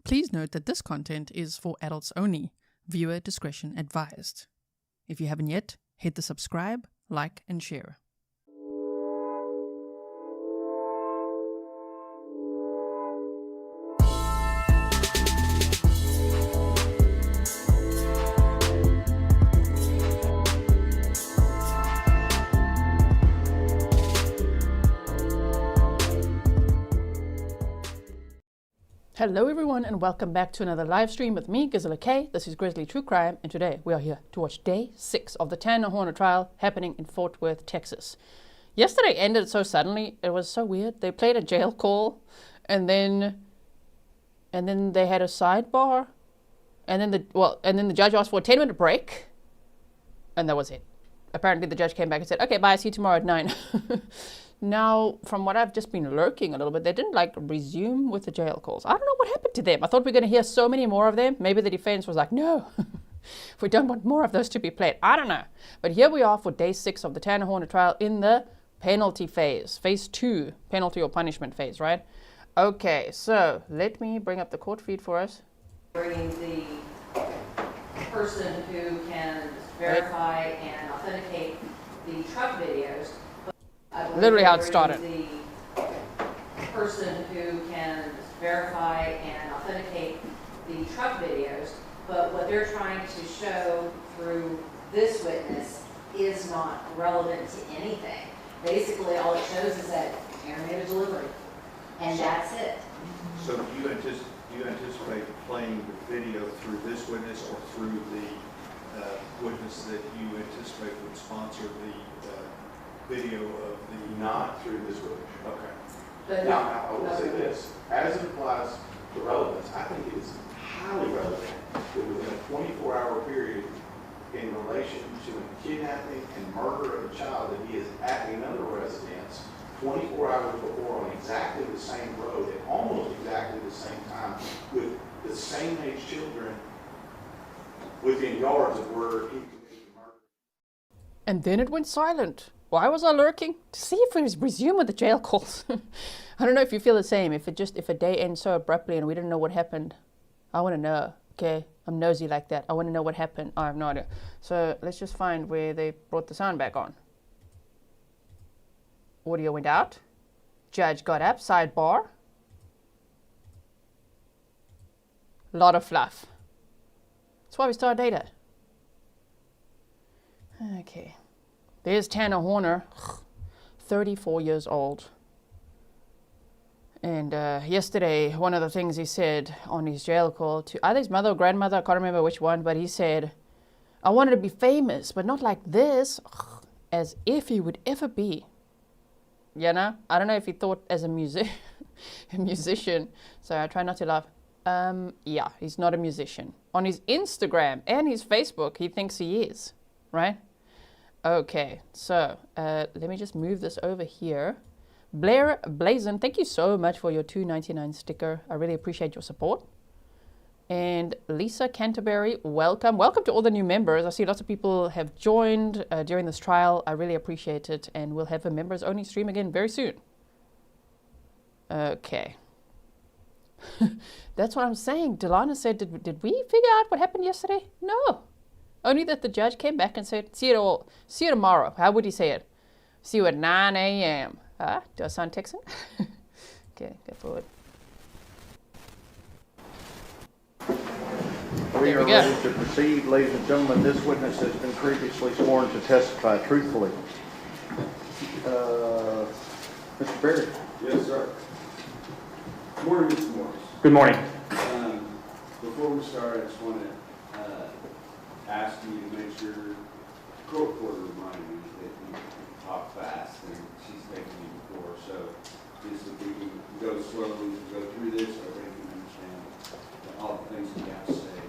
Please note that this content is for adults only. Viewer discretion advised. If you haven't yet, hit the subscribe, like, and share. Hello everyone and welcome back to another live stream with me, Grizzly K. This is Grizzly True Crime, and today we are here to watch day 6 of the Tanner Horner trial happening in Fort Worth, Texas. Yesterday ended so suddenly. It was so weird. They played a jail call and then they had a sidebar and then the judge asked for a 10-minute break and that was it. Apparently the judge came back and said, okay, bye, see you tomorrow at 9. Now, from what I've just been lurking a little bit, they didn't resume with the jail calls. I don't know what happened to them. I thought we were going to hear so many more of them. Maybe the defense was like, no, we don't want more of those to be played. I don't know. But here we are for day 6 of the Tanner Horner trial in the penalty phase. Phase 2, penalty or punishment phase, right? Okay, so let me bring up the court feed for us. Bringing the person who can verify and authenticate the truck videos. Literally how it started. The person who can verify and authenticate the truck videos, but what they're trying to show through this witness is not relevant to anything. Basically, all it shows is that Aaron made a delivery, and that's it. So do you anticipate playing the video through this witness or through the witness that you anticipate would sponsor the video of the... Not through this witness. Okay. But Now, I will say this. As it applies to relevance, I think it is highly relevant that within a 24-hour period in relation to a kidnapping and murder of a child that he is at another residence 24 hours before on exactly the same road at almost exactly the same time with the same age children within yards of where he committed the murder. And then it went silent. Why was I lurking? To see if we resume with the jail calls. I don't know if you feel the same. If a day ends so abruptly and we didn't know what happened, I want to know. Okay, I'm nosy like that. I want to know what happened. I have no idea. So let's just find where they brought the sound back on. Audio went out. Judge got up. Sidebar. A lot of fluff. That's why we start data. Okay. There's Tanner Horner, 34 years old. And yesterday, one of the things he said on his jail call to either his mother or grandmother, I can't remember which one, but he said, I wanted to be famous, but not like this, as if he would ever be. You know? I don't know if he thought as a musician, so I try not to laugh. Yeah, he's not a musician. On his Instagram and his Facebook, he thinks he is, right? Okay, so let me just move this over here. Blair Blazon, thank you so much for your $2.99 sticker. I really appreciate your support. And Lisa Canterbury, welcome. Welcome to all the new members. I see lots of people have joined during this trial. I really appreciate it. And we'll have a members only stream again very soon. Okay. That's what I'm saying. Delana said, did we figure out what happened yesterday? No. Only that the judge came back and said, see you tomorrow. How would he say it? See you at 9 a.m. Do I sound Texan? Okay, go forward. We are ready to proceed, ladies and gentlemen. This witness has been previously sworn to testify truthfully. Mr. Berry. Yes, sir. Good morning, Mr. Morris. Good morning. Before we start, I just want to ask you to make sure court reporter reminded me that you talk fast, and she's taken me before, so just if we can go slowly, go through this, so everybody can understand all the things that you have to say.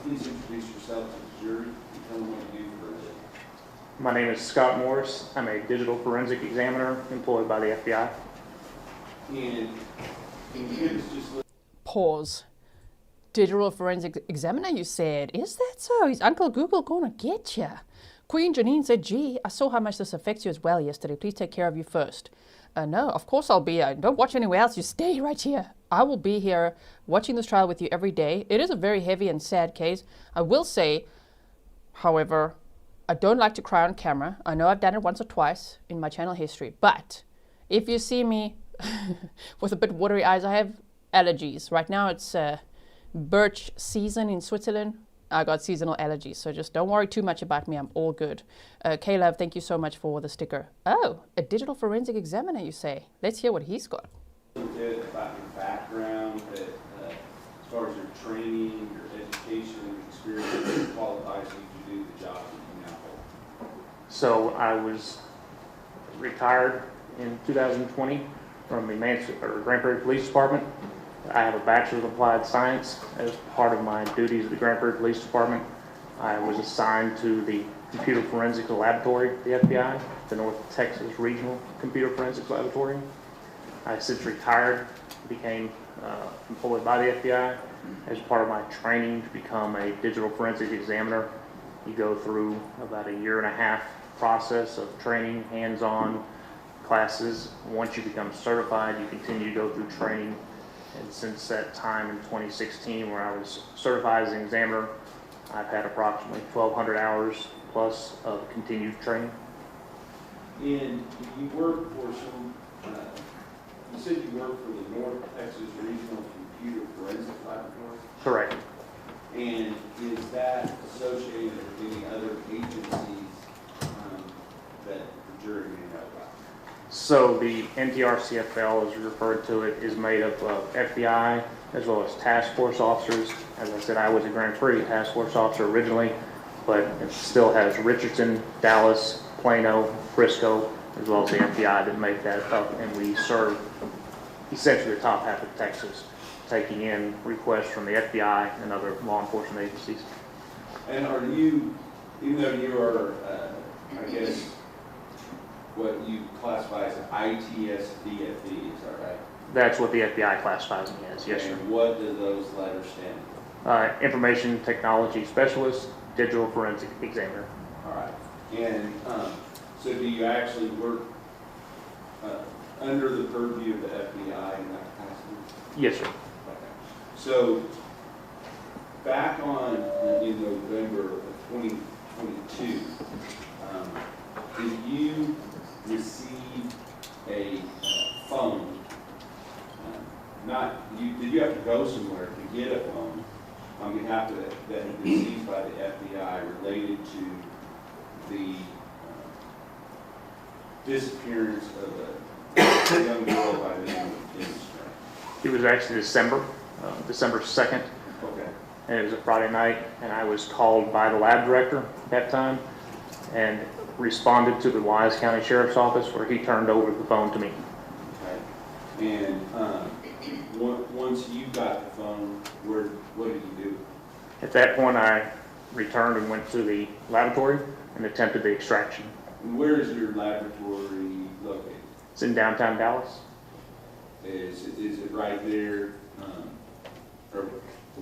Please introduce yourself to the jury and tell them what you do for a living. My name is Scott Morris. I'm a digital forensic examiner employed by the FBI. And can you give us just a little... Pause. Digital forensic examiner, you said. Is that so? Is Uncle Google gonna get ya? Queen Janine said, gee, I saw how much this affects you as well yesterday. Please take care of you first. No, of course I'll be. Don't watch anywhere else. You stay right here. I will be here watching this trial with you every day. It is a very heavy and sad case. I will say, however, I don't like to cry on camera. I know I've done it once or twice in my channel history. But if you see me with a bit watery eyes, I have allergies. Right now it's birch season in Switzerland. I got seasonal allergies, so just don't worry too much about me. I'm all good. Caleb, thank you so much for the sticker. Oh, a digital forensic examiner, you say? Let's hear what he's got. A bit about your background, that as far as your training, your education, experience, qualifies you to do the job that you now hold. So I was retired in 2020 from the Grand Prairie Police Department. I have a Bachelor's of Applied Science. As part of my duties at the Grand Prairie Police Department, I was assigned to the Computer Forensics Laboratory at the FBI, the North Texas Regional Computer Forensics Laboratory. I since retired, became employed by the FBI. As part of my training to become a digital forensics examiner, you go through about a 1.5-year process of training, hands-on classes. Once you become certified, you continue to go through training. And since that time in 2016, where I was certified as an examiner, I've had approximately 1,200 hours plus of continued training. And you work for some, you said you work for the North Texas Regional Computer Forensics Laboratory? Correct. And is that associated with any other agencies that the jury may know about? So the NTRCFL, as we refer to it, is made up of FBI as well as task force officers. As I said, I was a Grand Prairie task force officer originally, but it still has Richardson, Dallas, Plano, Frisco, as well as the FBI that make that up. And we serve essentially the top half of Texas, taking in requests from the FBI and other law enforcement agencies. And are you, even though you are, I guess, what you classify as an ITS-DFE, is that right? That's what the FBI classifies me as, yes, sir. And what do those letters stand for? Information Technology Specialist, Digital Forensic Examiner. All right. And so do you actually work under the purview of the FBI in that capacity? Yes, sir. Okay. So back on in November of 2022, did you receive a phone? Did you have to go somewhere to get a phone on behalf of that had been seized by the FBI related to the disappearance of a young girl by the name of Athena Strand? It was actually December 2nd, Okay. and it was a Friday night, and I was called by the lab director at that time and responded to the Wise County Sheriff's Office, where he turned over the phone to me. Okay. And once you got the phone, what did you do? At that point, I returned and went to the laboratory and attempted the extraction. And where is your laboratory located? It's in downtown Dallas. Is it right there? Or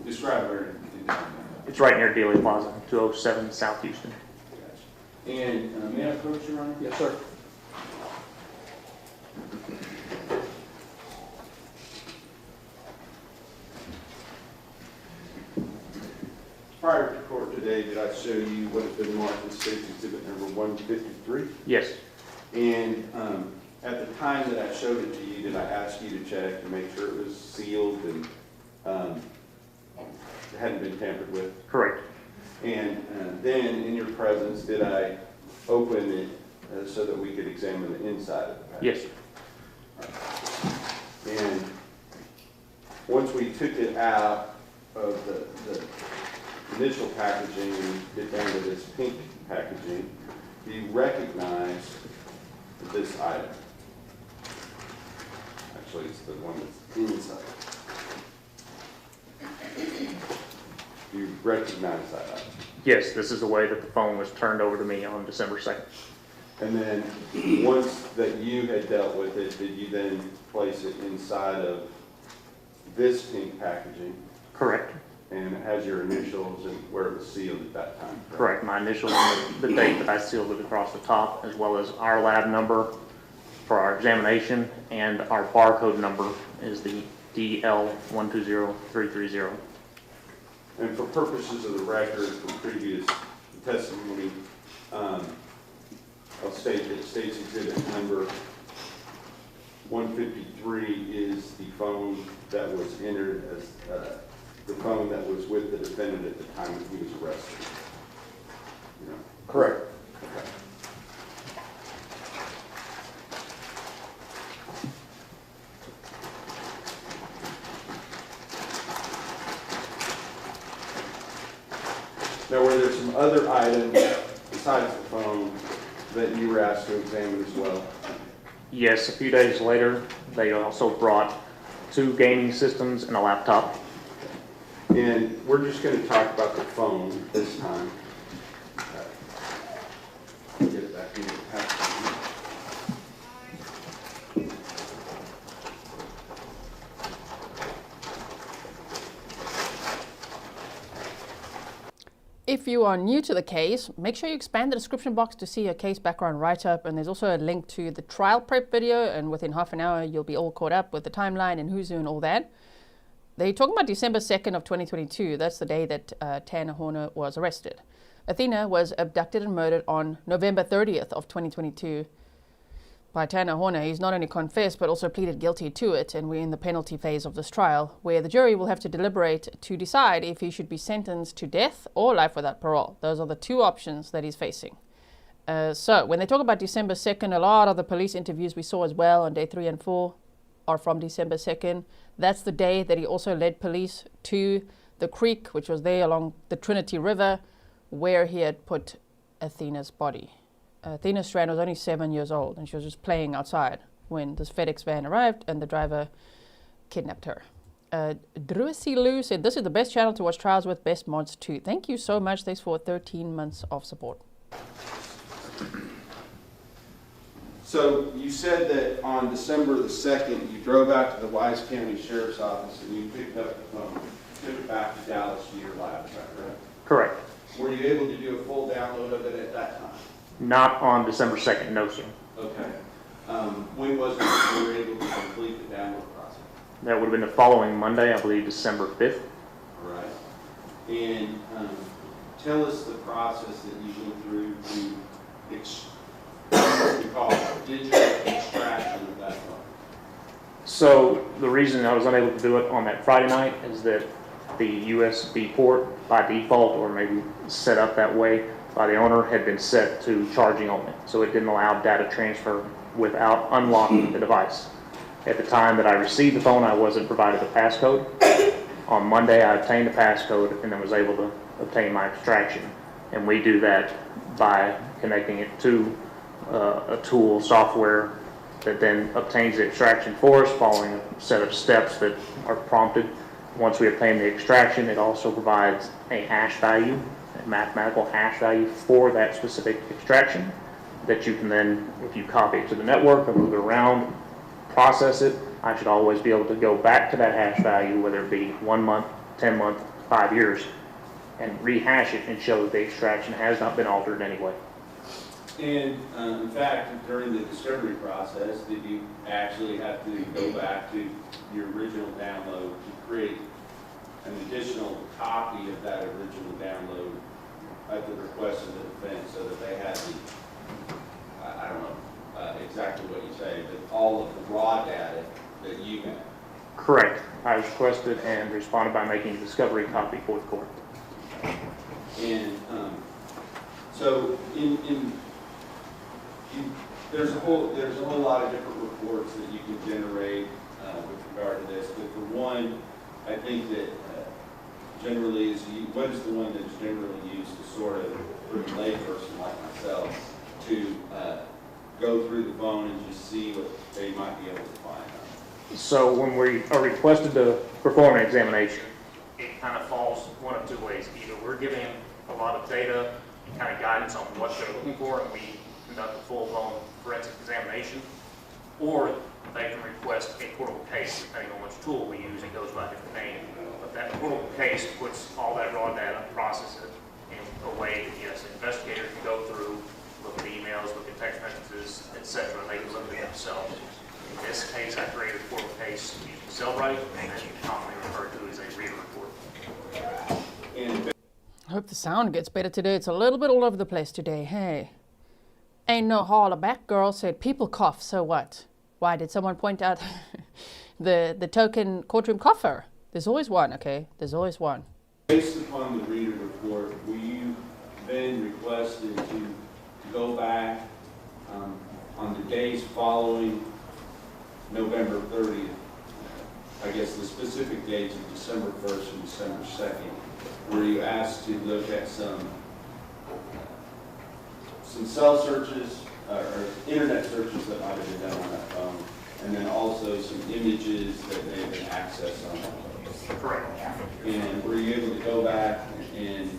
describe where in downtown. It's right near Dealey Plaza, 207 South Houston. Gotcha. And may I approach you, Ronnie? Yes, sir. Prior to court today, did I show you what has been marked as State's Exhibit number 153? Yes. And at the time that I showed it to you, did I ask you to check to make sure it was sealed and it hadn't been tampered with? Correct. And then, in your presence, did I open it so that we could examine the inside of it? Yes, sir. And once we took it out of the initial packaging and get down to this pink packaging, do you recognize this item? Actually, it's the one that's inside. Do you recognize that item? Yes, this is the way that the phone was turned over to me on December 2nd. And then, once that you had dealt with it, did you then place it inside of this pink packaging? Correct. And it has your initials and where it was sealed at that time. Correct, my initials and the date that I sealed it across the top, as well as our lab number for our examination, and our barcode number is the DL120330. And for purposes of the record, for previous testimony, I'll state that state's exhibit number 153 is the phone that was entered as the phone that was with the defendant at the time that he was arrested. You know? Correct. Okay. Now, were there some other items besides the phone that you were asked to examine as well? Yes, a few days later, they also brought 2 gaming systems and a laptop. And we're just going to talk about the phone this time. Get it back in the package. If you are new to the case, make sure you expand the description box to see a case background write-up, and there's also a link to the trial prep video, and within half an hour you'll be all caught up with the timeline and who's who and all that. They're talking about December 2nd of 2022. That's the day that Tanner Horner was arrested. Athena was abducted and murdered on November 30th of 2022 by Tanner Horner. He's not only confessed but also pleaded guilty to it, and we're in the penalty phase of this trial, where the jury will have to deliberate to decide if he should be sentenced to death or life without parole. Those are the 2 options that he's facing. So when they talk about December 2nd, a lot of the police interviews we saw as well on day 3 and 4 are from December 2nd. That's the day that he also led police to the creek, which was there along the Trinity River, where he had put Athena's body. Athena Strand was only 7 years old, and she was just playing outside when this FedEx van arrived and the driver kidnapped her. Grizzly Lou said, "This is the best channel to watch trials with, best mods too." Thank you so much. Thanks for 13 months of support. So you said that on December the 2nd, you drove out to the Wise County Sheriff's Office and you picked up the phone, took it back to Dallas to your lab, is that correct? Correct. Were you able to do a full download of it at that time? Not on December 2nd, no sir. Okay. When was it that you were able to complete the download process? That would have been the following Monday, I believe December 5th. All right. And tell us the process that you went through to what we call digital extraction of that phone. So the reason I was unable to do it on that Friday night is that the USB port by default, or maybe set up that way by the owner, had been set to charging only. So it didn't allow data transfer without unlocking the device. At the time that I received the phone, I wasn't provided the passcode. On Monday, I obtained the passcode and then was able to obtain my extraction. And we do that by connecting it to a tool software that then obtains the extraction for us, following a set of steps that are prompted. Once we obtain the extraction, it also provides a hash value, a mathematical hash value for that specific extraction that you can then, if you copy it to the network or move it around, process it. I should always be able to go back to that hash value, whether it be 1 month, 10 months, 5 years, and rehash it and show that the extraction has not been altered in any way. And in fact, during the discovery process, did you actually have to go back to your original download to create an additional copy of that original download at the request of the defense, so that they had the, I don't know exactly what you say, but all of the raw data that you had? Correct. I was requested and responded by making a discovery copy for the court. And so there's a whole lot of different reports that you can generate with regard to this, but the one I think that generally is, what is the one that's generally used to sort of, for a layperson like myself, to go through the phone and just see what they might be able to find? So when we are requested to perform an examination, it kind of falls one of 2 ways. Either we're giving them a lot of data, kind of guidance on what they're looking for, and we conduct a full-blown forensic examination, or they can request a portable case. Depending on which tool we use, it goes by a different name. But that portable case case puts all that raw data, process it in a way that, yes, an investigator can go through, look at emails, look at text messages, etc. They can look at it themselves. In this case, I created a portal case using Cellbrite, and commonly referred to as a reader report. And I hope the sound gets better today. It's a little bit all over the place today. Hey. Ain't no holler back, girl, said people cough, so what? Why, did someone point out the token courtroom cougher? There's always one, okay? There's always one. based upon the reader report, we then requested to go back on the days following November 30th. I guess the specific dates of December 1st and December 2nd, where you asked to look at some cell searches, or internet searches that might have been done on that phone, and then also some images that may have been accessed on that phone. Correct. And were you able to go back and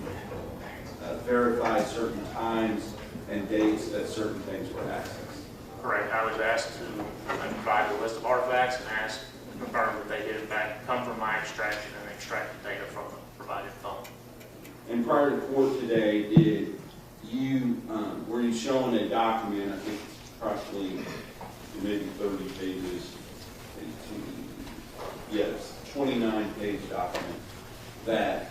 verify certain times and dates that certain things were accessed? Correct. I was asked to provide a list of artifacts and asked to confirm that they did in fact come from my extraction and extracted data from the provided phone. And prior to court today, did you, were you shown a document, I think it's approximately maybe 30 pages, 18, yes, 29-page document that,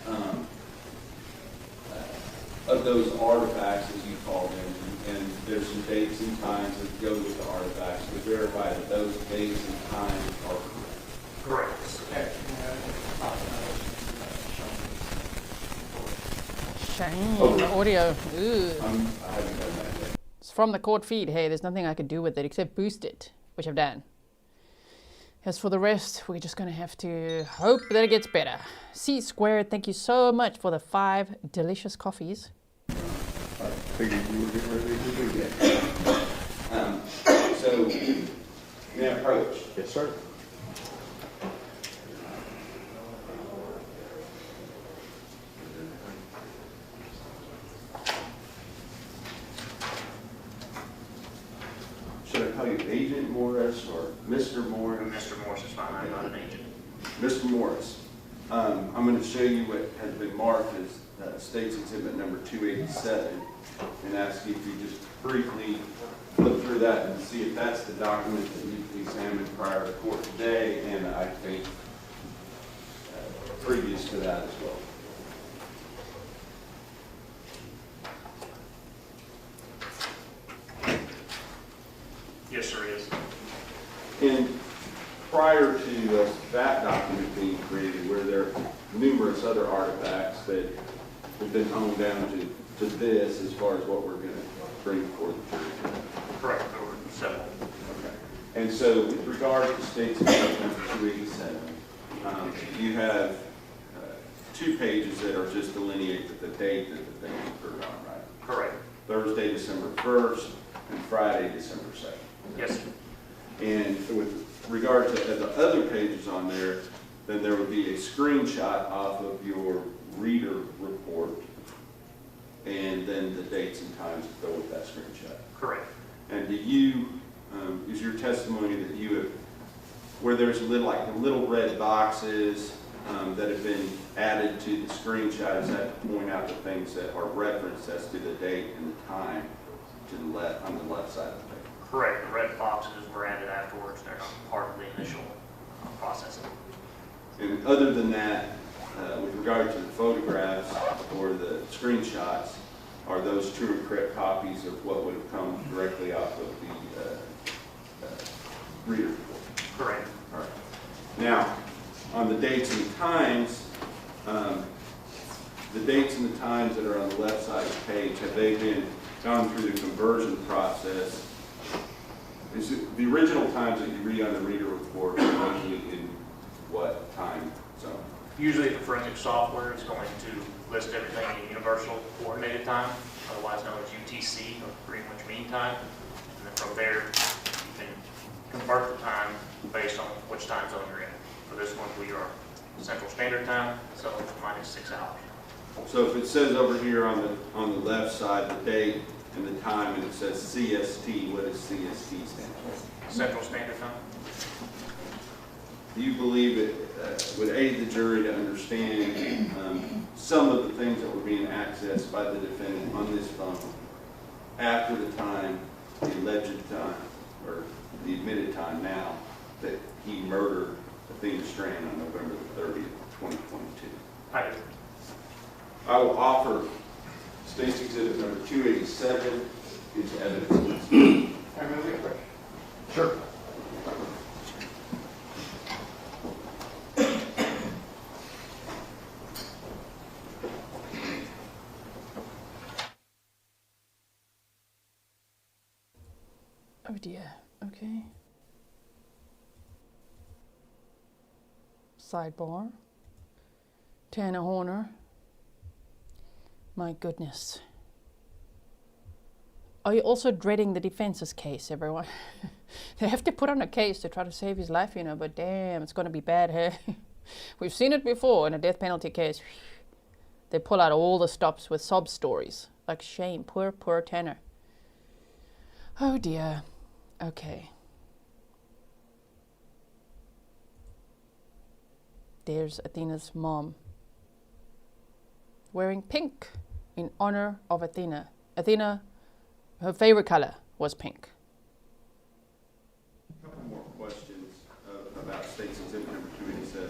of those artifacts, as you call them, and there's some dates and times that go with the artifacts to verify that those dates and times are correct. Correct. Okay. Shame, the audio. Ooh. I haven't done that yet. It's from the court feed. Hey, there's nothing I could do with it except boost it, which I've done. As for the rest, we're just going to have to hope that it gets better. C squared, thank you so much for the 5 delicious coffees. I figured you were getting ready to do that. So, may I approach? Yes, sir. Should I call you Agent Morris or Mr. Morris? Mr. Morris is fine. I'm not an agent. Mr. Morris, I'm going to show you what has been marked as State's Exhibit number 287 and ask you if you just briefly flip through that and see if that's the document that you examined prior to court today, and I think previous to that as well. Yes, sir, it is. And prior to that document being created, were there numerous other artifacts that have been honed down to this as far as what we're going to bring before the jury? Correct. There were several. Okay. And so with regard to State's Exhibit number 287, you have 2 pages that are just delineate the date that the thing occurred on, right? Correct. Thursday, December 1st, and Friday, December 2nd. Yes, sir. And with regard to the other pages on there, then there would be a screenshot off of your reader report, and then the dates and times that go with that screenshot. Correct. And do you, is your testimony that you have, where there's little red boxes that have been added to the screenshot, is that point out the things that are referenced as to the date and the time to the left, on the left side of the page? Correct. The red boxes were added afterwards. They're not part of the initial processing. And other than that, with regard to the photographs or the screenshots, are those true and correct copies of what would have come directly off of the reader report? Correct. All right. Now, on the dates and times, the dates and the times that are on the left side of the page, have they been gone through the conversion process? Is it the original times that you read on the reader report are usually in what time zone? Usually the forensic software is going to list everything in universal coordinated time, otherwise known as UTC, or Greenwich Mean Time. And then from there, you can convert the time based on which time zone you're in. For this one, we are Central Standard Time, so it's minus 6 hours. So if it says over here on the left side, the date and the time, and it says CST, what does CST stand for? Central Standard Time? Do you believe it would aid the jury to understand some of the things that were being accessed by the defendant on this phone after the time, the alleged time, or the admitted time now, that he murdered Athena Strand on November the 30th, 2022? I do. I will offer State's Exhibit number 287 into evidence. Sure. Oh dear. Okay. Sidebar. Tanner Horner. My goodness. Are you also dreading the defense's case, everyone? They have to put on a case to try to save his life, you know, but damn, it's going to be bad here. We've seen it before in a death penalty case. They pull out all the stops with sob stories. Like shame. Poor, poor Tanner. Oh dear. Okay. There's Athena's mom. Wearing pink in honor of Athena. Athena, her favorite color was pink. A couple more questions about State's Exhibit number 287.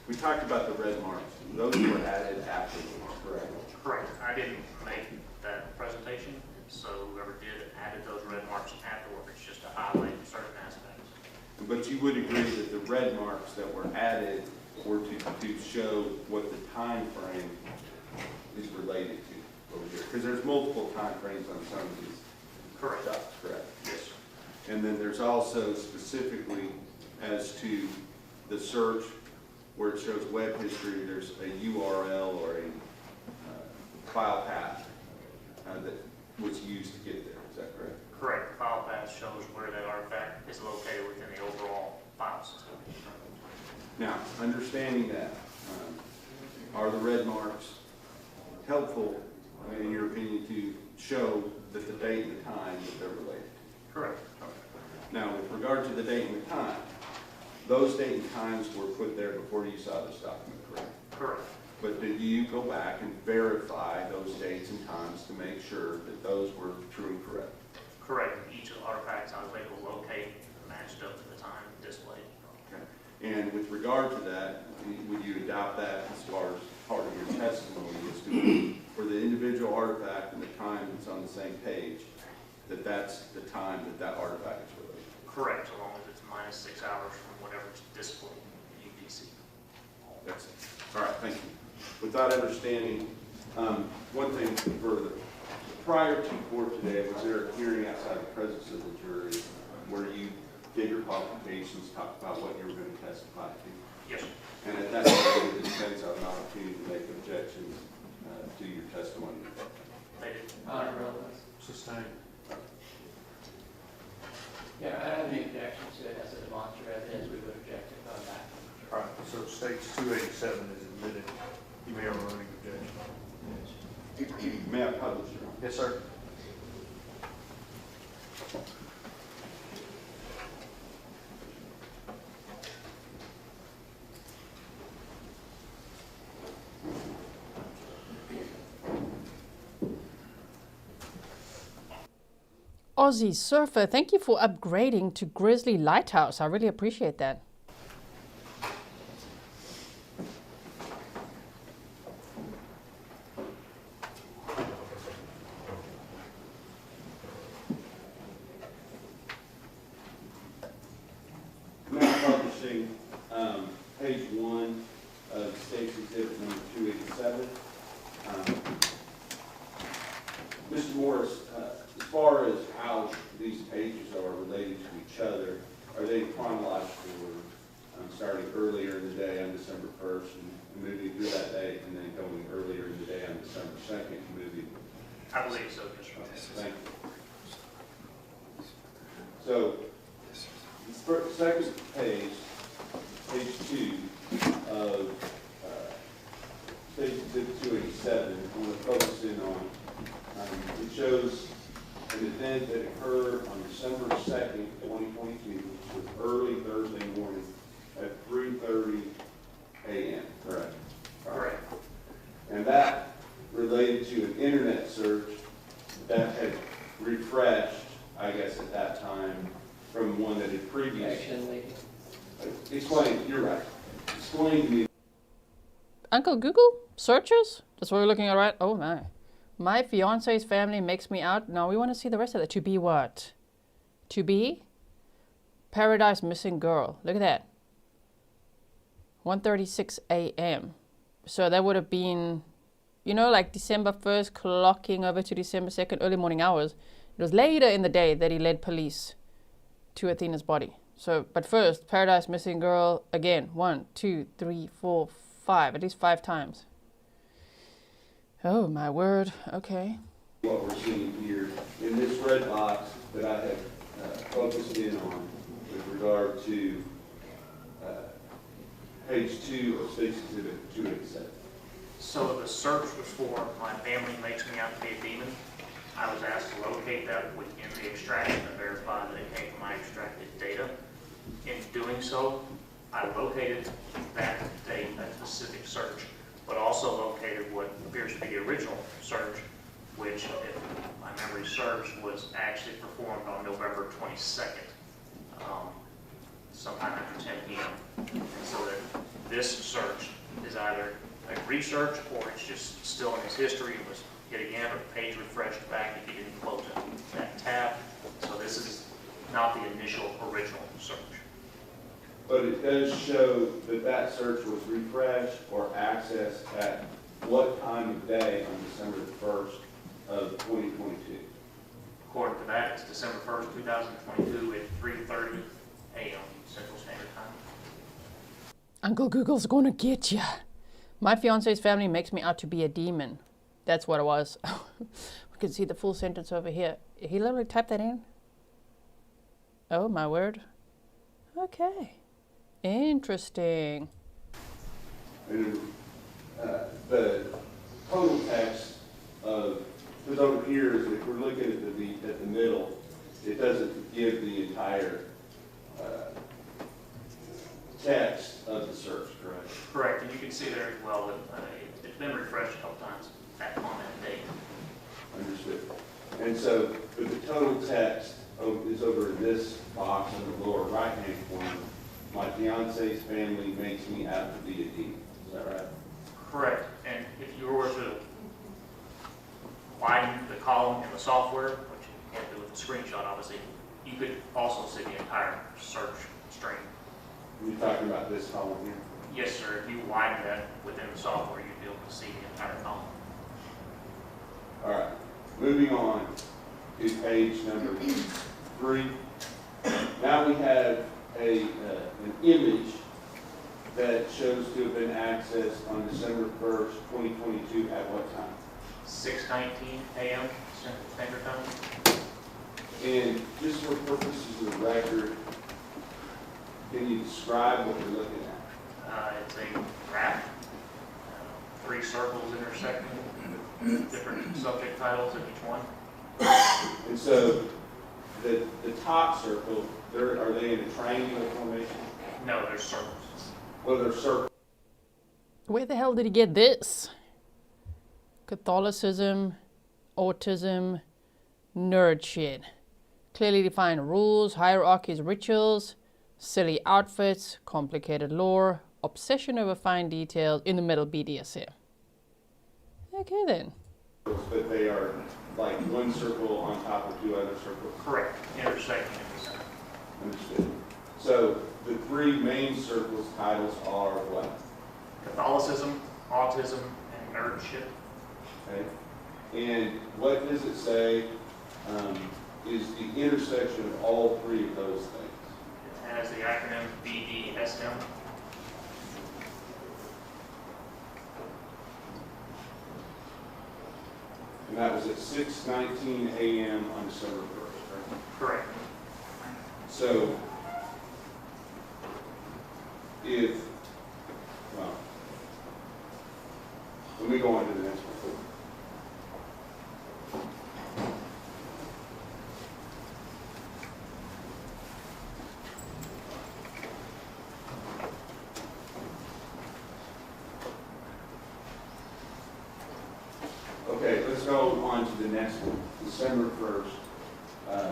We talked about the red marks. Those were added afterwards, correct? Correct. I didn't make that presentation, so whoever did added those red marks afterwards, just to highlight certain aspects. But you would agree that the red marks that were added were to show what the time frame is related to over here? Because there's multiple time frames on some of these. Correct. Shots, correct? Yes, sir. And then there's also specifically as to the search where it shows web history, there's a URL or a file path that was used to get there. Is that correct? Correct. The file path shows where that artifact is located within the overall file system. Now, understanding that, are the red marks helpful, in your opinion, to show that the date and the time that they're related to? Correct. Now, with regard to the date and the time, those date and times were put there before you saw this document, correct? Correct. But did you go back and verify those dates and times to make sure that those were true and correct? Correct. Each of the artifacts I was able to locate matched up to the time displayed. Okay. And with regard to that, would you adopt that as far as part of your testimony as to for the individual artifact and the time that's on the same page, that that's the time that that artifact is related? Correct, as long as it's minus 6 hours from whatever's displayed in UPC. That's it. All right, thank you. With that understanding, one thing further. Prior to court today, was there a hearing outside the presence of the jury where you did your qualifications, talked about what you were going to testify to? Yes, sir. And at that point, the defense had an opportunity to make objections to your testimony? They did. Sustained. Yeah, I don't have any objections to it as a demonstrative, as we would object to going back. All right, so states 287 is admitted. You may have a running objection. May I publish your? Yes, sir. Aussie Surfer, thank you for upgrading to Grizzly Lighthouse. I really appreciate that. Now publishing page 1 of State's Exhibit number 287. Mr. Morris, as far as how these pages are related to each other, are they chronological or starting earlier in the day on December 1st and moving through that day and then going earlier in the day on December 2nd and moving? I believe so, yes, sir. Thank you. So, the second page, page 2 of State Exhibit 287, I want to focus in on, it shows an event that occurred on December 2nd, 2022, which was early Thursday morning, at 3:30 a.m., correct? Correct. And that related to an internet search that had refreshed, I guess at that time, from one that had previously. Action leading. Explain, you're right. Explain to me. Uncle Google? Searches? That's what we're looking at, right? Oh my. My fiance's family makes me out. Now we want to see the rest of it. To be what? To be? Paradise Missing Girl. Look at that. 1:36 a.m. So that would have been, you know, like December 1st, clocking over to December 2nd, early morning hours. It was later in the day that he led police to Athena's body. So, but first, Paradise Missing Girl, again, 1, 2, 3, 4, 5, at least 5 times. Oh my word, okay. What we're seeing here in this red box that I have focused in on with regard to page 2 of State's Exhibit 287. So the search was for my family makes me out to be a demon. I was asked to locate that within the extraction and verify that it came from my extracted data. In doing so, I located that date, that specific search, but also located what appears to be the original search, which, if my memory serves, was actually performed on November 22nd, sometime after 10 p.m. And so that this search is either a research or it's just still in his history. It was hit again or the page refreshed back if he didn't close that tab. So this is not the initial original search. But it does show that that search was refreshed or accessed at what time of day on December the 1st of 2022? According to that, it's December 1st, 2022 at 3:30 a.m. Central Standard Time. Uncle Google's gonna get ya. My fiance's family makes me out to be a demon. That's what it was. We can see the full sentence over here. He literally typed that in. Oh my word. Okay. Interesting. And the total text of, because over here, if we're looking at the middle, it doesn't give the entire text of the search, correct? Correct, and you can see there as well that it's been refreshed a couple times back on that date. Understood. And so, but the total text is over in this box in the lower right-hand corner. My fiance's family makes me out to be a demon. Is that right? Correct, and if you were to widen the column in the software, which you can't do with the screenshot, obviously, you could also see the entire search string. You're talking about this column here? Yes, sir. If you widen that within the software, you'd be able to see the entire column. All right. Moving on to page number 3. Now we have an image that shows to have been accessed on December 1st, 2022 at what time? 6:19 a.m. Central Standard Time. And just for purposes of the record, can you describe what you're looking at? It's a graph, 3 circles intersecting, different subject titles of each one. And so the top circle, are they in a triangular formation? No, there's circles. Well, they're circles. Where the hell did he get this? Catholicism, autism, nerd shit. Clearly defined rules, hierarchies, rituals, silly outfits, complicated lore, obsession over fine details, in the middle BDSM. Okay then. But they are like one circle on top of 2 other circles. Correct, intersecting in the center. Understood. So the 3 main circles titles are what? Catholicism, autism, and nerdship. Okay. And what does it say is the intersection of all 3 of those things? It has the acronym BDSM. And that was at 6:19 a.m. on December 1st, right? Correct. So let me go on to the next one. Okay, let's go on to the next one. December 1st,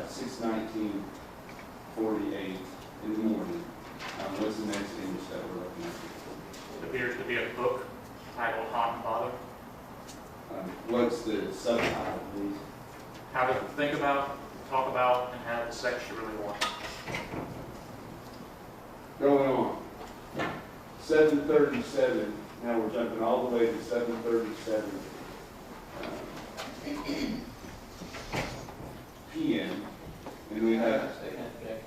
6:19:48 in the morning. What's the next image that we're looking at? It appears to be a book titled Hot and Bothered. What's the subtitle, please? How to think about, talk about, and have the sex you really want. Going on. 7:37. Now we're jumping all the way to 7:37 p.m. And we have. They can object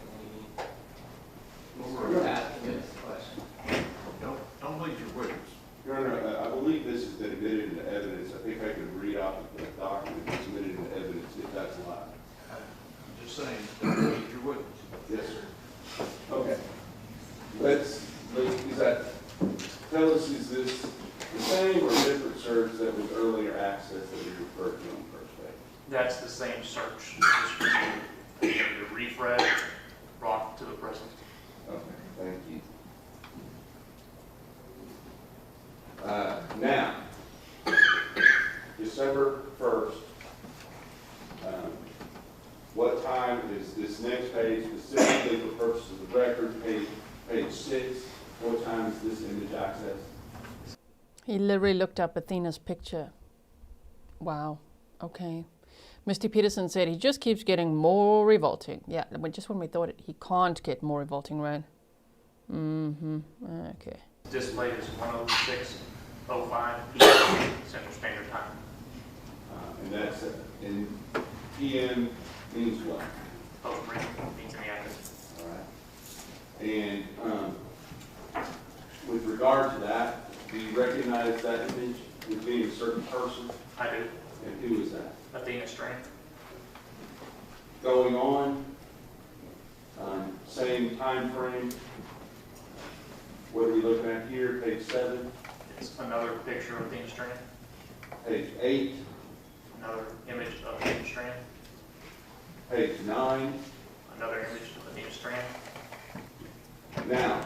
when we're asking this question. Don't leave your witness. No, I believe this is admitted into evidence. I think I could read off of the document that's admitted into evidence if that's allowed. I'm just saying, don't leave your witness. Yes, sir. Okay. Tell us, is this the same or different search that was earlier accessed that we referred to on the first page? That's the same search. Just the refresh brought to the present. Okay, thank you. Now, December 1st, what time is this next page, specifically for purposes of the record, page 6, what time is this image accessed? He literally looked up Athena's picture. Wow. Okay. Mr. Peterson said he just keeps getting more revolting. Yeah, just when we thought it, he can't get more revolting, right? Mm-hmm. Okay. Displayed as 1:06:05 p.m. Central Standard Time. And that's in PM means what? Post-reading means in the afternoon. All right. And with regard to that, do you recognize that image as being a certain person? I do. And who is that? Athena Strand. Going on, same time frame. What are we looking at here? Page 7. It's another picture of Athena Strand. Page 8. Another image of Athena Strand. Page 9. Another image of Athena Strand. Now,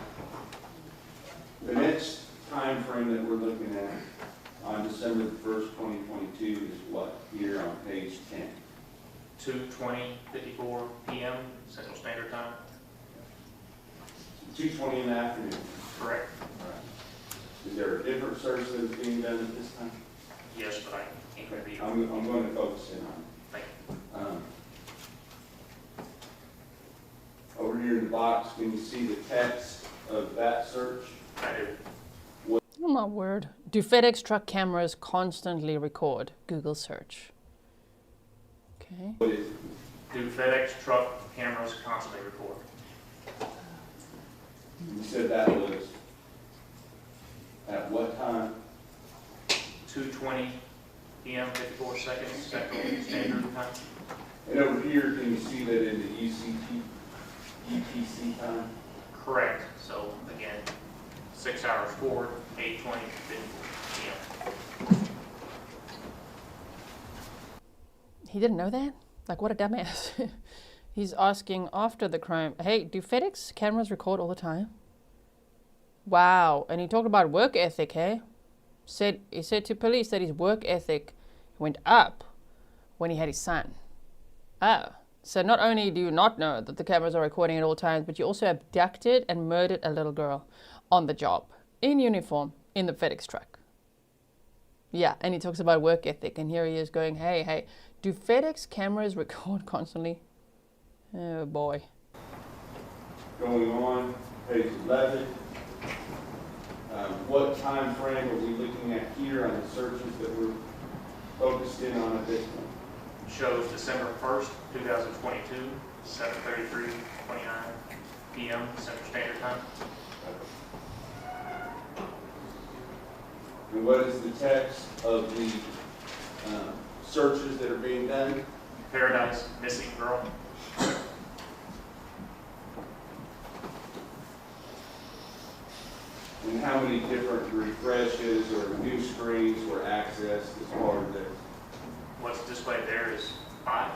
the next time frame that we're looking at on December 1st, 2022 is what? Here on page 10. 2:20:54 p.m. Central Standard Time. 2:20 in the afternoon. Correct. All right. Is there a different search that is being done at this time? Yes, but I can't read. I'm going to focus in on it. Thank you. Over here in the box, can you see the text of that search? I do. Oh my word. Do FedEx truck cameras constantly record? Google search. Okay. What is it? Do FedEx truck cameras constantly record? You said that was at what time? 2:20 p.m. 54 seconds Central Standard Time. And over here, can you see that in the ETC time? Correct. So again, 6 hours forward, 8:20 p.m. He didn't know that? Like, what a dumbass. He's asking after the crime, hey, do FedEx cameras record all the time? Wow. And he talked about work ethic, hey? He said to police that his work ethic went up when he had his son. Oh. So not only do you not know that the cameras are recording at all times, but you also abducted and murdered a little girl on the job, in uniform, in the FedEx truck. Yeah, and he talks about work ethic, and here he is going, hey, do FedEx cameras record constantly? Oh boy. Going on, page 11. What time frame are we looking at here on the searches that we're focused in on at this point? Shows December 1st, 2022, 7:33:29 p.m. Central Standard Time. And what is the text of the searches that are being done? Paradise Missing Girl. And how many different refreshes or new screens were accessed as part of this? What's displayed there is 5.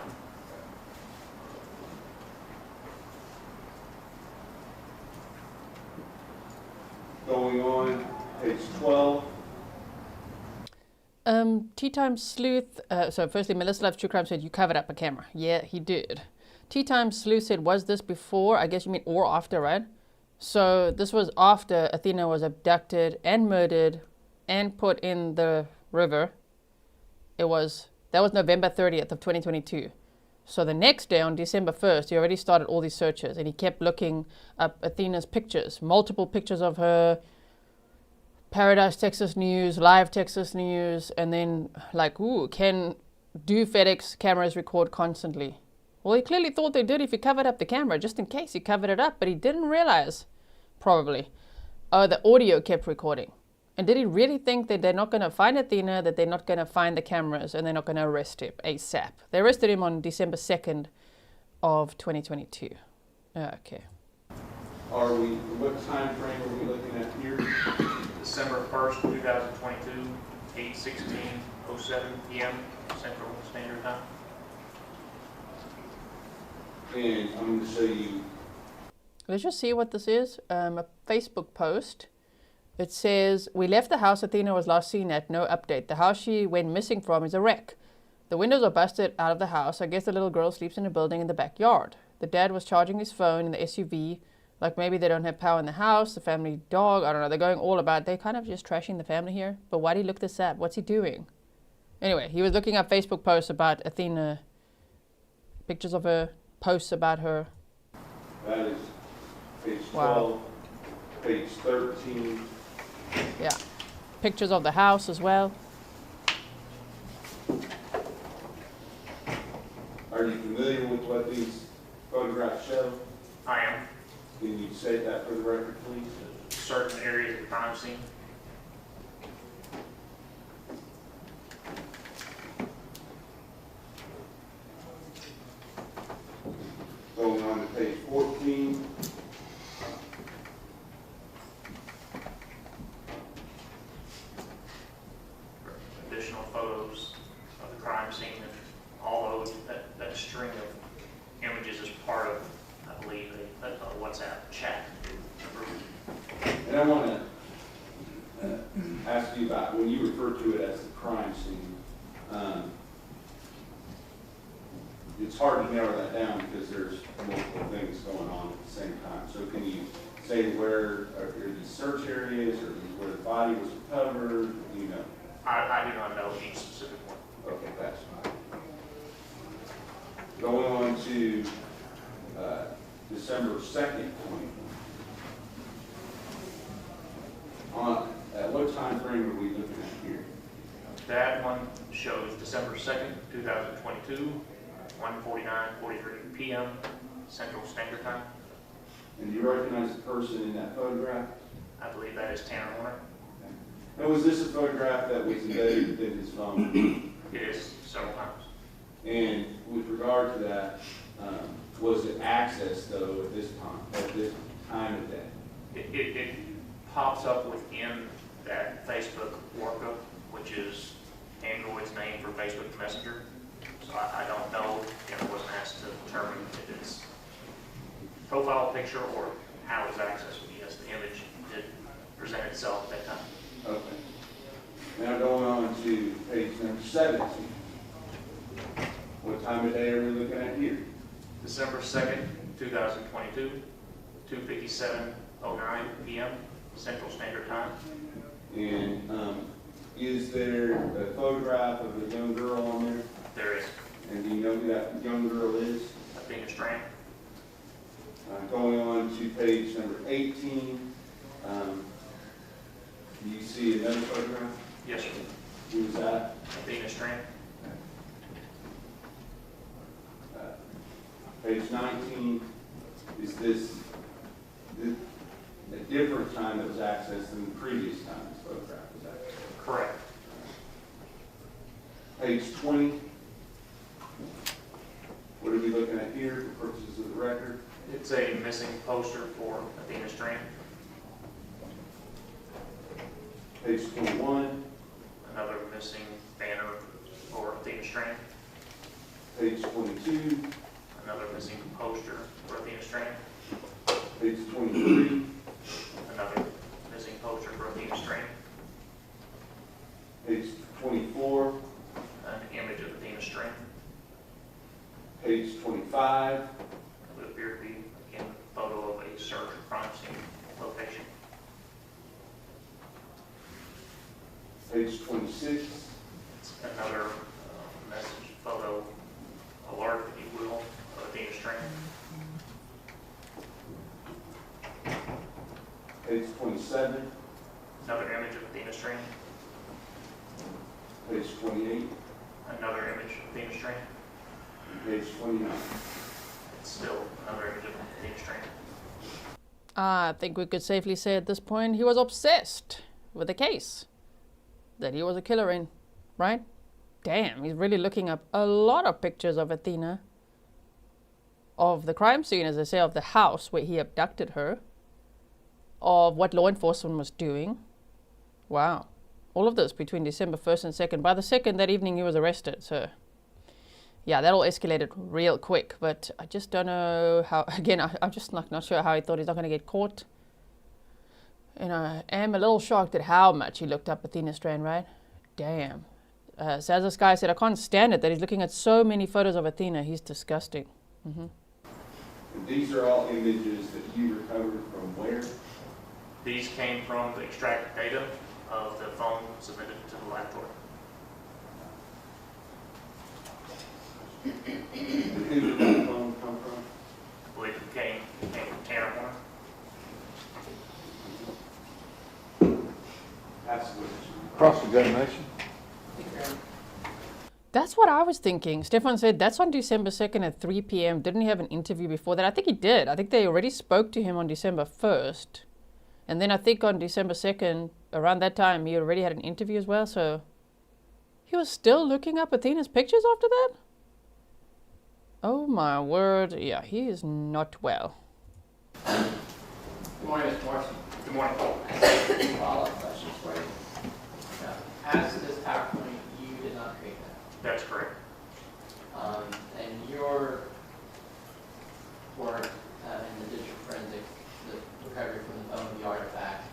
Going on, page 12. Tea Time Sleuth, so firstly, Melissa Loves True Crime said, you covered up a camera. Yeah, he did. Tea Time Sleuth said, was this before? I guess you mean or after, right? So this was after Athena was abducted and murdered and put in the river. That was November 30th of 2022. So the next day, on December 1st, he already started all these searches, and he kept looking up Athena's pictures, multiple pictures of her, Paradise Texas News, Live Texas News, and then like, do FedEx cameras record constantly? Well, he clearly thought they did if he covered up the camera, just in case he covered it up, but he didn't realize, probably, the audio kept recording. And did he really think that they're not going to find Athena, that they're not going to find the cameras, and they're not going to arrest him ASAP? They arrested him on December 2nd of 2022. Okay. What time frame are we looking at here? December 1st, 2022, 8:16:07 p.m. Central Standard Time. And I'm going to show you. Let's just see what this is. A Facebook post. It says, we left the house Athena was last seen at, no update. The house she went missing from is a wreck. The windows are busted out of the house. I guess the little girl sleeps in a building in the backyard. The dad was charging his phone in the SUV. Like maybe they don't have power in the house, the family dog, I don't know. They're going all about, they're kind of just trashing the family here. But why did he look this up? What's he doing? Anyway, he was looking up Facebook posts about Athena, pictures of her, posts about her. That is page 12, Wow. page 13. Yeah. Pictures of the house as well. Are you familiar with what these photographs show? I am. Can you say that for the record, please? Certain areas of the crime scene. Going on to page 14. Additional photos of the crime scene, and all those, that string of images is part of, I believe, a WhatsApp chat group. And I want to ask you about, when you refer to it as the crime scene, it's hard to narrow that down because there's multiple things going on at the same time. So can you say where are these search areas, or where the body was recovered? You know. I do not know each specific one. Okay, that's fine. Going on to December 2nd, 2020. At what time frame are we looking at here? That one shows December 2nd, 2022, 1:49:43 p.m. Central Standard Time. And do you recognize the person in that photograph? I believe that is Tanner Warner. And was this a photograph that was embedded within his phone? It is several times. And with regard to that, was it accessed though at this time of day? It pops up within that Facebook workup, which is Android's name for Facebook Messenger. So I don't know, and I wasn't asked to determine if it's profile picture or how it's accessed. Yes, the image did present itself at that time. Okay. Now going on to page number 17. What time of day are we looking at here? December 2nd, 2022, 2:57:09 p.m. Central Standard Time. And is there a photograph of a young girl on there? There is And do you know who that young girl is? Athena Strand. Going on to page number 18. Do you see another photograph? Yes, sir. Who is that? Athena Strand. Page 19, is this a different time that was accessed than the previous time this photograph was accessed? Correct. Page 20, what are we looking at here for purposes of the record? It's a missing poster for Athena Strand. Page 21, Another missing banner for Athena Strand. page 22, Another missing poster for Athena Strand. page 23, Another missing poster for Athena Strand. page 24, Page 26, It's another message photo alert, if you will, of Athena Strand. page 27, Another image of Athena Strand. page 28, Another image of Athena Strand. and page 29. It's still another image of Athena Strand. I think we could safely say at this point he was obsessed with the case that he was a killer in, right? Damn, he's really looking up a lot of pictures of Athena, of the crime scene, as I say, of the house where he abducted her, of what law enforcement was doing. Wow. All of this between December 1st and 2nd. By the 2nd, that evening, he was arrested. So, yeah, that all escalated real quick. But I just don't know how, again, I'm just not sure how he thought he's not going to get caught. And I am a little shocked at how much he looked up Athena Strand, right? Damn. So as this guy said, I can't stand it that he's looking at so many photos of Athena. He's disgusting. Mm-hmm. And these are all images that you recovered from where? These came from the extracted data of the phone submitted to the laboratory. And who did that phone come from? I believe it came from Tanner Horner. That's what Cross-examination. That's what I was thinking. Stefan said that's on December 2nd at 3 p.m. Didn't he have an interview before that? I think he did. I think they already spoke to him on December 1st. And then I think on December 2nd, around that time, he already had an interview as well. So he was still looking up Athena's pictures after that? Oh my word. Yeah, he is not well. Good morning, Mr. Morrison. Good morning. I have some follow-up questions for you. Now, as to this PowerPoint, you did not create that. That's correct. And your work in the digital forensic, the recovery from the phone of the artifact,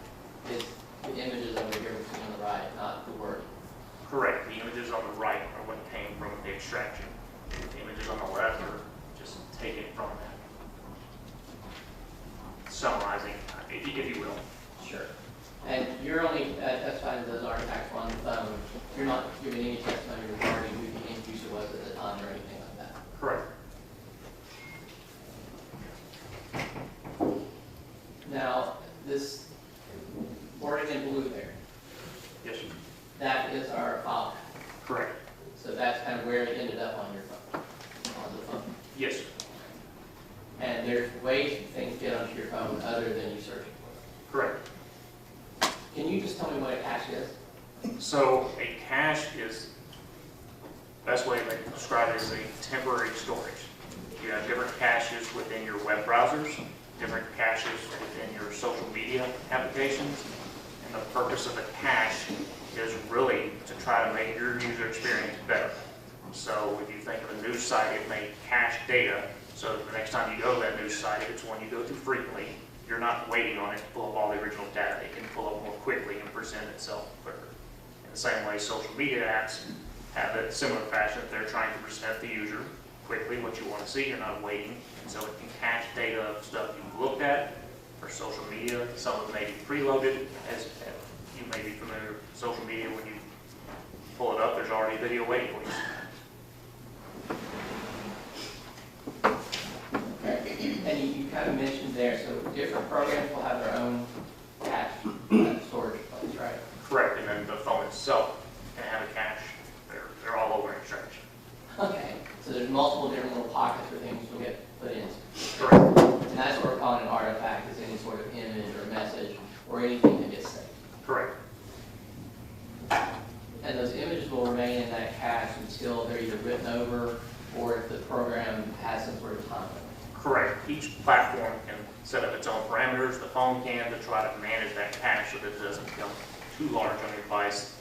is the images over here we see on the right, not the word. Correct. The images on the right are what came from the extraction. The images on the left are just taken from that. Summarizing, if you will. Sure. And you're only testifying to those artifacts on the phone. You're not giving any testimony regarding who the end user was at the time or anything like that. Correct. Now, this wording in blue there, Yes, sir. that is our file. Correct. So that's kind of where it ended up on your phone, on the phone. Yes, sir. And there's ways things get onto your phone other than you searching for Correct. them. Can you just tell me what a cache is? So a cache is, best way to describe it is a temporary storage. You have different caches within your web browsers, different caches within your social media applications, and the purpose of a cache is really to try to make your user experience better. So if you think of a news site, it may cache data, so that the next time you go to that news site, if it's one you go to frequently, you're not waiting on it to pull up all the original data. It can pull up more quickly and present itself quicker. In the same way, social media apps have a similar fashion that they're trying to present the user quickly what you want to see. You're not waiting, and so it can cache data of stuff you've looked at for social media. Some of it may be preloaded, as you may be familiar with social media. When you pull it up, there's already a video waiting for you. And you kind of mentioned there, so different programs will have their own cache storage place, right? Correct, and then the phone itself can have a cache. They're all over extraction. Okay, so there's multiple different little pockets where things will get put into. Correct. And that's what we're calling an artifact, is any sort of image or message or anything that gets saved. Correct. And those images will remain in that cache until they're either written over or if the program has some sort of time limit. Correct. Each platform can set up its own parameters. The phone can to try to manage that cache so that it doesn't become too large on your device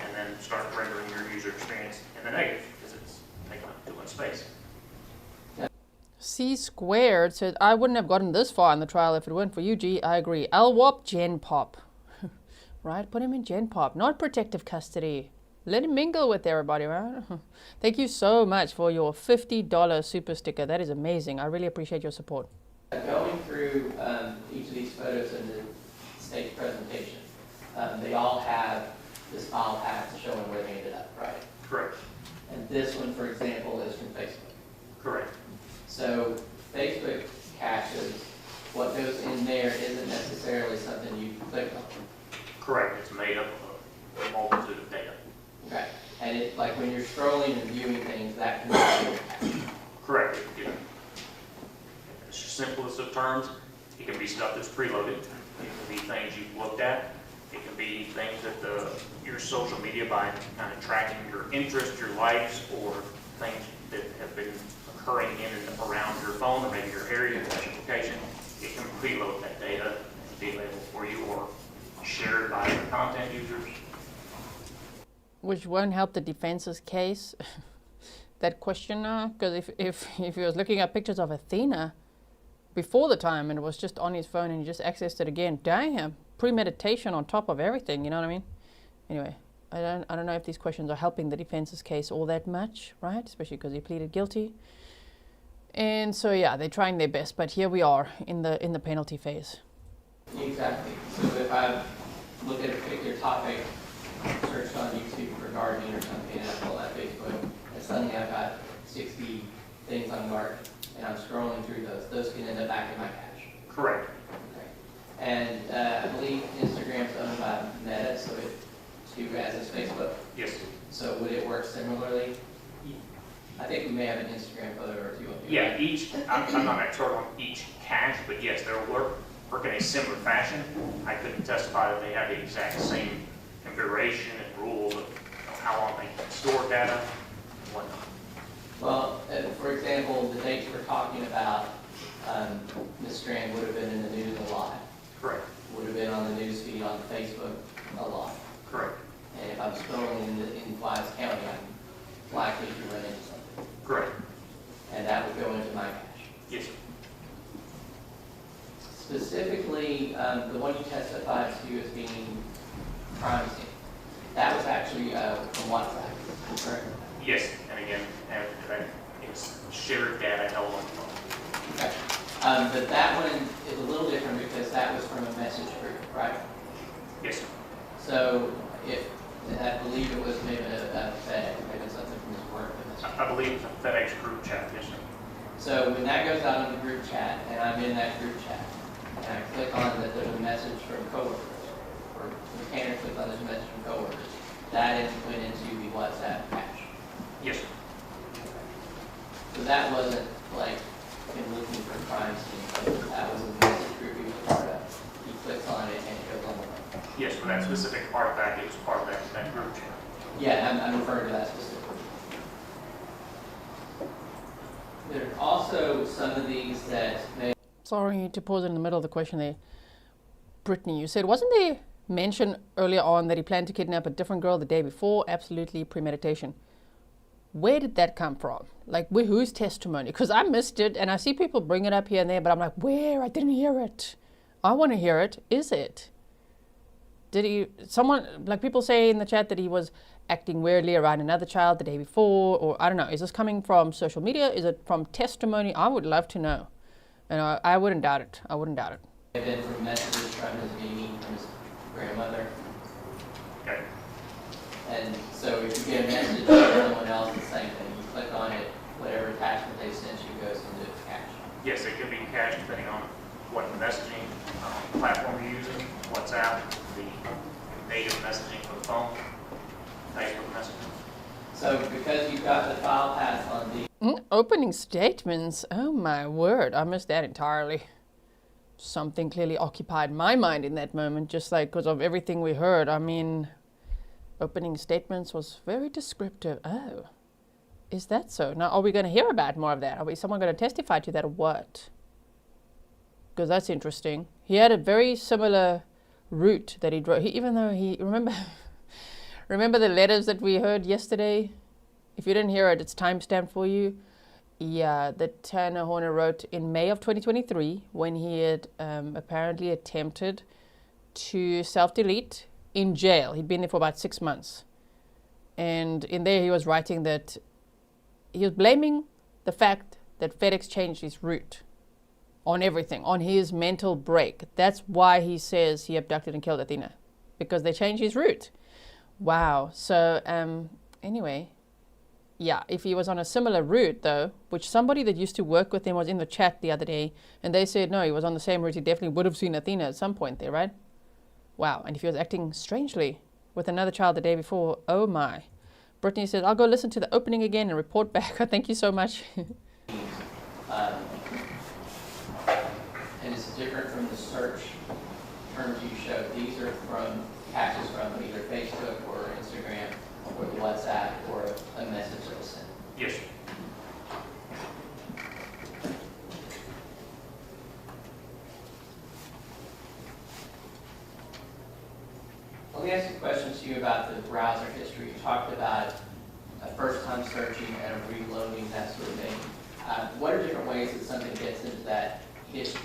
and then start rendering your user experience in the negative because it's taking up too much space. C squared said, I wouldn't have gotten this far in the trial if it weren't for you, G. I agree. LWAP Gen Pop. Right? Put him in Gen Pop, not protective custody. Let him mingle with everybody, right? Thank you so much for your $50 super sticker. That is amazing. I really appreciate your support. Going through each of these photos in the state's presentation, they all have this file path showing where they ended up, right? Correct. And this one, for example, is from Facebook. Correct. So Facebook caches, what goes in there isn't necessarily something you click on. Correct. It's made up of a multitude of data. Okay. And it, like when you're scrolling and viewing things, that can be cached. Correct. Yeah. It's the simplest of terms. It can be stuff that's preloaded. It can be things you've looked at. It can be things that your social media by kind of tracking your interests, your likes, or things that have been occurring in and around your phone or maybe your area, your location. It can preload that data and be available for you or shared by other content users. Which won't help the defense's case. That question now, because if he was looking at pictures of Athena before the time and it was just on his phone and he just accessed it again, damn, premeditation on top of everything, you know what I mean? Anyway, I don't know if these questions are helping the defense's case all that much, right? Especially because he pleaded guilty. And so yeah, they're trying their best, but here we are in the penalty phase. Exactly. So if I look at a particular topic, search on YouTube for gardening or something, and I pull that Facebook, and suddenly I've got 60 things on gardening, and I'm scrolling through those can end up back in my cache. Correct. Okay. And I believe Instagram's owned by Meta, so it too as is Facebook. Yes. So would it work similarly? I think we may have an Instagram photo or two of you. Yeah, I'm not an expert on each cache, but yes, they'll work in a similar fashion. I couldn't testify that they have the exact same configuration and rules of how long they can store data and whatnot. Well, for example, the dates we're talking about, Ms. Strand would have been in the news a lot. Correct. Would have been on the news feed on Facebook a lot. Correct. And if I'm scrolling in Wise County, I'm likely to run into something. Correct. And that would go into my cache. Yes. Specifically, the one you testified to as being crime scene, that was actually from WhatsApp, correct? Yes, and again, it's shared data held on the phone. Okay. But that one is a little different because that was from a message group, right? Yes, sir. So I believe it was maybe a FedEx, maybe something from his work. I believe it's a FedEx group chat, yes, sir. So when that goes out on the group chat, and I'm in that group chat, and I click on that there's a message from coworkers, or the mechanic clicks on this message from coworkers, that went into the WhatsApp cache. Yes, sir. So that wasn't like him looking for crime scene, that was a message group he was part of. He clicks on it and it goes on the phone. Yes, for that specific artifact, it was part of that group chat. Yeah, I'm referring to that specifically. There are also some of these that may... Sorry to pause in the middle of the question there. Brittany, you said, wasn't there mention earlier on that he planned to kidnap a different girl the day before? Absolutely premeditation. Where did that come from? Like, whose testimony? Because I missed it, and I see people bring it up here and there, but I'm like, where? I didn't hear it. I want to hear it. Is it? Did he, someone, like people say in the chat that he was acting weirdly around another child the day before, or I don't know. Is this coming from social media? Is it from testimony? I would love to know. And I wouldn't doubt it. I wouldn't doubt it. Have been from messages from his Mimi, from his grandmother. Okay. And so if you get a message from someone else, the same thing. You click on it, whatever attachment they sent you goes into the cache. Yes, it could be cached depending on what messaging platform you're using, WhatsApp, the native messaging for the phone, Facebook messaging. So because you've got the file path on the... Opening statements. Oh my word. I missed that entirely. Something clearly occupied my mind in that moment, just like because of everything we heard. I mean, opening statements was very descriptive. Oh, is that so? Now, are we going to hear about more of that? Are someone going to testify to that or what? Because that's interesting. He had a very similar route that he drove. Even though he, remember the letters that we heard yesterday? If you didn't hear it, it's timestamped for you. Yeah, that Tanner Horner wrote in May of 2023 when he had apparently attempted to self-delete in jail. He'd been there for about 6 months. And in there he was writing that he was blaming the fact that FedEx changed his route on everything, on his mental break. That's why he says he abducted and killed Athena, because they changed his route. Wow. So, anyway, yeah, if he was on a similar route, though, which somebody that used to work with him was in the chat the other day, and they said, no, he was on the same route, he definitely would have seen Athena at some point there, right? Wow. And if he was acting strangely with another child the day before, oh my. Brittany says, I'll go listen to the opening again and report back. Thank you so much. And it's different from the search terms you showed. These are from catches from either Facebook or Instagram or the WhatsApp or a message that was sent. Yes. Let me ask you a question to you about the browser history. You talked about a first time searching and a reloading, that sort of thing. What are different ways that something gets into that history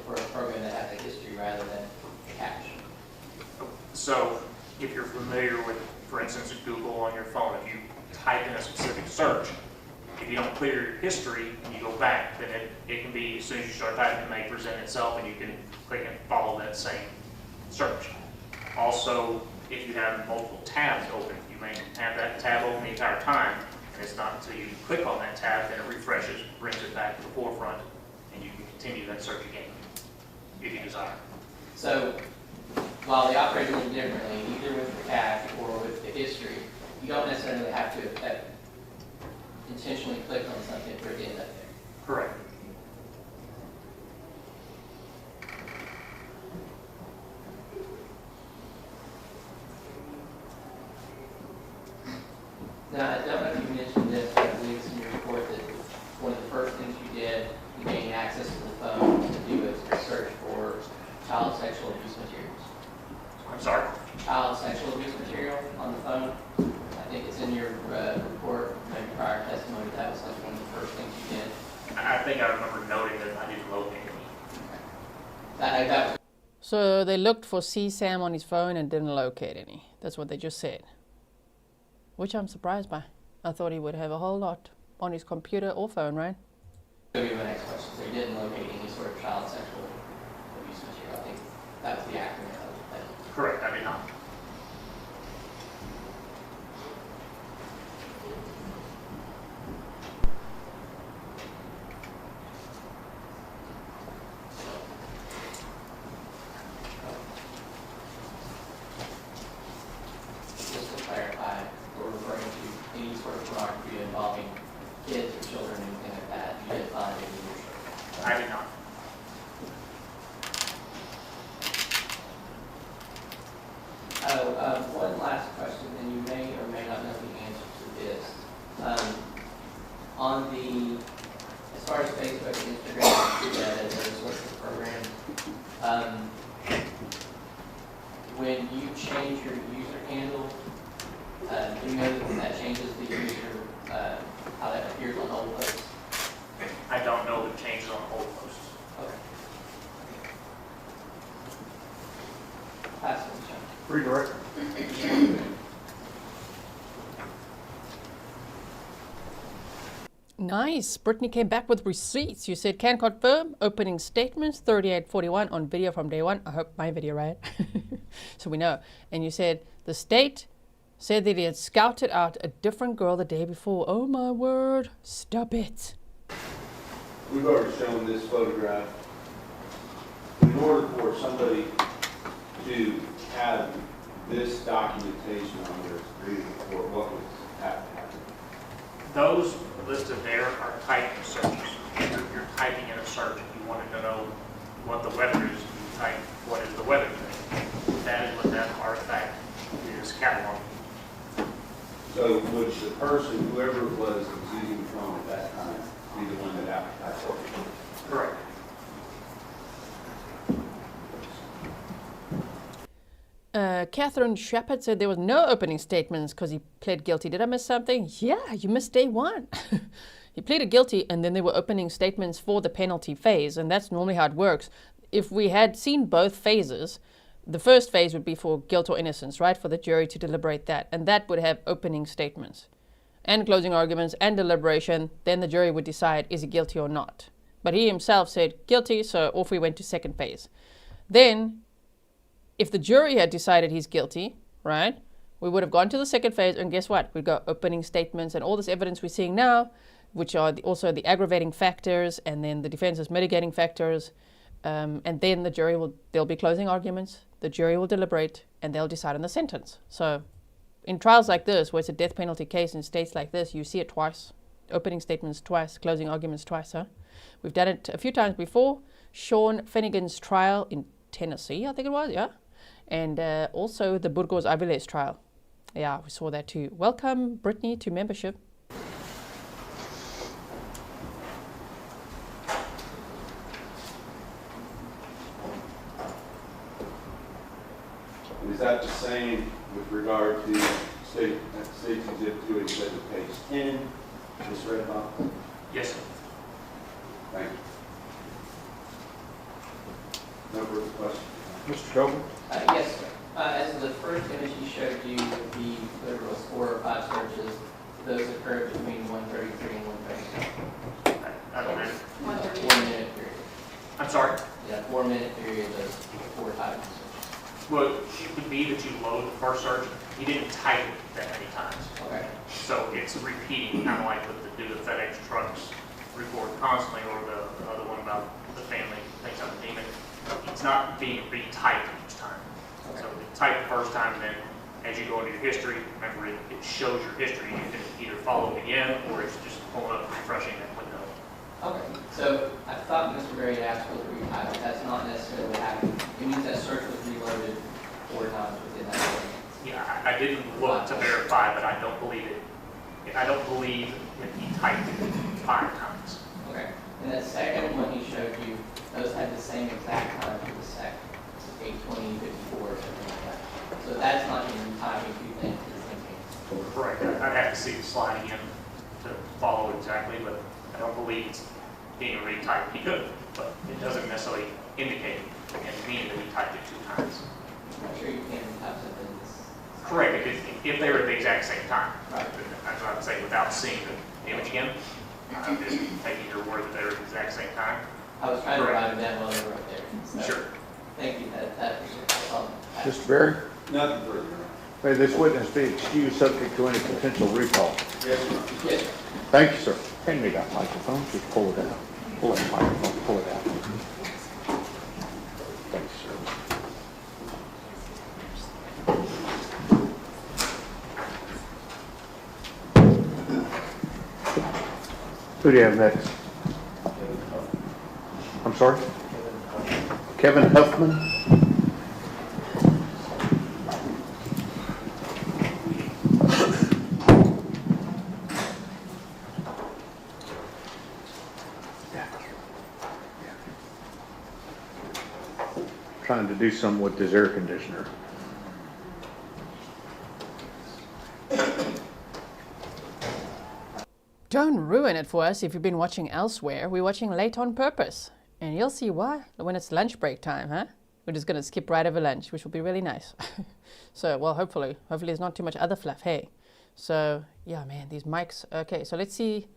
for a program that has a history rather than a cache? So if you're familiar with, for instance, Google on your phone, if you type in a specific search, if you don't clear your history and you go back, then it can be, as soon as you start typing, it may present itself and you can click and follow that same search. Also, if you have multiple tabs open, you may have that tab open the entire time, and it's not until you click on that tab that it refreshes, brings it back to the forefront, and you can continue that search again, if you desire. So, while they operate a little differently, either with the cache or with the history, you don't necessarily have to intentionally click on something for it to end up there. Correct. Now, I don't know if you mentioned this, but I believe it's in your report that one of the first things you did to gain access to the phone to do a search for child sexual abuse materials. I'm sorry? Child sexual abuse material on the phone. I think it's in your report, maybe prior testimony, that was like one of the first things you did. I think I remember noting that I didn't locate any. That was So they looked for CSAM on his phone and didn't locate any. That's what they just said. Which I'm surprised by. I thought he would have a whole lot on his computer or phone, right? going to be my next question. So you didn't locate any sort of child sexual abuse material. I think that was the acronym of it. Correct, I did not. Just to clarify, we're referring to any sort of pornography involving kids or children, anything like that. You didn't find any in your search. I did not. One last question, and you may or may not know the answer to this. As far as Facebook and Instagram and those sorts of programs, when you change your user handle, do you know that that changes the user, how that appears on old posts? I don't know the changes on the old posts. Okay. Pass it, John. Redirect. Nice. Brittany came back with receipts. You said, can confirm, opening statements, 3841 on video from day one. I hope my video, right? So we know. And you said, the state said that he had scouted out a different girl the day before. Oh my word. Stop it. We've already shown this photograph. In order for somebody to have this documentation on their screen report, what would have to happen? Those listed there are typing searches. You're typing in a search. If you wanted to know what the weather is, you type, what is the weather today? That is what that artifact is cataloging. So would the person, whoever it was that was using the phone at that time, be the one that advertised it? Correct. Catherine Shepard said there was no opening statements because he pled guilty. Did I miss something? Yeah, you missed day one. He pleaded guilty and then there were opening statements for the penalty phase, and that's normally how it works. If we had seen both phases, the first phase would be for guilt or innocence, right? For the jury to deliberate that, and that would have opening statements and closing arguments and deliberation. Then the jury would decide, is he guilty or not? But he himself said guilty, so off we went to second phase. Then if the jury had decided he's guilty, right, we would have gone to the second phase, and guess what? We've got opening statements and all this evidence we're seeing now, which are also the aggravating factors, and then the defense's mitigating factors. And then the jury there'll be closing arguments, the jury will deliberate, and they'll decide on the sentence. So in trials like this, where it's a death penalty case in states like this, you see it twice. Opening statements twice, closing arguments twice, huh? We've done it a few times before. Sean Finnegan's trial in Tennessee, I think it was, yeah? And also the Burgos Aviles trial. Yeah, we saw that too. Welcome, Brittany, to membership. Is that the same with regard to State Exhibit 287, page 10, this red box? Yes, sir. Thank you. No further questions? Mr. Coble? Yes, sir. As the first image he showed you, there was 4 or 5 searches. Those occurred between 1:33 and 1:37. I don't know. 4-minute period. I'm sorry? Yeah, 4-minute period of 4 times. Well, it would be that you load the first search. You didn't type it that many times. Okay. So it's repeating, kind of like with the FedEx trucks report constantly, or the other one about the family thinks I'm a demon. It's not being retyped each time. Okay. So you type the first time, and then as you go into your history, remember it shows your history. You can either follow it again, or it's just pulling up, refreshing that window. Okay. So I thought Mr. Berry asked for the retype, but that's not necessarily what happened. It means that search was reloaded 4 times within that area. Yeah, I didn't look to verify, but I don't believe it. I don't believe that he typed it 5 times. Okay. And that second one he showed you, those had the same exact time for the second. 8:20, 54, or something like that. So that's not even typing 2 things at the same time. Correct. I'd have to see the slide again to follow exactly, but I don't believe it's being retyped. He could, but it doesn't necessarily indicate and mean that he typed it 2 times. I'm sure you can type something that's... Correct, if they were at the exact same time. Right. That's what I would say without seeing the image again. I'm just taking your word that they were at the exact same time. I was trying to Correct. write it down while they were up there. So, Sure. thank you. That's all. Mr. Berry? Nothing further. May this witness be excused subject to any potential recall. Yes, sir. Yes, sir. Thank you, sir. Hand me that microphone. Just pull it out. Pull that microphone. Pull it out. Thanks, sir. Who do you have next? I'm sorry? Kevin Huffman? Trying to do something with this air conditioner. Don't ruin it for us if you've been watching elsewhere. We're watching late on purpose. And you'll see why when it's lunch break time, huh? We're just going to skip right over lunch, which will be really nice. So, well, hopefully there's not too much other fluff, hey? So, yeah, man, these mics. Okay, so let's see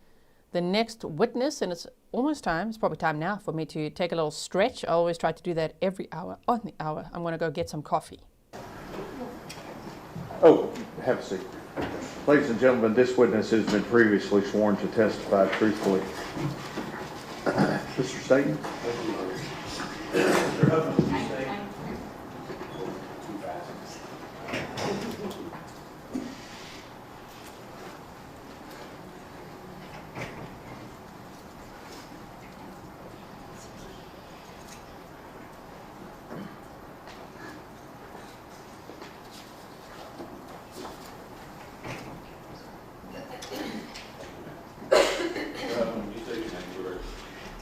the next witness, and it's almost time. It's probably time now for me to take a little stretch. I always try to do that every hour on the hour. I'm going to go get some coffee. Oh, have a seat. Ladies and gentlemen, this witness has been previously sworn to testify truthfully. Mr. Staten? Mr. Huffman, would you state?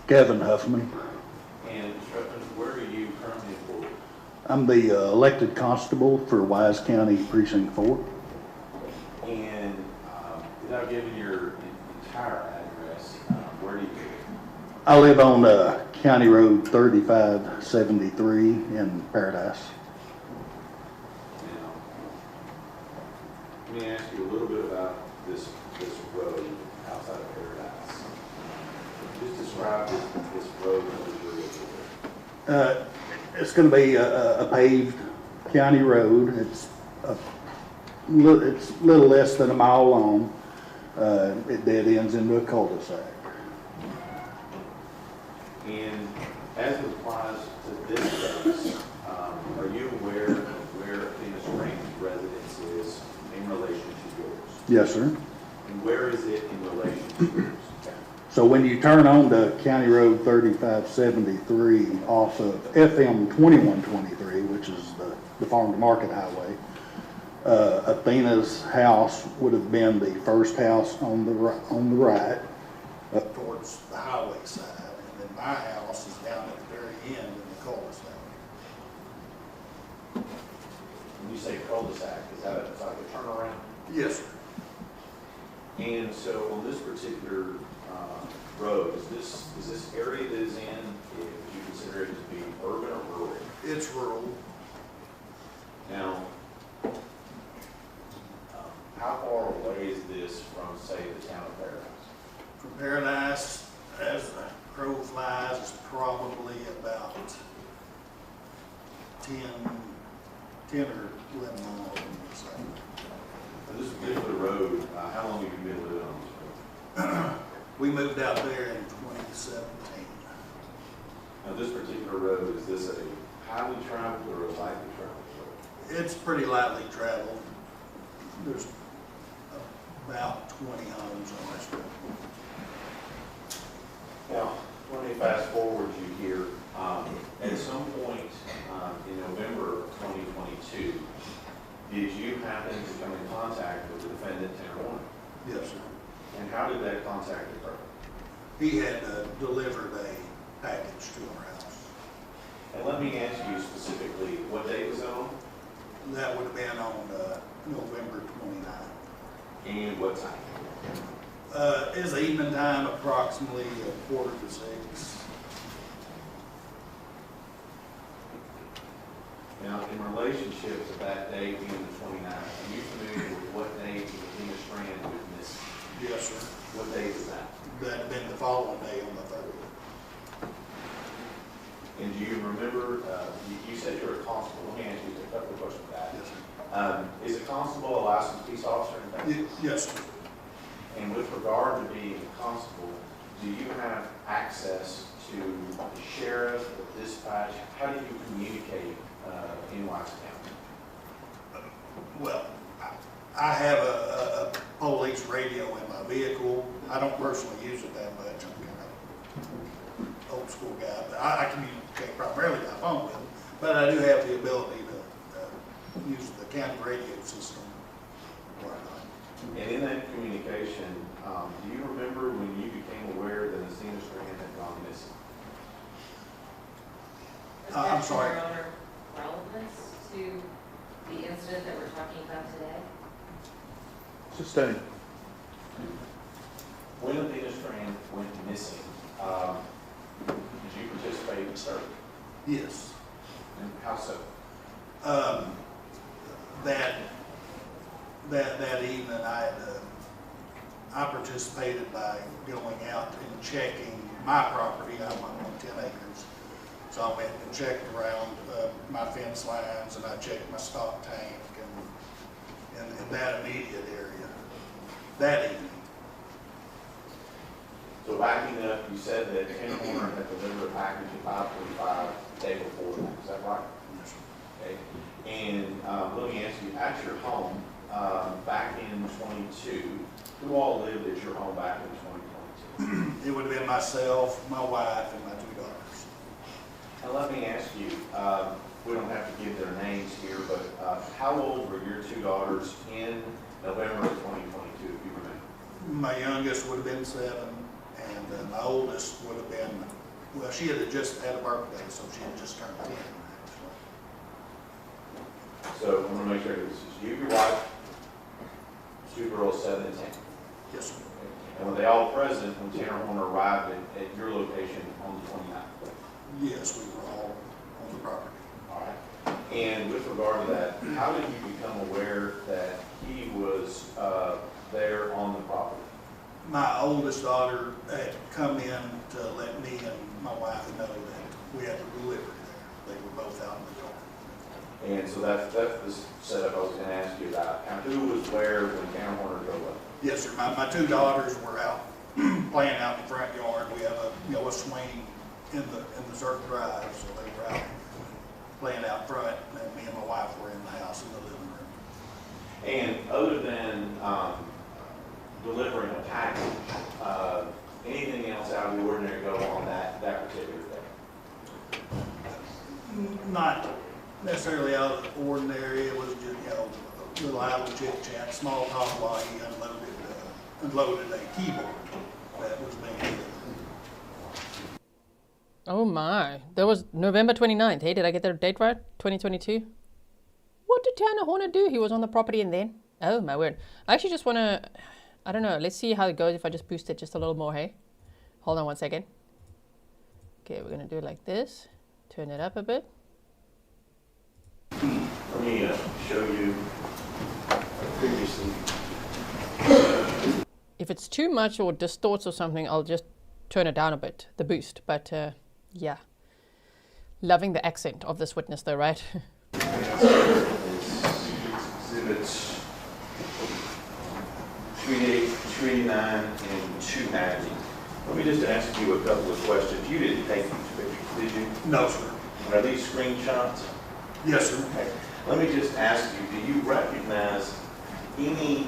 Kevin Huffman. And Mr. Huffman, where are you currently employed? I'm the elected constable for Wise County Precinct 4. And without giving your entire address, where do you live? I live on County Road 3573 in Paradise. Now, let me ask you a little bit about this road outside of Paradise. Just describe this road that we're It's going to be a paved county road. It's It's a little less than a mile long. It dead ends into a cul-de-sac. And as it applies to this case, are you aware of where Athena Strand's residence is in relation to yours? Yes, sir. And where is it in relation to yours? So when you turn on to County Road 3573 off of FM 2123, which is the farm to market highway, Athena's house would have been the first house on the right, up towards the highway side, and then my house is down at the very end in the cul-de-sac. When you say cul-de-sac, is that it's like a turnaround? Yes, sir. And so on this particular road, is this area that is in, would you consider it to be urban or rural? It's rural. Now, how far away is this from, say, the town of Paradise? From Paradise, as the crow flies, is probably about 10 or 11 miles. And this particular road, how long have you been living on this road? We moved out there in 2017. Now, this particular road, is this a highly traveled or a lightly traveled road? It's pretty lightly traveled. There's about 20 homes on this road. Now, let me fast forward you here. At some point in November of 2022, did you happen to come in contact with the defendant, Tanner Warner? Yes, sir. And how did that contact occur? He had delivered a package to our house. And let me ask you specifically, what date was that on? That would have been on November 29th. And what time? It was evening time, approximately 5:45. Now, in relationship to that date being the 29th, are you familiar with what date the Athena Strand was missing? Yes, sir. What date is that? That had been the following day on the 30th. And do you remember, you said you're a constable. Let me ask you a couple of questions with that. Yes, sir. Is a constable a licensed peace officer in Texas? Yes, sir. And with regard to being a constable, do you have access to the sheriff or dispatch? How do you communicate in Wise County? Well, I have a police radio in my vehicle. I don't personally use it that much. I'm kind of old school guy, but I communicate primarily by phone with them. But I do have the ability to use the county radio system. And in that communication, do you remember when you became aware that Athena Strand had gone missing? I'm sorry. Is that your relevance to the incident that we're talking about today? Sustained. When Athena Strand went missing, did you participate in the search? Yes. And how so? That evening, I participated by going out and checking my property. I'm on 10 acres. So I went and checked around my fence lines, and I checked my stock tank and in that immediate area that evening. So backing up, you said that Tanner Warner had delivered a package at 5:45 the day before that. Is that right? Yes, sir. Okay. And let me ask you, at your home back in 22, who all lived at your home back in 2022? It would have been myself, my wife, and my 2 daughters. And let me ask you, we don't have to give their names here, but how old were your 2 daughters in November of 2022, if you remember? My youngest would have been 7, and my oldest would have been, well, she had just had a birthday, so she had just turned 10, actually. So I want to make sure this is you, your wife, 2 girls, 7 and 10. Yes, sir. And were they all present when Tanner Warner arrived at your location on the 29th? Yes, we were all on the property. All right. And with regard to that, how did you become aware that he was there on the property? My oldest daughter had come in to let me and my wife know that we had a delivery there. They were both out in the car. And so that's the setup I was going to ask you about. Now, who was where when Tanner Horner drove up? Yes, sir. My two daughters were out playing out in the front yard. We have a swing in the circle drive, so they were out playing out front, and me and my wife were in the house in the living room. And other than delivering a package, anything else out of the ordinary go on that particular day? Not necessarily out of the ordinary. It was just, a little idle chit chat, small talk while he unloaded a keyboard that was being delivered. Oh my. That was November 29th. Hey, did I get the date right? 2022? What did Tanner Horner do? He was on the property and then? Oh my word. I actually just want to, I don't know. Let's see how it goes if I just boost it just a little more, hey? Hold on one second. Okay, we're going to do it like this. Turn it up a bit. Let me show you previously. If it's too much or distorts or something, I'll just turn it down a bit, the boost. But yeah, loving the accent of this witness though, right? Exhibits 288, 289, and 290. Let me just ask you a couple of questions. You didn't take these pictures, did you? No, sir. Are these screenshots? Yes, sir. Okay. Let me just ask you, do you recognize any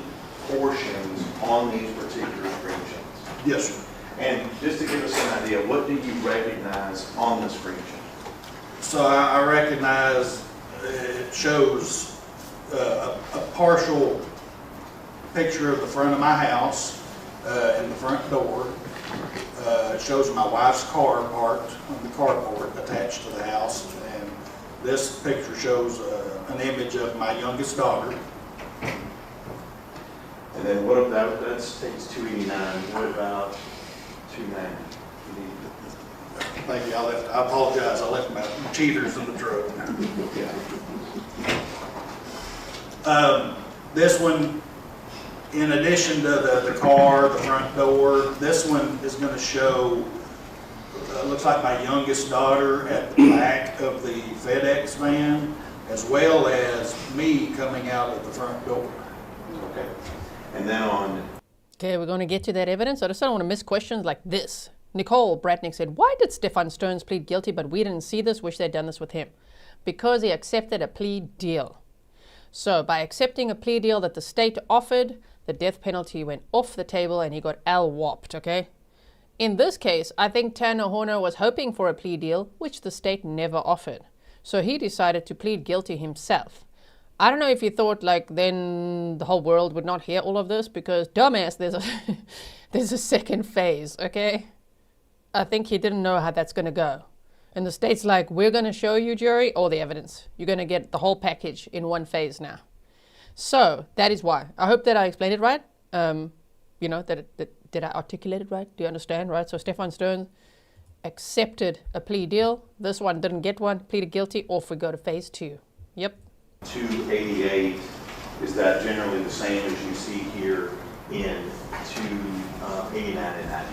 portions on these particular screenshots? Yes, sir. And just to give us an idea, what do you recognize on the screenshot? So I recognize it shows a partial picture of the front of my house and the front door. It shows my wife's car parked on the carport attached to the house. And this picture shows an image of my youngest daughter. And then what about, that's takes 289, what about 290? Thank you. I apologize. I left my cheaters in the truck. This one, in addition to the car, the front door, this one is going to show, looks like my youngest daughter at the back of the FedEx van, as well as me coming out of the front door. Okay. And then on... Okay, we're going to get to that evidence. I just don't want to miss questions like this. Nicole Bratnick said, why did Stefan Stearns plead guilty, but we didn't see this? Wish they'd done this with him. Because he accepted a plea deal. So by accepting a plea deal that the state offered, the death penalty went off the table and he got LWOPed, okay? In this case, I think Tanner Horner was hoping for a plea deal, which the state never offered. So he decided to plead guilty himself. I don't know if he thought like then the whole world would not hear all of this, because dumbass, there's a second phase, okay? I think he didn't know how that's going to go. And the state's like, we're going to show you, jury, all the evidence. You're going to get the whole package in one phase now. So that is why. I hope that I explained it right. Did I articulate it right? Do you understand, right? So Stefan Stearns accepted a plea deal. This one didn't get one, pleaded guilty. Off we go to phase 2. Yep. 288, is that generally the same as you see here in 289 and 90?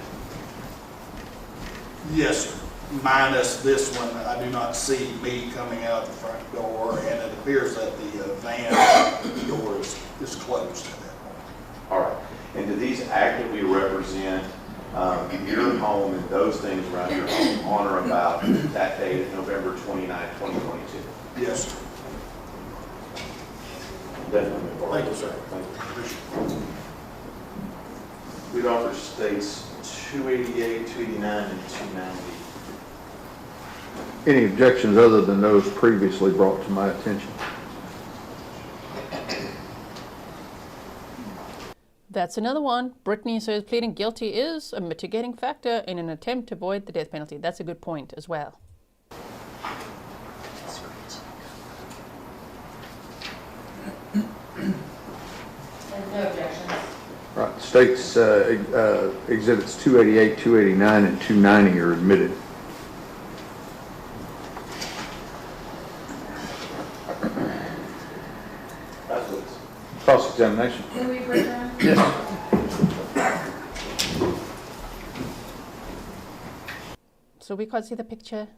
Yes, sir. Minus this one, I do not see me coming out the front door, and it appears that the van door is closed at that point. All right. And do these actively represent your home and those things around your home on or about that date, November 29, 2022? Yes, sir. Definitely. Thank you, sir. Thank you. We'd offer states 288, 289, and 290. Any objections other than those previously brought to my attention? That's another one. Brittany says pleading guilty is a mitigating factor in an attempt to avoid the death penalty. That's a good point as well. No objections. Right, states exhibits 288, 289, and 290 are admitted. Cross-examination. Can we break down? Yes. So we can't see the picture.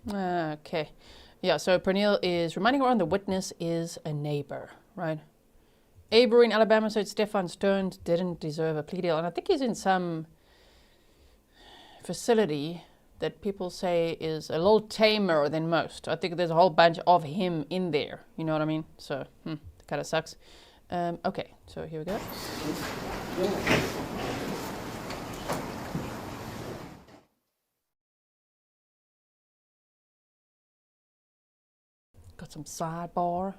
Okay. Yeah, so Pernille is reminding everyone the witness is a neighbor, right? Avery in Alabama said Stefan Stearns didn't deserve a plea deal. And I think he's in some facility that people say is a little tamer than most. I think there's a whole bunch of him in there. You know what I mean? So, it kind of sucks. Okay, so here we go. Got some sidebar.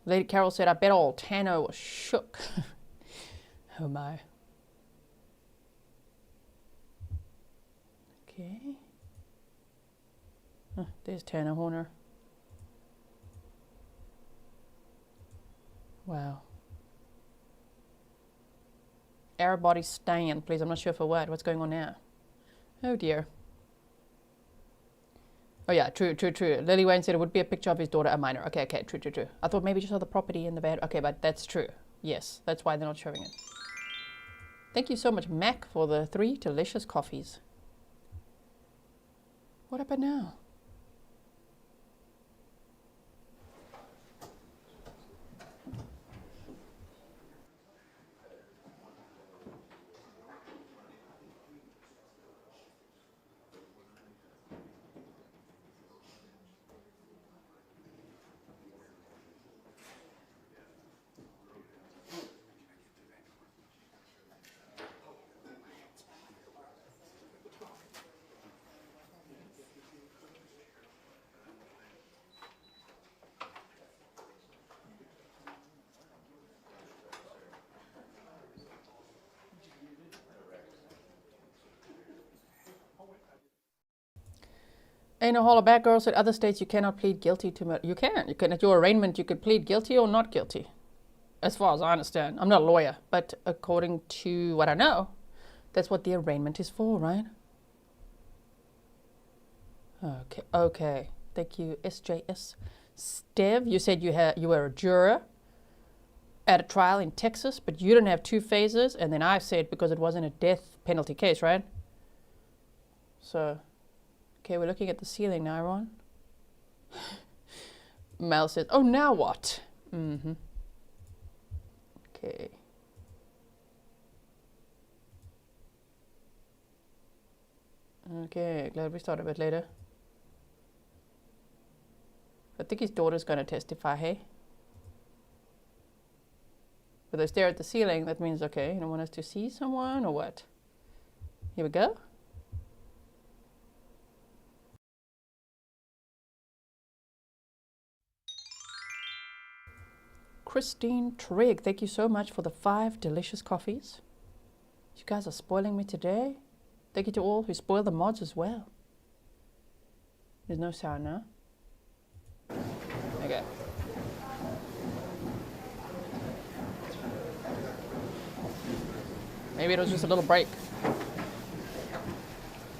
Lady Carol said, I bet old Tano was shook. Oh my. Okay. Oh, there's Tano Horner. Wow. Arab body stand, please. I'm not sure for what. What's going on now? Oh dear. Oh yeah, true. Lily Wayne said it would be a picture of his daughter, a minor. Okay, true. I thought maybe just saw the property in the bed. Okay, but that's true. Yes, that's why they're not showing it. Thank you so much, Mac, for the 3 delicious coffees. What happened now? Ain't no holler back, girls. At other states, you cannot plead guilty to murder. You can. You can, at your arraignment, you could plead guilty or not guilty. As far as I understand. I'm not a lawyer, but according to what I know, that's what the arraignment is for, right? Okay. Thank you, SJS. Stev, you said you were a juror at a trial in Texas, but you didn't have 2 phases, and then I said because it wasn't a death penalty case, right? So... okay, we're looking at the ceiling now, everyone. Mel says, oh, now what? Okay. Okay, glad we started a bit later. I think his daughter's going to testify, hey? But they stare at the ceiling, that means, okay, you don't want us to see someone or what? Here we go. Christine Trigg, thank you so much for the 5 delicious coffees. You guys are spoiling me today. Thank you to all who spoil the mods as well. There's no sound now. Okay. Maybe it was just a little break.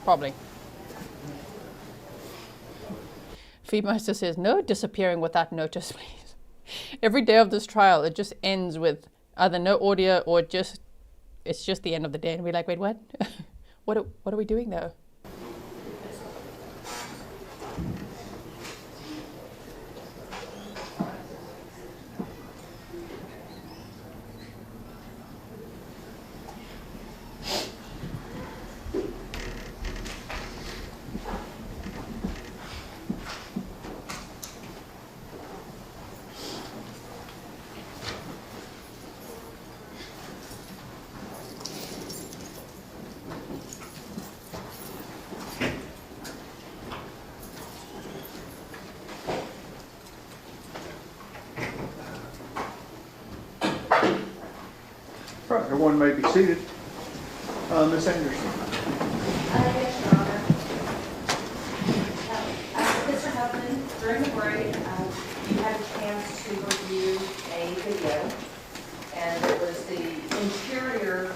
Probably. Feedmaster says, no disappearing without notice, please. Every day of this trial, it just ends with either no audio or it's just the end of the day. And we're like, wait, what? What are we doing though? Right, everyone may be seated. Ms. Anderson. Yes, Your Honor. Mr. Huffman, during the break, you had a chance to review a video, and it was the interior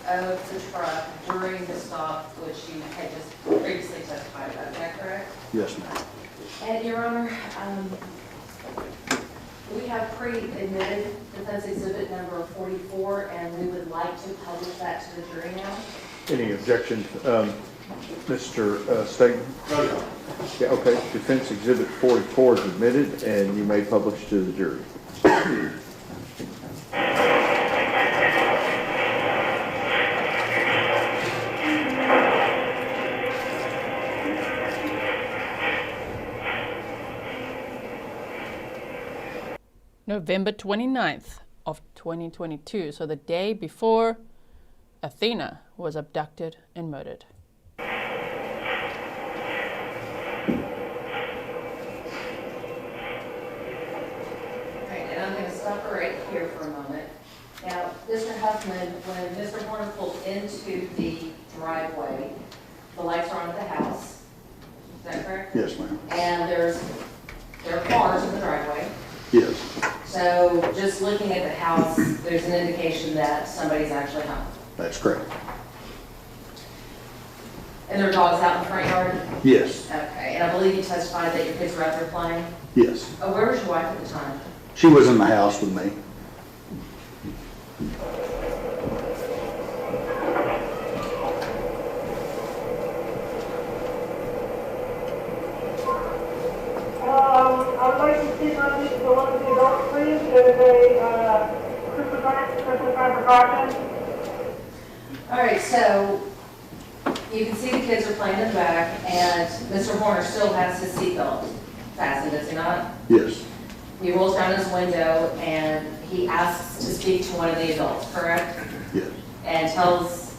of the truck during the stop, which you had just previously testified about. Is that correct? Yes, ma'am. And Your Honor, we have pre-admitted defense exhibit number 44, and we would like to publish that to the jury now. Any objections? Mr. Stegman? Yeah, okay. Defense Exhibit 44 is admitted, and you may publish to the jury. November 29th of 2022, so the day before Athena was abducted and murdered. Right here for a moment. Now, Mr. Huffman, when Mr. Horner pulled into the driveway, the lights are on at the house. Is that correct? Yes, ma'am. And there are cars in the driveway. Yes. So just looking at the house, there's an indication that somebody's actually home. That's correct. And there are dogs out in the front yard? Yes. Okay. And I believe you testified that your kids were out there playing? Yes. Oh, where was your wife at the time? She was in the house with me. I'd like to see my meeting for one of the adults, please. There's a Christmas time precaution. All right, so you can see the kids are playing in the back, and Mr. Horner still has his seatbelt fastened, does he not? Yes. He rolls down his window and he asks to speak to one of the adults, correct? Yes. And tells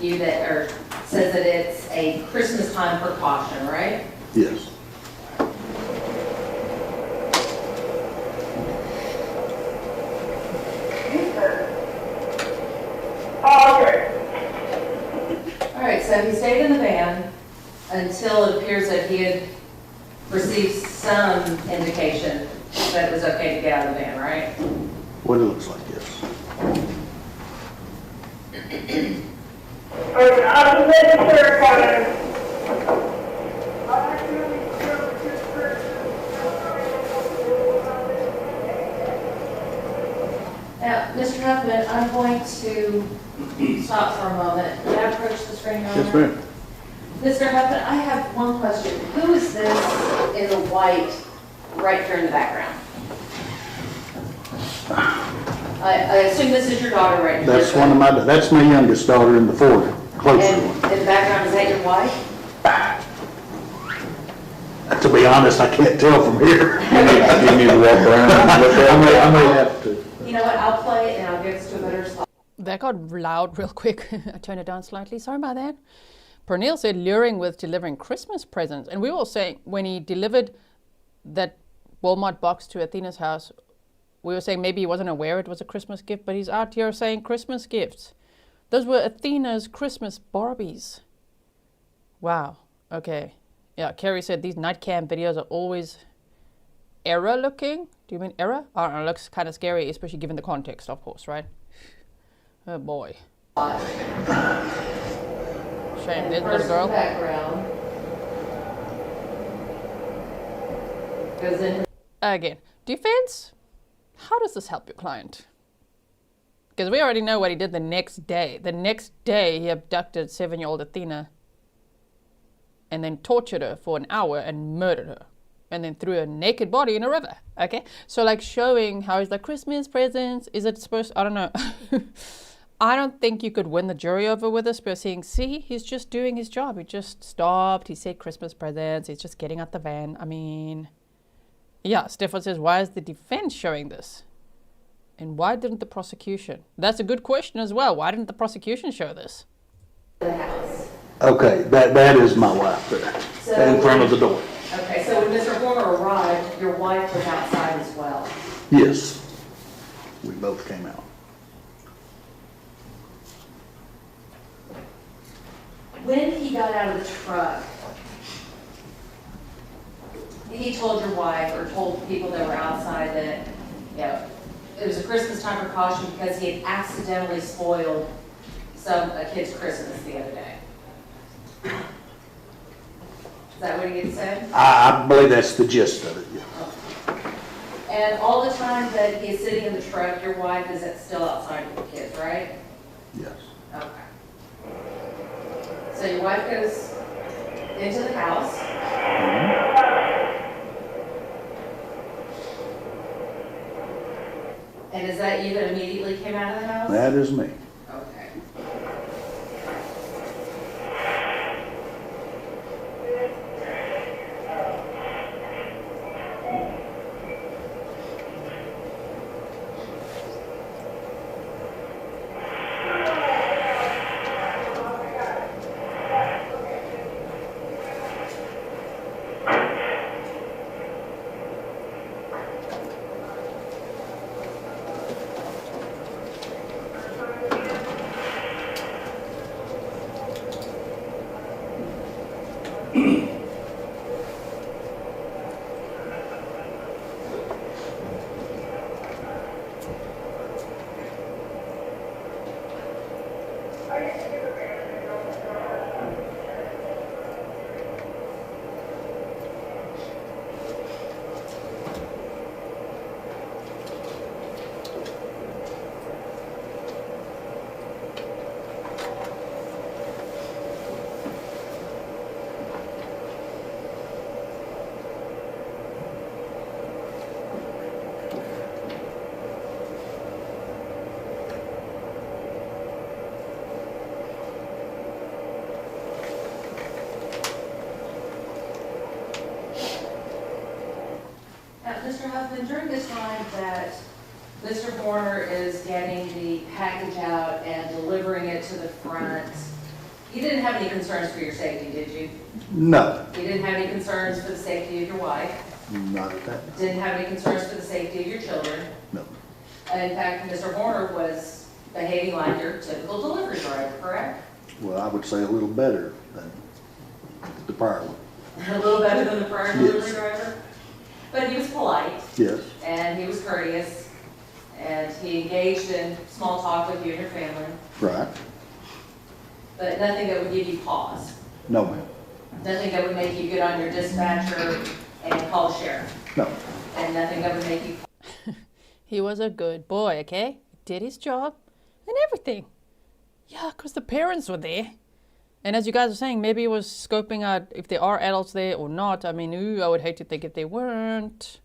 you that, or says that it's a Christmas time precaution, right? Yes. Okay. All right, so he stayed in the van until it appears that he had received some indication that it was okay to get out of the van, right? What it looks like, yes. Okay, I'm making sure, Kevin. Now, Mr. Huffman, I'm going to stop for a moment. Can I approach the screen now? Yes, ma'am. Mr. Huffman, I have one question. Who is this in the white right here in the background? I assume this is your daughter right here. That's my youngest daughter in the Ford, closer And one. in the background, is that your wife? To be honest, I can't tell from here. You need to walk around and look at I may have to. You know what, I'll play it and I'll give us to a better spot. That got loud real quick. I turned it down slightly. Sorry about that. Pernille said luring with delivering Christmas presents. And we were all saying when he delivered that Walmart box to Athena's house, we were saying maybe he wasn't aware it was a Christmas gift, but he's out here saying Christmas gifts. Those were Athena's Christmas Barbies. Wow. Okay. Yeah, Carrie said these night cam videos are always error looking. Do you mean error? I don't know, it looks kind of scary, especially given the context, of course, right? Oh boy. Shame, there's a little girl. Background goes in. Again, defense, how does this help your client? Because we already know what he did the next day. The next day, he abducted 7-year-old Athena and then tortured her for an hour and murdered her. And then threw a naked body in a river, okay? So like showing how he's like, Christmas presents, is it supposed, I don't know. I don't think you could win the jury over with this by saying, see, he's just doing his job. He just stopped, he said Christmas presents, he's just getting out the van. I mean, yeah, Stefan says, why is the defense showing this? And why didn't the prosecution? That's a good question as well. Why didn't the prosecution show this? The house. Okay, that is my wife there, in front of the door. Okay, so when Mr. Horner arrived, your wife was outside as well. Yes, we both came out. When he got out of the truck, he told your wife or told people that were outside that, you know, it was a Christmas time precaution because he had accidentally spoiled a kid's Christmas the other day. Is that what he had said? I believe that's the gist of it, yeah. And all the time that he is sitting in the truck, your wife is still outside with the kids, right? Yes. Okay. So So your wife goes into the house. And is that you that immediately came out of the house? That is me. Okay. Mr. Huffman, during this time that Mr. Horner is getting the package out and delivering it to the front, you didn't have any concerns for your safety, did you? No, You didn't have any concerns for the safety of your wife? not at that time. Didn't have any concerns for the safety of your children? No. In fact, Mr. Horner was behaving like your typical delivery driver, correct? Well, I would say a little better than the prior one. A little better than the prior delivery Yes. driver? But he was polite, Yes, and he was courteous, and he engaged in small talk with you and your family, right. but nothing that would give you pause. No, ma'am. Nothing that would make you get on your dispatcher and call the sheriff. No. And nothing that would make you. He was a good boy, okay? Did his job and everything. Yeah, because the parents were there. And as you guys are saying, maybe he was scoping out if there are adults there or not. I mean, I would hate to think if they weren't.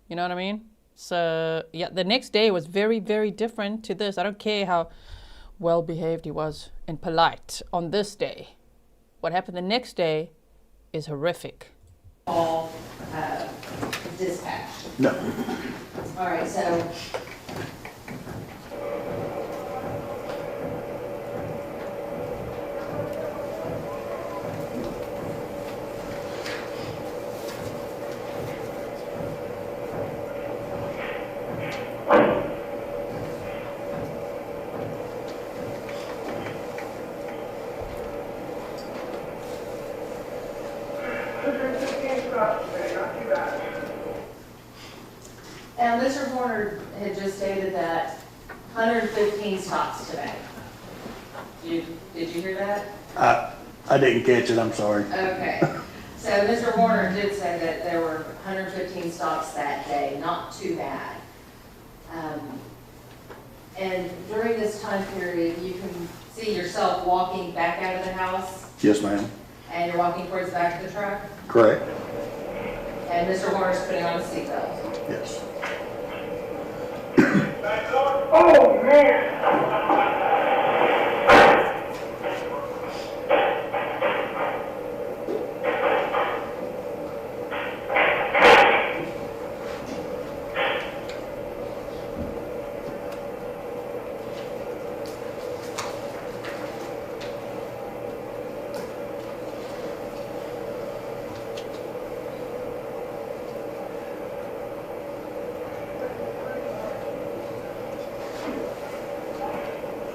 You know what I mean? So, yeah, the next day was very, very different to this. I don't care how well behaved he was and polite on this day. What happened the next day is horrific. Call dispatch. No. All right, so. Now, Mr. Horner had just stated that 115 stops today. Did you hear that? I didn't catch it, I'm sorry. Okay. So Mr. Horner did say that there were 115 stops that day, not too bad. And during this time period, you can see yourself walking back out of the house, Yes, ma'am. and you're walking towards the back of the truck, Correct? and Mr. Horner's putting on a seatbelt. Yes. Oh, man.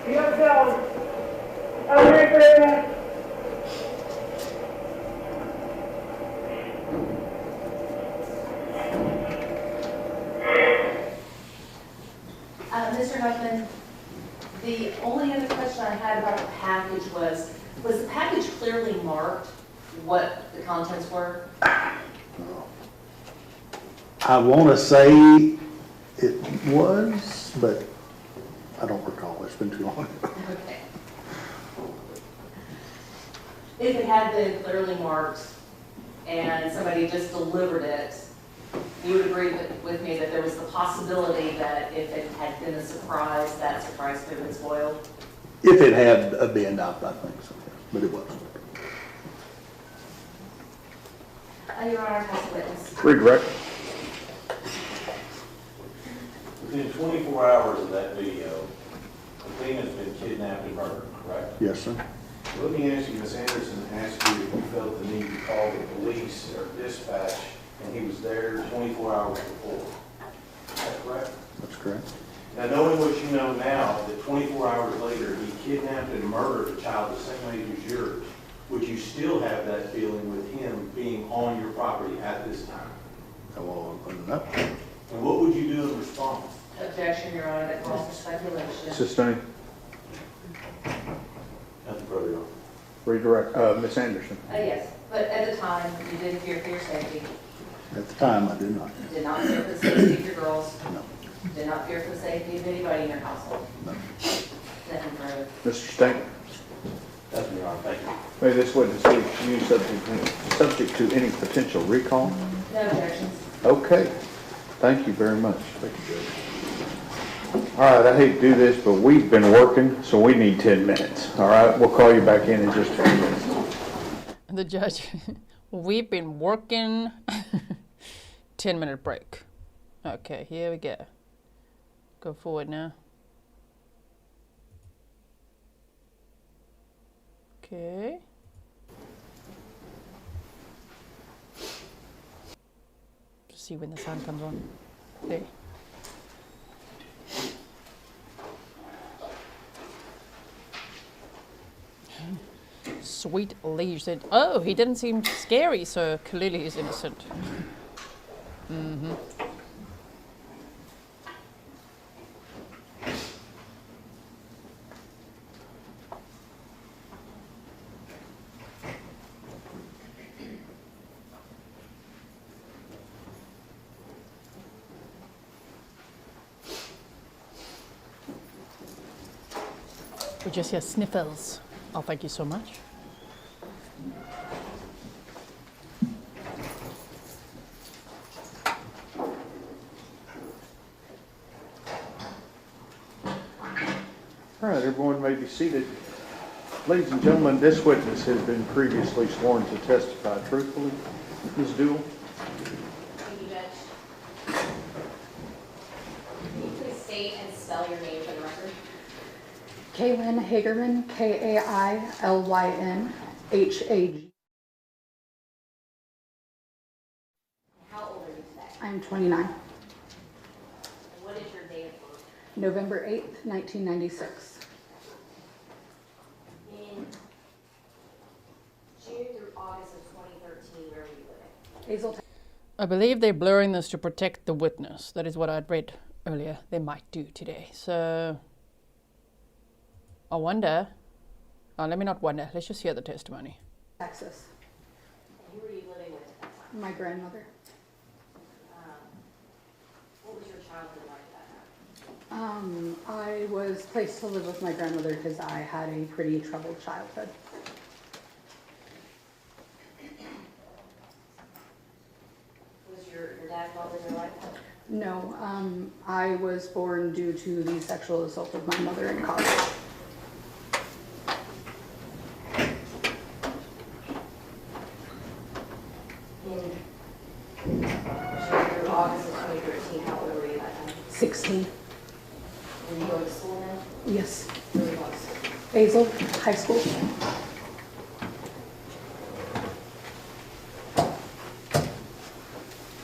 Yes, sir. I'm right there. Mr. Huffman, the only other question I had about the package was the package clearly marked what the contents were? I want to say it was, but I don't recall. It's been too long. Okay. if it had been clearly marked and somebody just delivered it, you would agree with me that there was the possibility that if it had been a surprise, that surprise could have been spoiled? If it had been, I think so, yes, but it wasn't. Your Honor, call the witness. Redirect. Within 24 hours of that video, Athena's been kidnapped and murdered, correct? Yes, sir. Let me ask you, Ms. Anderson, ask you if you felt the need to call the police or dispatch, and he was there 24 hours before. Is that correct? That's correct. Now, knowing what you know now, that 24 hours later, he kidnapped and murdered a child the same age as yours, would you still have that feeling with him being on your property at this time? Well, no. And what would you do in response? Objection, Your Honor, that calls for speculation. Sustained. Nothing further on. Redirect. Ms. Anderson. Yes, but at the time, you did fear for your safety. At the time, I did not. You did not fear for the safety of your girls. No. You did not fear for the safety of anybody in your household. No. Nothing further. Mr. Stanton. Nothing, Your Honor. Thank you. May this witness be used subject to any potential recall? No objections. Okay. Thank you very much. Thank you, Judge. All right, I hate to do this, but we've been working, so we need 10 minutes. All right, we'll call you back in just a few minutes. The judge, we've been working. 10-minute break. Okay, here we go. Go forward now. Okay. Just see when the sun comes on. There. Sweet leash said, oh, he didn't seem scary, so clearly he's innocent. Mm-hmm. We just hear sniffles. Oh, thank you so much. All right, everyone may be seated. Ladies and gentlemen, this witness has been previously sworn to testify truthfully. Ms. Dooley. Thank you, Judge. Can you please state and spell your name for the record? Kaylin Hagerman, Kailyn Hag. How old are you today? I'm 29. And what is your date of birth? November 8th, 1996. In June through August of 2013, where were you living? Hazel. I believe they're blurring this to protect the witness. That is what I'd read earlier. They might do today. So I wonder. Let me not wonder. Let's just hear the testimony. Texas. And who were you living with at that time? My grandmother. What was your childhood like at that time? I was placed to live with my grandmother because I had a pretty troubled childhood. Was your dad involved in your life? No, I was born due to the sexual assault of my mother in college. In June through August of 2013, how old were you at that time? 16. Were you going to school then? Yes. Where were you going to school? Hazel High School.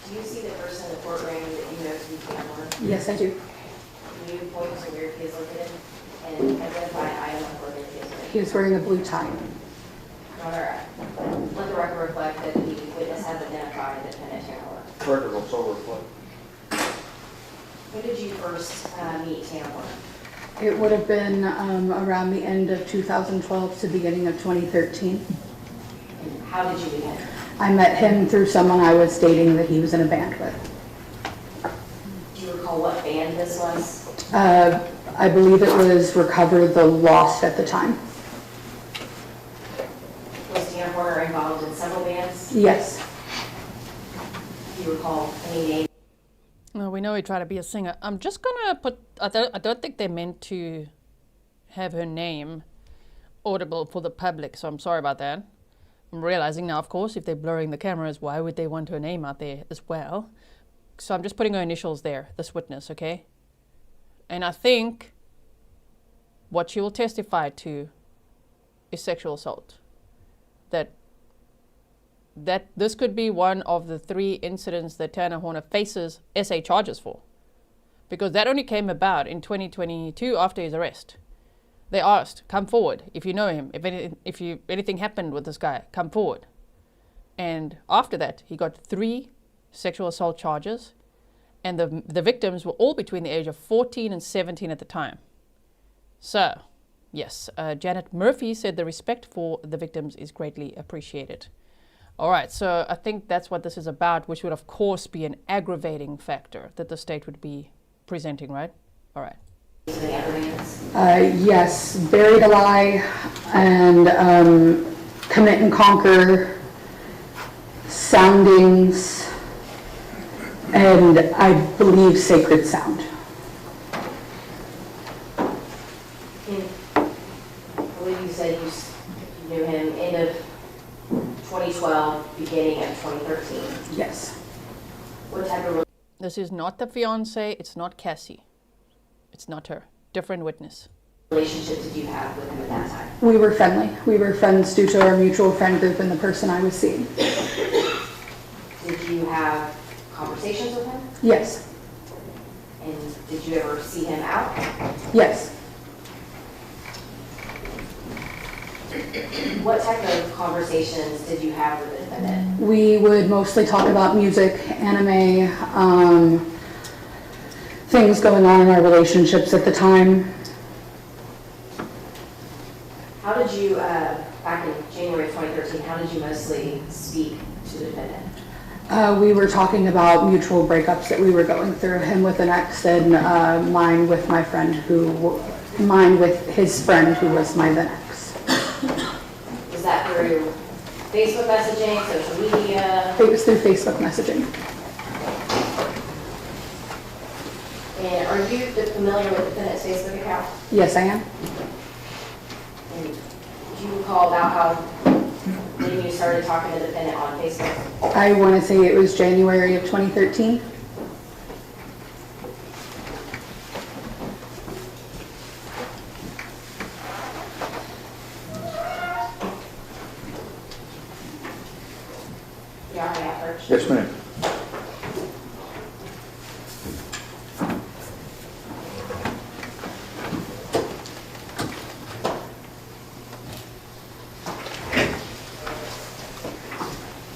Do you see the person in the courtroom that you know to be Cameron? Yes, I do. Can you point to where he is located and identify an item on where he is located? He was wearing a blue tie. Let the record reflect that the witness has identified Defendant Tamara. Record will so reflect. When did you first meet Tamara? It would have been around the end of 2012 to beginning of 2013. And how did you meet him? I met him through someone I was dating that he was in a band with. Do you recall what band this was? I believe it was Recover the Lost at the time. Was Yes. Do you recall any name? Well, we know he tried to be a singer. I'm just gonna put, I don't think they meant to have her name audible for the public, so I'm sorry about that. I'm realizing now, of course, if they're blurring the cameras, why would they want her name out there as well? So I'm just putting her initials there, this witness, okay? And I think what she will testify to is sexual assault. That this could be one of the 3 incidents that Tanner Horner faces SA charges for. Because that only came about in 2022 after his arrest. They asked, come forward, if you know him, if anything happened with this guy, come forward. And after that, he got 3 sexual assault charges, and the victims were all between the age of 14 and 17 at the time. So, yes, Janet Murphy said the respect for the victims is greatly appreciated. All right, so I think that's what this is about, which would, of course, be an aggravating factor that the state would be presenting, right? All right. Yes, buried alive and commit and conquer, soundings, and I believe sacred sound. I believe you said you knew him end of 2012, beginning of 2013. Yes. What type of This is not the fiance, it's not Cassie. It's not her. Different witness. relationship did you have with him at that time? We were friendly. We were friends due to our mutual friend group and the person I was seeing. Did you have conversations with him? Yes. And did you ever see him out? Yes. What type of conversations did you have with the defendant? We would mostly talk about music, anime, things going on in our relationships at the time. How did you, back in January of 2013, how did you mostly speak to the defendant? We were talking about mutual breakups that we were going through, him with an ex and mine with his friend who was my then ex. Was that through Facebook messaging, social media? It was through Facebook messaging. And are you familiar with the defendant's Facebook account? Yes, I am. And do you recall about how when you started talking to the defendant on Facebook? I want to say it was January of 2013. You already have first. Yes, ma'am.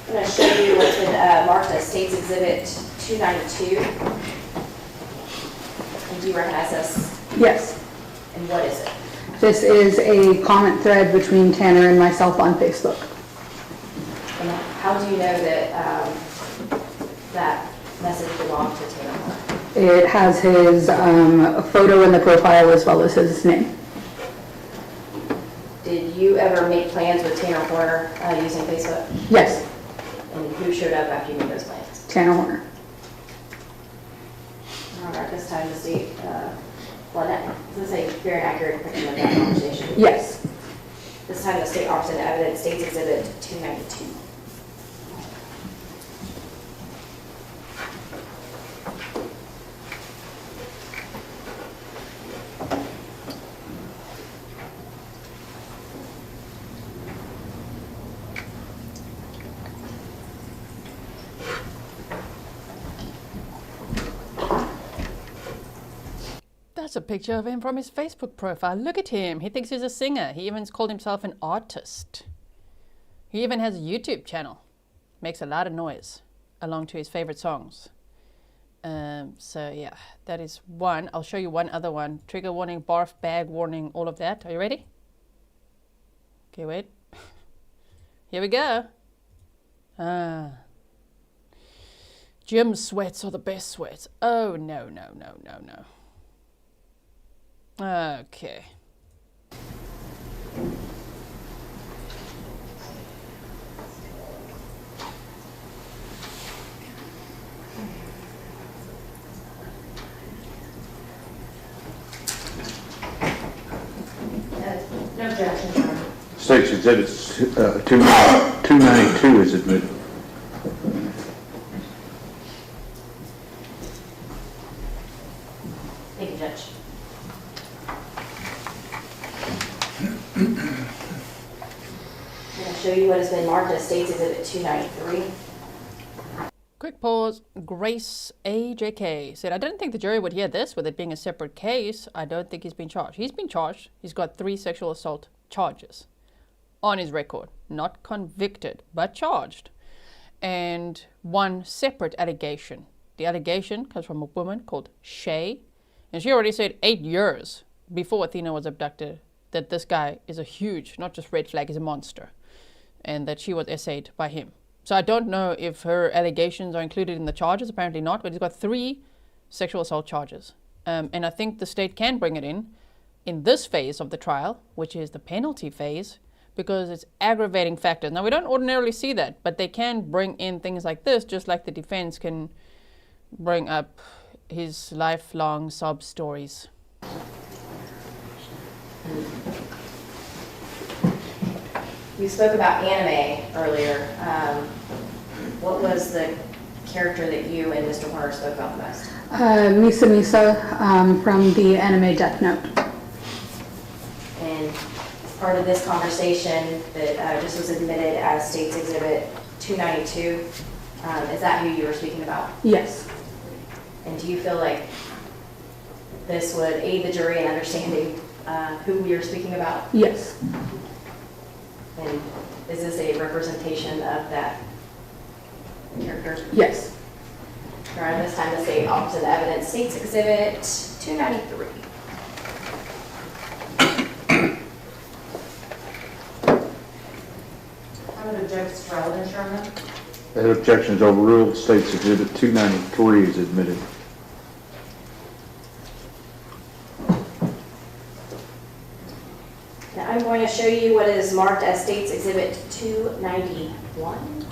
I'm going to show you what's been marked as State's Exhibit 292. And do you recognize this? Yes. And what is it? This is a comment thread between Tanner and myself on Facebook. And how do you know that that message belonged to Tanner Horner? It has his photo in the profile as well as his name. Did you ever make plans with Tanner Horner using Facebook? Yes, And who showed up after you made those plans? Tanner Horner. All right, this time the state, this is a very accurate depiction of that conversation. Yes. This time the state offers into evidence State's Exhibit 292. That's a picture of him from his Facebook profile. Look at him. He thinks he's a singer. He even called himself an artist. He even has a YouTube channel. Makes a lot of noise along to his favorite songs. So yeah, that is one. I'll show you one other one. Trigger warning, barf, bag warning, all of that. Are you ready? Okay, wait. Here we go. Gym sweats are the best sweats. Oh, no, no, no, no, no. Okay. State's Exhibit 292 is admitted. Thank you, Judge. I'm going to show you what has been marked as State's Exhibit 293. Quick pause. Grace AJK said, I didn't think the jury would hear this with it being a separate case. I don't think he's been charged. He's been charged. He's got 3 sexual assault charges on his record. Not convicted, but charged. And 1 separate allegation. The allegation comes from a woman called Shay. And she already said 8 years before Athena was abducted that this guy is a huge, not just red flag, he's a monster. And that she was essayed by him. So I don't know if her allegations are included in the charges. Apparently not, but he's got 3 sexual assault charges. And I think the state can bring it in this phase of the trial, which is the penalty phase, because it's aggravating factors. Now, we don't ordinarily see that, but they can bring in things like this, just like the defense can bring up his lifelong sob stories. You spoke about anime earlier. What was the character that you and Mr. Horner spoke about the most? Misa Misa from the anime Death Note. And as part of this conversation that just was admitted as State's Exhibit 292, is that who you were speaking about? Yes. And do you feel like this would aid the jury in understanding who we are speaking about? Yes. And is this a representation of that character? Yes. All right, this time the state opposite evidence, State's Exhibit 293. I would object to relevant, Sherman. That objection is overruled. State's Exhibit 293 is admitted. Now I'm going to show you what is marked as State's Exhibit 291.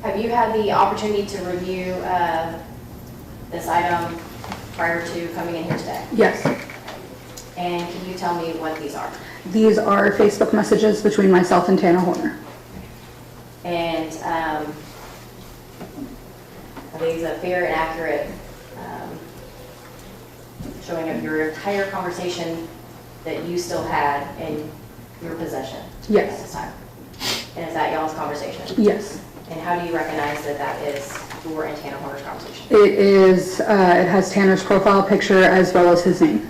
Have you had the opportunity to review this item prior to coming in here today? Yes. And can you tell me what these are? These are Facebook messages between myself and Tanner Horner. And are these a fair and accurate showing of your entire conversation that you still had in your possession? Yes. At this time? And is that y'all's conversation? Yes. And how do you recognize that that is your and Tanner Horner's conversation? It is, it has Tanner's profile picture as well as his name.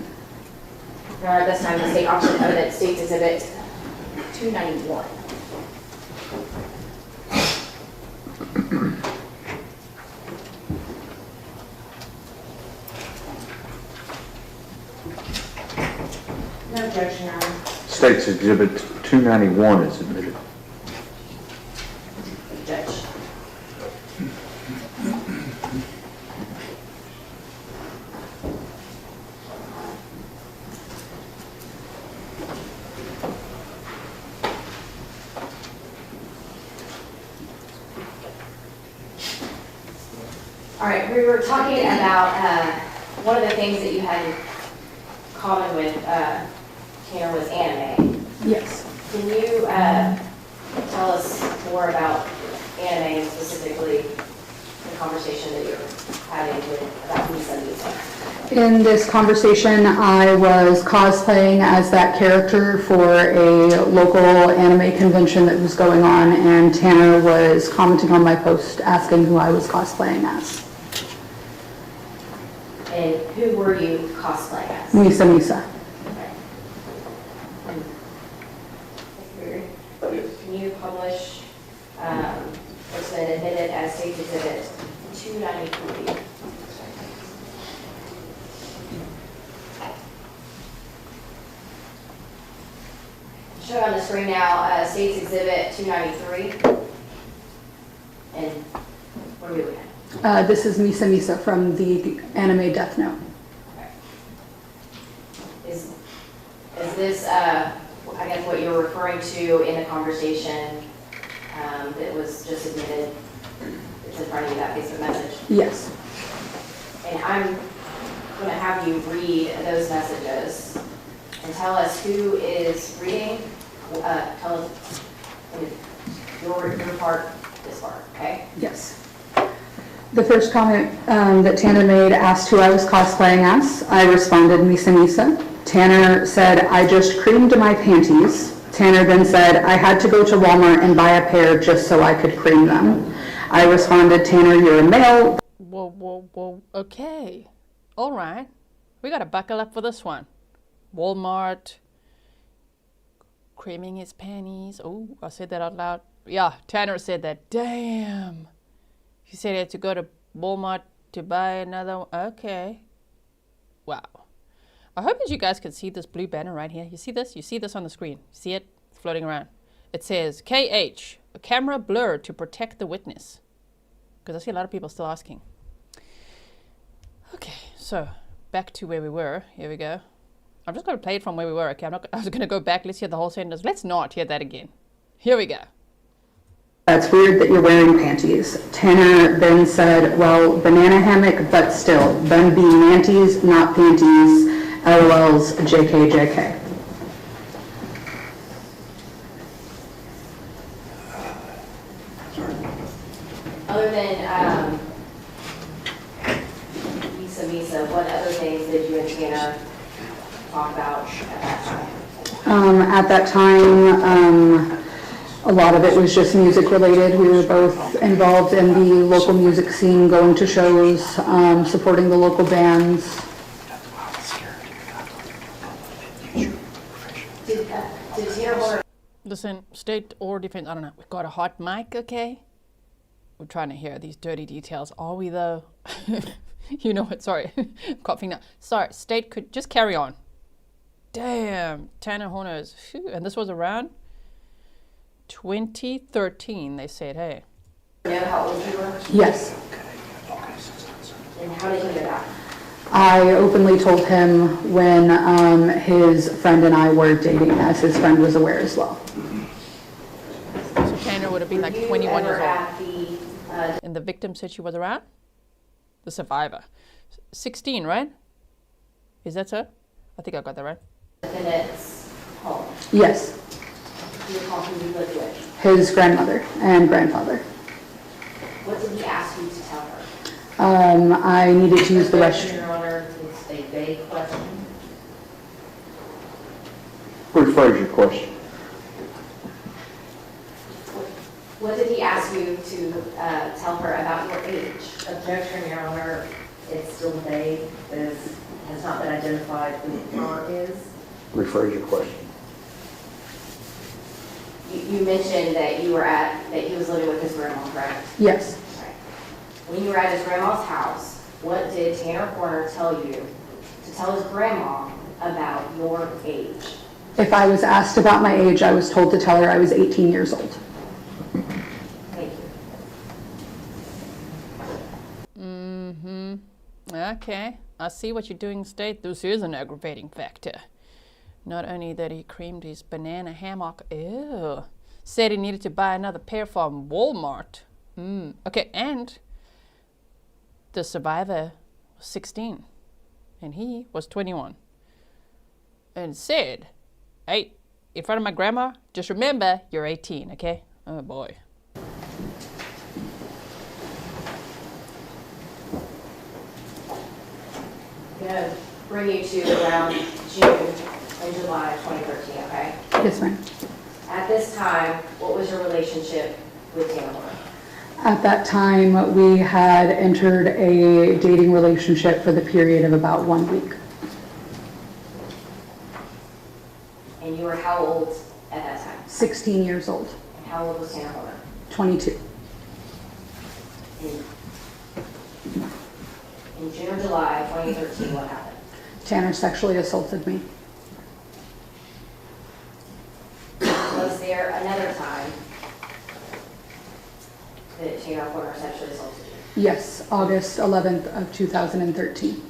All right, this time the state opposite evidence, State's Exhibit 291. No objection, Your Honor. State's Exhibit 291 is admitted. Judge. All right, we were talking about one of the things that you had in common with Tanner was anime. Yes. Can you tell us more about anime, specifically the conversation that you're having about Misa Misa? In this conversation, I was cosplaying as that character for a local anime convention that was going on, and Tanner was commenting on my post asking who I was cosplaying as. And who were you cosplaying as? Misa Misa. Can you publish what's been admitted as State's Exhibit 293? Show on the screen now State's Exhibit 293. And what are we looking at? This is Misa Misa from the anime Death Note. Okay. Is this, I guess, what you're referring to in the conversation that was just admitted? It's in front of you, that Facebook message? Yes. And I'm going to have you read those messages. and tell us who is reading. Tell us your part, this part, okay? Yes. The first comment that Tanner made asked who I was cosplaying as. I responded, Misa Misa. Tanner said, I just creamed my panties. Tanner then said, I had to go to Walmart and buy a pair just so I could cream them. I responded, Tanner, you're a male. Whoa, okay. All right. We gotta buckle up for this one. Walmart, creaming his panties. Oh, I said that out loud. Yeah, Tanner said that. Damn. He said he had to go to Walmart to buy another one. Okay. Wow. I hope that you guys can see this blue banner right here. You see this? You see this on the screen. See it? It's floating around. It says, KH, a camera blur to protect the witness. Because I see a lot of people still asking. Okay, so back to where we were. Here we go. I'm just going to play it from where we were. Okay, I was going to go back. Let's hear the whole sentence. Let's not hear that again. Here we go. That's weird that you're wearing panties. Tanner then said, well, banana hammock, but still. Them be manties, not panties. LOLs, JK, JK. Other than Misa, what other things did you and Tanner talk about at that time? At that time, a lot of it was just music related. We were both involved in the local music scene, going to shows, supporting the local bands. Did Tanner Listen, state or defense, I don't know. We've got a hot mic, okay? We're trying to hear these dirty details. Are we though? You know what? Sorry. I'm coughing now. Sorry. State could just carry on. Damn. Tanner Horner's. And this was around 2013. They said, hey. You know how old you were? Yes. And how did you know that? I openly told him when his friend and I were dating, as his friend was aware as well. So Tanner would have been like 21 years old. At And the victim said she was around? The survivor. 16, right? Is that so? I think I got that right. Defendant's home. Yes. Do you recall who you lived with? His grandmother and grandfather. What did he ask you to tell her? I needed to use the restroom. Your Honor, it's a vague question. Rephrase your question. What did he ask you to tell her about your age? Objection, Your Honor. It's still vague. It has not been identified who the parent is. Rephrase your question. You mentioned that that he was living with his grandma, correct? Yes. Right. When you were at his grandma's house, what did Tanner Horner tell you to tell his grandma about your age? If I was asked about my age, I was told to tell her I was 18 years old. Thank you. Mm-hmm. Okay. I see what you're doing, State. This is an aggravating factor. Not only that he creamed his banana hammock, ew. Said he needed to buy another pair from Walmart. Okay, and the survivor was 16, and he was 21. And said, hey, in front of my grandma, just remember, you're 18, okay? Oh, boy. I'm going to bring you to around June and July of 2013, okay? Yes, ma'am. At this time, what was your relationship with Tanner Horner? At that time, we had entered a dating relationship for the period of about 1 week. And you were how old at that time? 16 years old. And how old was Tanner Horner? 22. In June or July 2013, what happened? Tanner sexually assaulted me. Was there another time that Tanner Horner sexually assaulted you? Yes, August 11th of 2013.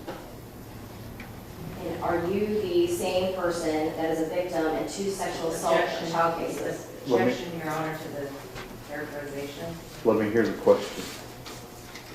And are you the same person that is a victim in 2 sexual assault and child cases? Objection, Your Honor, to the characterization. Let me hear the question.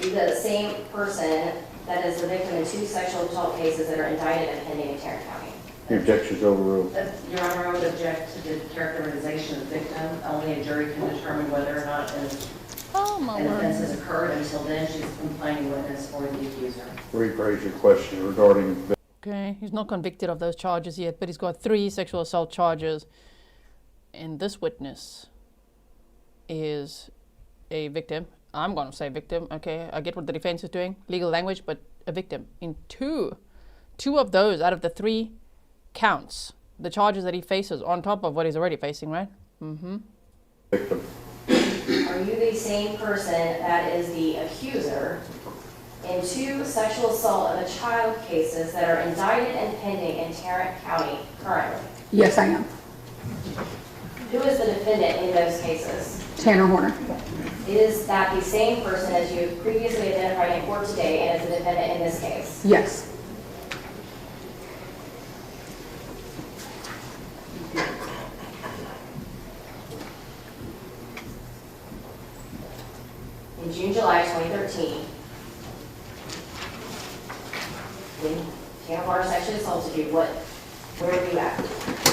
Are you the same person that is the victim in 2 sexual assault cases that are indicted and pending in Tarrant County? The objection's overruled. Your Honor, I would object to the characterization of the victim. Only a jury can determine whether or not an offense has occurred. Until then, she's a complaining witness or the accuser. Rephrase your question regarding. Okay, he's not convicted of those charges yet, but he's got 3 sexual assault charges. And this witness is a victim. I'm going to say victim, okay? I get what the defense is doing, legal language, but a victim. In two of those out of the 3 counts, the charges that he faces on top of what he's already facing, right? Mm-hmm. Victim. Are you the same person that is the accuser in 2 sexual assault of a child cases that are indicted and pending in Tarrant County currently? Yes, I am. Who is the defendant in those cases? Tanner Horner. Is that the same person as you have previously identified in court today and as the defendant in this case? Yes. In June, July 2013, when Tanner Horner sexually assaulted you, where were you at?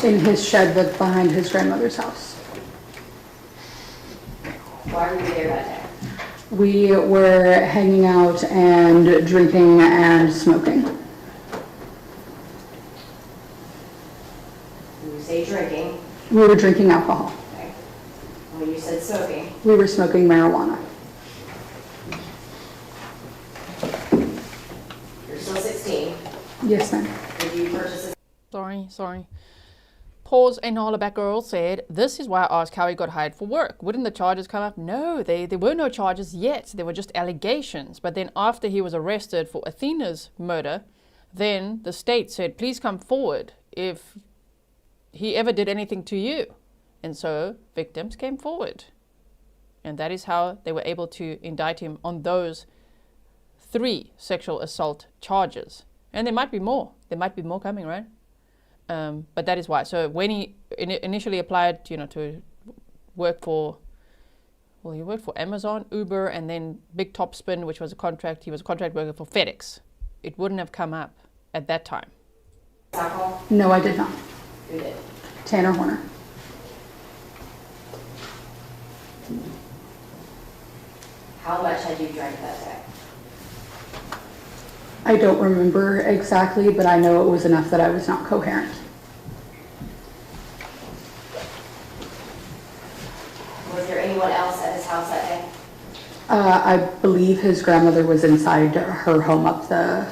In his shed that's behind his grandmother's house. Why were you there that day? We were hanging out and drinking and smoking. When you say drinking, We were drinking alcohol. okay. When you said smoking, We were smoking marijuana. you're still 16. Yes, ma'am. Did you purchase a Sorry. Pause and Hollaback Girl said, this is why I asked how he got hired for work. Wouldn't the charges come up? No, there were no charges yet. There were just allegations. But then after he was arrested for Athena's murder, then the state said, please come forward if he ever did anything to you. And so victims came forward. And that is how they were able to indict him on those 3 sexual assault charges. And there might be more. There might be more coming, right? But that is why. So when he initially applied, to work for, he worked for Amazon, Uber, and then Big Top Spin, which was a contract. He was a contract worker for FedEx. It wouldn't have come up at that time. alcohol? No, I did not. Who did? Tanner Horner. How much had you drank that day? I don't remember exactly, but I know it was enough that I was not coherent. Was there anyone else at his house that day? I believe his grandmother was inside her home up the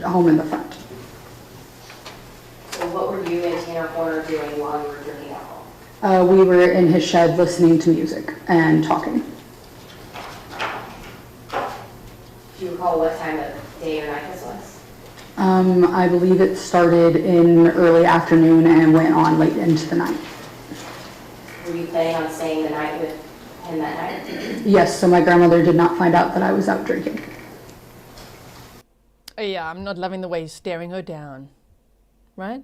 home in the front. So what were you and Tanner Horner doing while you were drinking alcohol? We were in his shed listening to music and talking. Do you recall what time of day or night this was? I believe it started in early afternoon and went on late into the night. Were you planning on staying the night with him that night? Yes, so my grandmother did not find out that I was out drinking. Yeah, I'm not loving the way he's staring her down. Right?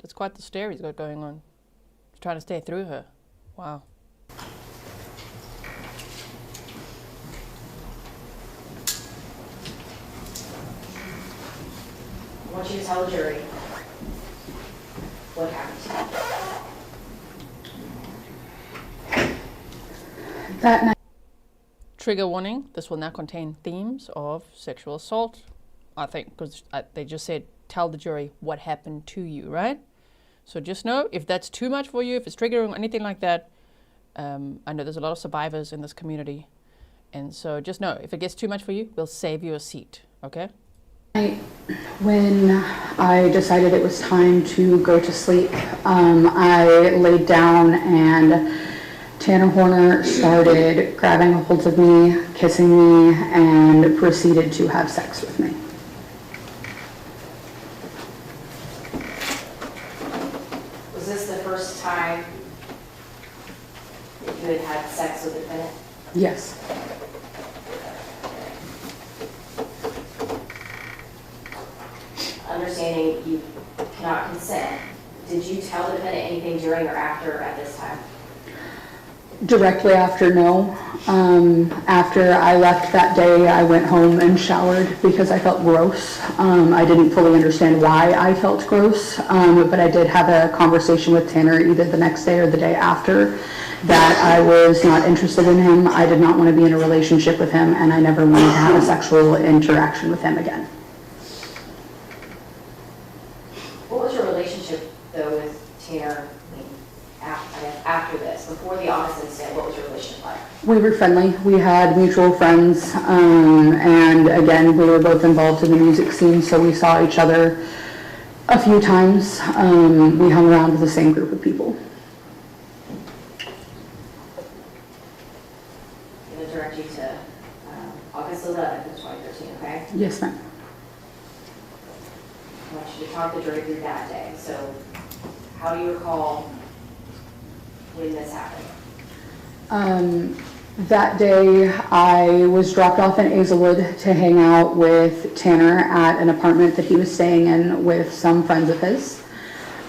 That's quite the stare he's got going on. He's trying to stare through her. Wow. I want you to tell the jury what happened to you. That night. Trigger warning, this will now contain themes of sexual assault, I think, because they just said, tell the jury what happened to you, right? So just know, if that's too much for you, if it's triggering or anything like that, I know there's a lot of survivors in this community, and so just know, if it gets too much for you, we'll save you a seat, okay? When I decided it was time to go to sleep, I laid down and Tanner Horner started grabbing a hold of me, kissing me, and proceeded to have sex with me. Was this the first time that you had had sex with the defendant? Yes. Understanding you cannot consent, did you tell the defendant anything during or after at this time? Directly after, no. After I left that day, I went home and showered because I felt gross. I didn't fully understand why I felt gross, but I did have a conversation with Tanner either the next day or the day after that I was not interested in him. I did not want to be in a relationship with him, and I never wanted to have a sexual interaction with him again. What was your relationship, though, with Tanner after this? Before the August incident, what was your relationship like? We were friendly. We had mutual friends, and again, we were both involved in the music scene, so we saw each other a few times. We hung around with the same group of people. I'm going to direct you to August 11th of 2013, okay? Yes, ma'am. I want you to talk the jury through that day. So, how do you recall when this happened? That day, I was dropped off in Hazelwood to hang out with Tanner at an apartment that he was staying in with some friends of his.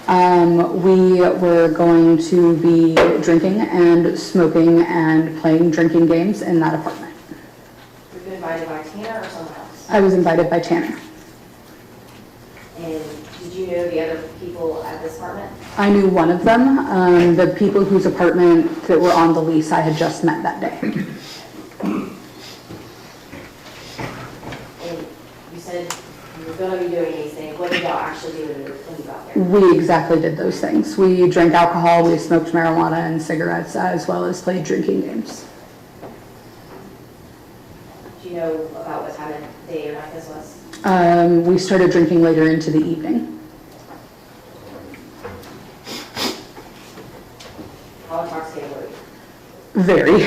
We were going to be drinking and smoking and playing drinking games in that apartment. Were you invited by Tanner or someone else? I was invited by Tanner. And did you know the other people at this apartment? I knew one of them. The people whose apartment that were on the lease I had just met that day. And you said you were going to be doing these things. What did y'all actually do when you got there? We exactly did those things. We drank alcohol, we smoked marijuana and cigarettes, as well as played drinking games. Do you know about what time of day or night this was? We started drinking later into the evening. How intoxicated were you? Very.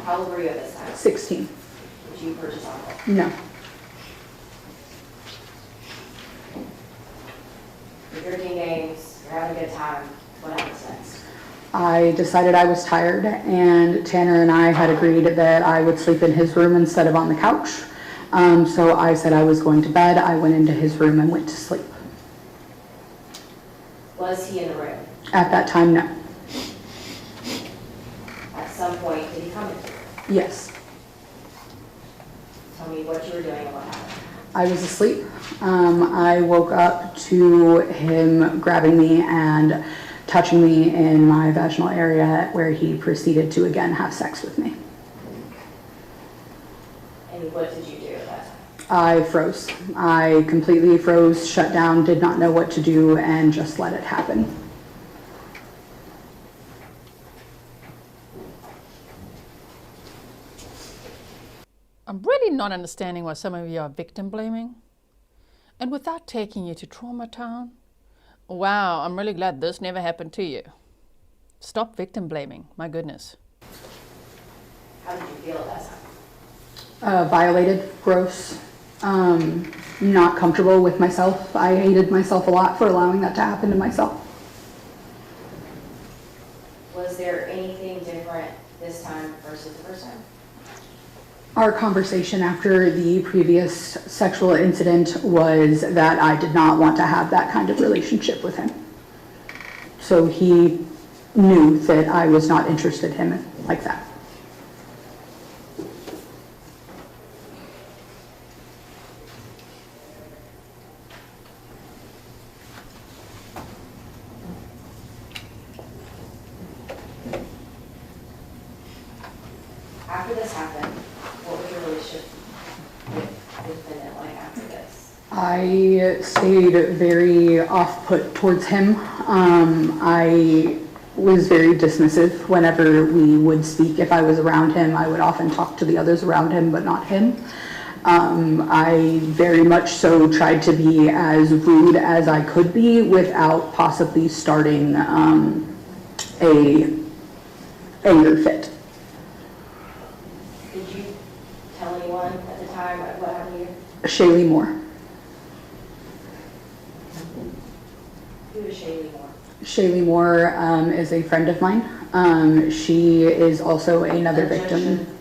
How old were you at this time? 16. Did you purchase alcohol? No. You're drinking games, you're having a good time. What happens next? I decided I was tired, and Tanner and I had agreed that I would sleep in his room instead of on the couch. So I said I was going to bed. I went into his room and went to sleep. Was he in the room? At that time, no. At some point, did he come into the room? Yes. Tell me what you were doing and what happened. I was asleep. I woke up to him grabbing me and touching me in my vaginal area, where he proceeded to again have sex with me. And what did you do at that time? I froze. I completely froze, shut down, did not know what to do, and just let it happen. I'm really not understanding why some of you are victim blaming. And without taking you to Trauma Town, wow, I'm really glad this never happened to you. Stop victim blaming, my goodness. How did you feel at that time? Violated, gross, not comfortable with myself. I hated myself a lot for allowing that to happen to myself. Was there anything different this time versus the first time? Our conversation after the previous sexual incident was that I did not want to have that kind of relationship with him. So he knew that I was not interested in him like that. After this happened, what was your relationship with the defendant like after this? I stayed very off-put towards him. I was very dismissive whenever we would speak. If I was around him, I would often talk to the others around him, but not him. I very much so tried to be as rude as I could be without possibly starting a anger fit. Did you tell anyone at the time what happened to you? Shaylee Moore. Who is Shaylee Moore? Shaylee Moore is a friend of mine. She is also another victim. Objection,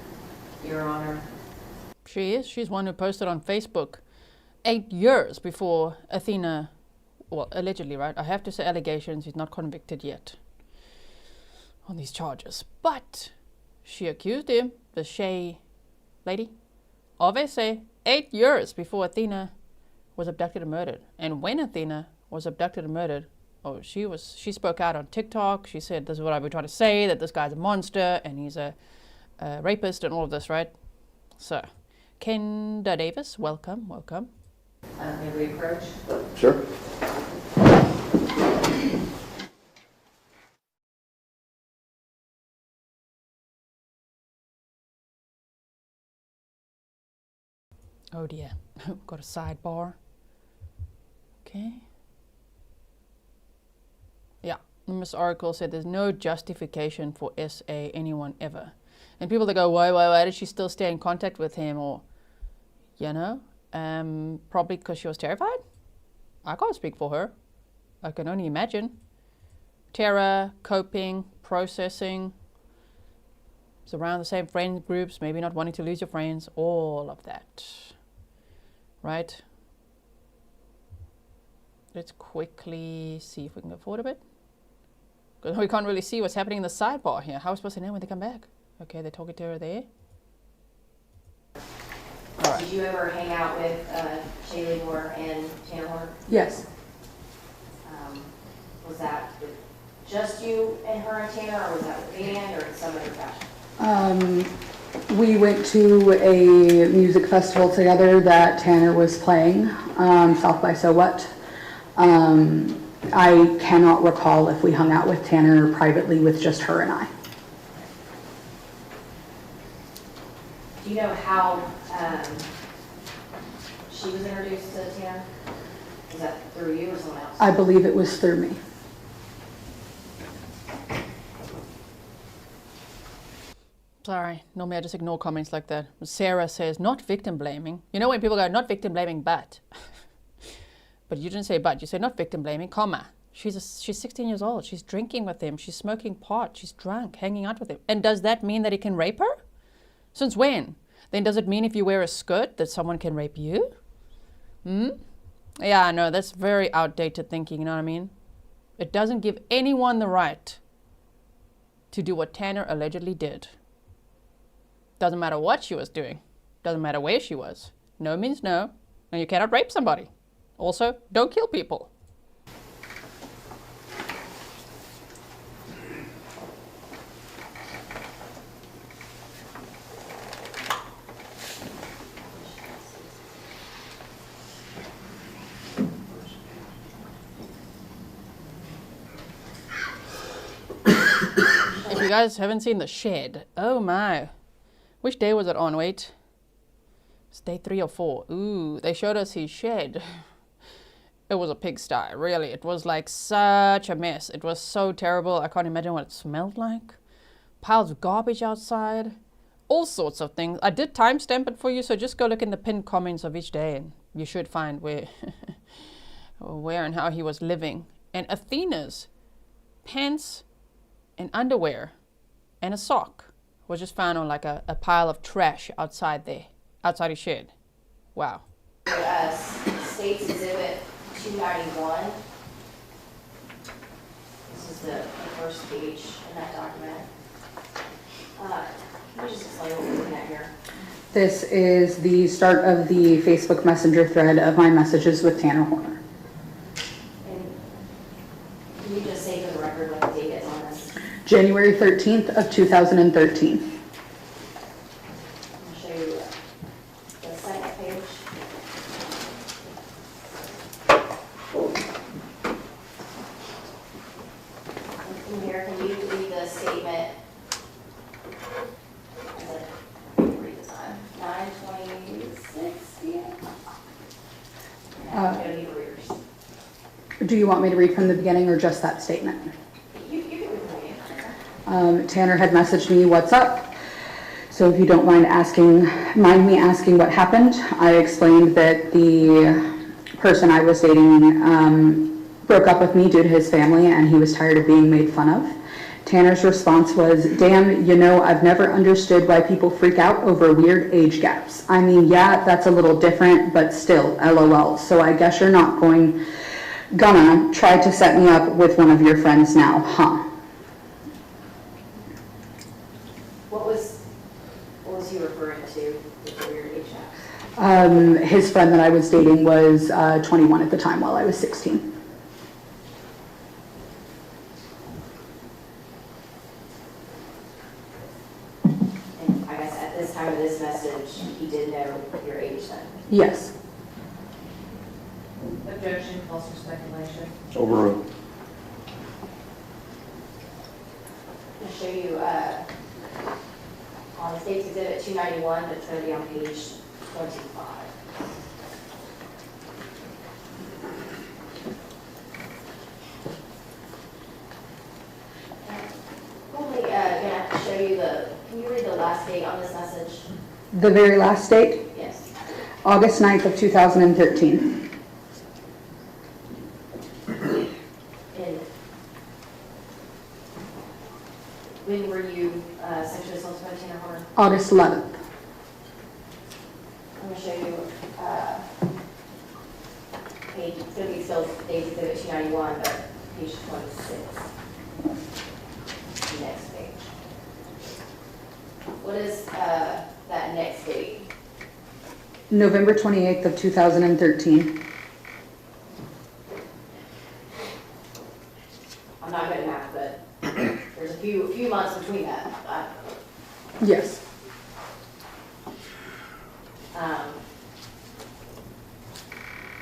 Your Honor. She is. She's one who posted on Facebook 8 years before Athena well, allegedly, right? I have to say allegations. He's not convicted yet on these charges. But she accused him, the Shay lady, of SA 8 years before Athena was abducted and murdered. And when Athena was abducted and murdered, she spoke out on TikTok. She said, this is what I've been trying to say, that this guy's a monster and he's a rapist and all of this, right? So, Kenda Davis, welcome. May we approach? Sure. Oh dear, got a sidebar. Okay. Yeah, Ms. Oracle said there's no justification for SA anyone ever. And people that go, why did she still stay in contact with him? Or, you know, probably because she was terrified. I can't speak for her. I can only imagine. Terror, coping, processing. It's around the same friend groups, maybe not wanting to lose your friends, all of that. Right? Let's quickly see if we can go forward a bit. Because we can't really see what's happening in the sidebar here. How are we supposed to know when they come back? Okay, they're talking to her there. All right. Did you ever hang out with Shaylee Moore and Tanner Horner? Yes. Was that with just you and her and Tanner, or was that with the band, or in some other fashion? We went to a music festival together that Tanner was playing, South by So What. I cannot recall if we hung out with Tanner privately with just her and I. Do you know how she was introduced to Tanner? Was that through you or someone else? I believe it was through me. Sorry, normally I just ignore comments like that. Sarah says, not victim blaming. You know when people go, not victim blaming, but. But you didn't say but, you said not victim blaming, comma. She's 16 years old. She's drinking with him. She's smoking pot. She's drunk, hanging out with him. And does that mean that he can rape her? Since when? Then does it mean if you wear a skirt that someone can rape you? Yeah, no, that's very outdated thinking, you know what I mean? It doesn't give anyone the right to do what Tanner allegedly did. Doesn't matter what she was doing. Doesn't matter where she was. No means no. And you cannot rape somebody. Also, don't kill people. If you guys haven't seen The Shed, oh my. Which day was it on? Wait. It's day 3 or 4. Ooh, they showed us his shed. It was a pigsty, really. It was like such a mess. It was so terrible. I can't imagine what it smelled like. Piles of garbage outside. All sorts of things. I did timestamp it for you, so just go look in the pinned comments of each day and you should find where, where and how he was living. And Athena's pants and underwear and a sock was just found on like a pile of trash outside there, outside his shed. Wow. States Exhibit 291. This is the first page in that document. Can you just explain what we're looking at here? This is the start of the Facebook Messenger thread of my messages with Tanner Horner. And can you just say for the record what the date is on this? January 13th of 2013. I'll show you the second page. In here, can you read the statement? Read this on 9/26. Yeah. I don't need readers. Do you want me to read from the beginning or just that statement? You can read from the beginning. Tanner had messaged me, "What's up?" So if you don't mind me asking what happened, I explained that the person I was dating broke up with me due to his family and he was tired of being made fun of. Tanner's response was, "Damn, you know, I've never understood why people freak out over weird age gaps. I mean, yeah, that's a little different, but still, LOL. So I guess you're not going Gonna try to set me up with one of your friends now, huh? What was he referring to with your age gap? His friend that I was dating was 21 at the time while I was 16. And I guess at this time of this message, he did know your age then? Yes. Objection, calls for speculation. Overruled. I'll show you on the State's Exhibit 291, but it's going to be on page 25. Only going to show you can you read the last date on this message? The very last date? Yes. August 9th of 2013. And when were you sexually assaulted by Tanner Horner? August 11th. I'm going to show you page, it's going to be still State's Exhibit 291, but page 26. The next page. What is that next date? November 28th of 2013. I'm not good at math, but there's a few months between that. Yes.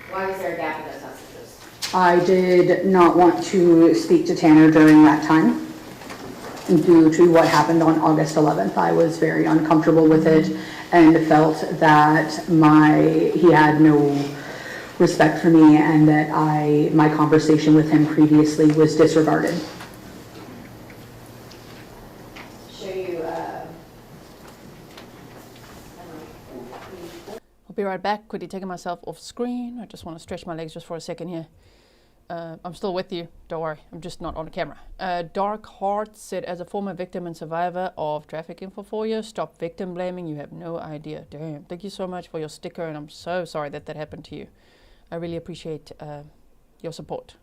Why was there a gap in those messages? I did not want to speak to Tanner during that time due to what happened on August 11th. I was very uncomfortable with it and felt that he had no respect for me and that my conversation with him previously was disregarded. Show you. I'll be right back. Quickly taking myself off screen. I just want to stretch my legs just for a second here. I'm still with you. Don't worry. I'm just not on the camera. Dark Heart said, as a former victim and survivor of trafficking for 4 years, stop victim blaming. You have no idea. Damn. Thank you so much for your sticker, and I'm so sorry that that happened to you. I really appreciate your support.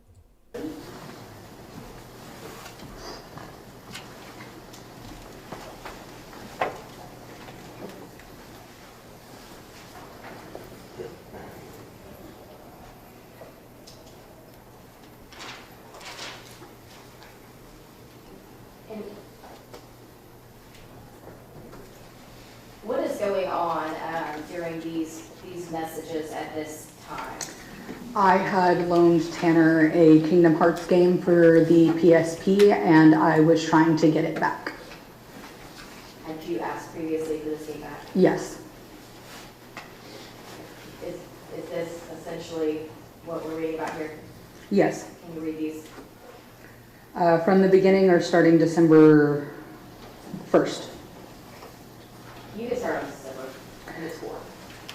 And what is going on during these messages at this time? I had loaned Tanner a Kingdom Hearts game for the PSP and I was trying to get it back. Had you asked previously for this game back? Yes. Is this essentially what we're reading about here? Yes. Can you read these? From the beginning or starting December 1st. You can start on December, and it's 4.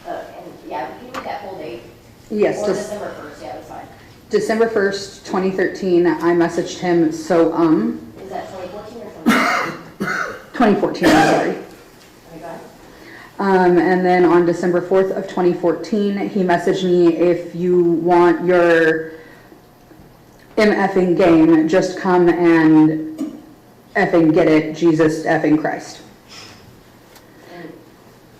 And yeah, can you read that full date? Yes. Or December 1st, yeah, that's fine. December 1st, 2013, I messaged him, Is that 2014 or 2014? 2014, I'm sorry. Okay, go ahead. And then on December 4th of 2014, he messaged me, if you want your MFing game, just come and effing get it, Jesus effing Christ.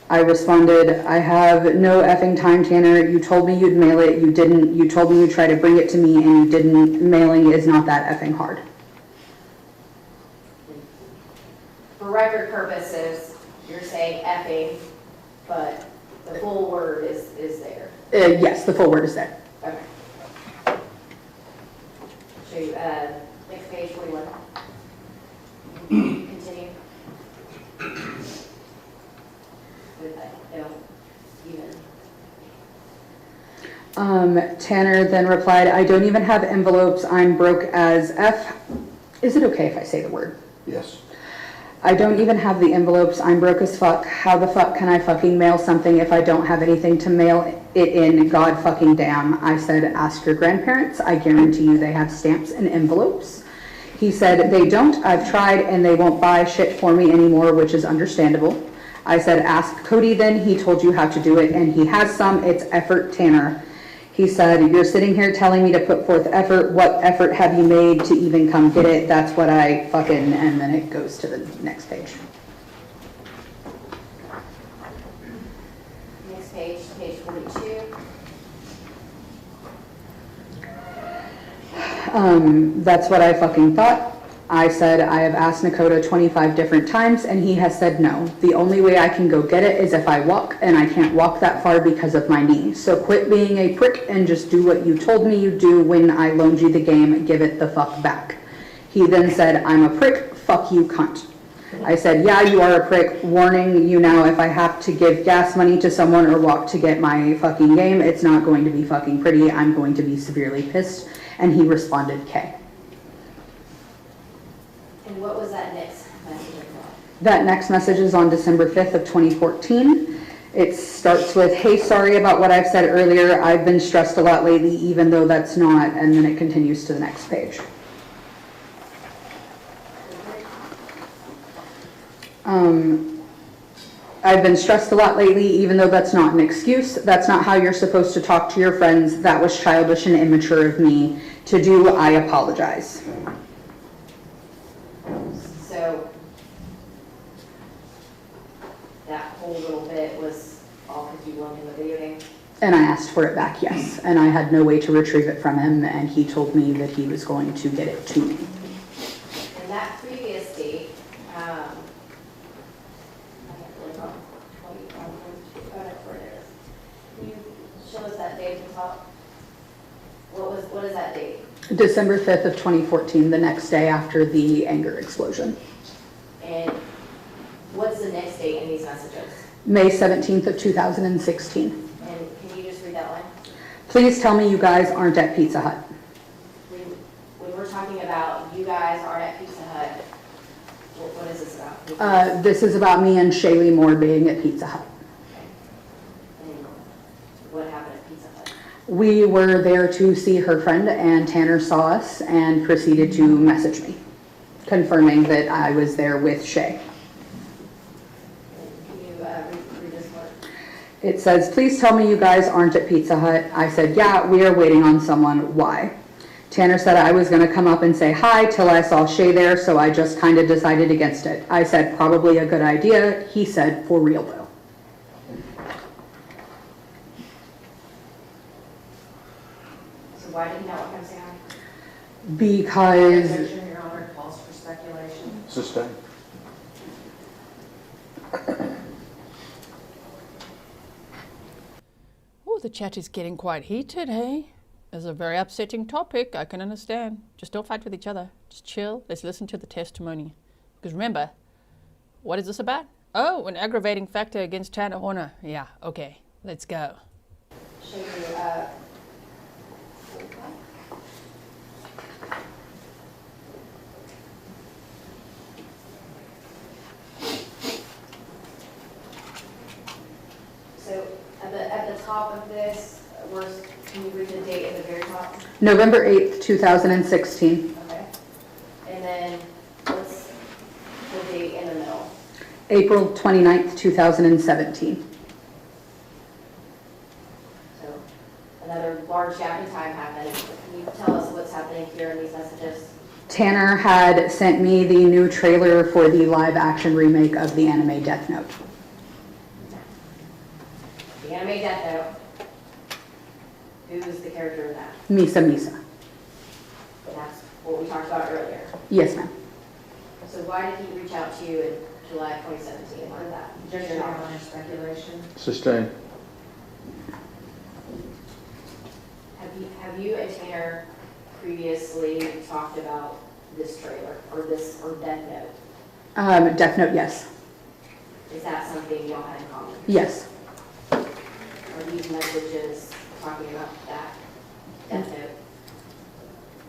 I responded, I have no effing time, Tanner. You told me you'd mail it. You didn't. You told me you'd try to bring it to me, and you didn't. Mailing is not that effing hard. For record purposes, you're saying effing, but the full word is there. Yes, the full word is there. Okay. Show you, next page, 41. Continue. With that, even. Tanner then replied, I don't even have envelopes. I'm broke as F. Is it okay if I say the word? Yes. I don't even have the envelopes. I'm broke as fuck. How the fuck can I fucking mail something if I don't have anything to mail it in? God fucking damn. I said, ask your grandparents. I guarantee you they have stamps and envelopes. He said, they don't. I've tried and they won't buy shit for me anymore, which is understandable. I said, ask Cody then. He told you how to do it and he has some. It's effort, Tanner. He said, "You're sitting here telling me to put forth effort. What effort have you made to even come get it? That's what I fucking," and then it goes to the next page. Next page, page 42. That's what I fucking thought. I said, "I have asked Nakota 25 different times and he has said no. The only way I can go get it is if I walk, and I can't walk that far because of my knee. So quit being a prick and just do what you told me you'd do when I loaned you the game. Give it the fuck back." He then said, "I'm a prick. Fuck you, cunt." I said, "Yeah, you are a prick. Warning you now, if I have to give gas money to someone or walk to get my fucking game, it's not going to be fucking pretty. I'm going to be severely pissed." And he responded, "K." And what was that next message about? That next message is on December 5th of 2014. It starts with, "Hey, sorry about what I've said earlier. I've been stressed a lot lately, even though that's not," and then it continues to the next page. "I've been stressed a lot lately, even though that's not an excuse. That's not how you're supposed to talk to your friends. That was childish and immature of me to do. I apologize." So that whole little bit was all because you loaned him the video game? And I asked for it back, yes. And I had no way to retrieve it from him, and he told me that he was going to get it to me. And that previous date, I have to look up 20, where it is. Can you show us that date at the top? What is that date? December 5th of 2014, the next day after the anger explosion. And what's the next date in these messages? May 17th of 2016. And can you just read that line? "Please tell me you guys aren't at Pizza Hut." When we're talking about you guys aren't at Pizza Hut, what is this about? This is about me and Shaylee Moore being at Pizza Hut. And what happened at Pizza Hut? We were there to see her friend, and Tanner saw us and proceeded to message me, confirming that I was there with Shay. Can you read this part? It says, "Please tell me you guys aren't at Pizza Hut." I said, "Yeah, we are waiting on someone. Why?" Tanner said I was going to come up and say hi till I saw Shay there, so I just kind of decided against it. I said, "Probably a good idea." He said, "For real though." So why did he not want him to say hi? Because Objection, Your Honor, calls for speculation. Sustain. Oh, the chat is getting quite heated, hey? It's a very upsetting topic, I can understand. Just don't fight with each other. Just chill. Let's listen to the testimony. Because remember, what is this about? Oh, an aggravating factor against Tanner Horner. Yeah, okay. Let's go. Show you, so at the top of this, can you read the date at the very top? November 8th, 2016. Okay. And then what's the date in the middle? April 29th, 2017. So another large gap in time happened. Can you tell us what's happening here in these messages? Tanner had sent me the new trailer for the live action remake of the anime Death Note. The anime Death Note. Who's the character in that? Misa. And that's what we talked about earlier. Yes, ma'am. So why did he reach out to you in July 2017? What is that? Just your honor speculation. Sustain. Have you and Tanner previously talked about this trailer or Death Note? Death Note, yes. Is that something y'all had in common? Yes. Are these messages talking about that Death Note?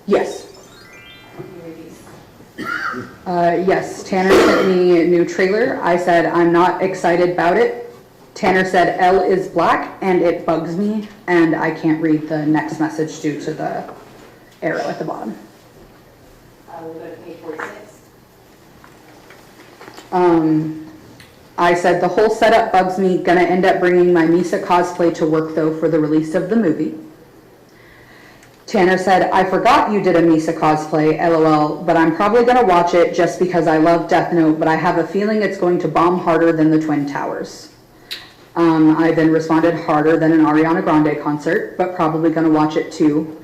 Yes. Can you read these? Yes, Tanner sent me a new trailer. I said, "I'm not excited about it." Tanner said, "L is black and it bugs me," and I can't read the next message due to the arrow at the bottom. We'll go to page 46. I said, "The whole setup bugs me. Gonna end up bringing my Misa cosplay to work though for the release of the movie." Tanner said, I forgot you did a Misa cosplay, LOL, but I'm probably going to watch it just because I love Death Note, but I have a feeling it's going to bomb harder than the Twin Towers. I then responded, harder than an Ariana Grande concert, but probably going to watch it too.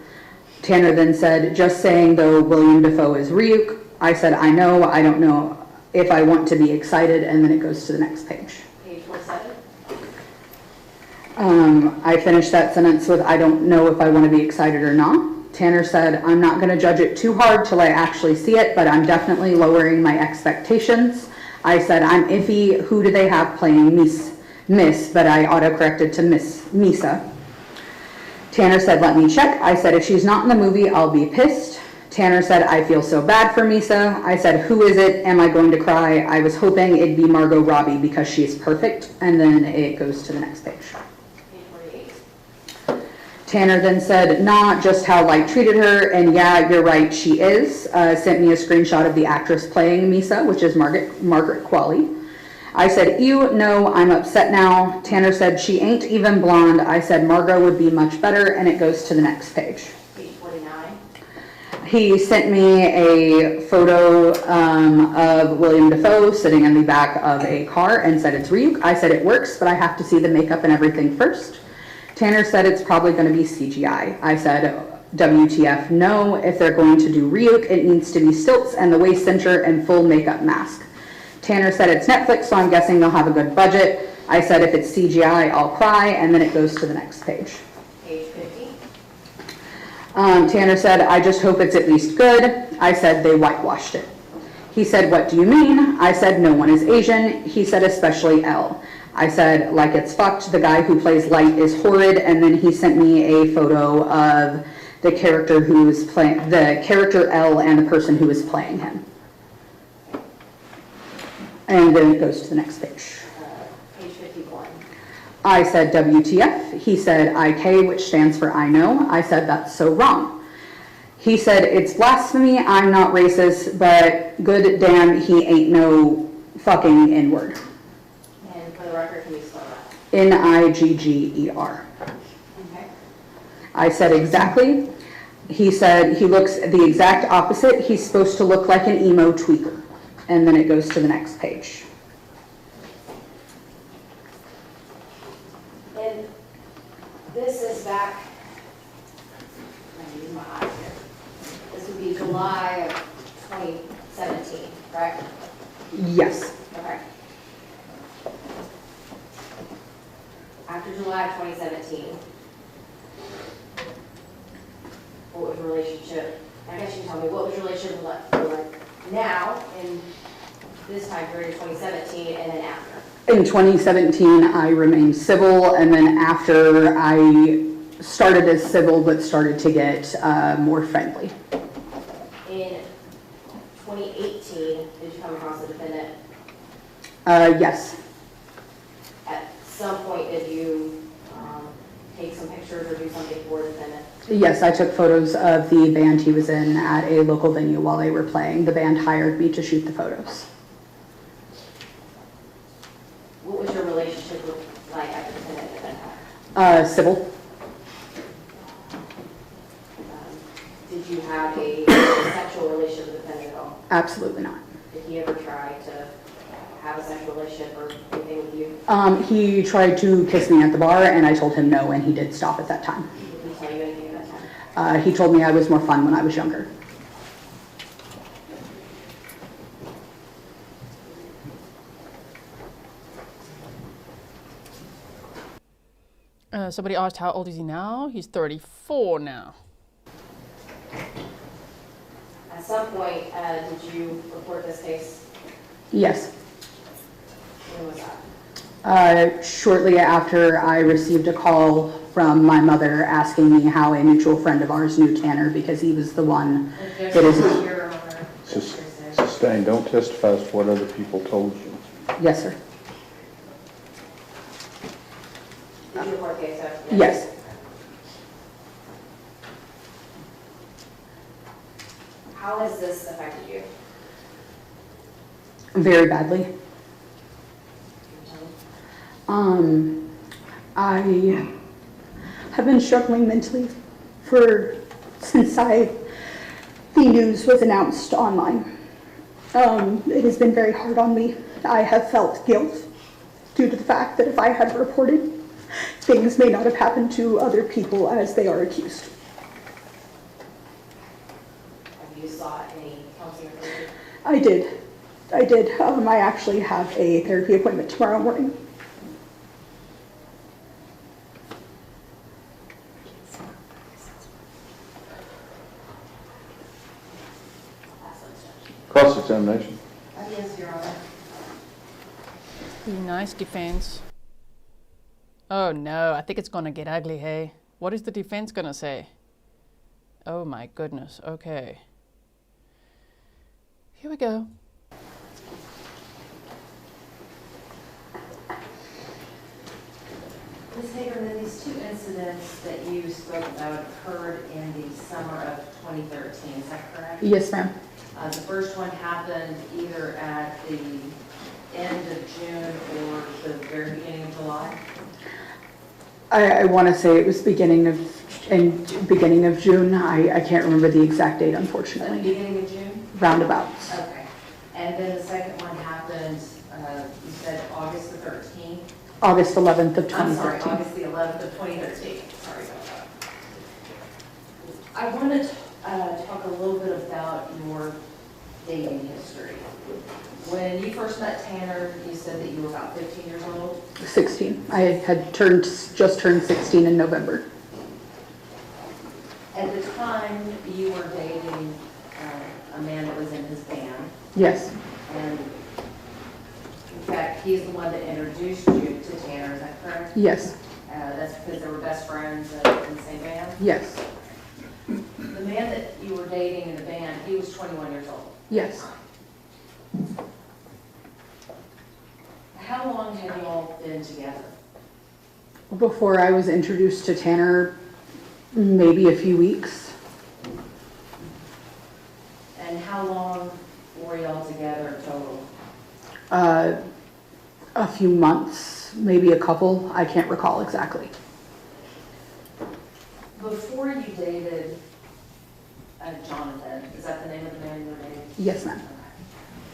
Tanner then said, just saying though, William Dafoe is Ryuk. I said, I know, I don't know if I want to be excited, and then it goes to the next page. Page 47. I finished that sentence with, I don't know if I want to be excited or not. Tanner said, I'm not going to judge it too hard till I actually see it, but I'm definitely lowering my expectations. I said, I'm iffy, who do they have playing Miss, but I auto-corrected to Miss Misa. Tanner said, let me check. I said, if she's not in the movie, I'll be pissed. Tanner said, I feel so bad for Misa. I said, who is it? Am I going to cry? I was hoping it'd be Margot Robbie because she's perfect. And then it goes to the next page. Tanner then said, nah, just how Light treated her, and yeah, you're right, she is. Sent me a screenshot of the actress playing Misa, which is Margaret Qualley. I said, ew, no, I'm upset now. Tanner said, she ain't even blonde. I said, Margot would be much better, and it goes to the next page. Page 49. He sent me a photo of William Dafoe sitting in the back of a car and said it's Ryuk. I said it works, but I have to see the makeup and everything first. Tanner said it's probably going to be CGI. I said, WTF, no. If they're going to do Ryuk, it needs to be stilts and the waist cincher and full makeup mask. Tanner said it's Netflix, so I'm guessing they'll have a good budget. I said if it's CGI, I'll cry, and then it goes to the next page. Page 50. Tanner said, I just hope it's at least good. I said they whitewashed it. He said, what do you mean? I said, no one is Asian. He said, especially L. I said, like it's fucked, the guy who plays Light is horrid, and then he sent me a photo of the character who's playing, the character L and the person who is playing him. And then it goes to the next page. Page 51. I said, WTF. He said, IK, which stands for I know. I said, that's so wrong. He said, it's blasphemy, I'm not racist, but good damn, he ain't no fucking N-word. And for the record, can you spell that? Nigger. Okay. I said, exactly. He said, he looks the exact opposite. He's supposed to look like an emo tweaker. And then it goes to the next page. And this is back, let me use my eyes here. This would be July of 2017, correct? Yes. Okay. After July of 2017, what was your relationship? I guess you can tell me, what was your relationship like now in this time period of 2017 and then after? In 2017, I remained civil, and then after I started as civil but started to get more friendly. In 2018, did you come across a defendant? Yes. At some point, did you take some pictures or do something for the defendant? Yes, I took photos of the band he was in at a local venue while they were playing. The band hired me to shoot the photos. What was your relationship like at the defendant at that time? Civil. Did you have a sexual relationship with the defendant at all? Absolutely not. Did he ever try to have a sexual relationship or anything with you? He tried to kiss me at the bar, and I told him no, and he did stop at that time. Did he tell you anything at that time? He told me I was more fun when I was younger. Somebody asked how old is he now? He's 34 now. At some point, did you report this case? Yes. When was that? Shortly after I received a call from my mother asking me how a mutual friend of ours knew Tanner because he was the one that is... Sustained, don't testify as to what other people told you. Yes, sir. Did you report the case? Yes. How has this affected you? Very badly. I have been struggling mentally for since the news was announced online. It has been very hard on me. I have felt guilt due to the fact that if I had reported, things may not have happened to other people as they are accused. Have you sought any counseling or therapy? I did. I actually have a therapy appointment tomorrow morning. Cross-examination. Yes, Your Honor. Be nice, defense. Oh no, I think it's gonna get ugly, hey? What is the defense gonna say? Oh my goodness, okay. Here we go. Ms. Hagerman, these two incidents that you spoke about occurred in the summer of 2013, is that correct? Yes, ma'am. The first one happened either at the end of June or the very beginning of July? I want to say it was beginning of June. I can't remember the exact date, unfortunately. Beginning of June? Roundabouts. Okay. And then the second one happened, you said August the 13th? August 11th of 2013. I'm sorry, August the 11th of 2013. Sorry about that. I want to talk a little bit about your dating history. When you first met Tanner, you said that you were about 15 years old? 16. I had just turned 16 in November. At the time, you were dating a man that was in his band. Yes. And in fact, he's the one that introduced you to Tanner, is that correct? Yes. That's because they were best friends in the same band? Yes. The man that you were dating in the band, he was 21 years old? Yes. How long have you all been together? Before I was introduced to Tanner, maybe a few weeks. And how long were you all together total? A few months, maybe a couple. I can't recall exactly. Before you dated Jonathan, is that the name of the man you were dating? Yes, ma'am.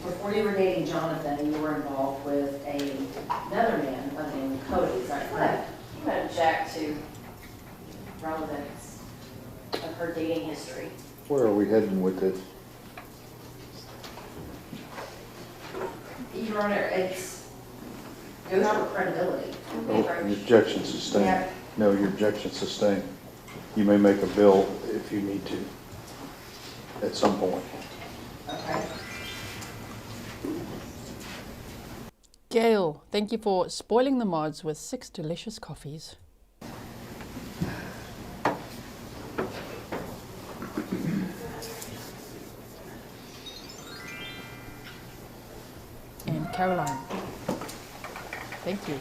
Before you were dating Jonathan, you were involved with another man by the name of Cody, is that correct? You might object to relevance of her dating history. Where are we heading with this? Your Honor, it goes for credibility. Oh, your objection sustained. Yeah. No, your objection sustained. You may make a bill if you need to at some point. Okay. Gail, thank you for spoiling the mods with 6 delicious coffees. And Caroline, thank you.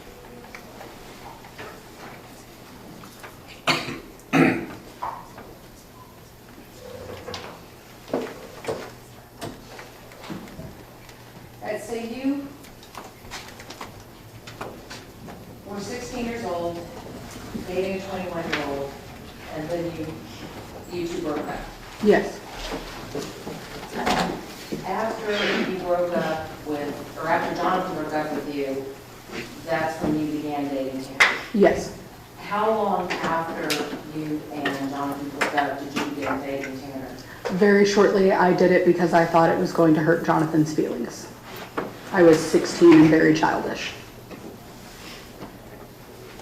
And so you were 16 years old, dating a 21-year-old, and then you two broke up. Yes. After you broke up with, or after Jonathan broke up with you, that's when you began dating Tanner. Yes. How long after you and Jonathan broke up did you begin dating Tanner? Very shortly, I did it because I thought it was going to hurt Jonathan's feelings. I was 16 and very childish.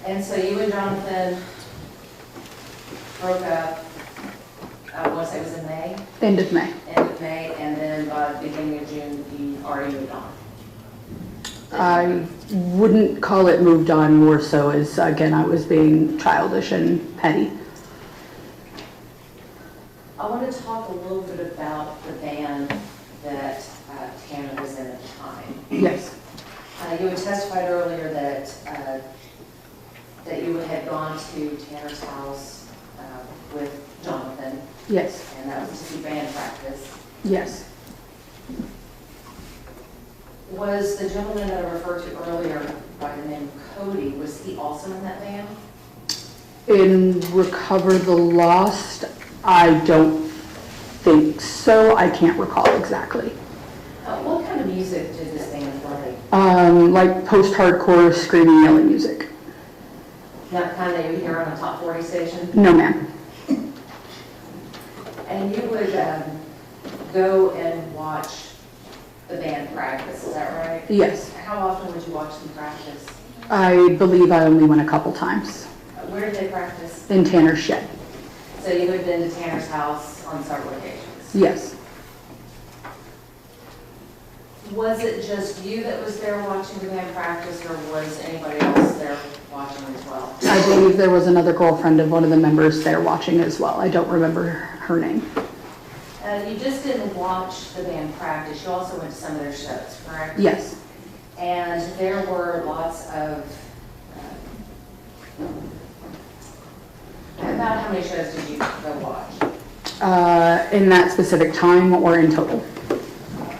And so you and Jonathan broke up, I want to say it was in May? End of May. End of May, and then by the beginning of June, you already moved on. I wouldn't call it moved on, more so as, again, I was being childish and petty. I want to talk a little bit about the band that Tanner was in at the time. Yes. You had testified earlier that that you had gone to Tanner's house with Jonathan. Yes. And that was to see band practice. Yes. Was the gentleman that I referred to earlier by the name Cody, was he also in that band? In Recover the Lost, I don't think so. I can't recall exactly. What kind of music did this band play? Like post-hardcore screaming, yelling music. That kind that you hear on a top 40 station? No, ma'am. And you would go and watch the band practice, is that right? Yes. How often would you watch them practice? I believe I only went a couple times. Where did they practice? In Tanner's shed. So you had been to Tanner's house on several occasions? Yes. Was it just you that was there watching the band practice, or was anybody else there watching as well? I believe there was another girlfriend of one of the members there watching as well. I don't remember her name. You just didn't watch the band practice, you also went to some of their shows, correct? Yes. And there were lots of, about how many shows did you go watch? In that specific time or in total?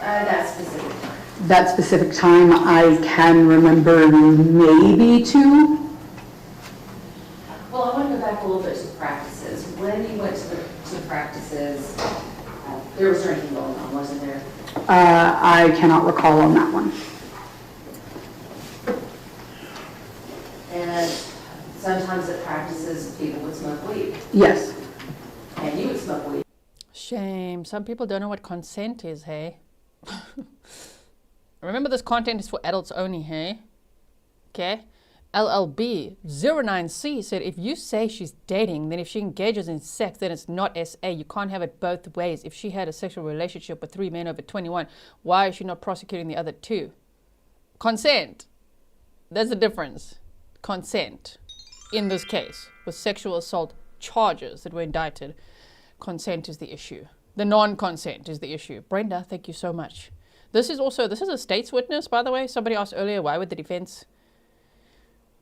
That specific time. That specific time, I can remember maybe 2. Well, I want to go back a little bit to the practices. When you went to the practices, there was drinking going on, wasn't there? I cannot recall on that one. And sometimes at practices, people would smoke weed. Yes. And you would smoke weed. Shame. Some people don't know what consent is, hey? Remember, this content is for adults only, hey? Okay? LLB 09C said, if you say she's dating, then if she engages in sex, then it's not SA. You can't have it both ways. If she had a sexual relationship with 3 men over 21, why is she not prosecuting the other 2? Consent. There's a difference. Consent. In this case, with sexual assault charges that were indicted, consent is the issue. The non-consent is the issue. Brenda, thank you so much. This is a state's witness, by the way. Somebody asked earlier, why would the defense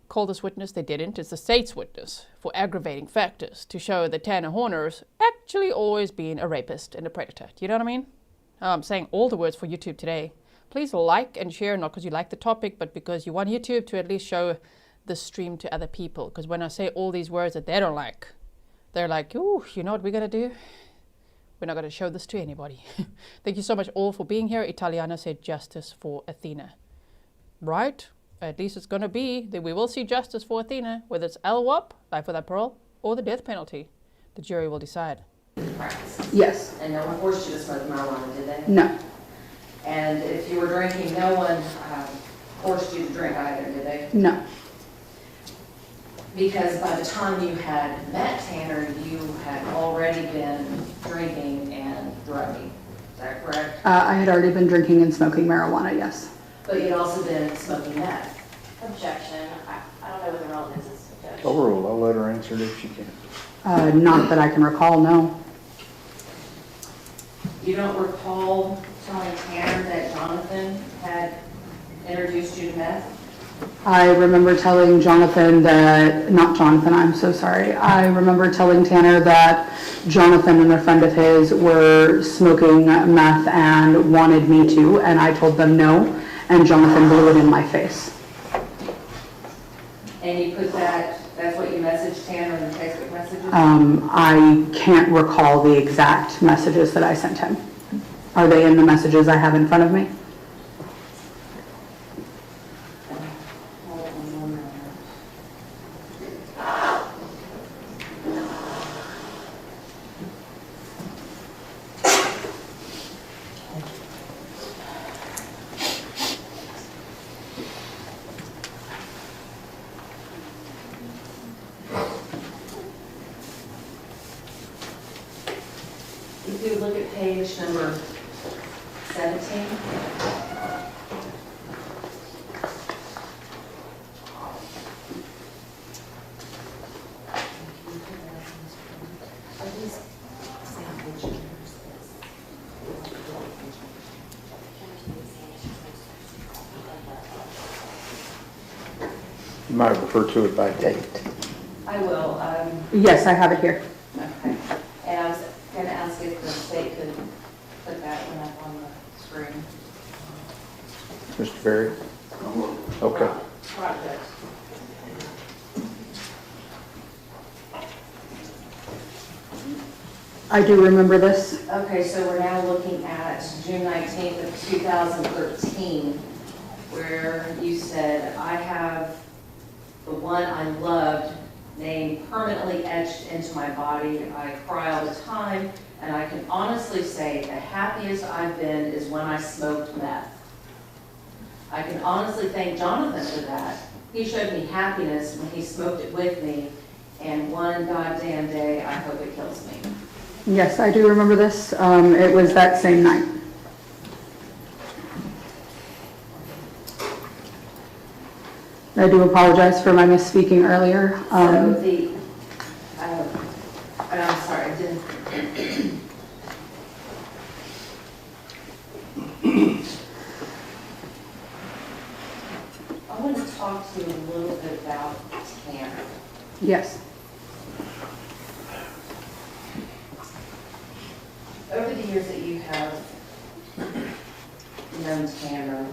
call this witness? They didn't. It's the state's witness for aggravating factors to show that Tanner Horner's actually always been a rapist and a predator. Do you know what I mean? I'm saying all the words for YouTube today. Please like and share, not because you like the topic, but because you want YouTube to at least show the stream to other people. Because when I say all these words that they don't like, they're like, ooh, you know what we're going to do? We're not going to show this to anybody. Thank you so much all for being here. Italiana said justice for Athena. Right? At least it's going to be that we will see justice for Athena, whether it's LWOP, life without parole, or the death penalty. The jury will decide. Yes. And no one forced you to smoke marijuana, did they? No. And if you were drinking, no one forced you to drink either, did they? No. Because by the time you had met Tanner, you had already been drinking and drugging. Is that correct? I had already been drinking and smoking marijuana, yes. But you'd also been smoking meth. Objection. I don't know what the relevance is. Objection. Overruled. I'll let her answer it if she can. Not that I can recall, no. You don't recall telling Tanner that Jonathan had introduced you to meth? I remember telling Jonathan that, not Jonathan, I'm so sorry. I remember telling Tanner that Jonathan and a friend of his were smoking meth and wanted me to, and I told them no, and Jonathan blew it in my face. And you put that's what you messaged Tanner in the Facebook messages? I can't recall the exact messages that I sent him. Are they in the messages I have in front of me? If you look at page number 17. You might refer to it by date. I will. Yes, I have it here. Okay. And I was going to ask if the state could put that one up on the screen. Mr. Berry? Okay. Project. I do remember this. Okay, so we're now looking at June 19th of 2013, where you said, I have the one I loved name permanently etched into my body. I cry all the time, and I can honestly say the happiest I've been is when I smoked meth. I can honestly thank Jonathan for that. He showed me happiness when he smoked it with me, and one goddamn day, I hope it kills me. Yes, I do remember this. It was that same night. I do apologize for my misspeaking earlier. So I'm sorry, I didn't. I want to talk to you a little bit about Tanner. Yes. Over the years that you have known Tanner,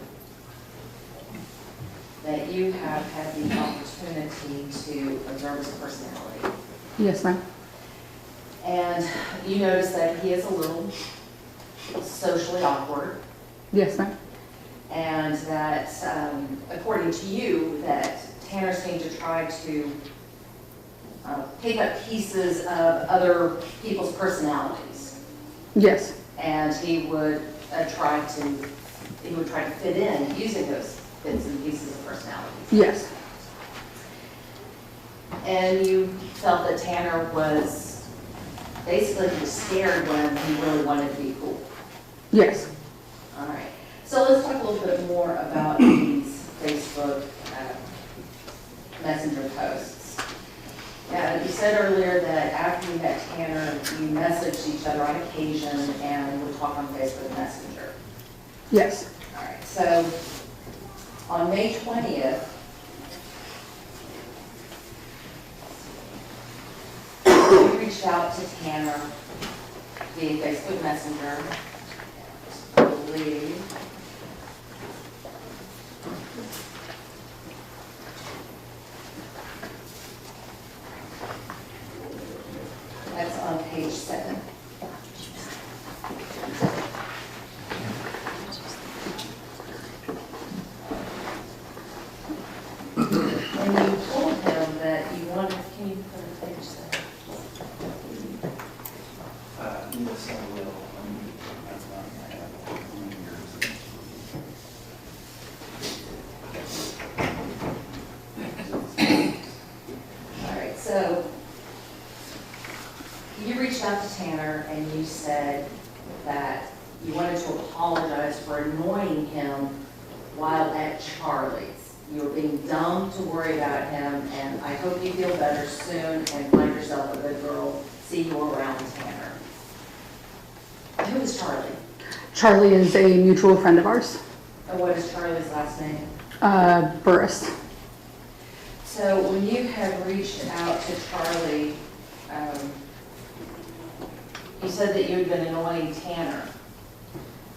that you have had the opportunity to observe his personality. Yes, ma'am. And you notice that he is a little socially awkward, Yes, ma'am. and that, according to you, that Tanner seemed to try to pick up pieces of other people's personalities. Yes. And he would try to fit in using those bits and pieces of personalities. Yes. And you felt that Tanner was basically scared when he really wanted to be cool. Yes. All right. So let's talk a little bit more about these Facebook messenger posts. You said earlier that after you met Tanner, you messaged each other on occasion and would talk on Facebook Messenger. Yes. All right. So on May 20th, you reached out to Tanner via Facebook Messenger. I believe. That's on page 7. And you told him that you wanted, can you put a page 7? Yes, I will. That's not I have All right, so you reached out to Tanner and you said that you wanted to apologize for annoying him while at Charlie's. You were being dumb to worry about him, and I hope you feel better soon and find yourself a good girl. See you around, Tanner. Who is Charlie? Charlie is a mutual friend of ours. And what is Charlie's last name? Burris. So when you had reached out to Charlie, you said that you had been annoying Tanner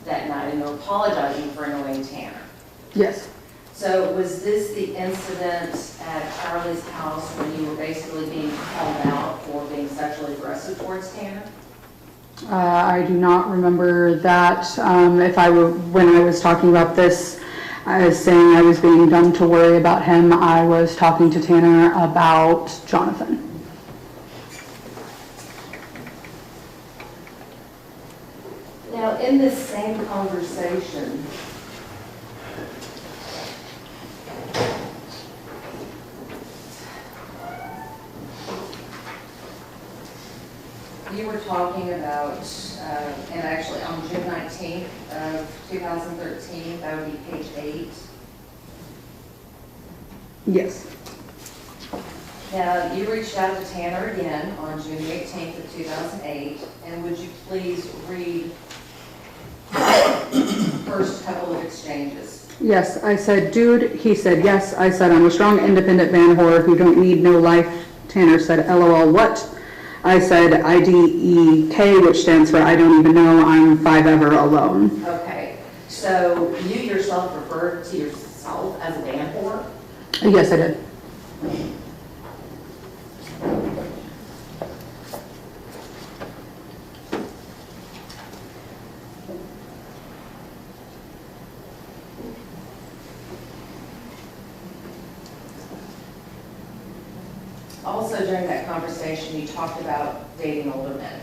that night and you were apologizing for annoying Tanner. Yes. So was this the incident at Charlie's house when you were basically being called out for being sexually aggressive towards Tanner? I do not remember that. When I was talking about this, I was saying I was being dumb to worry about him. I was talking to Tanner about Jonathan. Now, in this same conversation, you were talking about, and actually on June 19th of 2013, that would be page 8. Yes. Now, you reached out to Tanner again on June 18th of 2008, and would you please read the first couple of exchanges? Yes, I said, dude. He said, yes. I said, I'm a strong, independent man whore who don't need no life. Tanner said, LOL, what? I said, IDEK, which stands for I don't even know, I'm 5 ever alone. Okay, so you yourself referred to yourself as a man whore? Yes, I did. also during that conversation, you talked about dating older men.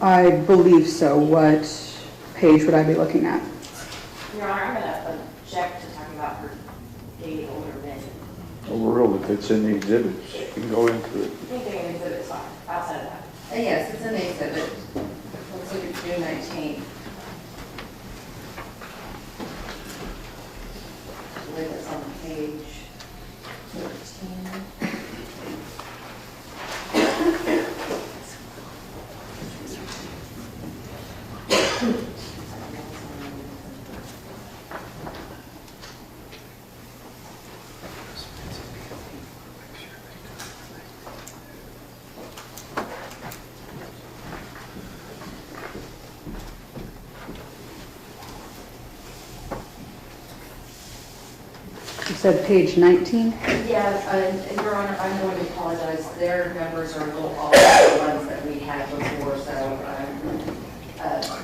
I believe so. What page would I be looking at? Your Honor, I'm going to object to talking about her dating older men. Overall, if it's in the exhibits, you can go into it. Anything in exhibit fine, outside of that. Yes, it's in the exhibit. Let's look at June 19th. I believe it's on page 13. You said page 19? Yeah, and Your Honor, I'm going to apologize. Their numbers are a little off the ones that we had before, so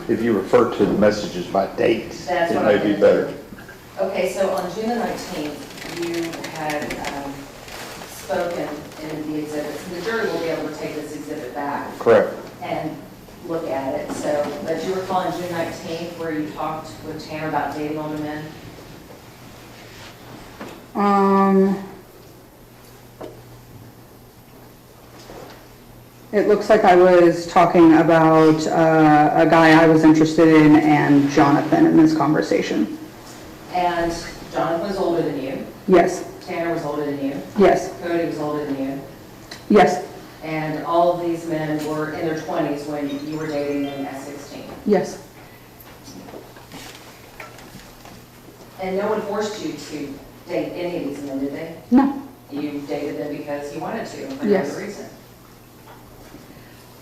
If you refer to the messages by dates, That's it what may I'm be gonna better. do. Okay, so on June the 19th, you had spoken in the exhibits. The jury will be able to take this exhibit back Correct. and look at it. So, but you recall on June 19th where you talked with Tanner about dating older men? It looks like I was talking about a guy I was interested in and Jonathan in this conversation. And Jonathan was older than you. Yes, Tanner was older than you. yes, Cody was older than you. yes, And all of these men were in their 20s when you were dating them at 16. yes. And no one forced you to date any of these men, did they? No, You dated them because you wanted to, for no Yes. other reason.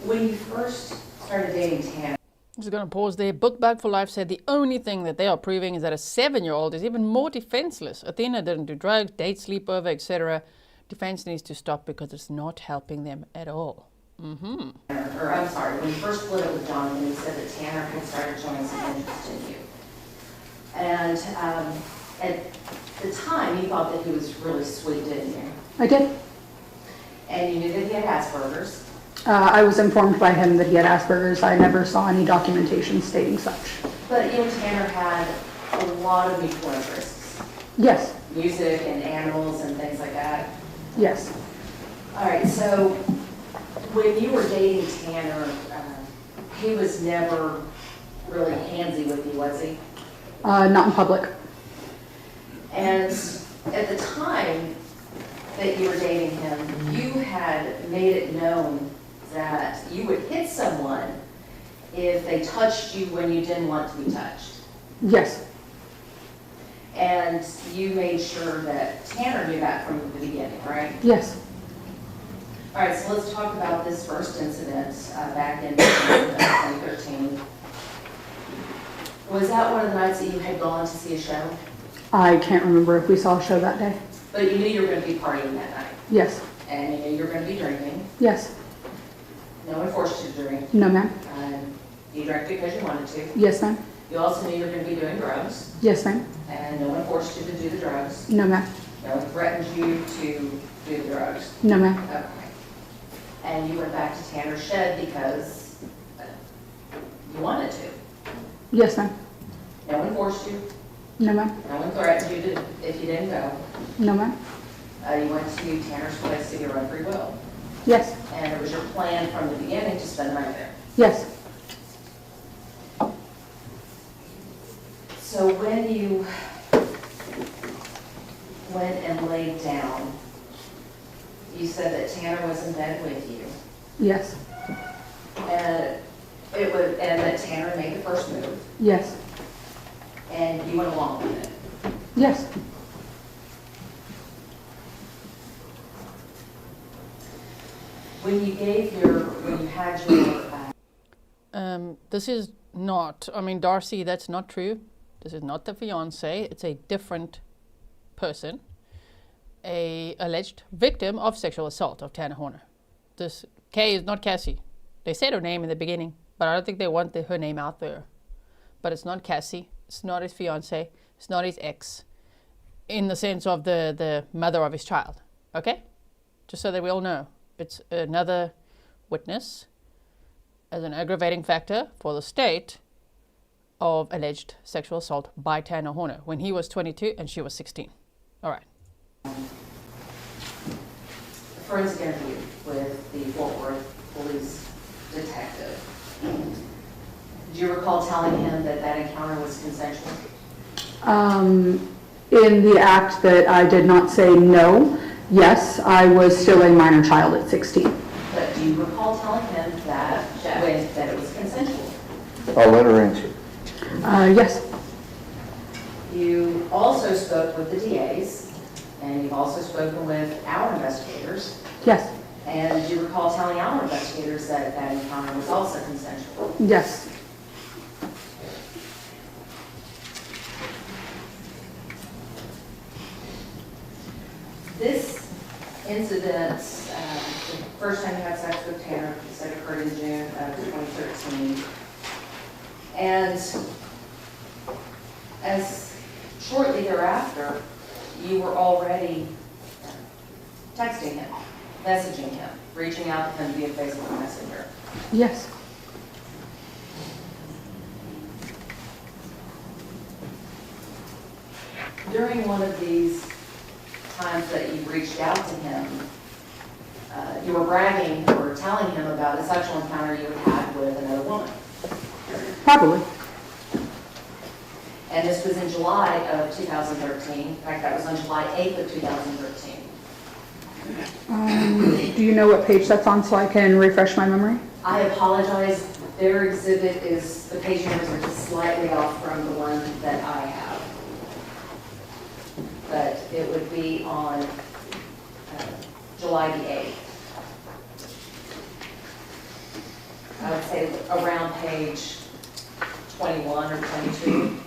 When you first started dating Tanner, I'm just going to pause there. Book Bag for Life said the only thing that they are proving is that a 7-year-old is even more defenseless. Athena didn't do drugs, date, sleepover, etc. Defense needs to stop because it's not helping them at all. or I'm sorry, when you first split up with Jonathan, you said that Tanner had started showing some interest in you. And at the time, you thought that he was really sweet, didn't you? I did. And you knew that he had Asperger's. I was informed by him that he had Asperger's. I never saw any documentation stating such. But you and Tanner had a lot of mutual interests. Yes, Music and animals and things like that. yes. All right, so when you were dating Tanner, he was never really handsy with you, was he? Not in public. And at the time that you were dating him, you had made it known that you would hit someone if they touched you when you didn't want to be touched. Yes, And you made sure that Tanner knew that from the beginning, right? yes. All right, so let's talk about this first incident back in 2013. Was that one of the nights that you had gone to see a show? I can't remember if we saw a show that day. But you knew you were going to be partying that night, Yes, and you knew you were going to be drinking. yes. No one forced you to drink. No, ma'am. You drank because you wanted to. Yes, ma'am. You also knew you were going to be doing drugs, Yes, ma'am. and no one forced you to do the drugs. No, ma'am. No one threatened you to do the drugs. No, ma'am. Okay. And you went back to Tanner's shed because you wanted to. Yes, ma'am. No one forced you. No, ma'am. No one threatened you to, if you didn't go. No, ma'am. You went to Tanner's place to your own free will. Yes, And it was your plan from the beginning to spend the night there. yes. So when you went and laid down, you said that Tanner was in bed with you. Yes, And that Tanner made the first move, yes, and you went along with it. yes. When you had your, This is not, I mean, Darcy, that's not true. This is not the fiance. It's a different person, a alleged victim of sexual assault of Tanner Horner. This Kay is not Cassie. They said her name in the beginning, but I don't think they want her name out there. But it's not Cassie. It's not his fiance. It's not his ex, in the sense of the mother of his child. Okay? Just so that we all know. It's another witness as an aggravating factor for the state of alleged sexual assault by Tanner Horner when he was 22 and she was 16. All right. Forensic interview with the Fort Worth police detective. Do you recall telling him that that encounter was consensual? In the act that I did not say no, yes, I was still a minor child at 16. But do you recall telling him that, that it was consensual? I'll let her answer. Yes. You also spoke with the DAs, and you've also spoken with our investigators. Yes. And do you recall telling our investigators that that encounter was also consensual? Yes. This incident, the first time you had sex with Tanner, you said occurred in June of 2013. And as shortly thereafter, you were already texting him, messaging him, reaching out to him via Facebook Messenger. Yes. During one of these times that you reached out to him, you were bragging or telling him about a sexual encounter you had had with another woman. Probably. And this was in July of 2013. In fact, that was on July 8th of 2013. Do you know what page that's on so I can refresh my memory? I apologize. Their exhibit is, the page numbers are just slightly off from the one that I have. But it would be on July the 8th. I would say around page 21 or 22.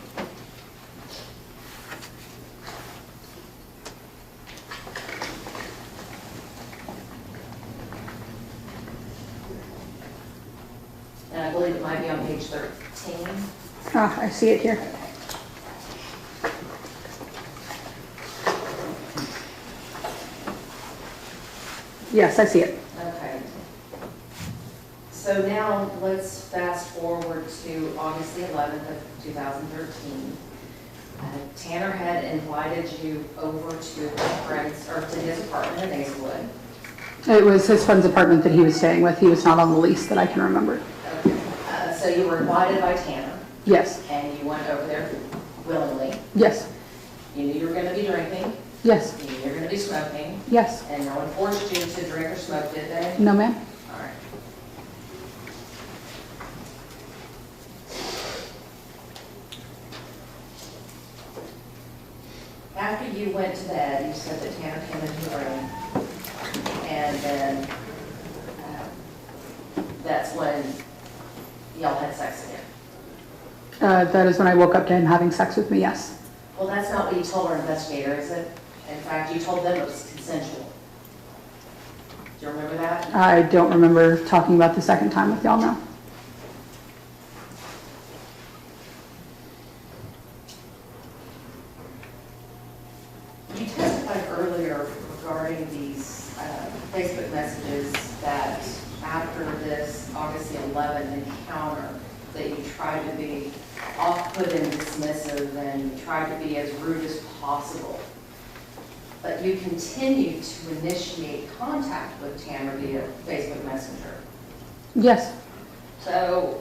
And I believe it might be on page 13. Ah, I see it here. Yes, I see it. Okay. So now let's fast forward to August the 11th of 2013. Tanner had invited you over to his friend's, or to his apartment in Hazelwood. It was his friend's apartment that he was staying with. He was not on the lease that I can remember. Okay. So you were invited by Tanner. Yes. And you went over there willingly. Yes. You knew you were going to be drinking. Yes. You knew you were going to be smoking. Yes. And no one forced you to drink or smoke, did they? No, ma'am. All right. After you went to bed, you said that Tanner came into the room, and then that's when y'all had sex again. That is when I woke up to him having sex with me, yes. Well, that's not what you told our investigator, is it? In fact, you told them it was consensual. Do you remember that? I don't remember talking about the second time with y'all now. You testified earlier regarding these Facebook messages that after this August the 11th encounter, that you tried to be off-put and dismissive and you tried to be as rude as possible. But you continued to initiate contact with Tanner via Facebook Messenger. Yes. So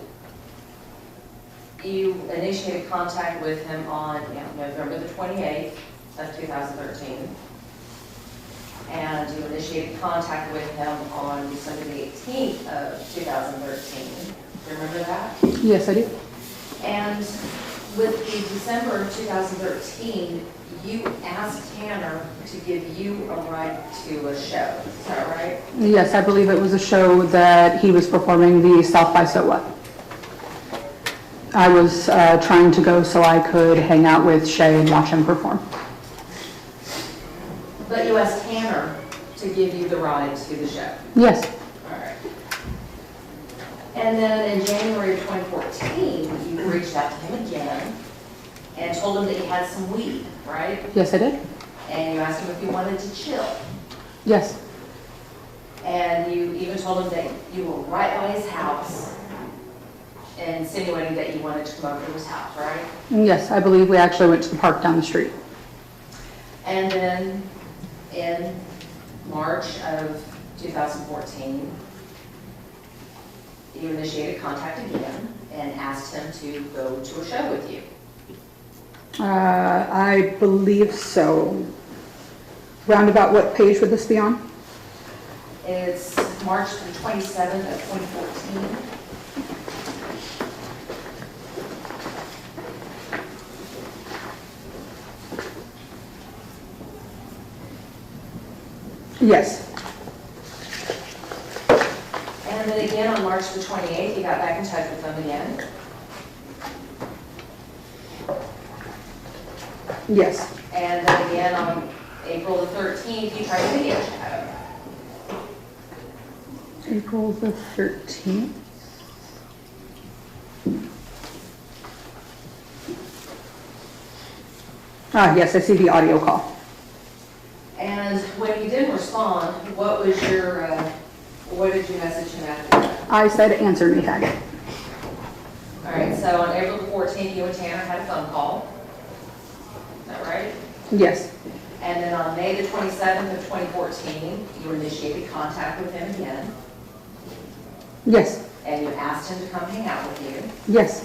you initiated contact with him on November the 28th of 2013. And you initiated contact with him on December the 18th of 2013. Do you remember that? Yes, I do. And with the December of 2013, you asked Tanner to give you a ride to a show. Is that right? Yes, I believe it was a show that he was performing, the South by So What. I was trying to go so I could hang out with Shay and watch him perform. But you asked Tanner to give you the ride to the show. Yes. All right. And then in January of 2014, you reached out to him again, and told him that you had some weed, right? Yes, I did. And you asked him if he wanted to chill. Yes. And you even told him that you were right by his house, insinuating that you wanted to come over to his house, right? Yes, I believe we actually went to the park down the street. And then in March of 2014, you initiated contact again and asked him to go to a show with you. I believe so. Roundabout what page would this be on? It's March the 27th of 2014. Yes. And then again on March the 28th, you got back in touch with them again. Yes. And then again on April the 13th, you tried to video chat him. April the 13th. Yes, I see the audio call. And when you didn't respond, what did you message him after that? I said, answer me, faggot. All right, so on April the 14th, you and Tanner had a phone call. Is that right? Yes. And then on May the 27th of 2014, you initiated contact with him again. Yes. And you asked him to come hang out with you. Yes.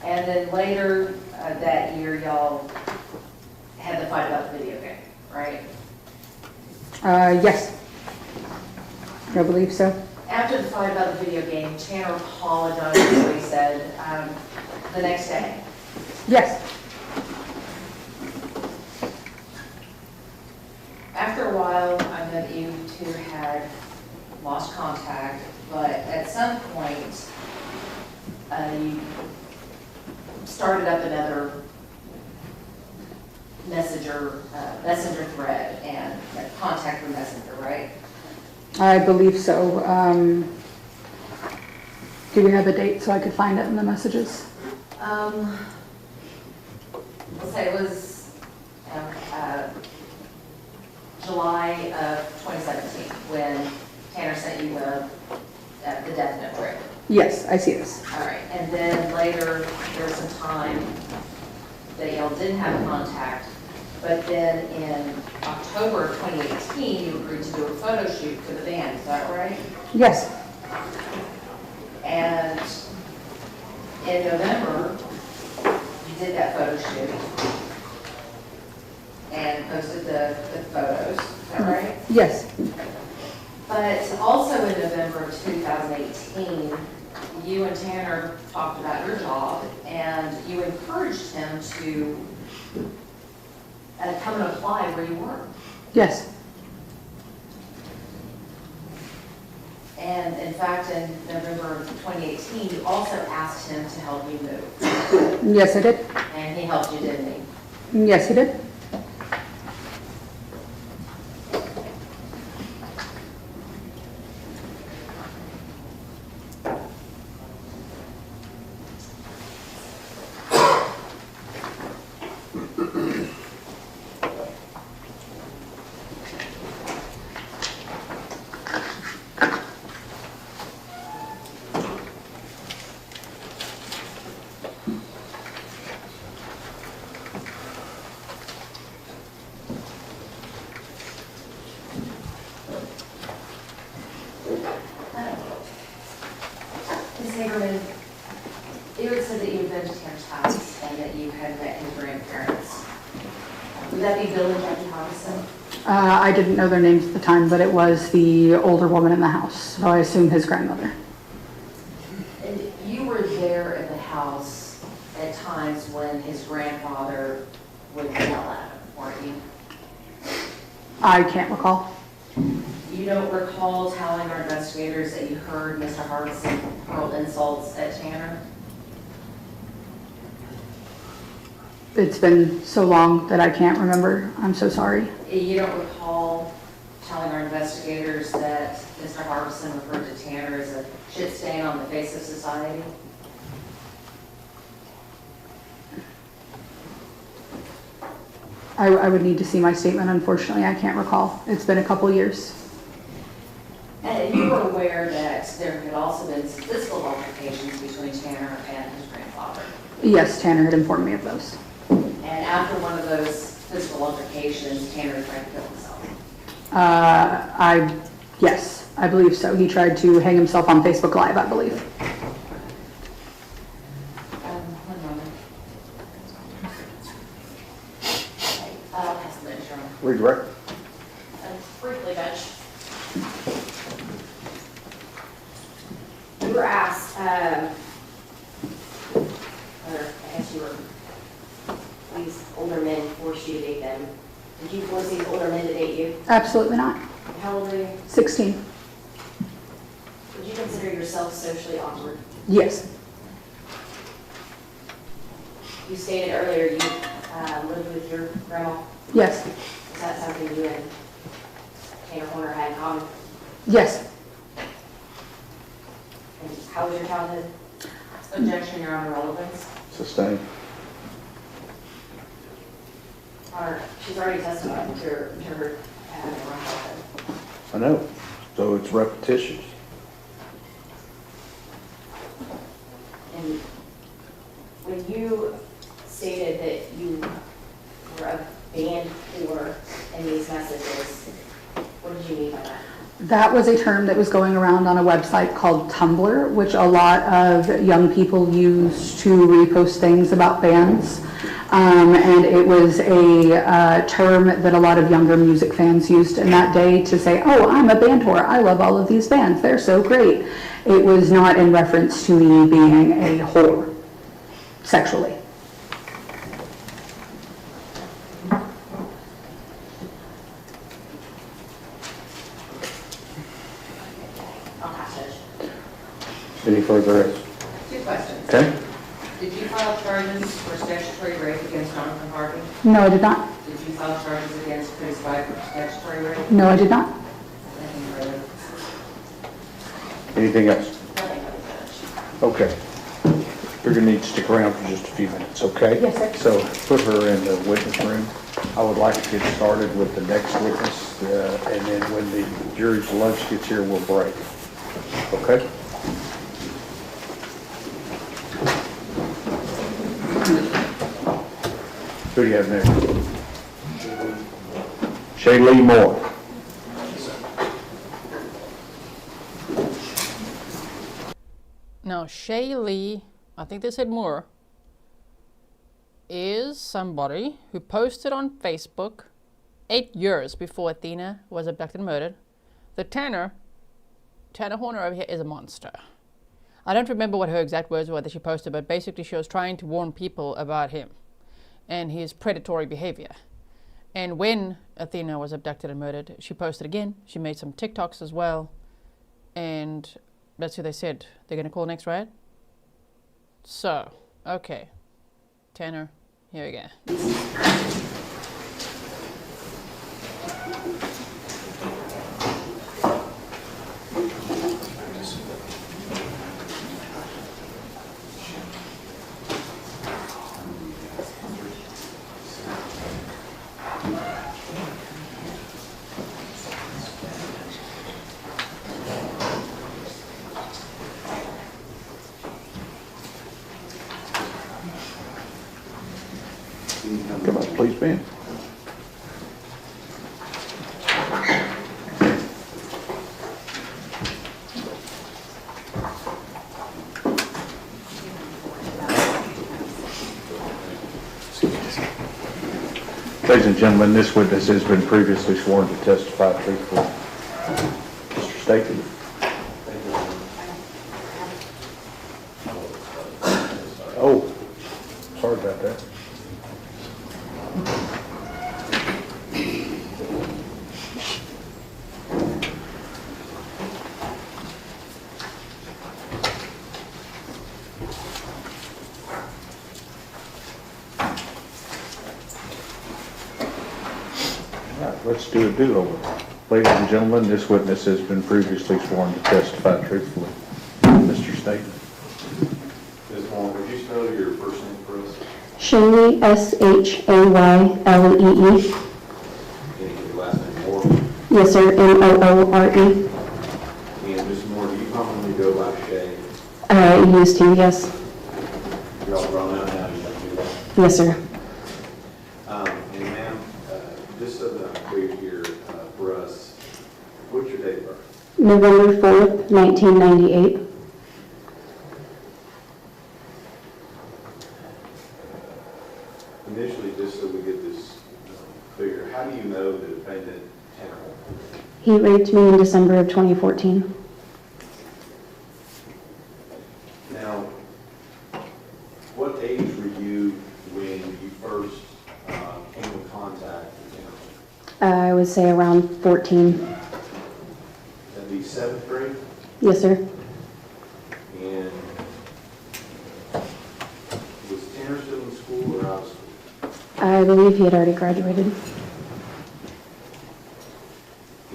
And then later that year, y'all had the fight about the video game, right? Yes. I believe so. After the fight about the video game, Tanner apologized for what he said the next day. Yes. After a while, I know that you two had lost contact, but at some point, you started up another messenger thread and contact with Messenger, right? I believe so. Do we have a date so I could find it in the messages? Let's say it was July of 2017 when Tanner sent you the Defendant thread. Yes, I see this. All right, and then later there was some time that y'all didn't have contact, but then in October of 2018, you agreed to do a photo shoot for the band, is that right? Yes. And in November, you did that photo shoot and posted the photos, is that right? Yes. But also in November of 2018, you and Tanner talked about your job and you encouraged him to come and apply where you were. Yes. And in fact, in November of 2018, you also asked him to help you move. Yes, I did. And he helped you, didn't he? Yes, he did. Ms. Hagerman, you had said that you had been to Tanner's house and that you had met his grandparents. Would that be Bill and Jackie Hobson? I didn't know their names at the time, but it was the older woman in the house, so I assume his grandmother. And you were there in the house at times when his grandfather would yell at him, weren't you? I can't recall. You don't recall telling our investigators that you heard Mr. Harbison hurl insults at Tanner? It's been so long that I can't remember. I'm so sorry. You don't recall telling our investigators that Mr. Harbison referred to Tanner as a shit stain on the face of society? I would need to see my statement, unfortunately, I can't recall. It's been a couple years. And you were aware that there had also been some physical altercations between Tanner and his grandfather. Yes, Tanner had informed me of those. And after one of those physical altercations, Tanner tried to kill himself. Yes, I believe so. He tried to hang himself on Facebook Live, I believe. One moment. Okay, I'll pass the minutes around. Redirect. Briefly, Judge. You were asked, or I guess you were, these older men forced you to date them. Did you force these older men to date you? Absolutely not. How old are you? 16. Would you consider yourself socially awkward? Yes. You stated earlier you lived with your grandma. Yes. Is that something you and Tanner Horner had in common? Yes. And how was your childhood? Objection, Your Honor, relevance. Sustained. Honor, she's already testified to her childhood. I know, so it's repetitious. And when you stated that you were a band whore in these messages, what did you mean by that? That was a term that was going around on a website called Tumblr, which a lot of young people use to repost things about bands. And it was a term that a lot of younger music fans used in that day to say, oh, I'm a band whore. I love all of these bands. They're so great. It was not in reference to me being a whore sexually. Any further? 2 questions. Okay. Did you file charges for statutory rape against Jonathan Harvey? No, I did not. Did you file charges against Chris White for statutory rape? No, I did not. Nothing further. Anything else? Nothing further, Judge. Okay. You're gonna need to stick around for just a few minutes, okay? Yes, sir. So put her in the witness room. I would like to get started with the next witness, and then when the jury's lunch gets here, we'll break. Okay? Who do you have next? Shaylee Moore. Now, Shaylee, I think they said Moore, is somebody who posted on Facebook 8 years before Athena was abducted and murdered. The Tanner Horner over here is a monster. I don't remember what her exact words were that she posted, but basically she was trying to warn people about him and his predatory behavior. And when Athena was abducted and murdered, she posted again. She made some TikToks as well. And that's who they said they're going to call next, right? So, okay. Tanner, here we go. Come on, please, Ben. Ladies and gentlemen, this witness has been previously sworn to testify truthfully. Mr. Staken. Oh, sorry about that. Let's do a do-over. Ladies and gentlemen, this witness has been previously sworn to testify truthfully. Mr. Staten. Ms. Moore, would you spell your first name for us? Shayley, Shayle. Can you give your last name, Moore? Yes, sir, Moore. And Ms. Moore, do you commonly go by Shay? Used to, yes. You're all grown up now, you don't do that? Yes, sir. And ma'am, just so that I'm clear here for us, what's your date of birth? November 4th, 1998. Initially, just so we get this clear, how do you know the defendant, Tanner Holmes? He raped me in December of 2014. Now, what age were you when you first came in contact with Tanner? I would say around 14. That'd be 7th grade? Yes, sir. And was Tanner still in school or out of school? I believe he had already graduated.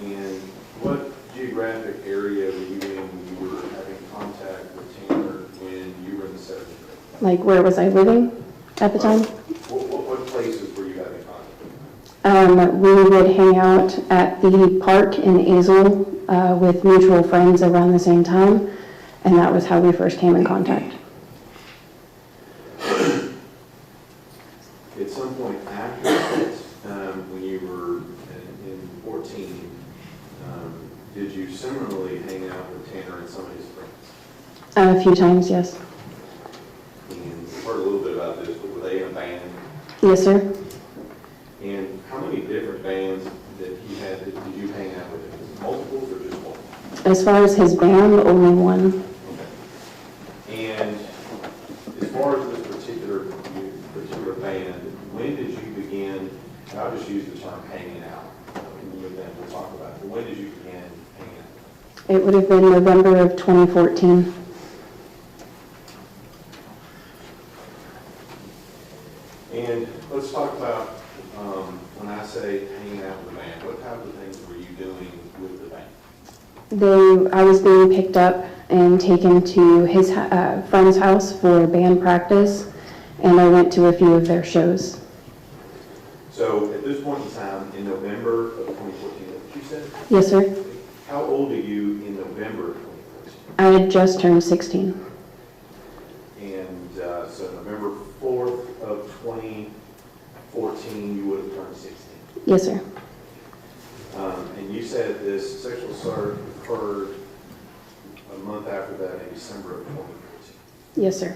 And what geographic area were you in when you were having contact with Tanner when you were in the 7th grade? Like, where was I living at the time? What places were you having contact with? We would hang out at the park in Azle with mutual friends around the same time, and that was how we first came in contact. At some point after that, when you were in 14, did you similarly hang out with Tanner and some of his friends? A few times, yes. And we've heard a little bit about this, but were they in a band? Yes, sir. And how many different bands that he had did you hang out with him? Multiples or just one? As far as his band, only one. Okay. And as far as this particular band, when did you begin, and I'll just use the term hanging out, and then we'll talk about it, but when did you begin hanging out? It would have been November of 2014. And let's talk about, when I say hanging out with the band, what type of things were you doing with the band? I was being picked up and taken to his friend's house for band practice, and I went to a few of their shows. So at this point in time, in November of 2014, is that what you said? Yes, sir. How old are you in November of 2014? I had just turned 16. And so November 4th of 2014, you would have turned 16. Yes, sir. And you said this sexual assault occurred a month after that in December of 2014. Yes, sir.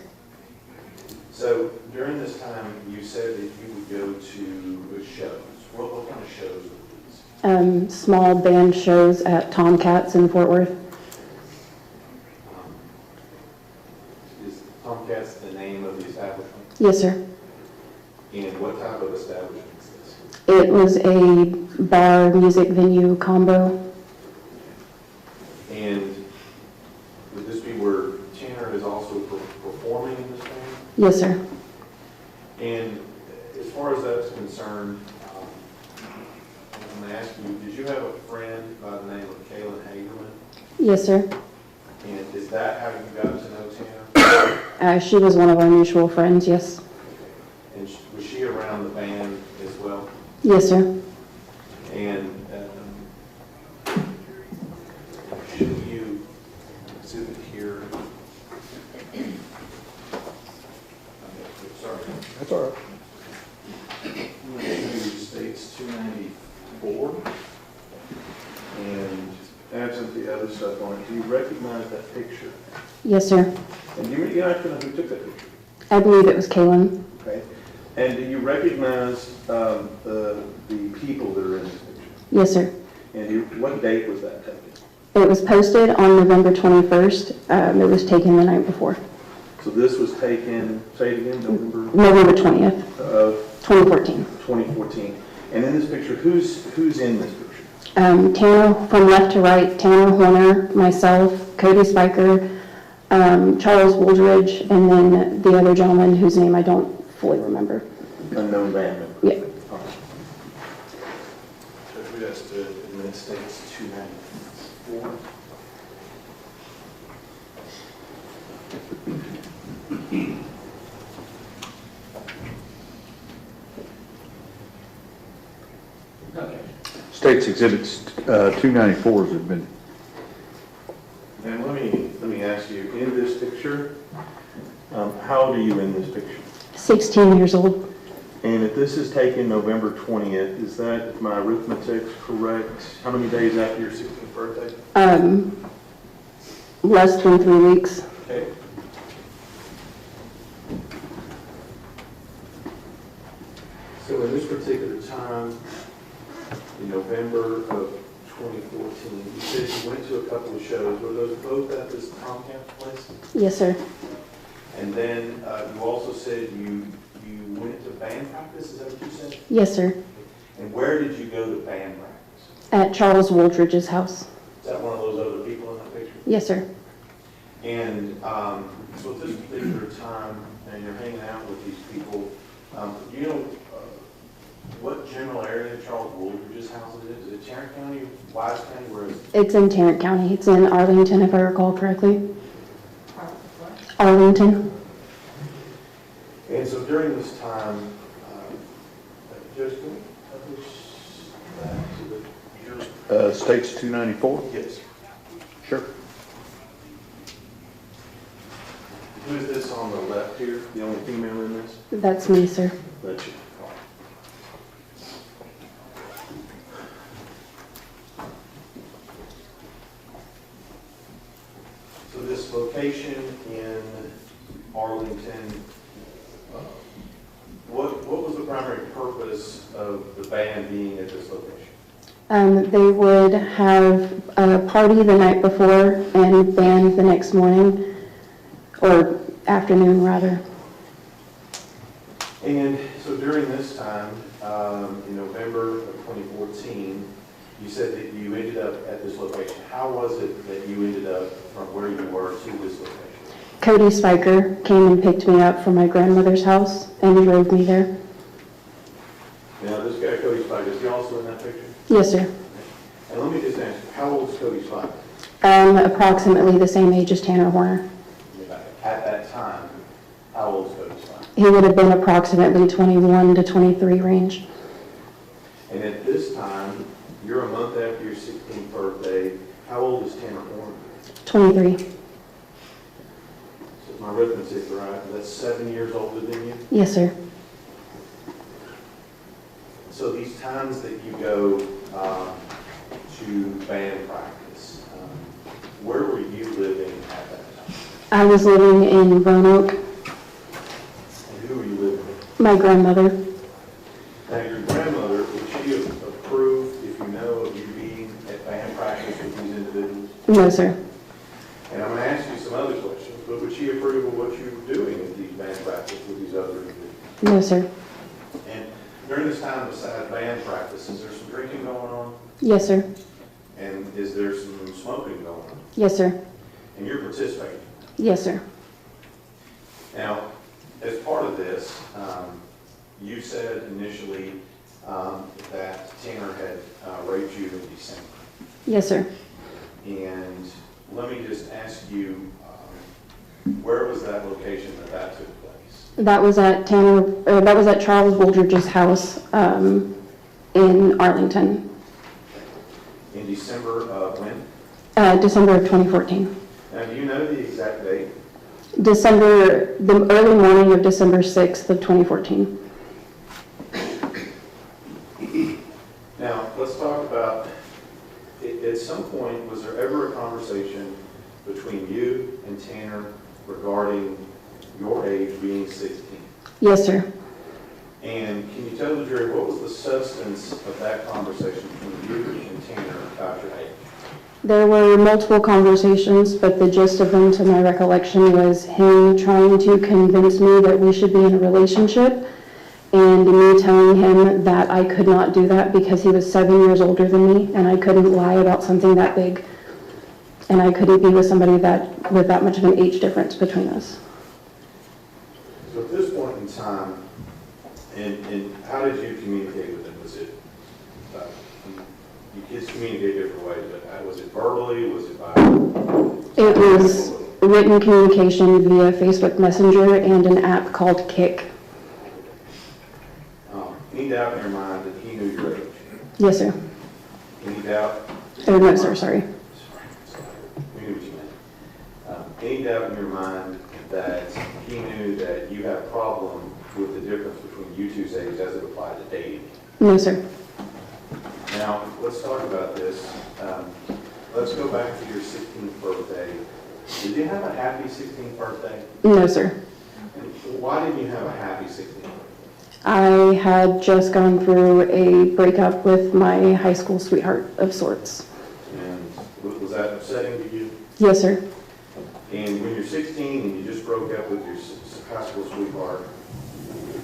So during this time, you said that you would go to shows. What kind of shows were these? Small band shows at Tomcats in Fort Worth. Is Tomcats the name of the establishment? Yes, sir. And what type of establishment is this? It was a bar music venue combo. And would this be where Tanner is also performing in this band? Yes, sir. And as far as that's concerned, I'm going to ask you, did you have a friend by the name of Jacqueline? Yes, sir. And is that how you got to know Tanner? She was one of our mutual friends, yes. And was she around the band as well? Yes, sir. And should you exhibit here? Sorry. That's all right. I'm going to States 294. And absent the other stuff on it, do you recognize that picture? Yes, sir. And do you actually know who took that picture? I believe it was Kaylin. Okay. And do you recognize the people that are in this picture? Yes, sir. And what date was that taken? It was posted on November 21st. It was taken the night before. So this was taken, say it again, November 20th of 2014. 2014. And in this picture, who's in this picture? Tanner, from left to right, Tanner Horner, myself, Cody Spiker, Charles Wooldridge, and then the other gentleman whose name I don't fully remember. Unknown band member. Yeah. All right. So who has to admit States 294? Okay. State's exhibits 294s have been, And let me ask you, in this picture, how old are you in this picture? 16 years old. And if this is taken November 20th, is that, if my arithmetic's correct, how many days after your 16th birthday? Less than 3 weeks. Okay. So in this particular time, in November of 2014, you said you went to a couple of shows. Were those both at this Comcast place? Yes, sir. And then you also said you went to band practice, is that what you said? Yes, sir. And where did you go to band practice? At Charles Woolridge's house. Is that one of those other people in that picture? Yes, sir. And so at this particular time, and you're hanging out with these people, you know what general area Charles Woolridge's house is? Is it Tarrant County, Wise County, where is it? It's in Tarrant County. It's in Arlington, if I recall correctly. Arlington. And so during this time, Judge, can we publish that to the jury? State's 294? Yes. Sure. Who is this on the left here, the only female in this? That's me, sir. That's you. So this location in Arlington, what was the primary purpose of the band being at this location? They would have a party the night before and band the next morning, or afternoon rather. And so during this time, in November of 2014, you said that you ended up at this location. How was it that you ended up from where you were to this location? Cody Spiker came and picked me up from my grandmother's house and drove me there. Now, this guy, Cody Spiker, is he also in that picture? Yes, sir. And let me just ask, how old is Cody Spiker? Approximately the same age as Tanner Horner. At that time, how old is Cody Spiker? He would have been approximately 21 to 23 range. And at this time, you're a month after your 16th birthday. How old is Tanner Horner? 23. So if my arithmetic right, that's 7 years older than you? Yes, sir. So these times that you go to band practice, where were you living at that time? I was living in Roanoke. And who were you living with? My grandmother. Now, your grandmother, would she have approved, if you know, of you being at band practice with these individuals? No, sir. And I'm going to ask you some other questions, but would she approve of what you were doing at these band practice with these other individuals? No, sir. And during this time, besides band practice, is there some drinking going on? Yes, sir. And is there some smoking going on? Yes, sir. And you're participating? Yes, sir. Now, as part of this, you said initially that Tanner had raped you in December. Yes, sir. And let me just ask you, where was that location that took place? That was at Charles Woolridge's house in Arlington. In December of when? December of 2014. Now, do you know the exact date? The early morning of December 6th of 2014. Now, let's talk about, at some point, was there ever a conversation between you and Tanner regarding your age being 16? Yes, sir. And can you tell the jury what was the substance of that conversation between you and Tanner about your age? There were multiple conversations, but the gist of them, to my recollection, was him trying to convince me that we should be in a relationship, and me telling him that I could not do that because he was 7 years older than me, and I couldn't lie about something that big, and I couldn't be with somebody with that much of an age difference between us. So at this point in time, and how did you communicate with him? Was it, you kids communicate different ways, but was it verbally, was it by? It was written communication via Facebook Messenger and an app called Kik. Any doubt in your mind that he knew your age? Yes, sir. Any doubt? No, sir, sorry. Any doubt in your mind that he knew that you had a problem with the difference between you two's age as it applied to dating? No, sir. Now, let's talk about this. Let's go back to your 16th birthday. Did you have a happy 16th birthday? No, sir. And why didn't you have a happy 16th birthday? I had just gone through a breakup with my high school sweetheart of sorts. And was that upsetting to you? Yes, sir. And when you're 16 and you just broke up with your high school sweetheart,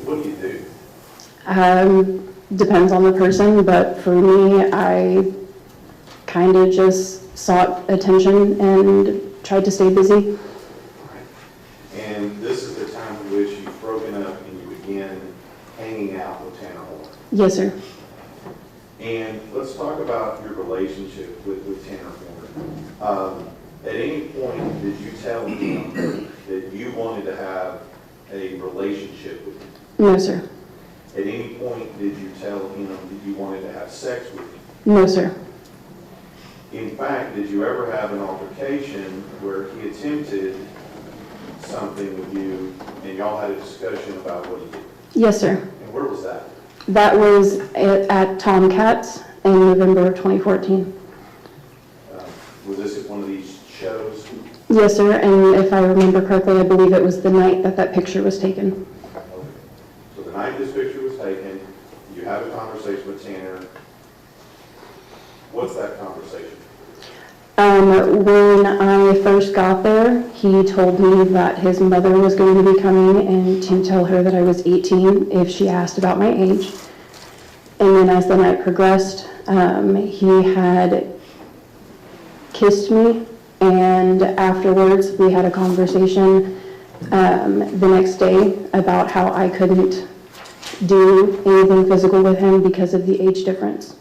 what do you do? Depends on the person, but for me, I kind of just sought attention and tried to stay busy. And this is the time in which you've broken up and you begin hanging out with Tanner Horner. Yes, sir. And let's talk about your relationship with Tanner Horner. At any point, did you tell him that you wanted to have a relationship with him? No, sir. At any point, did you tell him that you wanted to have sex with him? No, sir. In fact, did you ever have an altercation where he attempted something with you and y'all had a discussion about what he did? Yes, sir. And where was that? That was at Tomcats in November of 2014. Was this at one of these shows? Yes, sir, and if I remember correctly, I believe it was the night that that picture was taken. Okay. So the night this picture was taken, you have a conversation with Tanner. What's that conversation? When I first got there, he told me that his mother was going to be coming and to tell her that I was 18 if she asked about my age. And then as the night progressed, he had kissed me, and afterwards we had a conversation the next day about how I couldn't do anything physical with him because of the age difference.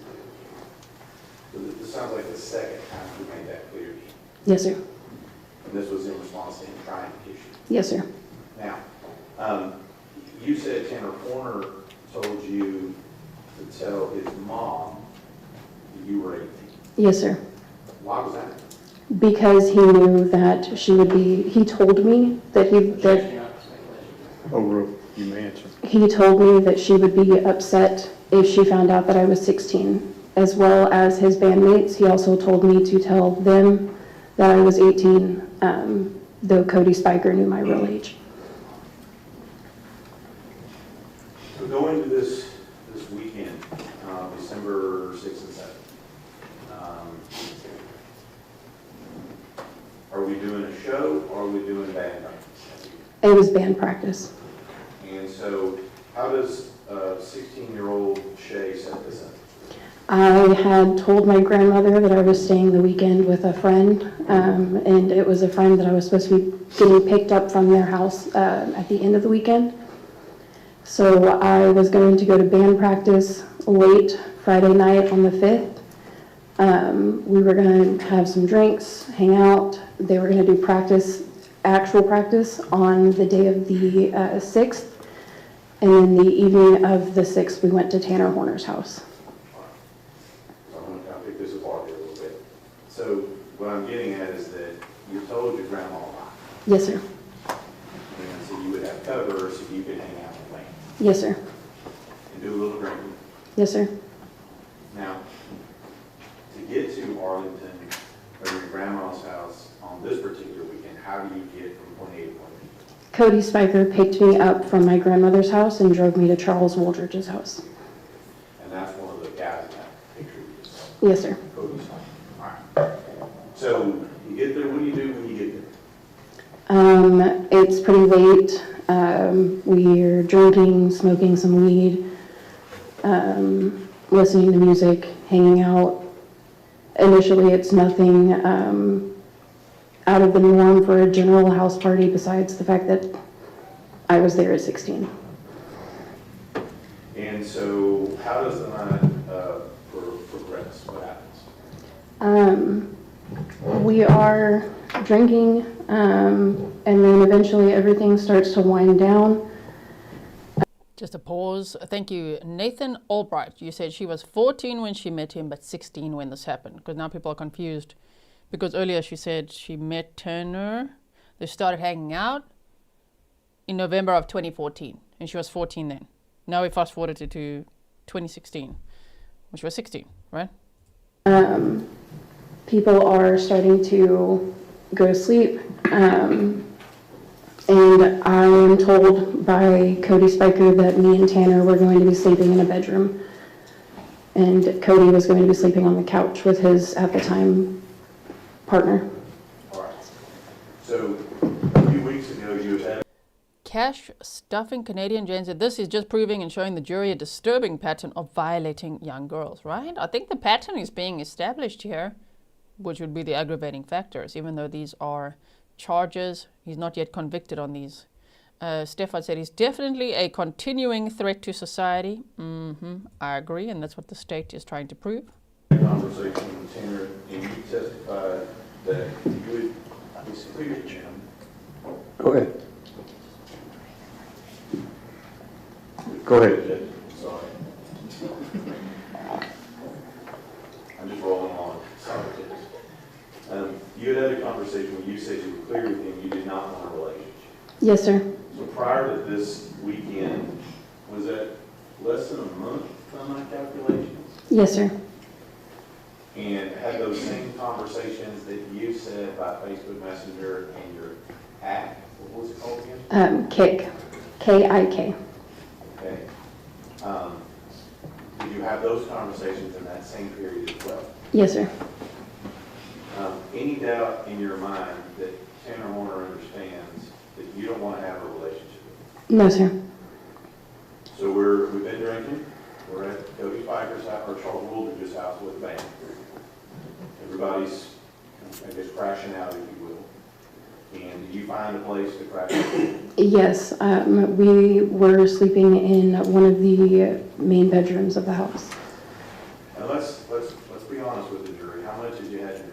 This sounds like the second time you made that clear to you. Yes, sir. And this was in response to him trying to kiss you. Yes, sir. Now, you said Tanner Horner told you to tell his mom that you were 18. Yes, sir. Why was that? Because he knew that she would be, he told me that Oh, you may answer. he told me that she would be upset if she found out that I was 16, as well as his bandmates. He also told me to tell them that I was 18, though Cody Spiker knew my real age. So going into this weekend, December 6th and 7th, are we doing a show or are we doing band practice? It was band practice. And so how does 16-year-old Shay set this up? I had told my grandmother that I was staying the weekend with a friend, and it was a friend that I was supposed to be getting picked up from their house at the end of the weekend. So I was going to go to band practice late Friday night on the 5th. We were going to have some drinks, hang out. They were going to do practice, actual practice, on the day of the 6th. And then the evening of the 6th, we went to Tanner Horner's house. So I'm going to kind of pick this apart here a little bit. So what I'm getting at is that you told your grandma a lot. Yes, sir. And so you would have cover so you could hang out with me Yes, sir. and do a little drinking. Yes, sir. Now, to get to Arlington or your grandma's house on this particular weekend, how do you get from point A to point B? Cody Spiker picked me up from my grandmother's house and drove me to Charles Woolridge's house. And that's one of the guys in that picture you just saw. Yes, sir. Cody's home. All right. So you get there, what do you do when you get there? It's pretty late. We're drinking, smoking some weed, listening to music, hanging out. Initially, it's nothing out of the norm for a general house party besides the fact that I was there at 16. And so how does the night progress? What happens? We are drinking, and then eventually everything starts to wind down. Just a pause. Thank you. Nathan Albright, you said she was 14 when she met him, but 16 when this happened. Because now people are confused. Because earlier she said she met Turner. They started hanging out in November of 2014. And she was 14 then. Now we fast forwarded it to 2016. When she was 16, right? People are starting to go to sleep. And I am told by Cody Spiker that me and Tanner were going to be sleeping in a bedroom. And Cody was going to be sleeping on the couch with his, at the time, partner. All right. So, a few weeks ago, you had Cash stuffing Canadian Jane said this is just proving and showing the jury a disturbing pattern of violating young girls, right? I think the pattern is being established here, which would be the aggravating factors, even though these are charges. He's not yet convicted on these. Stefan said he's definitely a continuing threat to society. I agree, and that's what the state is trying to prove. conversation with Tanner, and you testified that you would dispute him. Go ahead. Go ahead. Sorry. I'm just rolling on. Sorry. You had a conversation when you said you were clear with him you did not want a relationship. Yes, sir. So prior to this weekend, was that less than a month on my calculations? Yes, sir. And had those same conversations that you said by Facebook Messenger and your app, what was it called again? KIK. K-I-K. Okay. Did you have those conversations in that same period as well? Yes, sir. Any doubt in your mind that Tanner Horner understands that you don't want to have a relationship with him? No, sir. So we've been drinking. We're at Cody Spiker's house, or Charles Woolridge's house with a band. Everybody's, I guess, crashing out, if you will. And did you find a place to crash out? Yes, we were sleeping in one of the main bedrooms of the house. Now let's be honest with the jury. How much did you have to drink?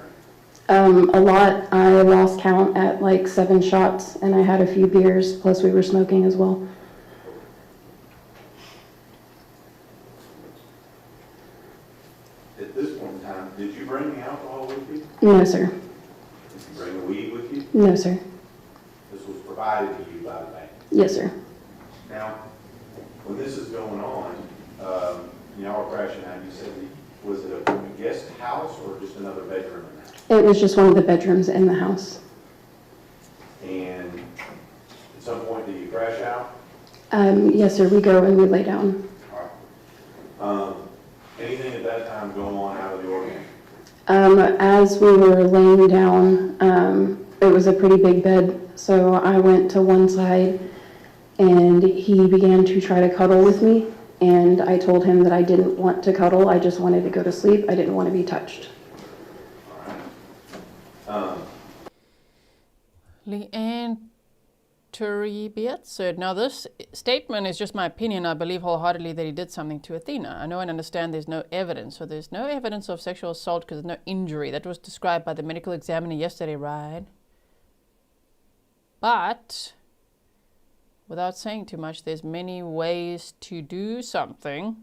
A lot. I lost count at like 7 shots, and I had a few beers, plus we were smoking as well. At this point in time, did you bring the alcohol with you? No, sir. Did you bring the weed with you? No, sir. This was provided to you by the bank. Yes, sir. Now, when this is going on, y'all are crashing out. You said, was it a guest house or just another bedroom in that? It was just one of the bedrooms in the house. And at some point, did you crash out? Yes, sir. We go and we lay down. All right. Anything at that time go on out of the ordinary? As we were laying down, it was a pretty big bed, so I went to one side and he began to try to cuddle with me, and I told him that I didn't want to cuddle, I just wanted to go to sleep, I didn't want to be touched. All right. Leanne Turibiat said, now this statement is just my opinion. I believe wholeheartedly that he did something to Athena. I know and understand there's no evidence. So there's no evidence of sexual assault because there's no injury. That was described by the medical examiner yesterday, right? But without saying too much, there's many ways to do something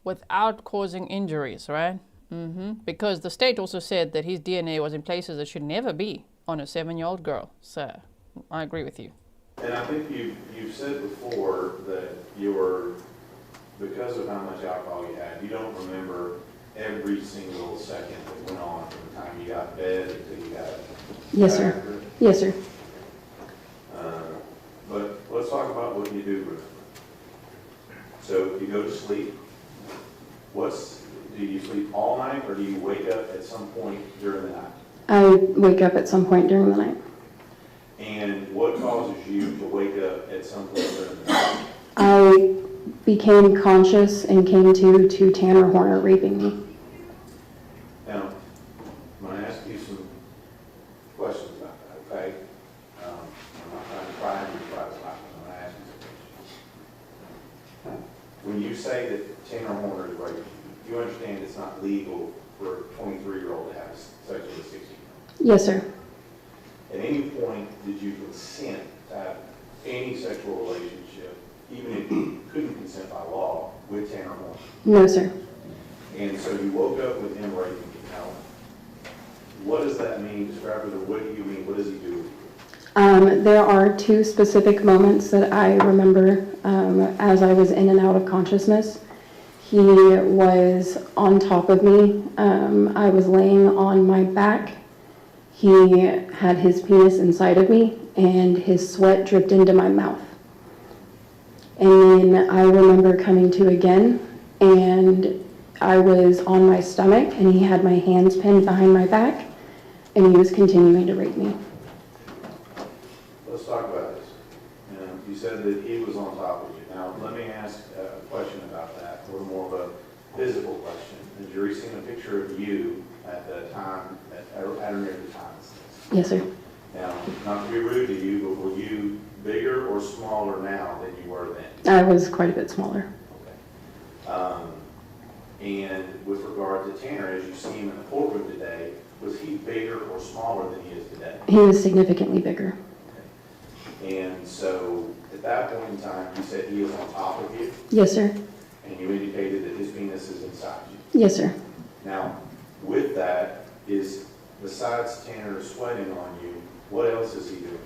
without causing injuries, right? Because the state also said that his DNA was in places that should never be on a 7-year-old girl. So I agree with you. And I think you've said before that because of how much alcohol you had, you don't remember every single second that went on from the time you got to bed until you got up. Yes, sir. Yes, sir. But let's talk about what you do remember. So you go to sleep. Do you sleep all night or do you wake up at some point during the night? I wake up at some point during the night. And what causes you to wake up at some point during the night? I became conscious and came to Tanner Horner raping me. Now, I'm going to ask you some questions about that, okay? I'm not trying to pry into your private life. I'm going to ask you some questions. When you say that Tanner Horner is raping you understand it's not legal for a 23-year-old to have sex with a 16-year-old? Yes, sir. At any point, did you consent to have any sexual relationship even if you couldn't consent by law, with Tanner Horn. No, sir. And so you woke up with him raping you. Now, what does that mean? Describe it, or what do you mean? What does he do with you? There are two specific moments that I remember as I was in and out of consciousness. He was on top of me. I was laying on my back. He had his penis inside of me, and his sweat dripped into my mouth. And then I remember coming to again, and I was on my stomach, and he had my hands pinned behind my back, and he was continuing to rape me. Let's talk about this. You said that he was on top of you. Now, let me ask a question about that, a little more of a physical question. The jury seen a picture of you at the time, at or near the time. Yes, sir. Now, not to be rude to you, but were you bigger or smaller now than you were then? I was quite a bit smaller. Okay. And with regard to Tanner, as you see him in the courtroom today, was he bigger or smaller than he is today? He was significantly bigger. Okay. And so at that point in time, you said he is on top of you? Yes, sir. And you indicated that his penis is inside you? Yes, sir. Now, with that, besides Tanner sweating on you, what else is he doing?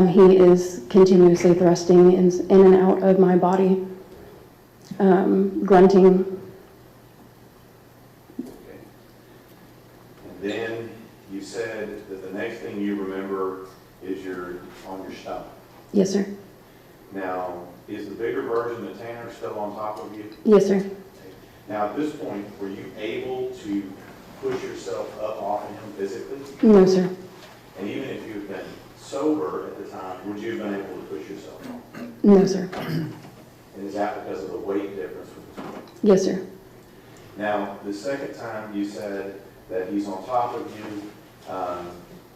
He is continuously thrusting in and out of my body, grunting. Okay. And then you said that the next thing you remember is you're on your stomach. Yes, sir. Now, is the bigger version of Tanner still on top of you? Yes, sir. Okay. Now, at this point, were you able to push yourself up off of him physically? No, sir. And even if you've been sober at the time, would you have been able to push yourself off? No, sir. And is that because of the weight difference with the two? Yes, sir. Now, the second time you said that he's on top of you,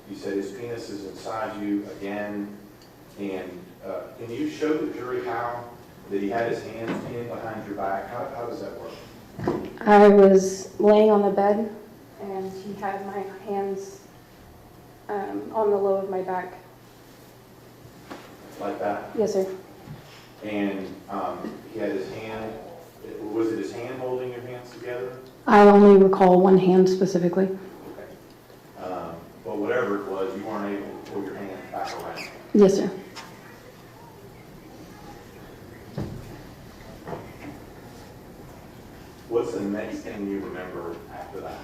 you said his penis is inside you again, and can you show the jury how that he had his hands pinned behind your back? How does that work? I was laying on the bed, and he had my hands on the low of my back. Like that? Yes, sir. And he had his hand, was it his hand holding your hands together? I only recall one hand specifically. Okay. But whatever it was, you weren't able to pull your hand back around. Yes, sir. What's the next thing you remember after that?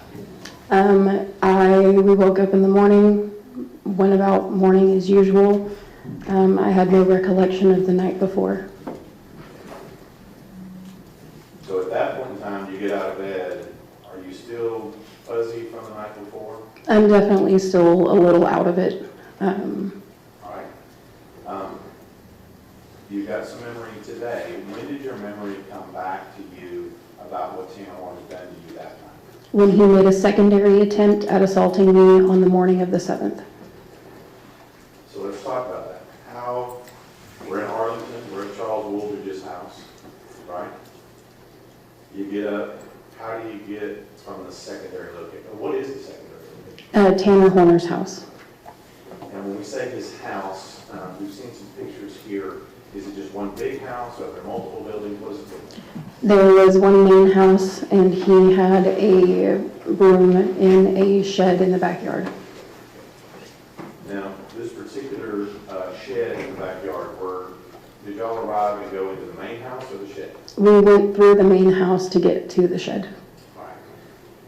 We woke up in the morning, went about morning as usual. I had no recollection of the night before. So at that point in time, you get out of bed, are you still fuzzy from the night before? I'm definitely still a little out of it. All right. You've got some memory today. When did your memory come back to you about what Tanner Horn had done to you that night? When he made a secondary attempt at assaulting me on the morning of the 7th. So let's talk about that. We're in Arlington, we're at Charles Woolridge's house, right? You get up, how do you get from the secondary location? What is the secondary location? Tanner Horner's house. And when we say his house, we've seen some pictures here. Is it just one big house? Are there multiple buildings? What is it? There was one main house, and he had a room in a shed in the backyard. Now, this particular shed in the backyard, did y'all arrive and go into the main house or the shed? We went through the main house to get to the shed. All right.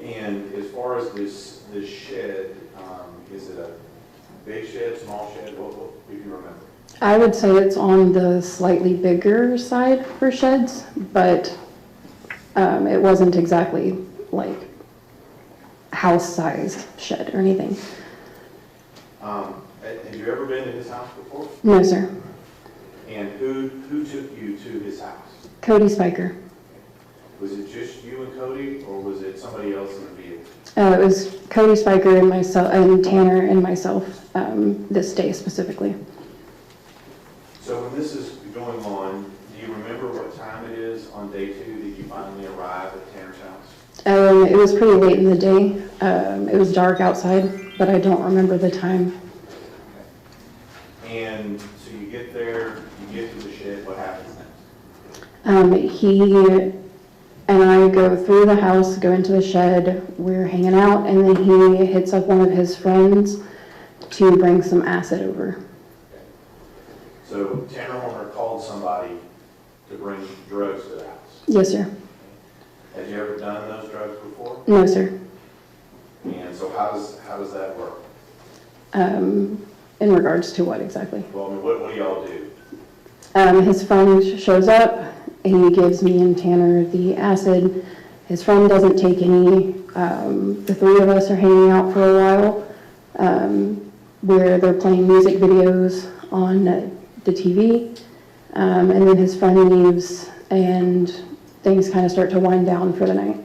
And as far as this shed, is it a big shed, small shed? What do you remember? I would say it's on the slightly bigger side for sheds, but it wasn't exactly like house-sized shed or anything. Have you ever been to his house before? No, sir. And who took you to his house? Cody Spiker. Was it just you and Cody, or was it somebody else in the vehicle? It was Cody Spiker and myself, and Tanner and myself, this day specifically. So when this is going on, do you remember what time it is on day 2 that you finally arrive at Tanner's house? It was pretty late in the day. It was dark outside, but I don't remember the time. Okay. And so you get there, you get to the shed, what happens next? He and I go through the house, go into the shed, we're hanging out, and then he hits up one of his friends to bring some acid over. So Tanner Horner called somebody to bring drugs to the house. Yes, sir. Have you ever done those drugs before? No, sir. And so how does that work? In regards to what exactly? Well, I mean, what do y'all do? His friend shows up, he gives me and Tanner the acid. His friend doesn't take any. The three of us are hanging out for a while, where they're playing music videos on the TV, and then his friend leaves and things kind of start to wind down for the night.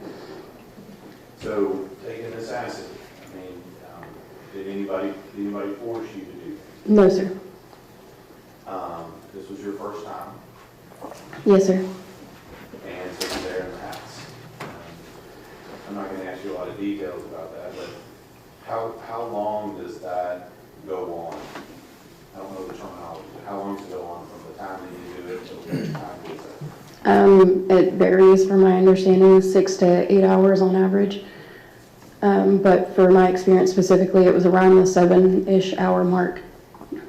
So taking this acid, I mean, did anybody force you to do that? No, sir. This was your first time, Yes, sir. and so you're there in the house. I'm not going to ask you a lot of details about that, but how long does that go on? I don't know the terminology, but how long does it go on from the time that you do it till the time it gets up? It varies from my understanding, 6 to 8 hours on average. But for my experience specifically, it was around the 7-ish hour mark. Okay.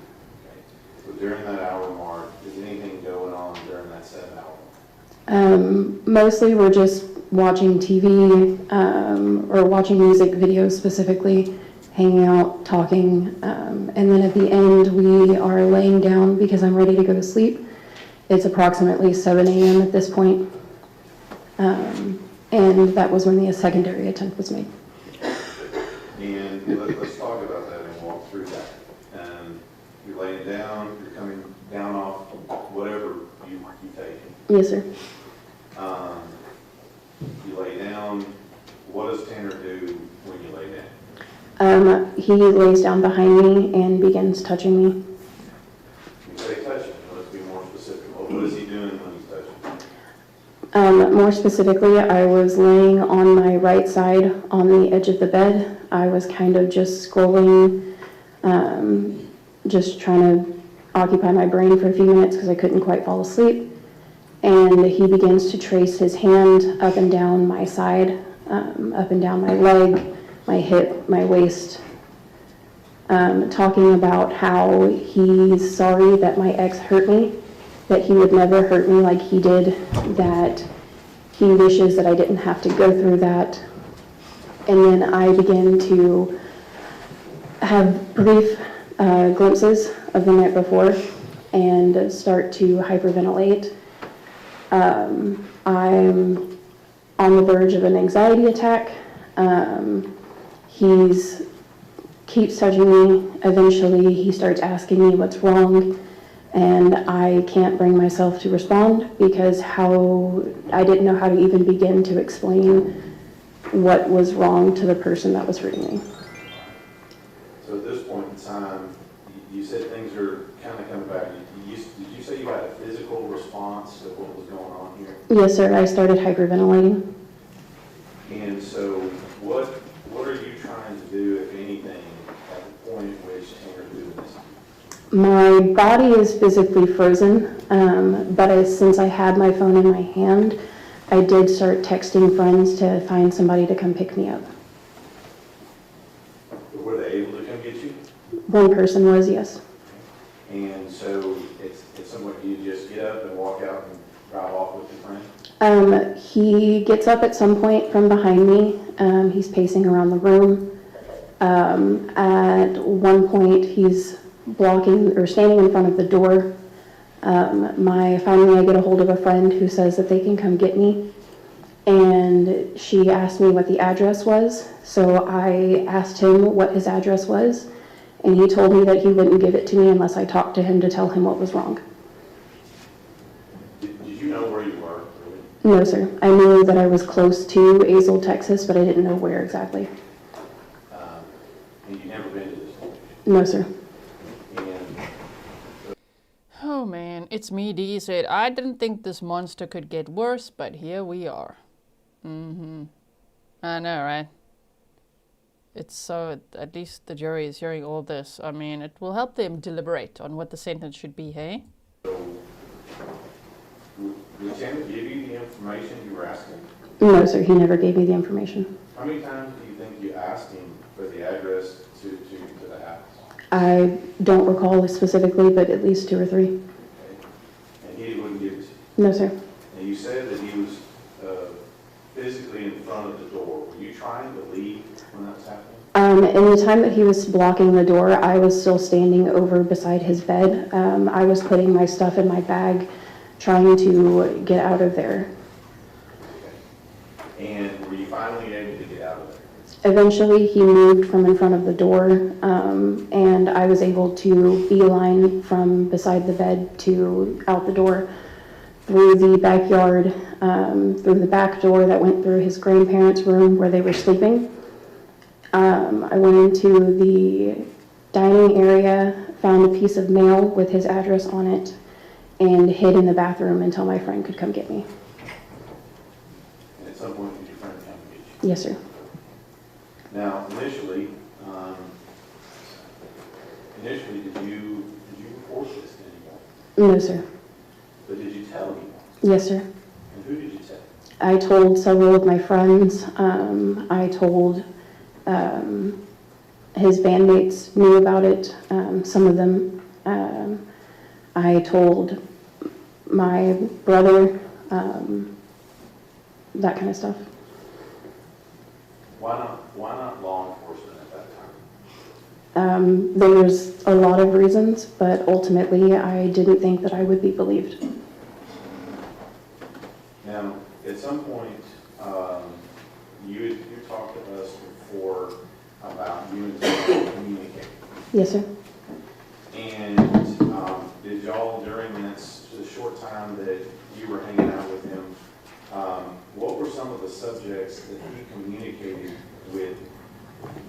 So during that hour mark, is anything going on during that 7 hour mark? Mostly we're just watching TV, or watching music videos specifically, hanging out, talking, and then at the end we are laying down because I'm ready to go to sleep. It's approximately 7 a.m. at this point, and that was when the secondary attempt was made. And let's talk about that and walk through that. You're laying down, you're coming down off whatever you take. Yes, sir. You lay down. What does Tanner do when you lay down? He lays down behind me and begins touching me. You say touching. Let's be more specific. What is he doing when he's touching? More specifically, I was laying on my right side on the edge of the bed. I was kind of just scrolling, just trying to occupy my brain for a few minutes because I couldn't quite fall asleep. And he begins to trace his hand up and down my side, up and down my leg, my hip, my waist, talking about how he's sorry that my ex hurt me, that he would never hurt me like he did, that he wishes that I didn't have to go through that. And then I began to have brief glimpses of the night before and start to hyperventilate. I'm on the verge of an anxiety attack. He's keeps touching me. Eventually, he starts asking me what's wrong, and I can't bring myself to respond because I didn't know how to even begin to explain what was wrong to the person that was hurting me. So at this point in time, you said things are kind of coming back. Did you say you had a physical response to what was going on here? Yes, sir. I started hyperventilating. And so what are you trying to do, if anything, at the point at which Tanner's doing this? My body is physically frozen, but since I had my phone in my hand, I did start texting friends to find somebody to come pick me up. Were they able to come get you? One person was, yes. And so it's somewhat you just get up and walk out and drive off with your friend? He gets up at some point from behind me. He's pacing around the room. At one point, he's blocking or standing in front of the door. Finally, I get a hold of a friend who says that they can come get me. And she asked me what the address was. So I asked him what his address was. And he told me that he wouldn't give it to me unless I talked to him to tell him what was wrong. Did you know where you were? Really? No, sir. I knew that I was close to Azle, Texas, but I didn't know where exactly. And you've never been to this location? No, sir. Oh man, it's me, D said, I didn't think this monster could get worse, but here we are. I know, right? It's so, at least the jury is hearing all this. I mean, it will help them deliberate on what the sentence should be, hey? So Did Tanner give you the information you were asking? No, sir, he never gave me the information. How many times do you think you asked him for the address to the house? I don't recall specifically, but at least 2 or 3. Okay. And he wouldn't give it to you? No, sir. And you said that he was physically in front of the door. Were you trying to leave when that was happening? In the time that he was blocking the door, I was still standing over beside his bed. I was putting my stuff in my bag, trying to get out of there. Okay. And were you finally able to get out of there? Eventually, he moved from in front of the door, and I was able to beeline from beside the bed to out the door, through the backyard, through the back door that went through his grandparents' room where they were sleeping. I went into the dining area, found a piece of mail with his address on it, and hid in the bathroom until my friend could come get me. And at some point, did your friend come and get you? Yes, sir. Now, initially, did you report this to anyone? No, sir. But did you tell anyone? Yes, sir. And who did you tell? I told several of my friends. I told his bandmates knew about it, some of them. I told my brother, that kind of stuff. Why not law enforcement at that time? There was a lot of reasons, but ultimately I didn't think that I would be believed. Now, at some point, you talked to us before about you and Taylor communicating. Yes, sir. And did y'all, during this short time that you were hanging out with him, what were some of the subjects that he communicated with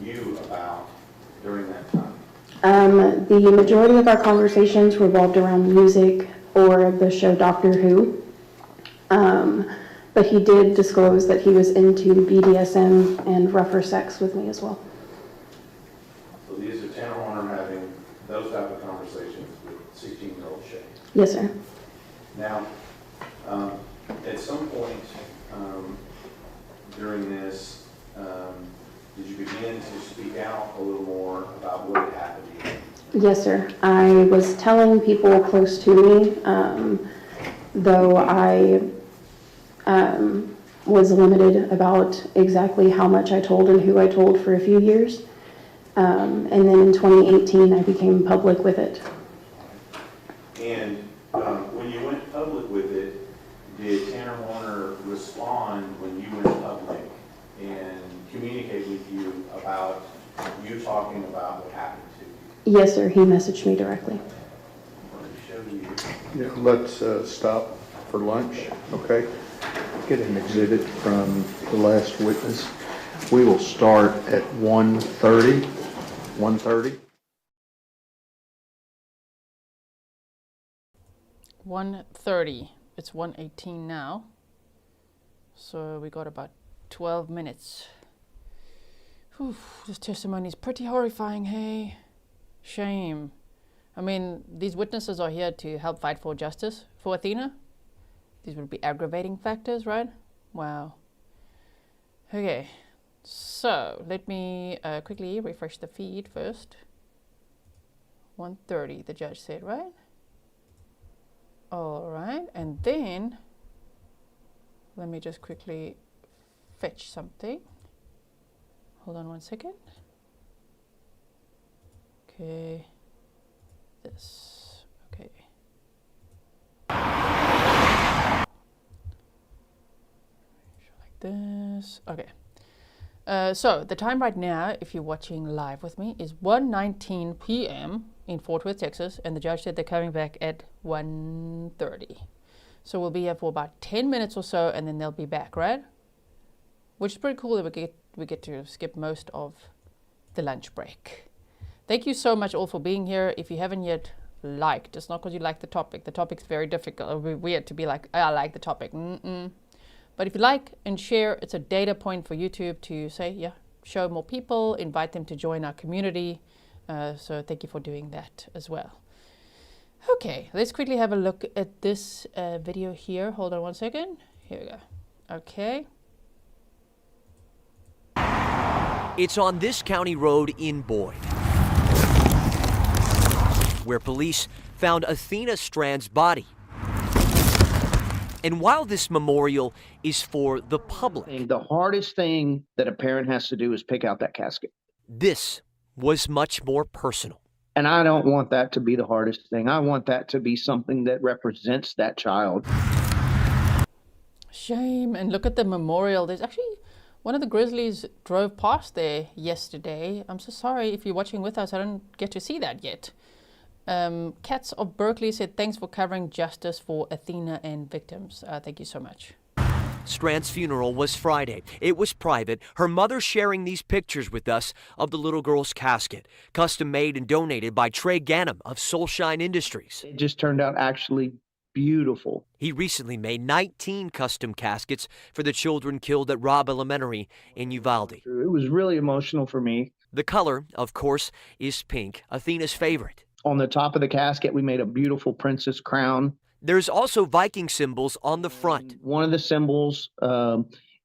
you about during that time? The majority of our conversations revolved around music or the show Doctor Who. But he did disclose that he was into BDSM and rougher sex with me as well. So these are Tanner Horner having those type of conversations with 16-year-old Shay. Yes, sir. Now, at some point during this, did you begin to speak out a little more about what had happened to you? Yes, sir. I was telling people close to me, though I was limited about exactly how much I told and who I told for a few years. And then in 2018, I became public with it. And when you went public with it, did Tanner Horner respond when you went public and communicate with you about you talking about what happened to you? Yes, sir. He messaged me directly. Yeah, let's stop for lunch, okay? Get an exhibit from the last witness. We will start at 1:30. 1:30. 1:30. It's 1:18 now. So we got about 12 minutes. Whew, this testimony is pretty horrifying, hey? Shame. I mean, these witnesses are here to help fight for justice for Athena. These would be aggravating factors, right? Wow. Okay, so let me quickly refresh the feed first. 1:30, the judge said, right? All right, and then let me just quickly fetch something. Hold on 1 second. Okay, this, okay. Like this, okay. So the time right now, if you're watching live with me, is 1:19 p.m. in Fort Worth, Texas, and the judge said they're coming back at 1:30. So we'll be here for about 10 minutes or so, and then they'll be back, right? Which is pretty cool that we get to skip most of the lunch break. Thank you so much all for being here. If you haven't yet liked, it's not because you like the topic. The topic's very difficult. It would be weird to be like, I like the topic. But if you like and share, it's a data point for YouTube to say, yeah, show more people, invite them to join our community. So thank you for doing that as well. Okay, let's quickly have a look at this video here. Hold on one second. Here we go. Okay. It's on this county road in Boyd, where police found Athena Strand's body. And while this memorial is for the public, the hardest thing that a parent has to do is pick out that casket. This was much more personal. And I don't want that to be the hardest thing. I want that to be something that represents that child. Shame. And look at the memorial. There's actually one of the Grizzlies drove past there yesterday. I'm so sorry if you're watching with us. I don't get to see that yet. Cats of Berkeley said, thanks for covering justice for Athena and victims. Thank you so much. Strand's funeral was Friday. It was private. Her mother sharing these pictures with us of the little girl's casket, custom made and donated by Trey Ganem of Soulshine Industries. It just turned out actually beautiful. He recently made 19 custom caskets for the children killed at Robb Elementary in Uvalde. It was really emotional for me. The color, of course, is pink, Athena's favorite. On the top of the casket, we made a beautiful princess crown. There's also Viking symbols on the front. One of the symbols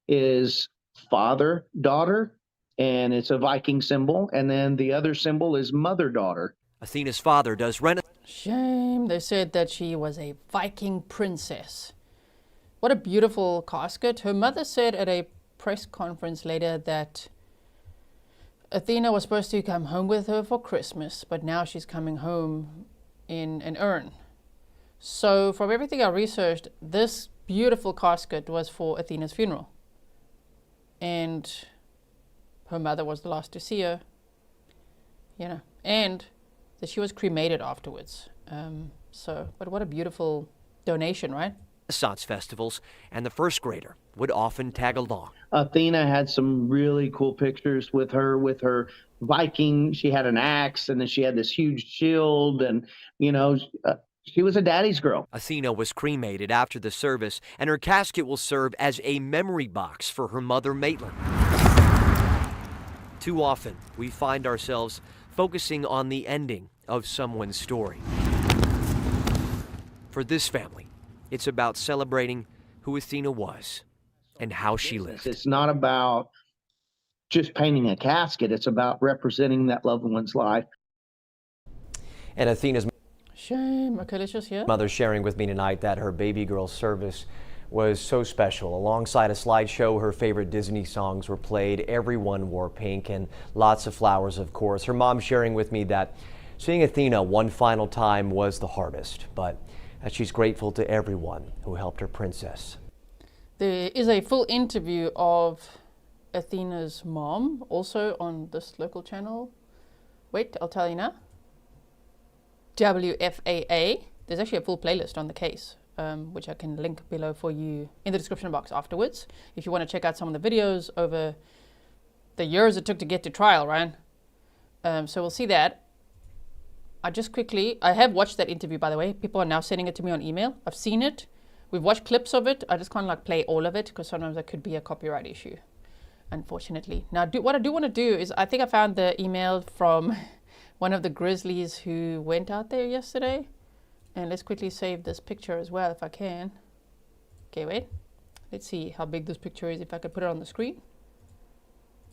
is father, daughter, and it's a Viking symbol. And then the other symbol is mother, daughter. Athena's father does Shame. They said that she was a Viking princess. What a beautiful casket. Her mother said at a press conference later that Athena was supposed to come home with her for Christmas, but now she's coming home in an urn. So from everything I researched, this beautiful casket was for Athena's funeral. And her mother was the last to see her, you know, and that she was cremated afterwards. But what a beautiful donation, right? Renaissance festivals, and the first grader would often tag along. Athena had some really cool pictures with her Viking. She had an axe, and then she had this huge shield, and, you know, she was a daddy's girl. Athena was cremated after the service, and her casket will serve as a memory box for her mother, Maitland. Too often, we find ourselves focusing on the ending of someone's story. For this family, it's about celebrating who Athena was and how she lived. It's not about just painting a casket. It's about representing that loved one's life. And Athena's shame. Okay, let's just hear. Mother sharing with me tonight that her baby girl service was so special. Alongside a slideshow, her favorite Disney songs were played. Everyone wore pink and lots of flowers, of course. Her mom sharing with me that seeing Athena one final time was the hardest, but that she's grateful to everyone who helped her princess. There is a full interview of Athena's mom also on this local channel. Wait, I'll tell you now. WFAA. There's actually a full playlist on the case, which I can link below for you in the description box afterwards. If you want to check out some of the videos over the years it took to get to trial, right? So we'll see that. I have watched that interview, by the way. People are now sending it to me on email. I've seen it. We've watched clips of it. I just can't like play all of it because sometimes that could be a copyright issue, unfortunately. Now, what I do want to do is I think I found the email from one of the Grizzlies who went out there yesterday. And let's quickly save this picture as well if I can. Okay, wait. Let's see how big this picture is if I can put it on the screen.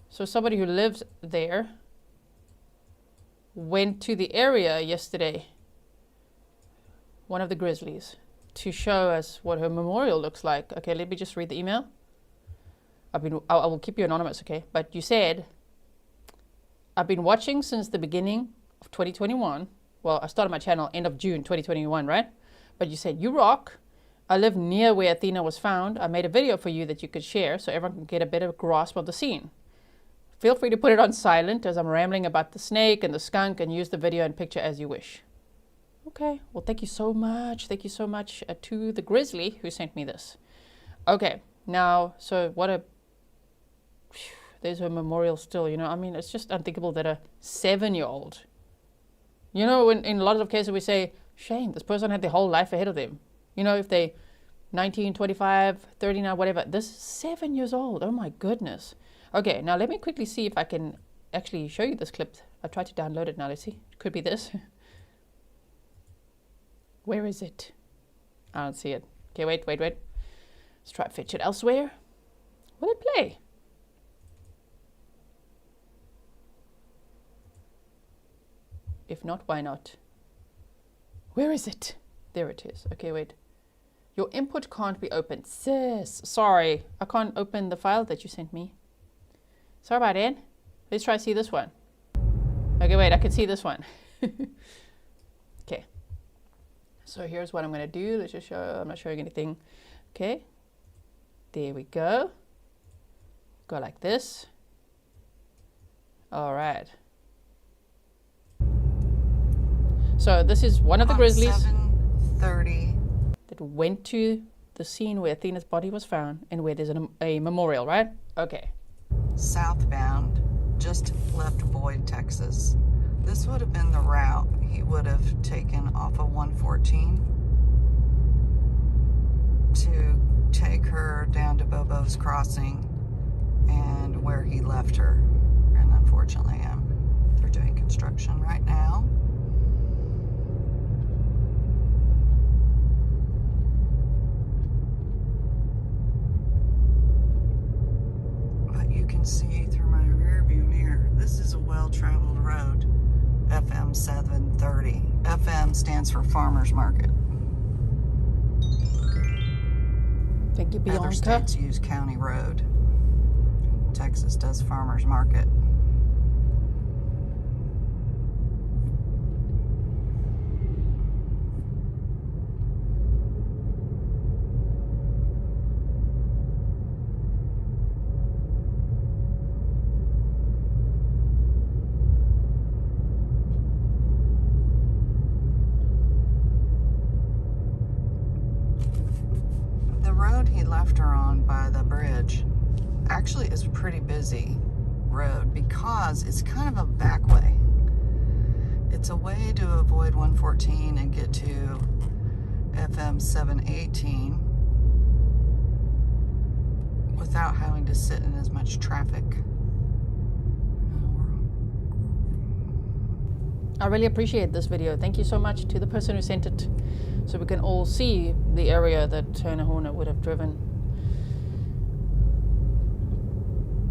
So somebody who lives there went to the area yesterday, one of the Grizzlies, to show us what her memorial looks like. Okay, let me just read the email. I will keep you anonymous, okay? But you said, I've been watching since the beginning of 2021. Well, I started my channel end of June 2021, right? But you said, you rock. I live near where Athena was found. I made a video for you that you could share so everyone can get a better grasp of the scene. Feel free to put it on silent as I'm rambling about the snake and the skunk and use the video and picture as you wish. Okay, well, thank you so much. Thank you so much to the Grizzly who sent me this. Okay, now, so there's her memorial still, you know. I mean, it's just unthinkable that a 7-year-old, you know, in a lot of cases we say, shame, this person had their whole life ahead of them. You know, if they 19, 25, 39, whatever, this is 7 years old. Oh my goodness. Okay, now let me quickly see if I can actually show you this clip. I tried to download it now. Let's see. It could be this. Where is it? I don't see it. Okay, wait. Let's try to fetch it elsewhere. Will it play? If not, why not? Where is it? There it is. Okay, wait. Your input can't be opened. Sis, sorry. I can't open the file that you sent me. Sorry about it. Let's try to see this one. Okay, wait, I can see this one. Okay. So here's what I'm going to do. Let's just show, I'm not showing anything. Okay. There we go. Go like this. All right. So this is one of the Grizzlies 7:30 that went to the scene where Athena's body was found and where there's a memorial, right? Okay. southbound, just left Boyd, Texas. This would have been the route he would have taken off of 114 to take her down to Bobo's Crossing and where he left her. And unfortunately, they're doing construction right now. You can see through my rearview mirror, this is a well-traveled road, FM 730. FM stands for Farmers Market. Thank you, Bianca. Other states use County Road. Texas does Farmers Market. He left her on by the bridge actually is a pretty busy road because it's kind of a back way. It's a way to avoid 114 and get to FM 718 without having to sit in as much traffic. I really appreciate this video. Thank you so much to the person who sent it, so we can all see the area that Turner Horner would have driven.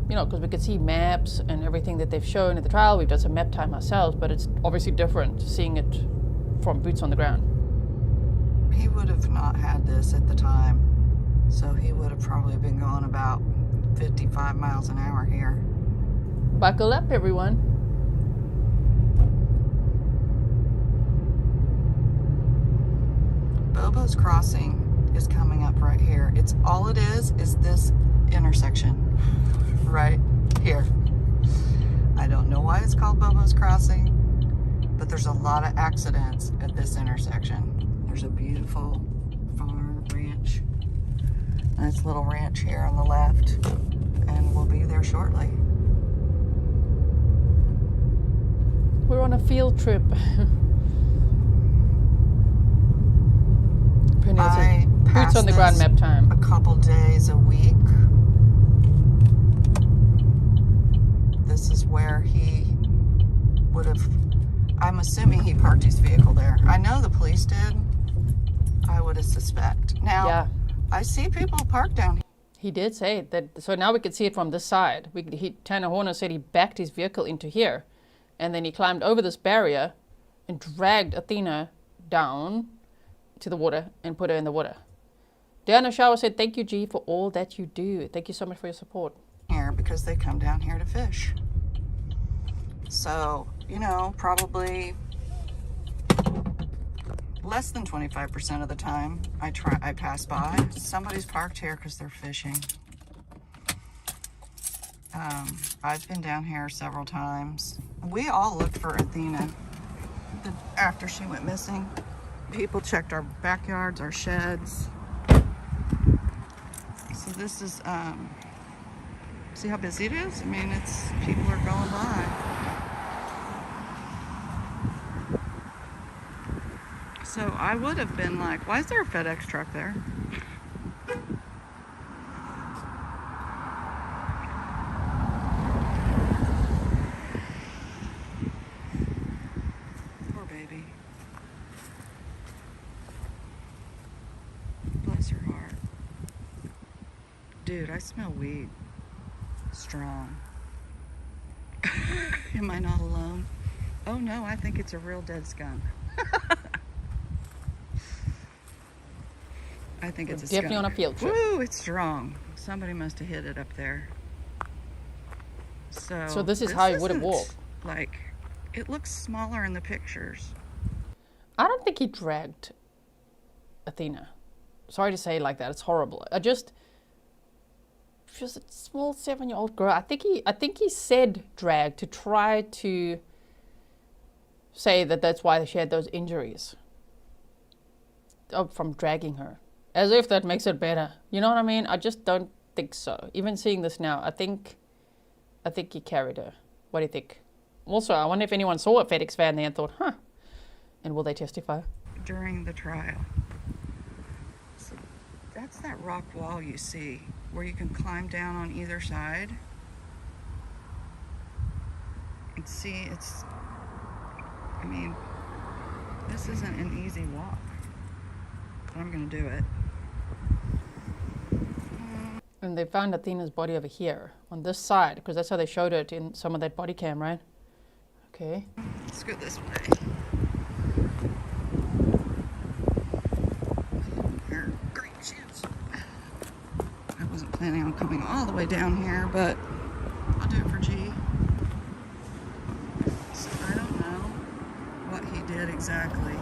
You know, because we could see maps and everything that they've shown at the trial. We've done some map time ourselves, but it's obviously different seeing it from boots on the ground. He would have not had this at the time, so he would have probably been going about 55 miles an hour here. Buckle up, everyone. Bobo's Crossing is coming up right here. It's all it is this intersection right here. I don't know why it's called Bobo's Crossing, but there's a lot of accidents at this intersection. There's a beautiful farm ranch. Nice little ranch here on the left, and we'll be there shortly. We're on a field trip. I boots on the ground map time. A couple days a week. This is where he would have, I'm assuming he parked his vehicle there. I know the police did. I would suspect. Now, yeah. I see people parked down here. He did say that, so now we can see it from this side. Tanner Horner said he backed his vehicle into here, and then he climbed over this barrier and dragged Athena down to the water and put her in the water. Diana Shower said, thank you, G, for all that you do. Thank you so much for your support. Here because they come down here to fish. So, you know, probably less than 25% of the time I pass by. Somebody's parked here because they're fishing. I've been down here several times. We all looked for Athena after she went missing. People checked our backyards, our sheds. So this is, see how busy it is? I mean, people are going by. So I would have been like, why is there a FedEx truck there? Poor baby. Dude, I smell weed. Strong. Am I not alone? Oh no, I think it's a real dead skunk. I think it's a skunk. Definitely on a field trip. Woo, it's strong. Somebody must have hit it up there. So this is how you would have walked. Like, it looks smaller in the pictures. I don't think he dragged Athena. Sorry to say it like that. It's horrible. She's a small 7-year-old girl. I think he said drag to try to say that that's why she had those injuries from dragging her. As if that makes it better. You know what I mean? I just don't think so. Even seeing this now, I think he carried her. What do you think? Also, I wonder if anyone saw a FedEx van there and thought, huh, and will they testify? During the trial. So that's that rock wall you see, where you can climb down on either side. And see, I mean, this isn't an easy walk. But I'm gonna do it. And they found Athena's body over here, on this side, because that's how they showed it in some of that body cam, right? Okay. Let's go this way. Great shoes. I wasn't planning on coming all the way down here, but I'll do it for G. So I don't know what he did exactly.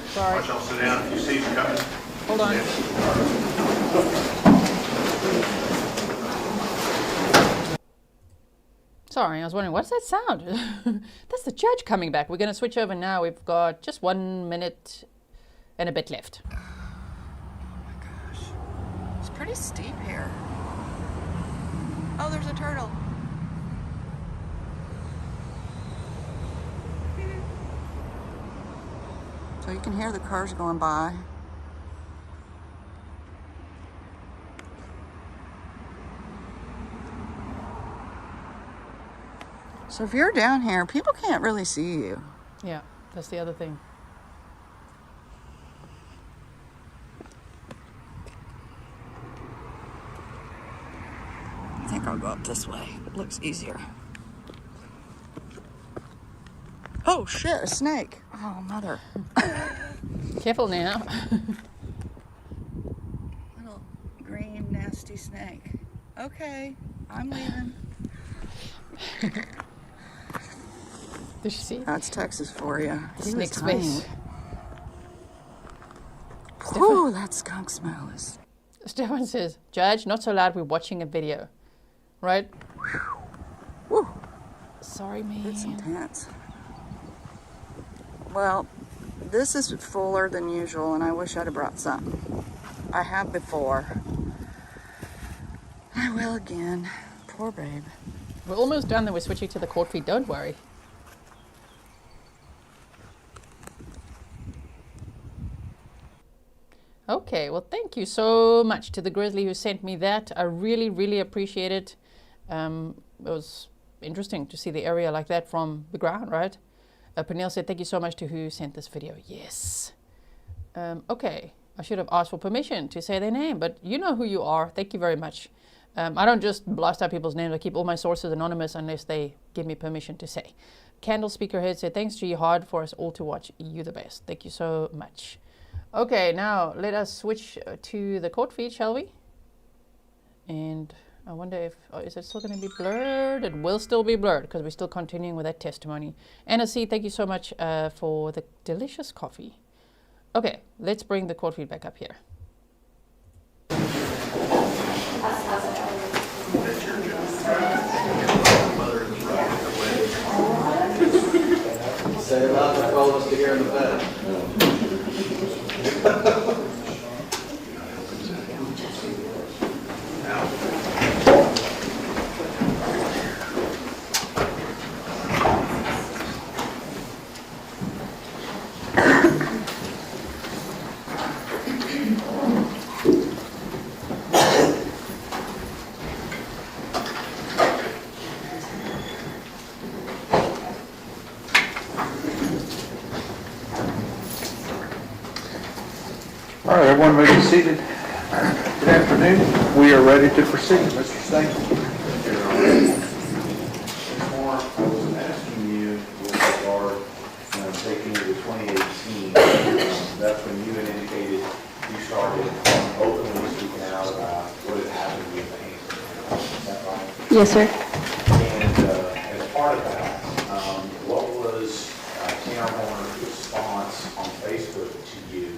Sorry. Watch, y'all sit down if you see them coming. Hold on. Sorry, I was wondering, what's that sound? That's the judge coming back. We're going to switch over now. We've got just 1 minute and a bit left. Oh my gosh. It's pretty steep here. Oh, there's a turtle. So you can hear the cars going by. So if you're down here, people can't really see you. Yeah, that's the other thing. I think I'll go up this way. It looks easier. Oh shit, a snake. Oh, mother. Careful now. Little green, nasty snake. Okay, I'm leaving. Did you see? That's Texas for you. Snake's face. Ooh, that skunk smell is... Stefan says, Judge, not so loud, we're watching a video. Right? Woo. Sorry, man. It's intense. Well, this is fuller than usual, and I wish I'd have brought some. I have before. I will again. Poor babe. We're almost done, then we're switching to the court feed, don't worry. Okay, well, thank you so much to the Grizzly who sent me that. I really, really appreciate it. It was interesting to see the area like that from the ground, right? Pernille said, thank you so much to who sent this video. Yes. Okay, I should have asked for permission to say their name, but you know who you are. Thank you very much. I don't just blast out people's names. I keep all my sources anonymous unless they give me permission to say. Candle Speakerhead said, thanks, G. Hard, for us all to watch. You the best. Thank you so much. Okay, now let us switch to the court feed, shall we? And I wonder if, is it still going to be blurred? It will still be blurred because we're still continuing with that testimony. Anna C., thank you so much for the delicious coffee. Okay, let's bring the court feed back up here. Say it loud for all of us to hear in the back. All right, everyone may be seated. Good afternoon. We are ready to proceed. Mr. Stanton. Ms. Moore, I was asking you with regard, taking you to 2018, that's when you had indicated you started openly speaking out about what had happened with the hand. Is that right? Yes, sir. And as part of that, what was Tanner Horner's response on Facebook to you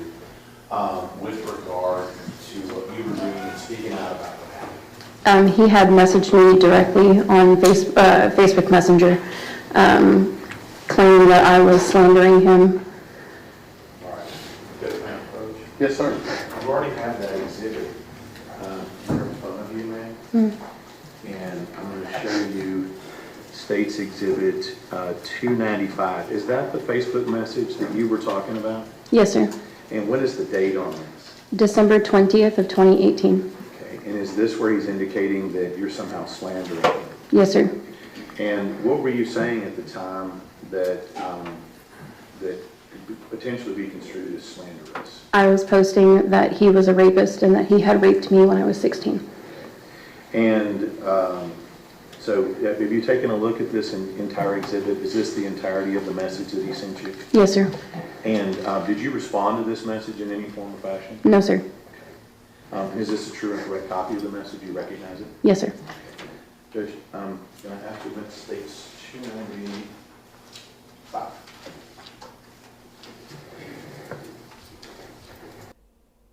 with regard to what you were doing and speaking out about what happened? He had messaged me directly on Facebook Messenger, claiming that I was slandering him. All right. Good man approach. Yes, sir. You already have that exhibit here in front of you, ma'am. And I'm going to show you State's Exhibit 295. Is that the Facebook message that you were talking about? Yes, sir. And what is the date on this? December 20th of 2018. Okay. And is this where he's indicating that you're somehow slandering him? Yes, sir. And what were you saying at the time that that could potentially be construed as slanderous? I was posting that he was a rapist and that he had raped me when I was 16. And so have you taken a look at this entire exhibit? Is this the entirety of the message that he sent you? Yes, sir. And did you respond to this message in any form or fashion? No, sir. Is this a true and correct copy of the message? You recognize it? Yes, sir. Judge, can I ask you about States 295?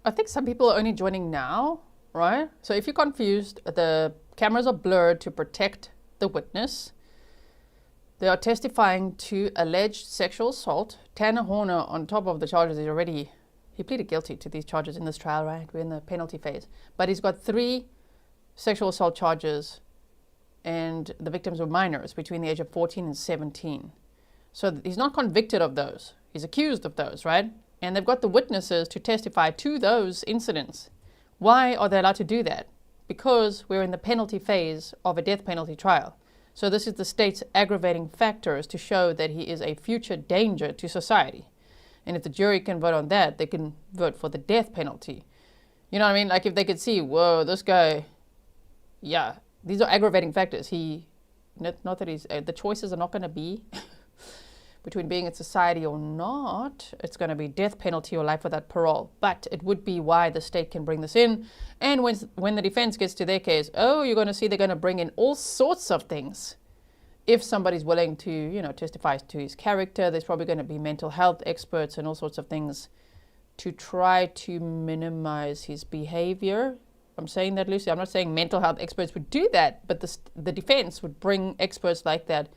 I think some people are only joining now, right? So if you're confused, the cameras are blurred to protect the witness. They are testifying to alleged sexual assault. Tanner Horner, on top of the charges, he pleaded guilty to these charges in this trial, right? We're in the penalty phase. But he's got 3 sexual assault charges, and the victims were minors between the age of 14 and 17. So he's not convicted of those. He's accused of those, right? And they've got the witnesses to testify to those incidents. Why are they allowed to do that? Because we're in the penalty phase of a death penalty trial. So this is the state's aggravating factors to show that he is a future danger to society. And if the jury can vote on that, they can vote for the death penalty. You know what I mean? Like if they could see, whoa, this guy, yeah, these are aggravating factors. Not that the choices are not going to be between being in society or not. It's going to be death penalty or life without parole. But it would be why the state can bring this in. And when the defense gets to their case, you're going to see they're going to bring in all sorts of things. If somebody's willing to, testify to his character, there's probably going to be mental health experts and all sorts of things to try to minimize his behavior. I'm saying that loosely. I'm not saying mental health experts would do that, but the defense would bring experts like that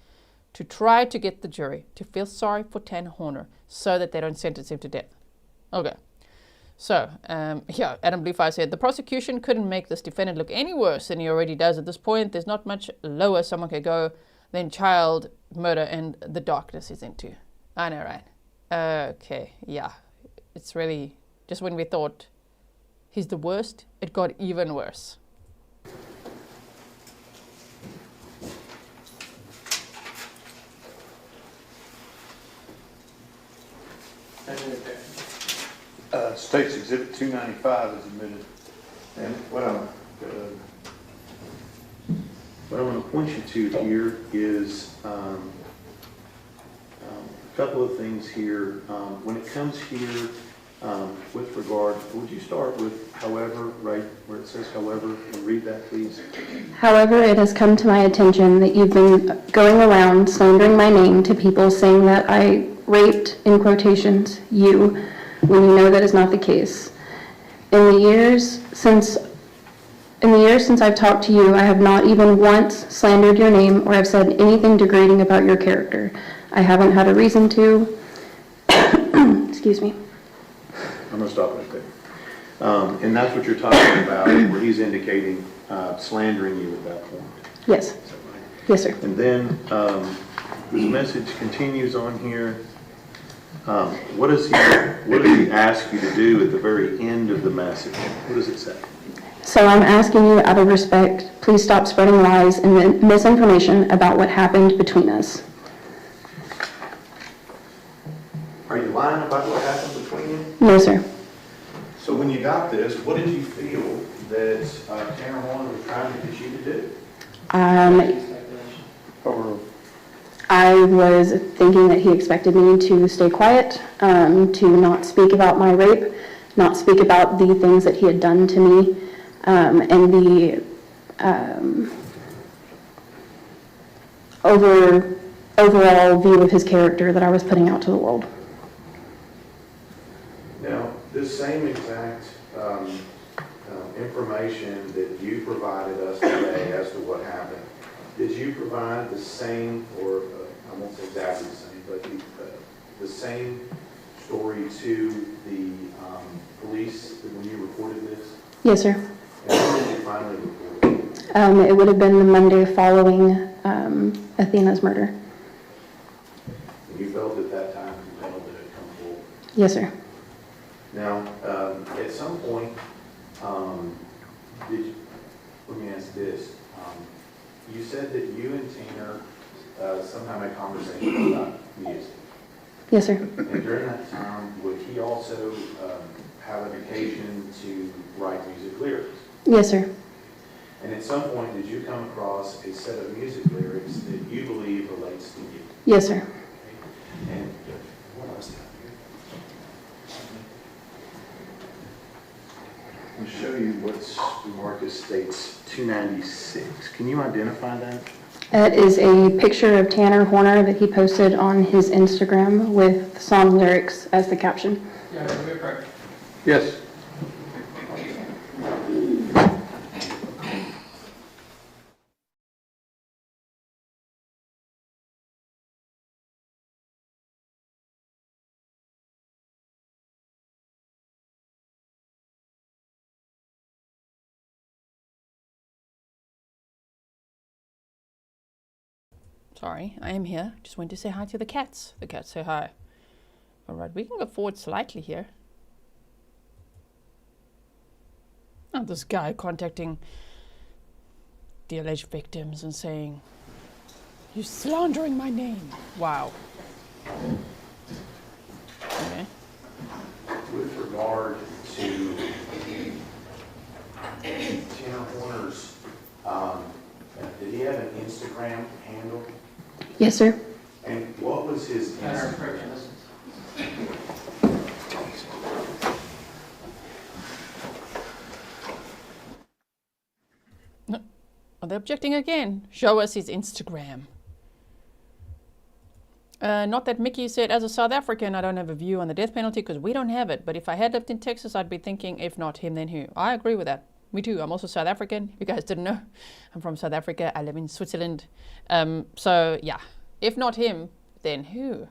to try to get the jury to feel sorry for Tanner Horner so that they don't sentence him to death. Okay. So, Adam Bluefire said, the prosecution couldn't make this defendant look any worse than he already does at this point. There's not much lower someone could go than child murder and the darkness he's into. I know, right? Okay, yeah. It's really, just when we thought he's the worst, it got even worse. State's Exhibit 295 is admitted. And what I want to point you to here is a couple of things here. When it comes here with regard, would you start with however, right where it says however, and read that please? However, it has come to my attention that you've been going around slandering my name to people, saying that I raped, in quotations, you, when you know that is not the case. In the years since I've talked to you, I have not even once slandered your name or have said anything degrading about your character. I haven't had a reason to. Excuse me. I'm going to stop right there. And that's what you're talking about, where he's indicating slandering you at that point. Yes. Yes, sir. And then the message continues on here. What does he ask you to do at the very end of the message? What does it say? So I'm asking you out of respect, please stop spreading lies and misinformation about what happened between us. Are you lying about what happened between you? No, sir. So when you got this, what did you feel that Tanner Horn was trying to get you to do? I was thinking that he expected me to stay quiet, to not speak about my rape, not speak about the things that he had done to me, and the overall view of his character that I was putting out to the world. Now, this same exact information that you provided us today as to what happened, did you provide the same, or I won't say exactly the same, but the same story to the police when you reported this? Yes, sir. And when did you finally report it? It would have been the Monday following Athena's murder. And you felt at that time compelled to come forward? Yes, sir. Now, at some point, let me ask this. You said that you and Tanner somehow had a conversation about music. Yes, sir. And during that time, would he also have an occasion to write music lyrics? Yes, sir. And at some point, did you come across a set of music lyrics that you believe relates to you? Yes, sir. And what else? I'll show you what Marcus states 296. Can you identify that? It is a picture of Tanner Horner that he posted on his Instagram with song lyrics as the caption. Yes. Sorry, I am here. Just went to say hi to the cats. The cats say hi. All right, we can go forward slightly here. Oh, this guy contacting the alleged victims and saying, "You're slandering my name." Wow. Okay. With regard to Tanner Horner's, did he have an Instagram handle? Yes, sir. And what was his Instagram? No. Are they objecting again? Show us his Instagram. Not that Mickey said, as a South African, I don't have a view on the death penalty because we don't have it. But if I had lived in Texas, I'd be thinking, if not him, then who? I agree with that. Me too. I'm also South African. You guys didn't know. I'm from South Africa. I live in Switzerland. So, yeah. If not him, then who?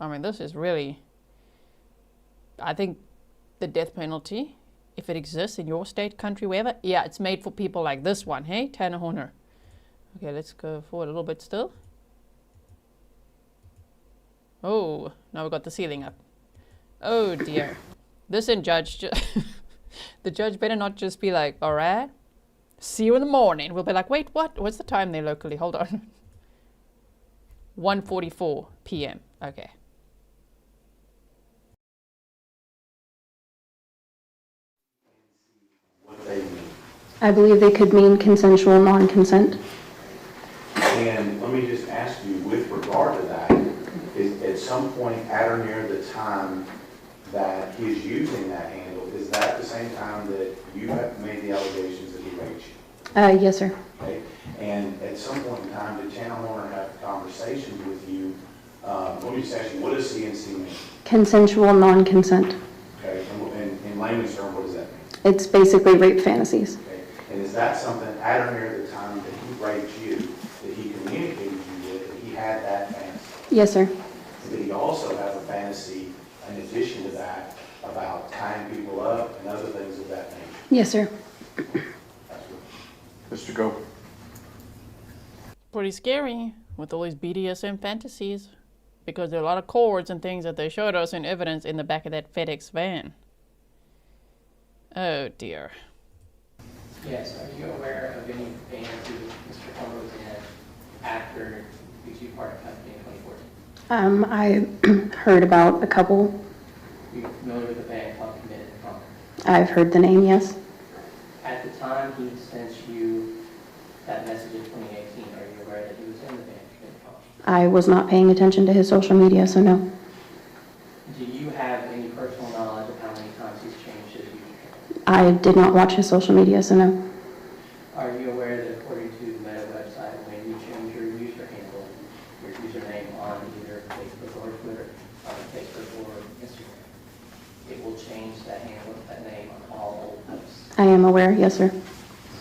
I mean, this is really... I think the death penalty, if it exists in your state, country, wherever, yeah, it's made for people like this one, hey? Tanner Horner. Okay, let's go forward a little bit still. Oh, now we've got the ceiling up. Oh, dear. This and judge... The judge better not just be like, all right, see you in the morning. We'll be like, wait, what? What's the time there locally? Hold on. 1:44 p.m. Okay. I believe they could mean consensual non-consent. And let me just ask you, with regard to that, is at some point at or near the time that he's using that handle, is that the same time that you have made the allegations that he raped you? Yes, sir. Okay. And at some point in time, did Tanner Horner have conversations with you? Let me just ask you, what does CNC mean? Consensual non-consent. Okay. And in layman's terms, what does that mean? It's basically rape fantasies. Okay. And is that something at or near the time that he raped you, that he communicated you with, that he had that fantasy? Yes, sir. Did he also have a fantasy, in addition to that, about tying people up and other things of that nature? Yes, sir. Mr. Go. Pretty scary with all these BDSM fantasies, because there are a lot of cords and things that they showed us in evidence in the back of that FedEx van. Oh dear. Yes, are you aware of any bands who Mr. Horner was in after you parted company in 2014? I heard about a couple. Are you familiar with the band called Committed? I've heard the name, yes. At the time he sent you that message in 2018, are you aware that he was in the band? I was not paying attention to his social media, so no. Do you have any personal knowledge of how many times he's changed his username? I did not watch his social media, so no. Are you aware that according to the Meta website, when you change your user handle, your username on either Facebook or Twitter, Facebook or Instagram, it will change that handle, that name on all old posts? I am aware, yes, sir.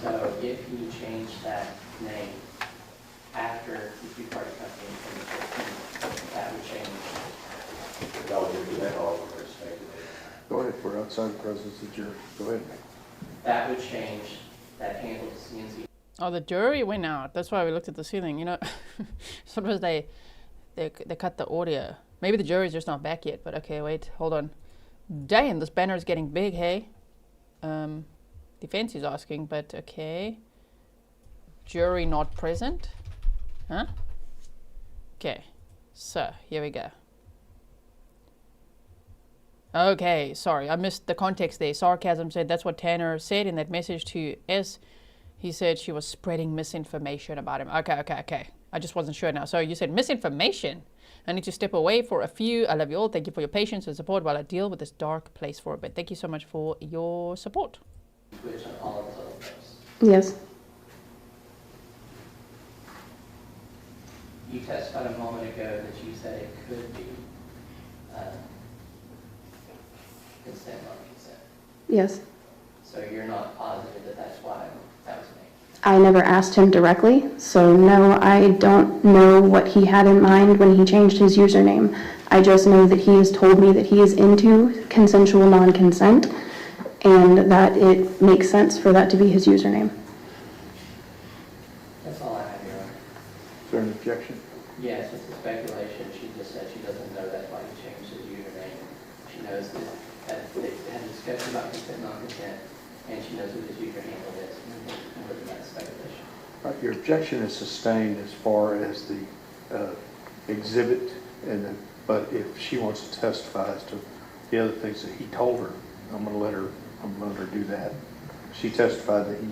So if you change that name after the Tea Party company in 2015, that would change. Go ahead, we're outside the presence of the jury. Go ahead. That would change that handle to CNC. Oh, the jury went out. That's why we looked at the ceiling. You know, sometimes they cut the audio. Maybe the jury's just not back yet, but okay, wait, hold on. Damn, this banner is getting big, hey? Defense is asking, but okay. Jury not present? Huh? Okay, so here we go. Okay, sorry, I missed the context there. Sarcasm said that's what Tanner said in that message to S. He said she was spreading misinformation about him. Okay. I just wasn't sure now. So you said misinformation. I need to step away for a few. I love you all. Thank you for your patience and support while I deal with this dark place for a bit. Thank you so much for your support. Twitch on all of his other posts. Yes. You testified a moment ago that you said it could be consent, non-consent. Yes. So you're not positive that that's why that was made? I never asked him directly, so no, I don't know what he had in mind when he changed his username. I just know that he has told me that he is into consensual non-consent and that it makes sense for that to be his username. That's all I have here. Is there an objection? Yes, it's a speculation. She just said she doesn't know that's why he changed his username. She knows that they had a discussion about consent, non-consent, and she knows who his user handle is. And look at that speculation. Right, your objection is sustained as far as the exhibit, but if she wants to testify as to the other things that he told her, I'm going to let her do that. She testified that he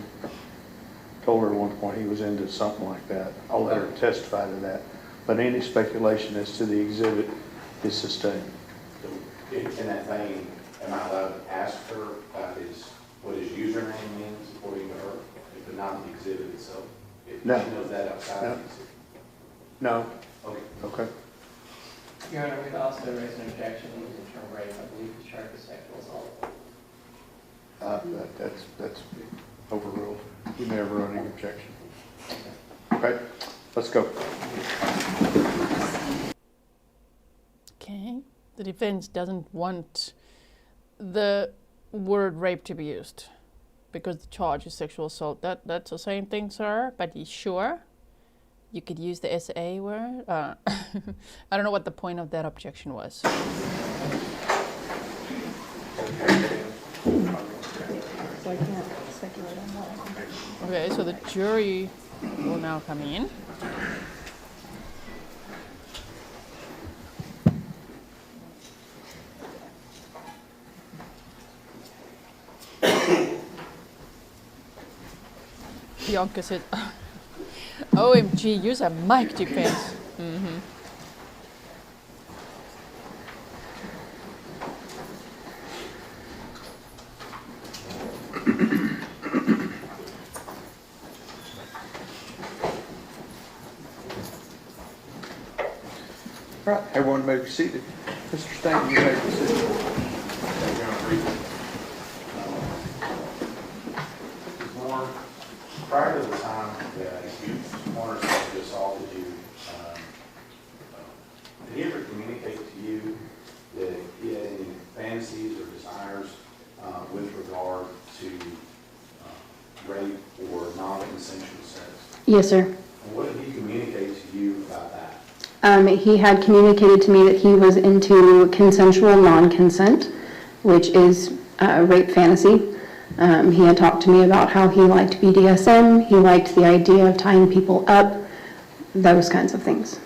told her at one point he was into something like that. I'll let her testify to that. But any speculation as to the exhibit is sustained. In that vein, am I allowed to ask her about what his username means according to her, but not the exhibit itself? If No. she knows that outside No. of the exhibit? No? Okay. Okay. Your Honor, we'd also raise an objection using the term rape. I believe the charge is sexual assault. That's overruled. You may have run any objection. Okay, let's go. Okay, the defense doesn't want the word rape to be used because the charge is sexual assault. That's the same thing, sir, but you sure? You could use the SA word? I don't know what the point of that objection was. So I can't speculate on that. Okay, so the jury will now come in. Bianca said, OMG, use a mic defense. Mm-hmm. All right, everyone may be seated. Mr. Stanton, you may be seated. More prior to the time that Warner sexually assaulted you, did he ever communicate to you that he had any fantasies or desires with regard to rape or non-consensual sex? Yes, sir. And what did he communicate to you about that? He had communicated to me that he was into consensual non-consent, which is rape fantasy. He had talked to me about how he liked BDSM, he liked the idea of tying people up, those kinds of things.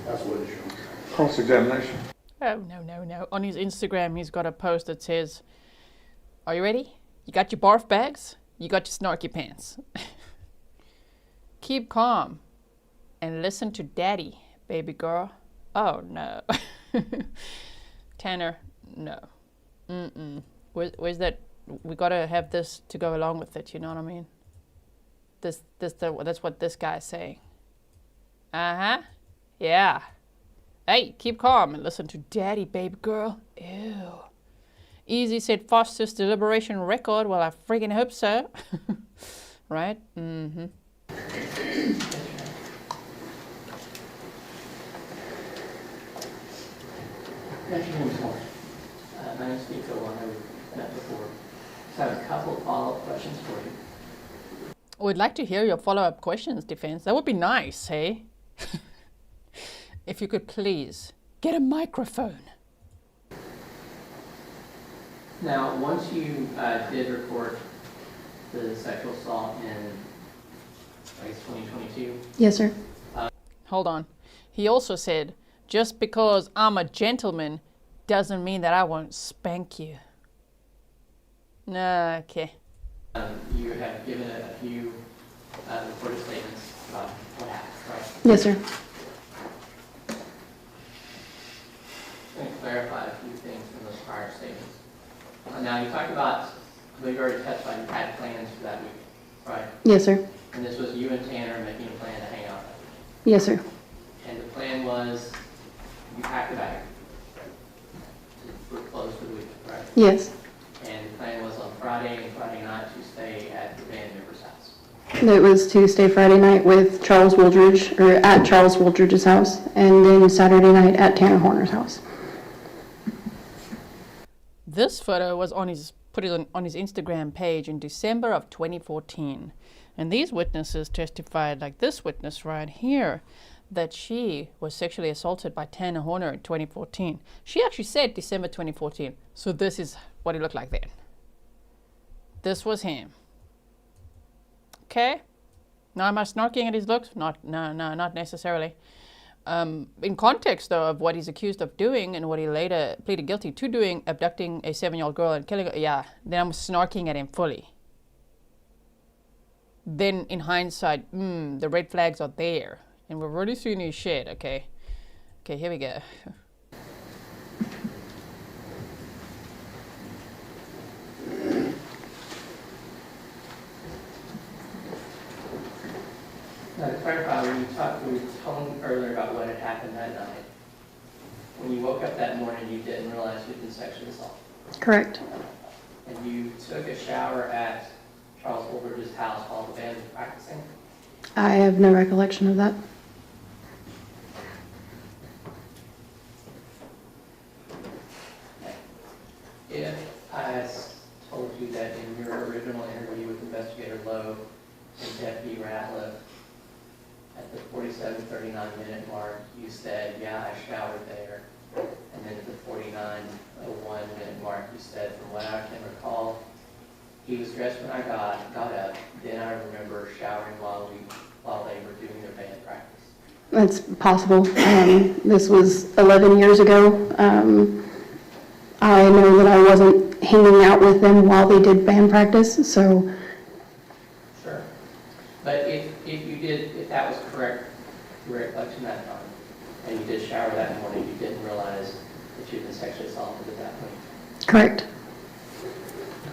That's what it's Cross-examination. Oh, no. On his Instagram, he's got a post that says, "Are you ready? You got your barf bags? You got your snarky pants. Keep calm and listen to daddy, baby girl." Oh, no. Tanner, no. Where's that? We got to have this to go along with it, you know what I mean? That's what this guy's saying. Uh-huh. Yeah. Hey, keep calm and listen to daddy, baby girl. Ew. Easy said fastest deliberation record. Well, I freaking hope so. Right? Mm-hmm. Good afternoon, Paul. My name's Nico. I know we've met before. So I have a couple of follow-up questions for you. We'd like to hear your follow-up questions, Defense. That would be nice, hey? If you could please get a microphone. Now, once you did report the sexual assault in, I guess, 2022. Yes, sir. Hold on. He also said, just because I'm a gentleman doesn't mean that I won't spank you. Okay. You have given a few reported statements about what happened, right? Yes, sir. I'm going to clarify a few things from those prior statements. Now, you talked about, we've already testified you had plans for that week, right? Yes, sir. And this was you and Tanner making a plan to hang out that week. Yes, sir. And the plan was, you packed a bag to close for the week, right? Yes. And the plan was on Friday and Friday night to stay at the band member's house. It was Tuesday, Friday night with Charles Wooldridge, or at Charles Wooldridge's house, and then Saturday night at Tanner Horner's house. This photo was on his Instagram page in December of 2014. And these witnesses testified, like this witness right here, that she was sexually assaulted by Tanner Horner in 2014. She actually said December 2014. So this is what he looked like then. This was him. Okay? Now am I snarking at his looks? No, not necessarily. In context, though, of what he's accused of doing and what he later pleaded guilty to doing, abducting a 7-year-old girl and killing her, yeah, then I'm snarking at him fully. Then, in hindsight, the red flags are there. And we've already seen his shit, okay? Okay, here we go. Now, to clarify, when you we were talking earlier about what had happened that night. When you woke up that morning, you didn't realize you'd been sexually assaulted. Correct. And you took a shower at Charles Wooldridge's house while the band was practicing? I have no recollection of that. If I told you that in your original interview with Investigator Lowe and Deputy Ratliff, at the 47:39-minute mark, you said, yeah, I showered there. And then at the 49:01-minute mark, you said, from what I can recall, he was dressed when I got up. Then I remember showering while they were doing their band practice. That's possible. This was 11 years ago. I know that I wasn't hanging out with them while they did band practice, so. Sure. But if you did, if that was correct, your recollection that time, and you did shower that morning, you didn't realize that you'd been sexually assaulted at that point? Correct.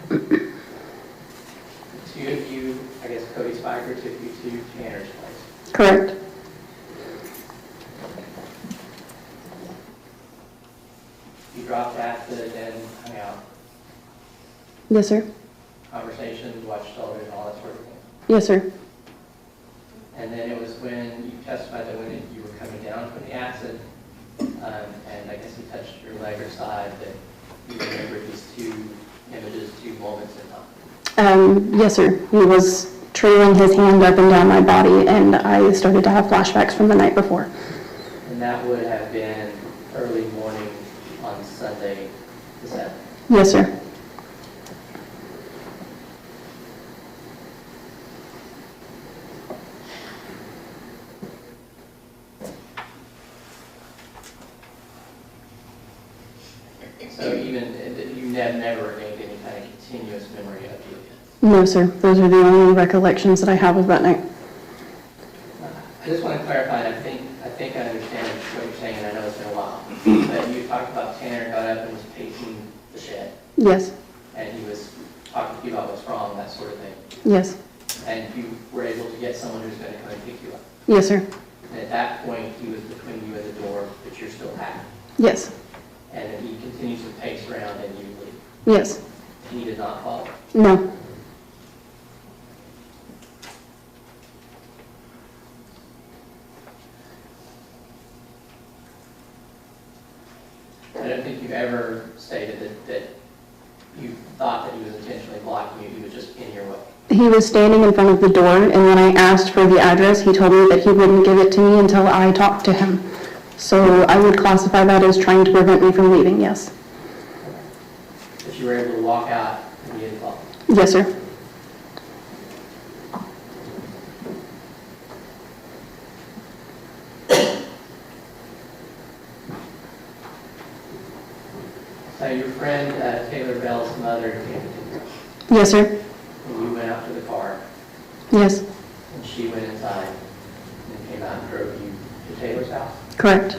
The two of you, I guess Cody Spiker took you to Tanner's place. Correct. You dropped acid and hung out. Yes, sir. Conversations, watched television, all that sort of thing. Yes, sir. And then it was when you testified that when you were coming down from the acid, and I guess he touched your leg or side, that you remembered these two images, two moments in time. Yes, sir. He was trailing his hand up and down my body, and I started to have flashbacks from the night before. And that would have been early morning on Sunday the 7th. Yes, sir. So even, you never gained any kind of continuous memory of the event? No, sir. Those are the only recollections that I have of that night. I just want to clarify, and I think I understand what you're saying, and I know it's been a while. But you talked about Tanner got up and was pacing the shed. Yes. And he was talking to you about what's wrong, that sort of thing. Yes. And you were able to get someone who's going to come and pick you up. Yes, sir. And at that point, he was between you and the door that you're still at. Yes. And then he continues to pace around and you leave. Yes. He did not follow. No. I don't think you ever stated that you thought that he was intentionally blocking you, he was just in your way. He was standing in front of the door, and when I asked for the address, he told me that he wouldn't give it to me until I talked to him. So I would classify that as trying to prevent me from leaving, yes. That you were able to walk out and he didn't follow. Yes, sir. So your friend Taylor Bell's mother came to pick you up. Yes, sir. And you went out to the car. Yes. And she went inside and came out and drove you to Taylor's house. Correct.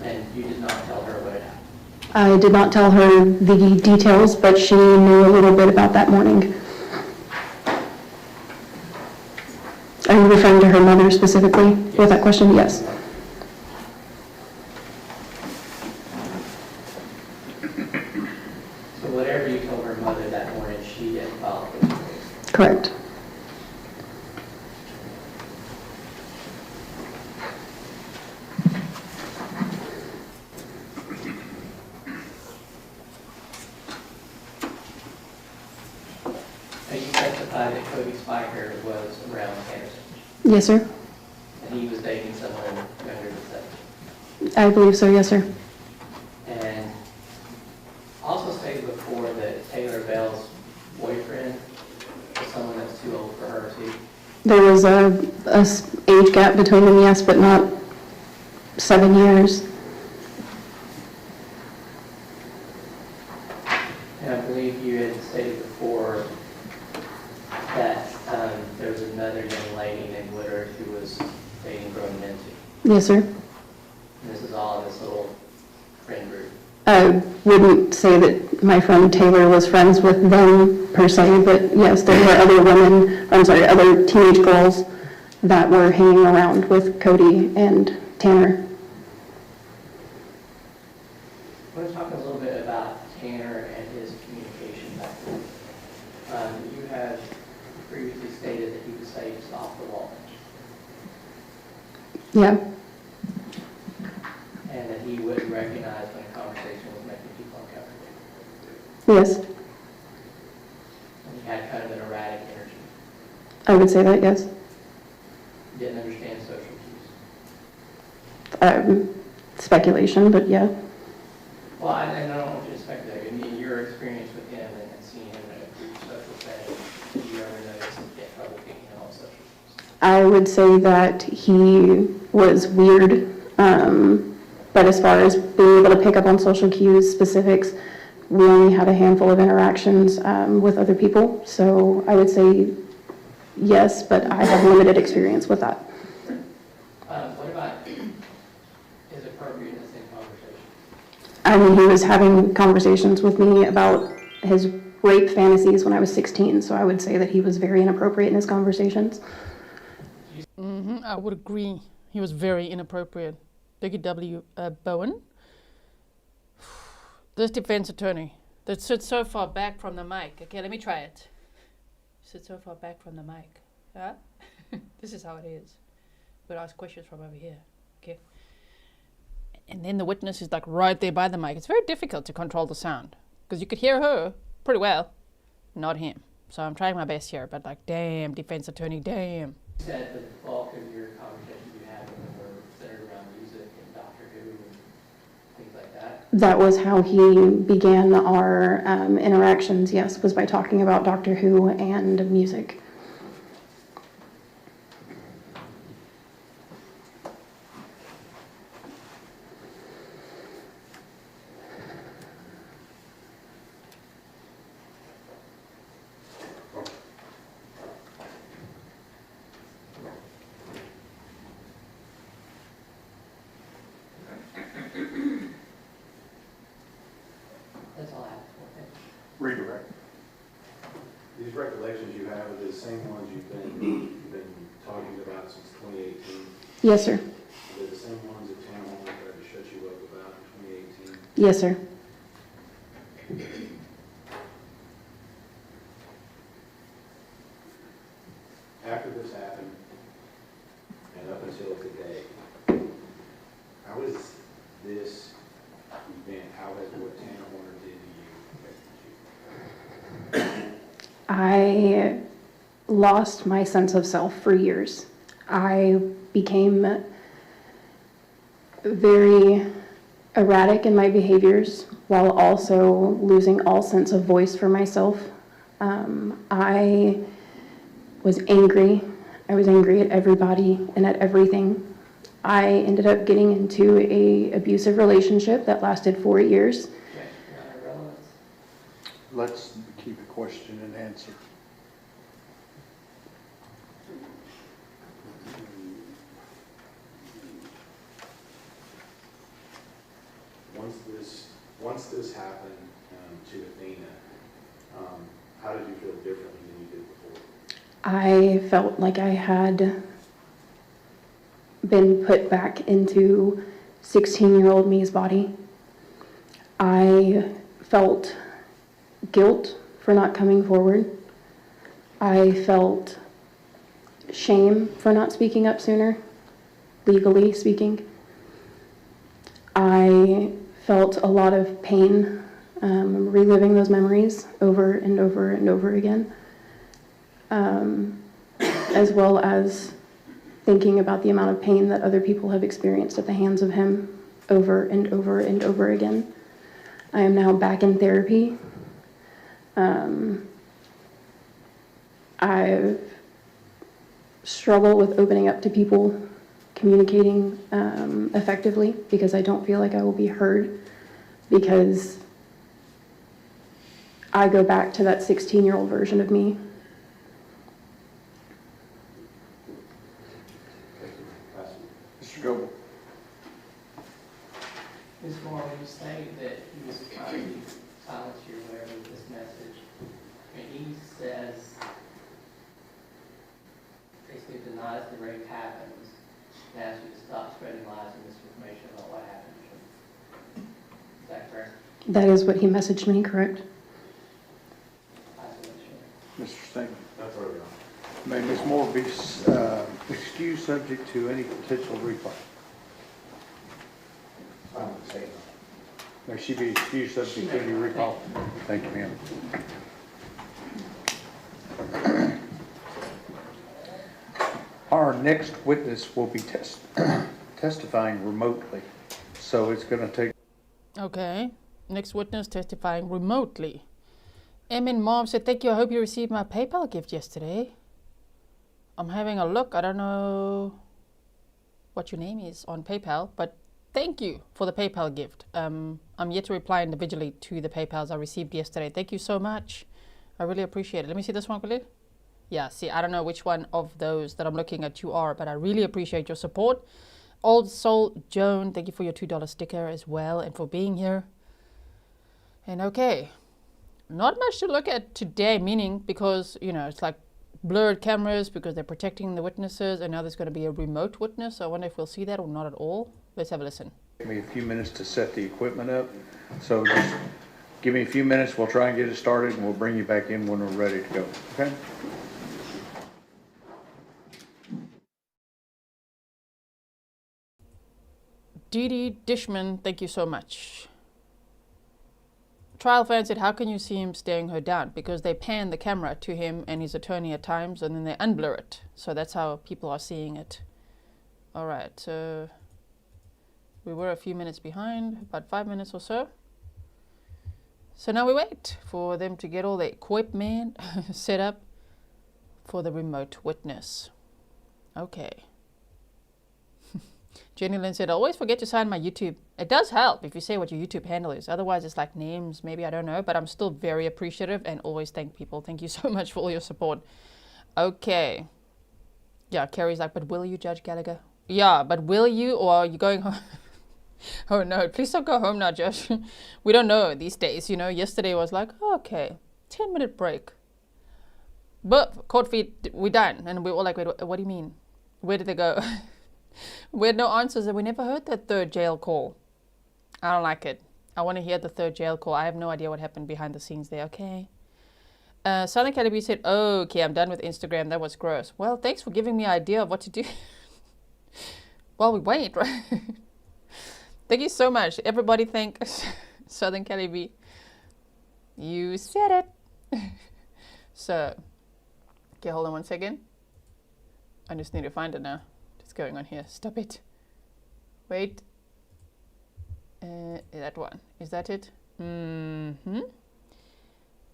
And you did not tell her what had happened. I did not tell her the details, but she knew a little bit about that morning. Are you referring to her mother specifically with that question? Yes. So whatever you told her mother that morning, she didn't follow. Correct. And you testified that Cody Spiker was around Anderson. Yes, sir. And he was dating someone younger than 7. I believe so, yes, sir. And also stated before that Taylor Bell's boyfriend was someone that's too old for her too. There was a age gap between them, yes, but not 7 years. And I believe you had stated before that there was another young lady named Woodard who was dating grown men too. Yes, sir. And this is all in this little friend group. I wouldn't say that my friend Taylor was friends with them per se, but yes, there were other other teenage girls that were hanging around with Cody and Tanner. I want to talk a little bit about Tanner and his communication back then. You have previously stated that he would say just off the wall. Yeah. And that he wouldn't recognize when a conversation was making people uncomfortable. Yes. And he had kind of an erratic energy. I would say that, yes. Didn't understand social cues. Speculation, but yeah. Well, I don't want you to speculate. I mean, your experience with him and seeing him in a group social setting, did you ever notice him get trouble picking him on social cues? I would say that he was weird, but as far as being able to pick up on social cues, specifics, we only had a handful of interactions with other people, so I would say yes, but I have limited experience with that. What about his appropriateness in conversation? I mean, he was having conversations with me about his rape fantasies when I was 16, so I would say that he was very inappropriate in his conversations. I would agree. He was very inappropriate. Biggie W. Bowen. This defense attorney that sits so far back from the mic. Okay, let me try it. Sits so far back from the mic. Huh? This is how it is. We'd ask questions from over here. Okay. And then the witness is like right there by the mic. It's very difficult to control the sound because you could hear her pretty well, not him. So I'm trying my best here, but like, damn, defense attorney, damn. You said the bulk of your conversations you had with him were centered around music and Doctor Who and things like that. That was how he began our interactions, yes, was by talking about Doctor Who and music. recollections you have are the same ones you've been talking about since 2018? Yes, sir. Are they the same ones that Tam Horner tried to shut you up about in 2018? Yes, sir. After this happened, and up until today, how is this event, how has what Tam Horner did to you affected you? I lost my sense of self for years. I became very erratic in my behaviors while also losing all sense of voice for myself. I was angry. I was angry at everybody and at everything. I ended up getting into an abusive relationship that lasted 4 years. Let's keep it question and answer. Once this happened to Athena, how did you feel differently than you did before? I felt like I had been put back into 16-year-old me's body. I felt guilt for not coming forward. I felt shame for not speaking up sooner, legally speaking. I felt a lot of pain reliving those memories over and over and over again, as well as thinking about the amount of pain that other people have experienced at the hands of him over and over and over again. I am now back in therapy. I've struggled with opening up to people, communicating effectively, because I don't feel like I will be heard, because I go back to that 16-year-old version of me. Mr. Goble. Ms. Moore, when you say that he was trying to silence you or whatever with this message, and he says, basically denies the rape happens, and asks you to stop spreading lies and misinformation about what happened to him. Is that correct? That is what he messaged me, correct? Mr. Stegman. That's where we are. May Ms. Moore be excused subject to any potential reply? May she be excused subject to any recall? Thank you, ma'am. Our next witness will be testifying remotely, so it's going to take... Okay, next witness testifying remotely. Emin Mom said, thank you, I hope you received my PayPal gift yesterday. I'm having a look, I don't know what your name is on PayPal, but thank you for the PayPal gift. I'm yet to reply individually to the PayPals I received yesterday. Thank you so much. I really appreciate it. Let me see this one quickly. Yeah, see, I don't know which one of those that I'm looking at you are, but I really appreciate your support. Old Soul Joan, thank you for your $2 sticker as well and for being here. And okay, not much to look at today, meaning because, you know, it's like blurred cameras because they're protecting the witnesses, and now there's going to be a remote witness. So I wonder if we'll see that or not at all. Let's have a listen. Give me a few minutes to set the equipment up. So just give me a few minutes. We'll try and get it started, and we'll bring you back in when we're ready to go. Okay? Dee Dee Dishman, thank you so much. Trial fan said, how can you see him staring her down? Because they pan the camera to him and his attorney at times, and then they unblur it. So that's how people are seeing it. All right, so we were a few minutes behind, about 5 minutes or so. So now we wait for them to get all the equipment set up for the remote witness. Okay. Jenny Lynn said, I always forget to sign my YouTube. It does help if you say what your YouTube handle is. Otherwise, it's like names, maybe, I don't know. But I'm still very appreciative and always thank people. Thank you so much for all your support. Okay. Yeah, Carrie's like, but will you, Judge Gallagher? Yeah, but will you, or are you going home? Oh, no, please don't go home now, Josh. We don't know these days, you know. Yesterday was like, okay, 10-minute break. But court feed, we're done. And we're all like, wait, what do you mean? Where did they go? We had no answers, and we never heard that third jail call. I don't like it. I want to hear the third jail call. I have no idea what happened behind the scenes there. Okay. Southern Calibre said, oh, okay, I'm done with Instagram. That was gross. Well, thanks for giving me an idea of what to do. While we wait, right? Thank you so much. Everybody thank Southern Calibre. You said it. So, okay, hold on one second. I just need to find it now. What's going on here? Stop it. Wait. That one. Is that it? Mm-hmm.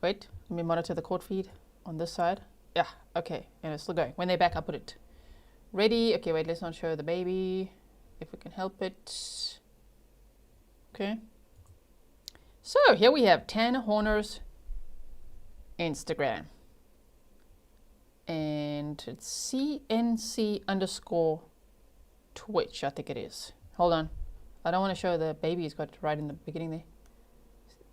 Wait. Let me monitor the court feed on this side. Yeah. Okay. And it's still going. When they're back, I'll put it. Ready. Okay, wait. Let's not show the baby. If we can help it. Okay. So, here we have Tana Horner's Instagram. And it's CNC_Twitch, I think it is. Hold on. I don't want to show the baby. He's got it right in the beginning there.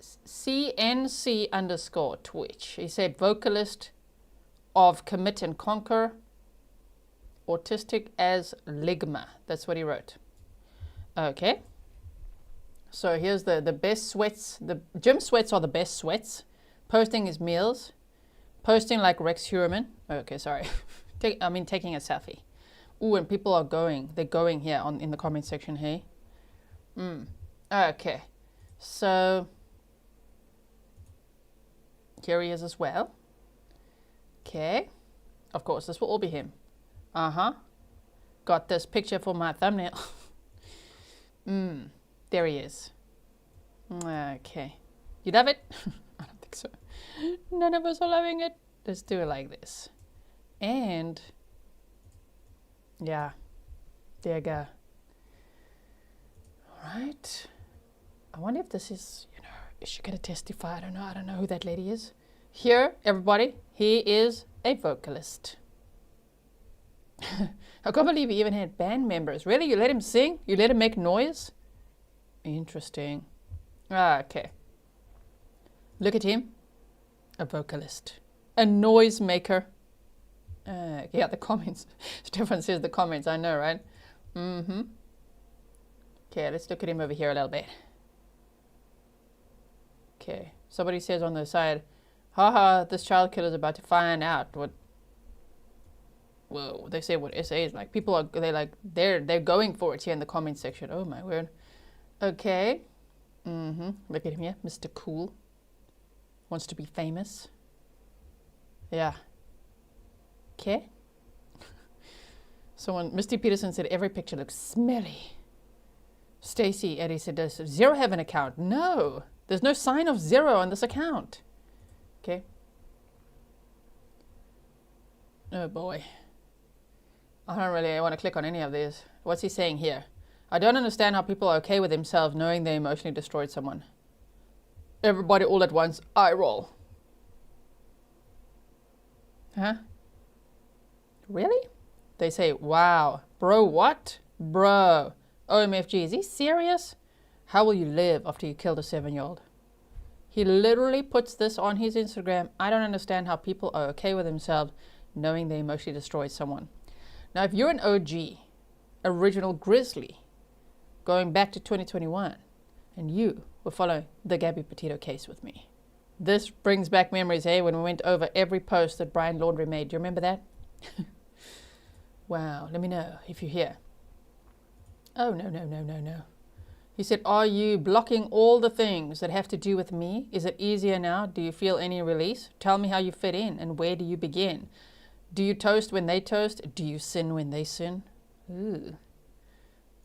CNC_Twitch. He said vocalist of Commit and Conquer, autistic as Ligma. That's what he wrote. Okay. So here's the best sweats. The gym sweats are the best sweats. Posting his meals. Posting like Rex Heuermann. Okay, sorry. Taking a selfie. Ooh, and people are going. They're going here in the comment section, hey? Okay. So, here he is as well. Okay. Of course, this will all be him. Uh-huh. Got this picture for my thumbnail. There he is. Okay. You love it? I don't think so. None of us are loving it. Let's do it like this. And, yeah. There you go. Alright. I wonder if this is, is she going to testify? I don't know. I don't know who that lady is. Here, everybody, he is a vocalist. I can't believe he even had band members. Really? You let him sing? You let him make noise? Interesting. Okay. Look at him. A vocalist. A noise maker. Yeah, the comments. Stefan says the comments. I know, right? Okay, let's look at him over here a little bit. Okay. Somebody says on the side, haha, this child killer is about to find out what. Whoa, they say what SA is like. People are, they're going for it here in the comment section. Oh my word. Okay. Look at him here, Mr. Cool. Wants to be famous. Yeah. Okay. Misty Peterson said every picture looks smelly. Stacy Eddie said, does Zero have an account? No. There's no sign of Zero on this account. Okay. Oh boy. I don't really want to click on any of these. What's he saying here? I don't understand how people are okay with themselves knowing they emotionally destroyed someone. Everybody all at once, eye roll. Huh? Really? They say, wow. Bro, what? Bro. OMFG, is he serious? How will you live after you killed a 7-year-old? He literally puts this on his Instagram. I don't understand how people are okay with themselves knowing they emotionally destroyed someone. Now, if you're an OG, original Grizzly, going back to 2021, and you were following the Gabby Petito case with me, this brings back memories, hey, when we went over every post that Brian Laundrie made. Do you remember that? Wow, let me know if you're here. Oh, no. He said, are you blocking all the things that have to do with me? Is it easier now? Do you feel any release? Tell me how you fit in and where do you begin? Do you toast when they toast? Do you sin when they sin? Ooh.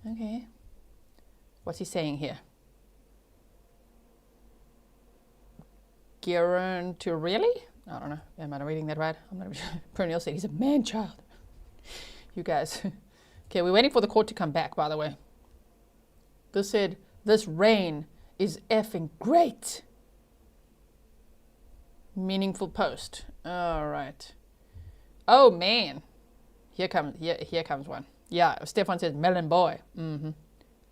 Okay. What's he saying here? To really? I don't know. Am I reading that right? I'm not sure. Pernille said he's a man-child. You guys. Okay, we're waiting for the court to come back, by the way. This said, this rain is effing great. Meaningful post. All right. Oh, man. Here comes one. Yeah, Stefan says, melon boy.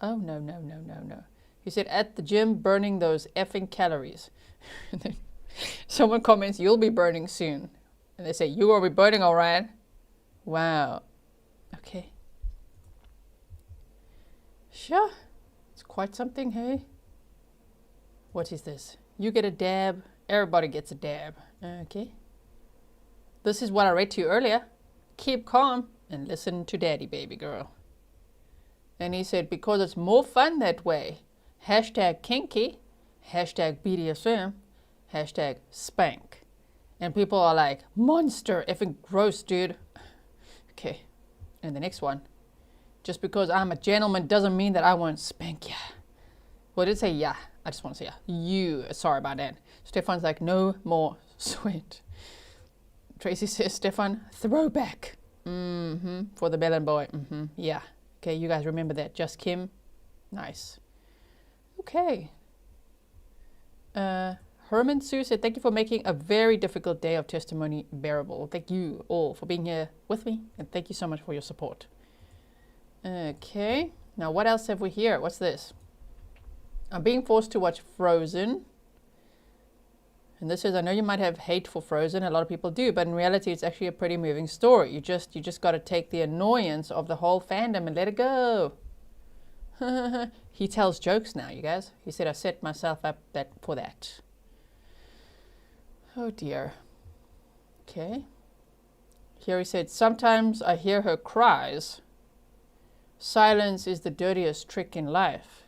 Oh, no. He said, at the gym, burning those effing calories. Someone comments, you'll be burning soon. And they say, you are reporting all right. Wow. Okay. Sure. It's quite something, hey? What is this? You get a dab. Everybody gets a dab. Okay. This is what I read to you earlier. Keep calm and listen to daddy, baby girl. And he said, because it's more fun that way. Hashtag kinky. Hashtag BDSM. Hashtag spank. And people are like, monster, effing gross, dude. Okay. And the next one. Just because I'm a gentleman doesn't mean that I won't spank ya. Well, it did say yeah. I just want to say yeah. You. Sorry about that. Stefan's like, no more sweat. Tracy says, Stefan, throwback. For the melon boy. Yeah. Okay, you guys remember that. Just Kim. Nice. Okay. Herman Sue said, thank you for making a very difficult day of testimony bearable. Thank you all for being here with me. And thank you so much for your support. Okay. Now, what else have we here? What's this? I'm being forced to watch Frozen. And this says, I know you might have hate for Frozen. A lot of people do. But in reality, it's actually a pretty moving story. You just got to take the annoyance of the whole fandom and let it go. He tells jokes now, you guys. He said, I set myself up for that. Oh, dear. Okay. Here he said, sometimes I hear her cries. Silence is the dirtiest trick in life.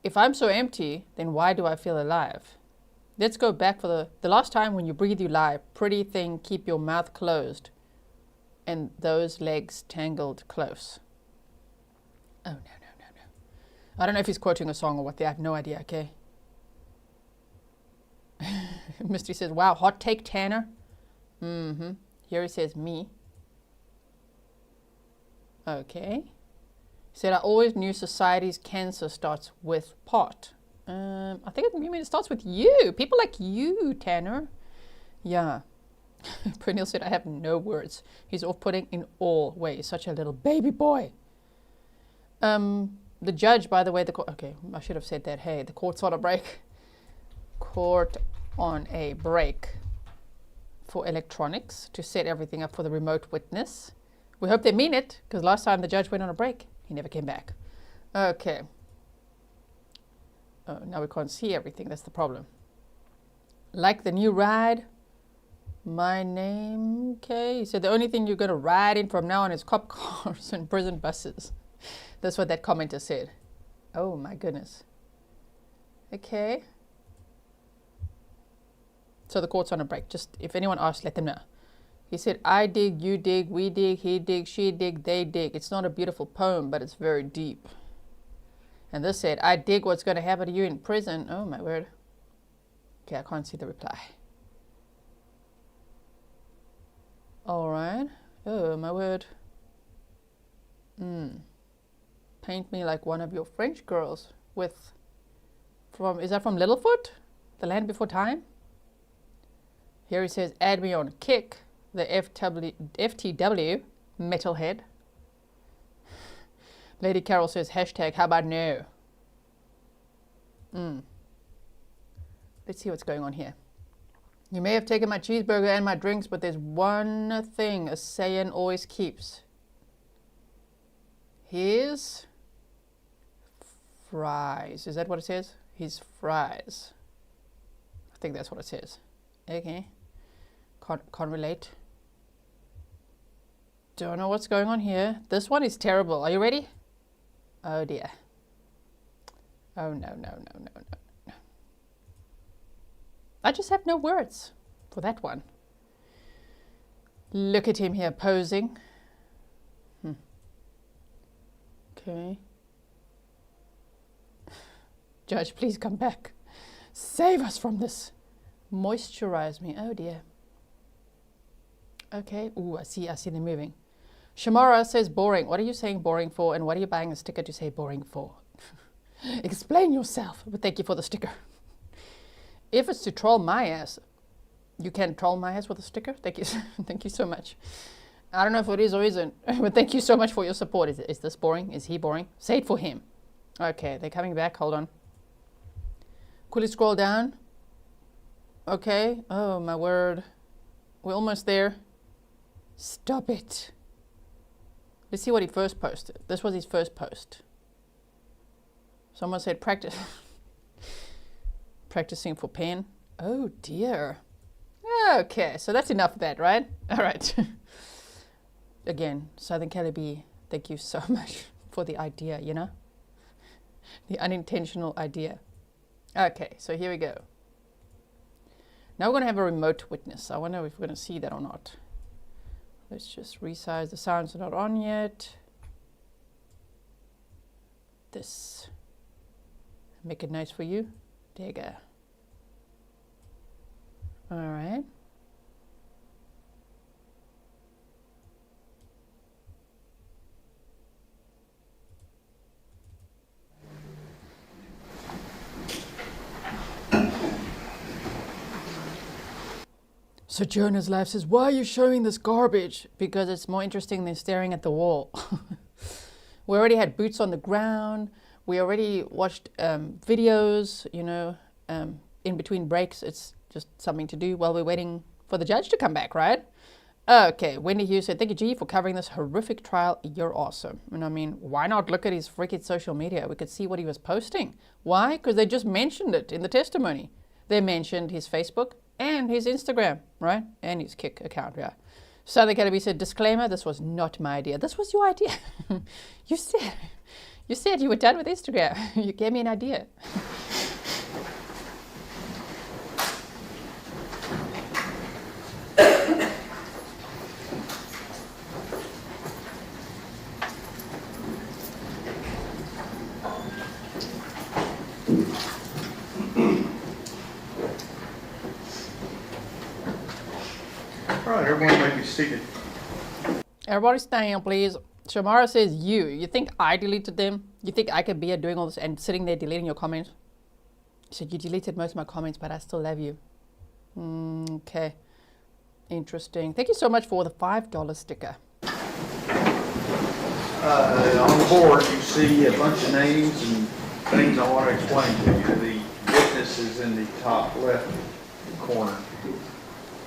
If I'm so empty, then why do I feel alive? Let's go back for the last time when you breathe, you lie. Pretty thing, keep your mouth closed. And those legs tangled close. Oh, no. I don't know if he's quoting a song or what. I have no idea, okay? Misty says, wow, hot take, Tanner. Here he says, me. Okay. He said, I always knew society's cancer starts with pot. I think it starts with you. People like you, Tanner. Yeah. Pernil said, I have no words. He's off-putting in all ways. Such a little baby boy. The judge, by the way, okay, I should have said that. Hey, the court's on a break. Court on a break for electronics to set everything up for the remote witness. We hope they mean it, because last time the judge went on a break, he never came back. Okay. Oh, now we can't see everything. That's the problem. Like the new ride. My name, okay. He said the only thing you're going to ride in from now on is cop cars and prison buses. That's what that commenter said. Oh my goodness. Okay. So the court's on a break. Just if anyone asks, let them know. He said, I dig, you dig, we dig, he dig, she dig, they dig. It's not a beautiful poem, but it's very deep. And this said, I dig what's going to happen to you in prison. Oh my word. Okay, I can't see the reply. All right. Oh my word. Paint me like one of your French girls with, is that from Littlefoot? The Land Before Time? Here he says, add me on Kick, the FTW, metalhead. Lady Carol says, hashtag, how about no? Let's see what's going on here. You may have taken my cheeseburger and my drinks, but there's one thing a Saiyan always keeps. His fries. Is that what it says? His fries. I think that's what it says. Okay. Can't relate. Don't know what's going on here. This one is terrible. Are you ready? Oh dear. Oh no. I just have no words for that one. Look at him here posing. Okay. Judge, please come back. Save us from this. Moisturize me. Oh dear. Okay. Ooh, I see them moving. Shamara says boring. What are you saying boring for? And what are you buying a sticker to say boring for? Explain yourself. But thank you for the sticker. If it's to troll my ass, you can troll my ass with a sticker. Thank you. Thank you so much. I don't know if it is or isn't, but thank you so much for your support. Is this boring? Is he boring? Say it for him. Okay, they're coming back. Hold on. Quickly scroll down. Okay. Oh, my word. We're almost there. Stop it. Let's see what he first posted. This was his first post. Someone said practice. Practicing for pen. Oh dear. Okay, so that's enough of that, right? All right. Again, Southern Calibi, thank you so much for the idea, you know? The unintentional idea. Okay, so here we go. Now we're going to have a remote witness. I wonder if we're going to see that or not. Let's just resize. The sounds are not on yet. This. Make it nice for you. There you go. All right. Sojourner's Life says, why are you showing this garbage? Because it's more interesting than staring at the wall. We already had boots on the ground. We already watched videos, you know, in between breaks. It's just something to do while we're waiting for the judge to come back, right? Okay, Wendy Hughes said, thank you, G, for covering this horrific trial. You're awesome. And I mean, why not look at his freaking social media? We could see what he was posting. Why? Because they just mentioned it in the testimony. They mentioned his Facebook and his Instagram, right? And his Kick account, yeah. Southern Academy said, disclaimer, this was not my idea. This was your idea. You said you were done with Instagram. You gave me an idea. All right, everyone may be seated. Everybody stand, please. Shamara says, you think I deleted them? You think I could be doing all this and sitting there deleting your comments? She said, you deleted most of my comments, but I still love you. Okay. Interesting. Thank you so much for the $5 sticker. On the board, you see a bunch of names and things I want to explain to you. The witness is in the top left corner.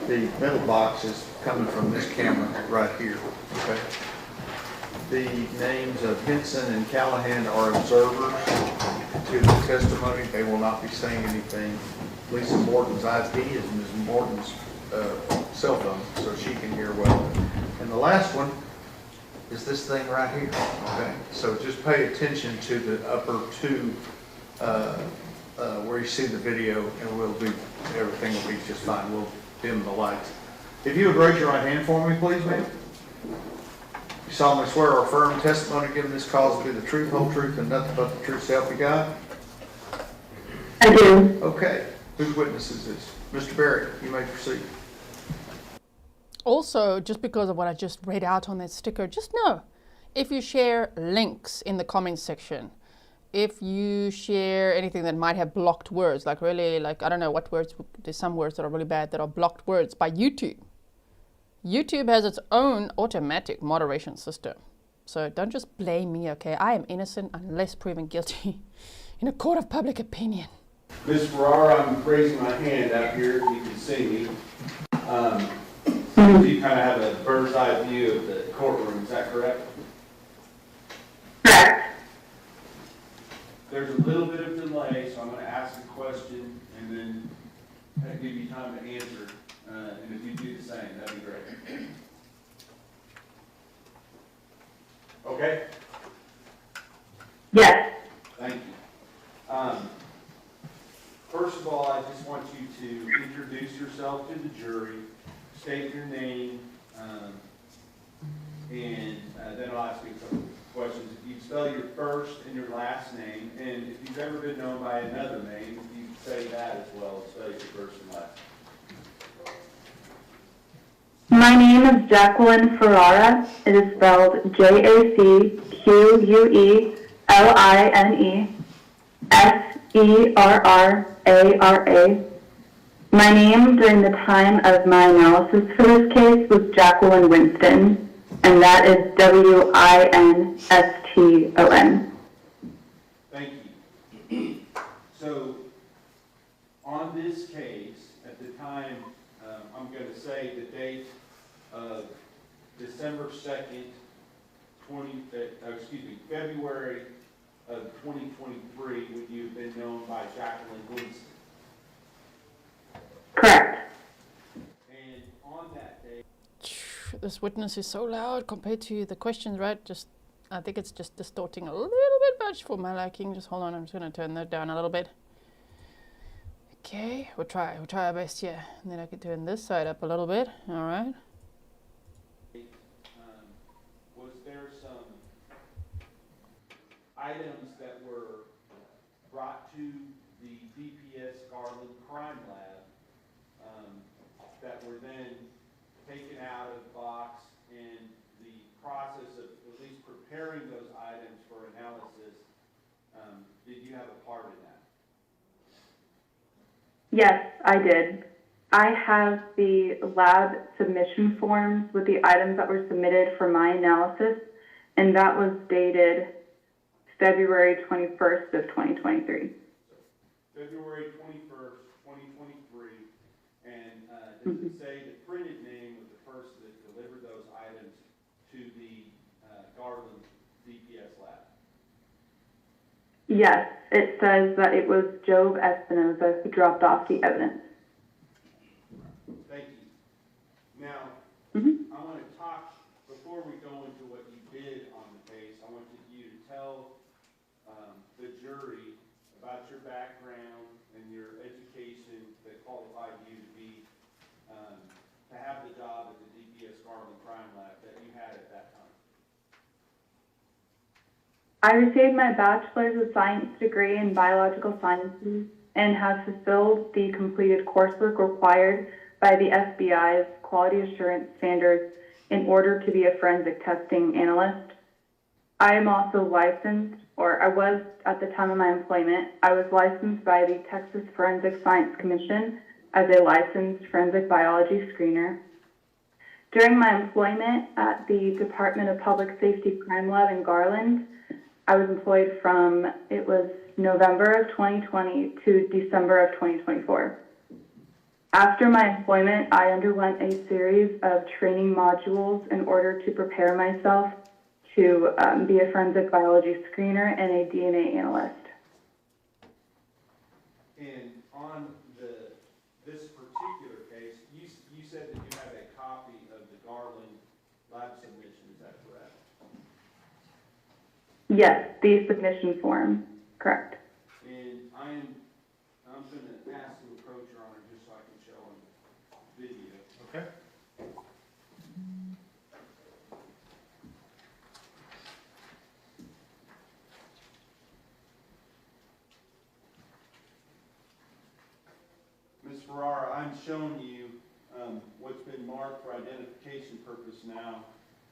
The middle box is coming from this camera right here, okay? The names of Henson and Callahan are observers to the testimony. They will not be saying anything. Lisa Morton's IP is Ms. Morton's cell phone, so she can hear well. And the last one is this thing right here, okay? So just pay attention to the upper two where you see the video, and everything will be just fine. We'll dim the lights. If you would raise your right hand for me, please, ma'am. You solemnly swear or affirm testimony given this cause to be the truth, whole truth, and nothing but the truth, so help you God? I do. Okay. Whose witness is this? Mr. Barrett, you may proceed. Also, just because of what I just read out on that sticker, just know, if you share links in the comments section, if you share anything that might have blocked words, like really, like, I don't know what words, there's some words that are really bad that are blocked words by YouTube. YouTube has its own automatic moderation system. So don't just blame me, okay? I am innocent unless proven guilty in a court of public opinion. Ms. Ferrara, I'm raising my hand out here if you can see me. You kind of have a bird's eye view of the courtroom, is that correct? Correct. There's a little bit of delay, so I'm going to ask a question and then give you time to answer. And if you do the same, that'd be great. Okay? Yes. Thank you. First of all, I just want you to introduce yourself to the jury, state your name, and then I'll ask you a couple questions. If you spell your first and your last name, and if you've ever been known by another name, if you say that as well, spell your first and last name. My name is Jacqueline Ferrara. It is spelled JACQUELINESERRARA. My name during the time of my analysis for this case was Jacqueline Winston, and that is WINSTON. Thank you. So, on this case, at the time, I'm I'm going to say the date of December 2nd, February of 2023, would you have been known by Jacqueline Winston? Correct. And on that day, this witness is so loud compared to the questions, right? I think it's just distorting a little bit much for my liking. Just hold on, I'm just going to turn that down a little bit. Okay, we'll try our best here. And then I can turn this side up a little bit. All right. was there some items that were brought to the DPS Garland Crime Lab that were then taken out of the box, and the process of at least preparing those items for analysis, did you have a part in that? Yes, I did. I have the lab submission forms with the items that were submitted for my analysis, and that was dated February 21st of 2023. February 21st, 2023, and does it say the printed name of the person that delivered those items to the Garland DPS lab? Yes, it says that it was Job Espinoza who dropped off the evidence. Thank you. Now, I want to talk, before we go into what you did on the case, I want you to tell the jury about your background and your education that qualified you to be, to have the job at the DPS Garland Crime Lab that you had at that time. I received my Bachelor's of Science degree in Biological Sciences and have fulfilled the completed coursework required by the FBI's quality assurance standards in order to be a forensic testing analyst. I am also licensed, or I was at the time of my employment, I was licensed by the Texas Forensic Science Commission as a licensed forensic biology screener. During my employment at the Department of Public Safety Crime Lab in Garland, I was employed from, it was November of 2020 to December of 2024. After my employment, I underwent a series of training modules in order to prepare myself to be a forensic biology screener and a DNA analyst. And on this particular case, you said that you had a copy of the Garland lab submission, is that correct? Yes, the submission form, correct. And I'm going to ask to approach Your Honor just so I can show him video. Okay. Ms. Ferrara, I'm showing you what's been marked for identification purpose now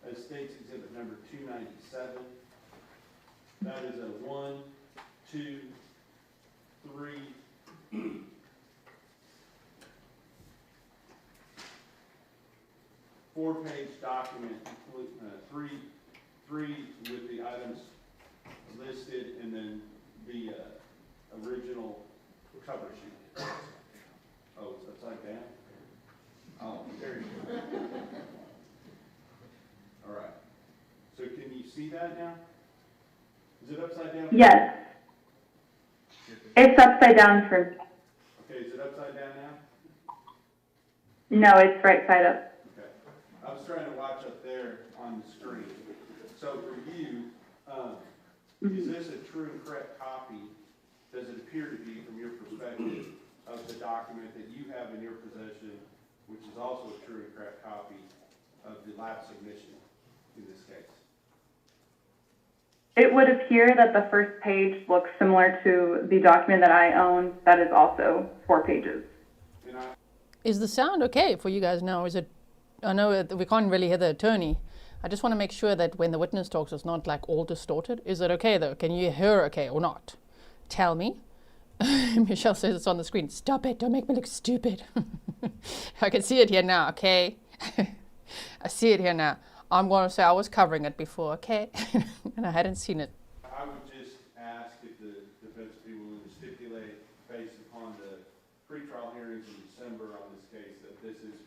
as State's Exhibit number 297. That is a 1, 2, 3, 4-page document, three with the items listed, and then the original cover sheet. Oh, it's upside down? Oh, there you go. All right. So can you see that now? Is it upside down? Yes. It's upside down for me. Okay, is it upside down now? No, it's right side up. Okay. I was trying to watch up there on the screen. So for you, is this a true and correct copy? Does it appear to be, from your perspective, of the document that you have in your possession, which is also a true and correct copy of the lab submission in this case? It would appear that the first page looks similar to the document that I own that is also 4 pages. Is the sound okay for you guys now? Is it, I know we can't really hear the attorney. I just want to make sure that when the witness talks, it's not like all distorted. Is it okay though? Can you hear okay or not? Tell me. Michelle says it's on the screen. Stop it, don't make me look stupid. I can see it here now, okay? I see it here now. I'm going to say I was covering it before, okay? And I hadn't seen it. I would just ask if the defense be willing to stipulate, based upon the pretrial hearings in December on this case, that this is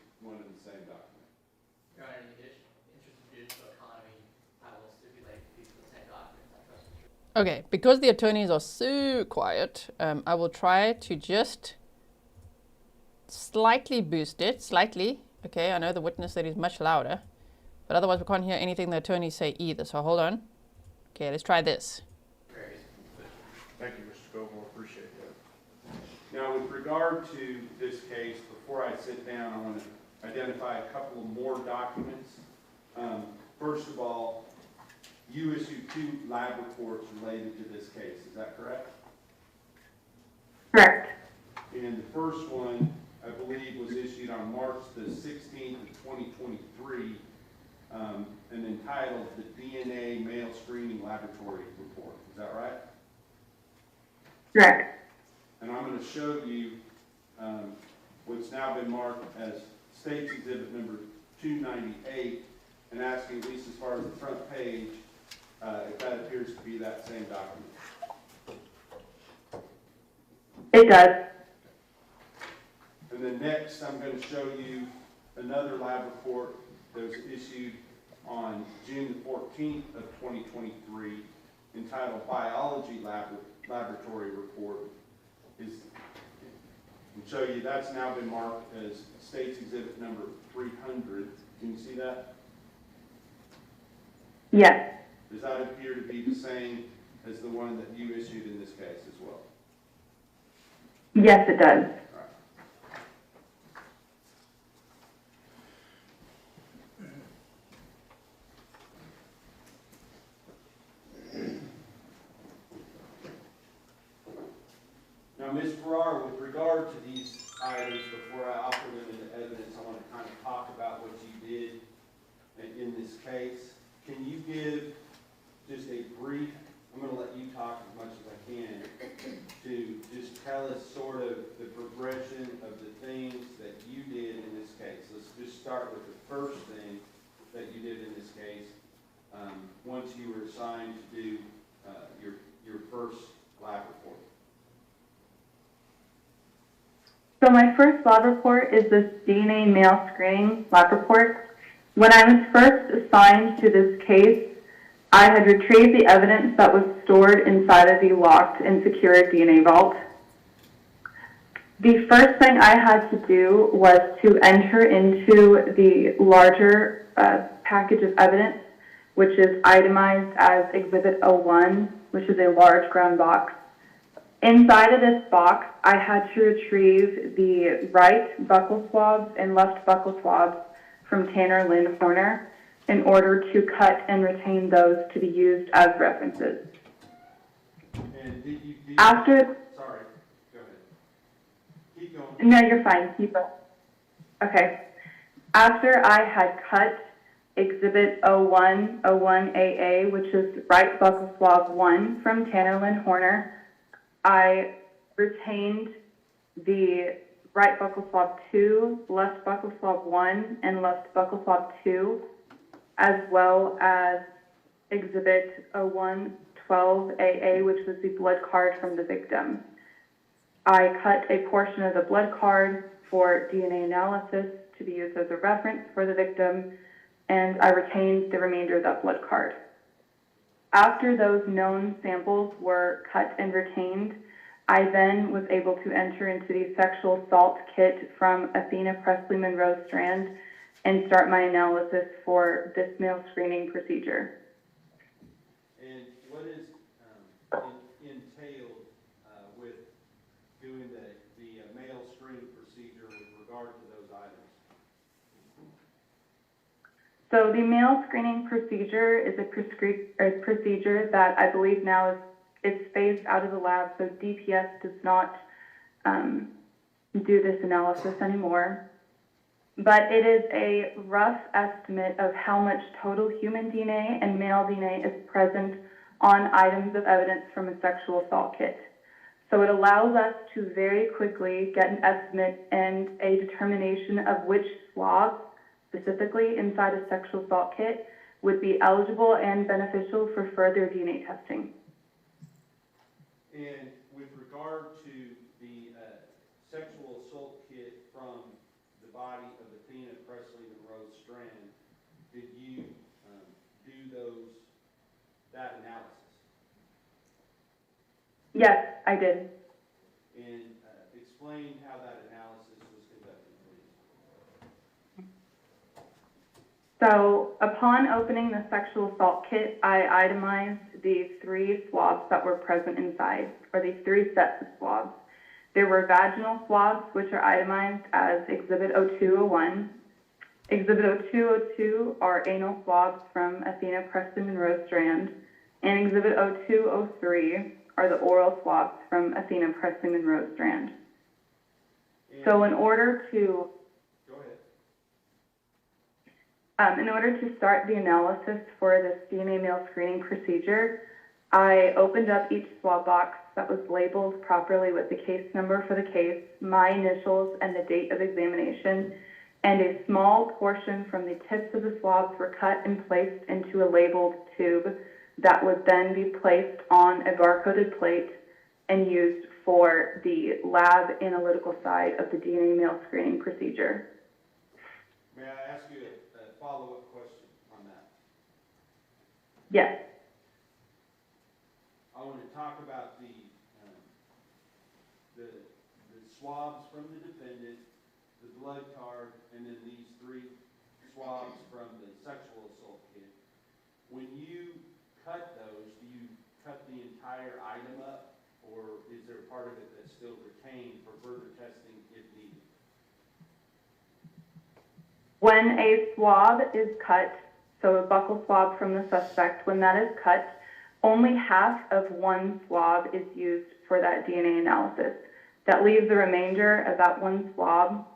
Okay, because the attorneys are so quiet, I will try to just slightly boost it, slightly. Okay, I know the witness said he's much louder, but otherwise we can't hear anything the attorneys say either, so hold on. Okay, let's try this. Thank you, Mr. Scoville, appreciate that. Now, with regard to this case, before I sit down, I want to identify a couple of more documents. First of all, you issued 2 lab reports related to this case, is that correct? Correct. And the first one, I believe, was issued on March the 16th of 2023, and entitled the DNA Male Screening Laboratory Report. Is that right? Correct. And I'm going to show you what's now been marked as State's Exhibit number 298, and asking, at least as far as the front page, if that appears to be that same document. It does. And then next, I'm going to show you another lab report that was issued on June the 14th of 2023, entitled Biology Laboratory Report. I'll show you that's now been marked as State's Exhibit number 300. Can you see that? Yes. Does that appear to be the same as the one that you issued in this case as well? Yes, it does. Now, Ms. Ferrara, with regard to these items, before I offer them into evidence, I want to kind of talk about what you did in this case. Can you give just a brief, I'm going to let you talk as much as I can, to just tell us sort of the progression of the things that you did in this case. Let's just start with the first thing that you did in this case, once you were assigned to do your first lab report. So my first lab report is this DNA male screening lab report. When I was first assigned to this case, I had retrieved the evidence that was stored inside of the locked and secured DNA vault. The first thing I had to do was to enter into the larger package of evidence, which is itemized as Exhibit 01, which is a large ground box. Inside of this box, I had to retrieve the right buccal swabs and left buccal swabs from Tanner Lynn Horner in order to cut and retain those to be used as references. And did you After... Sorry, go ahead. Keep going. No, you're fine. Keep going. Okay. After I had cut Exhibit 01AA, which is right buccal swab 1 from Tanner Lynn Horner, I retained the right buccal swab 2, left buccal swab 1, and left buccal swab 2, as well as Exhibit 0112AA, which was the blood card from the victim. I cut a portion of the blood card for DNA analysis to be used as a reference for the victim, and I retained the remainder of that blood card. After those known samples were cut and retained, I then was able to enter into the sexual assault kit from Athena Strand and start my analysis for this male screening procedure. And what is entailed with doing the male screening procedure with regard to those items? So the male screening procedure is a procedure that I believe now is phased out of the lab, so DPS does not do this analysis anymore. But it is a rough estimate of how much total human DNA and male DNA is present on items of evidence from a sexual assault kit. So it allows us to very quickly get an estimate and a determination of which swabs, specifically inside a sexual assault kit, would be eligible and beneficial for further DNA testing. And with regard to the sexual assault kit from the body of Athena Strand, did you do that analysis? Yes, I did. And explain how that analysis was conducted, please. So upon opening the sexual assault kit, I itemized the 3 swabs that were present inside, or the 3 sets of swabs. There were vaginal swabs, which are itemized as Exhibit 0201. Exhibit 0202 are anal swabs from Athena Strand, and Exhibit 0203 are the oral swabs from Athena Strand. So in order to start the analysis for this DNA male screening procedure, I opened up each swab box that was labeled properly with the case number for the case, my initials, and the date of examination, and a small portion from the tips of the swabs were cut and placed into a labeled tube that would then be placed on a barcoded plate and used for the lab analytical side of the DNA male screening procedure. May I ask you a follow-up question on that? Yes. I want to talk about the swabs from the defendant, the blood card, and then these 3 swabs from the sexual assault kit. When you cut those, do you cut the entire item up, or is there part of it that's still retained for further testing if needed? When a swab is cut, so a buccal swab from the suspect, when that is cut, only half of one swab is used for that DNA analysis. That leaves the remainder of that one swab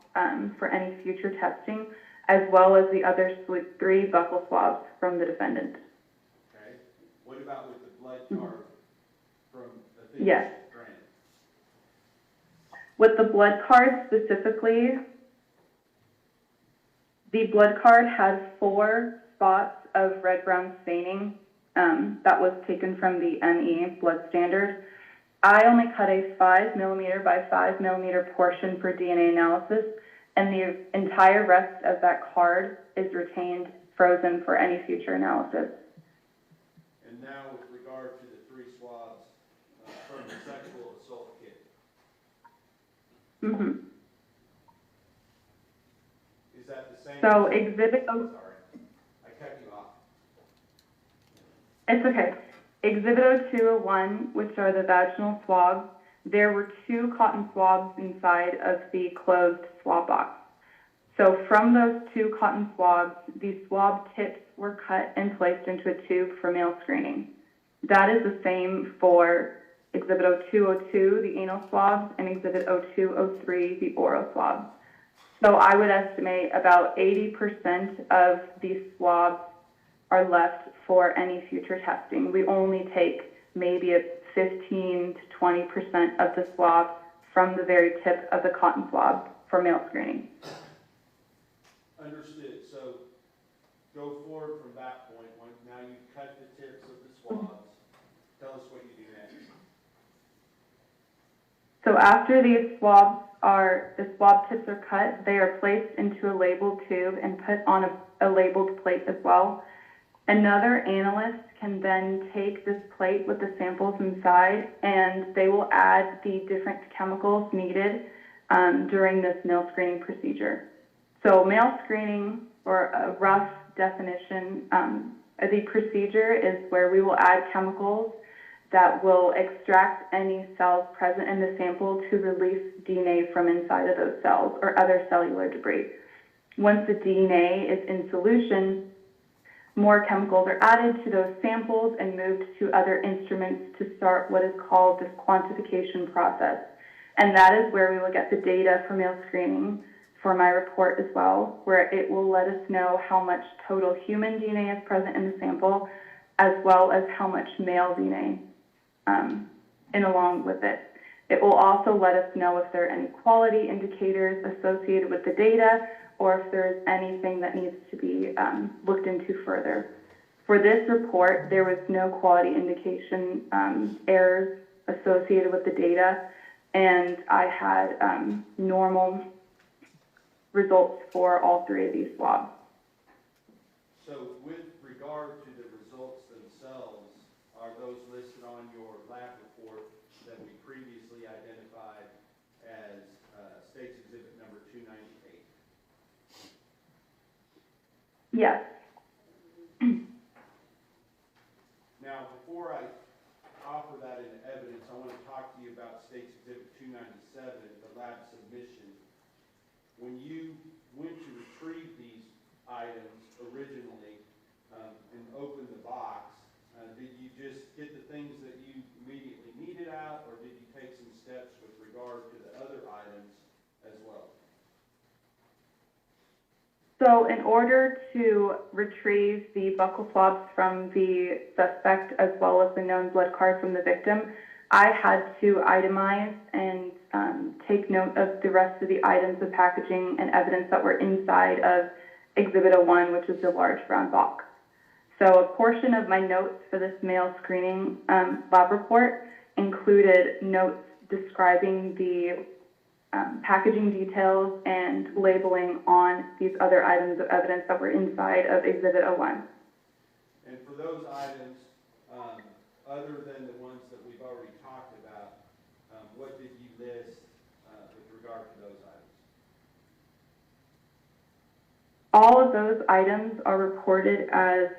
for any future testing, as well as the other 3 buccal swabs from the defendant. Okay. What about with the blood card from Athena Yes. Strand? With the blood card specifically, the blood card has 4 spots of red-brown staining that was taken from the ME blood standard. I only cut a 5 millimeter by 5 millimeter portion for DNA analysis, and the entire rest of that card is retained frozen for any future analysis. And now with regard to the 3 swabs from the sexual assault kit. Mm-hmm. Is that the same? So exhibit... Sorry, I cut you off. It's okay. Exhibit 0201, which are the vaginal swabs, there were 2 cotton swabs inside of the closed swab box. So from those 2 cotton swabs, the swab tips were cut and placed into a tube for male screening. That is the same for Exhibit 0202, the anal swabs, and Exhibit 0203, the oral swabs. So I would estimate about 80% of these swabs are left for any future testing. We only take maybe a 15 to 20% of the swab from the very tip of the cotton swab for male screening. Understood. So go forward from that point. Now you've cut the tips of the swabs. Tell us what you do next. So after the swab tips are cut, they are placed into a labeled tube and put on a labeled plate as well. Another analyst can then take this plate with the samples inside, and they will add the different chemicals needed during this male screening procedure. So male screening, or a rough definition, the procedure is where we will add chemicals that will extract any cells present in the sample to release DNA from inside of those cells or other cellular debris. Once the DNA is in solution, more chemicals are added to those samples and moved to other instruments to start what is called this quantification process. And that is where we will get the data for male screening for my report as well, where it will let us know how much total human DNA is present in the sample, as well as how much male DNA in along with it. It will also let us know if there are any quality indicators associated with the data, or if there is anything that needs to be looked into further. For this report, there was no quality indication errors associated with the data, and I had normal results for all 3 of these swabs. So with regard to the results themselves, are those listed on your lab report that we previously identified as State's Exhibit number 298? Yes. Now, before I offer that in evidence, I want to talk to you about State's Exhibit 297, the lab submission. When you went to retrieve these items originally and opened the box, did you just get the things that you immediately needed out, or did you take some steps with regard to the other items as well? So in order to retrieve the buccal swabs from the suspect as well as the known blood card from the victim, I had to itemize and take note of the rest of the items of packaging and evidence that were inside of Exhibit 01, which is the large brown box. So a portion of my notes for this mail screening lab report included notes describing the packaging details and labeling on these other items of evidence that were inside of Exhibit 01. And for those items, other than the ones that we've already talked about, what did you list with regard to those items? All of those items are reported as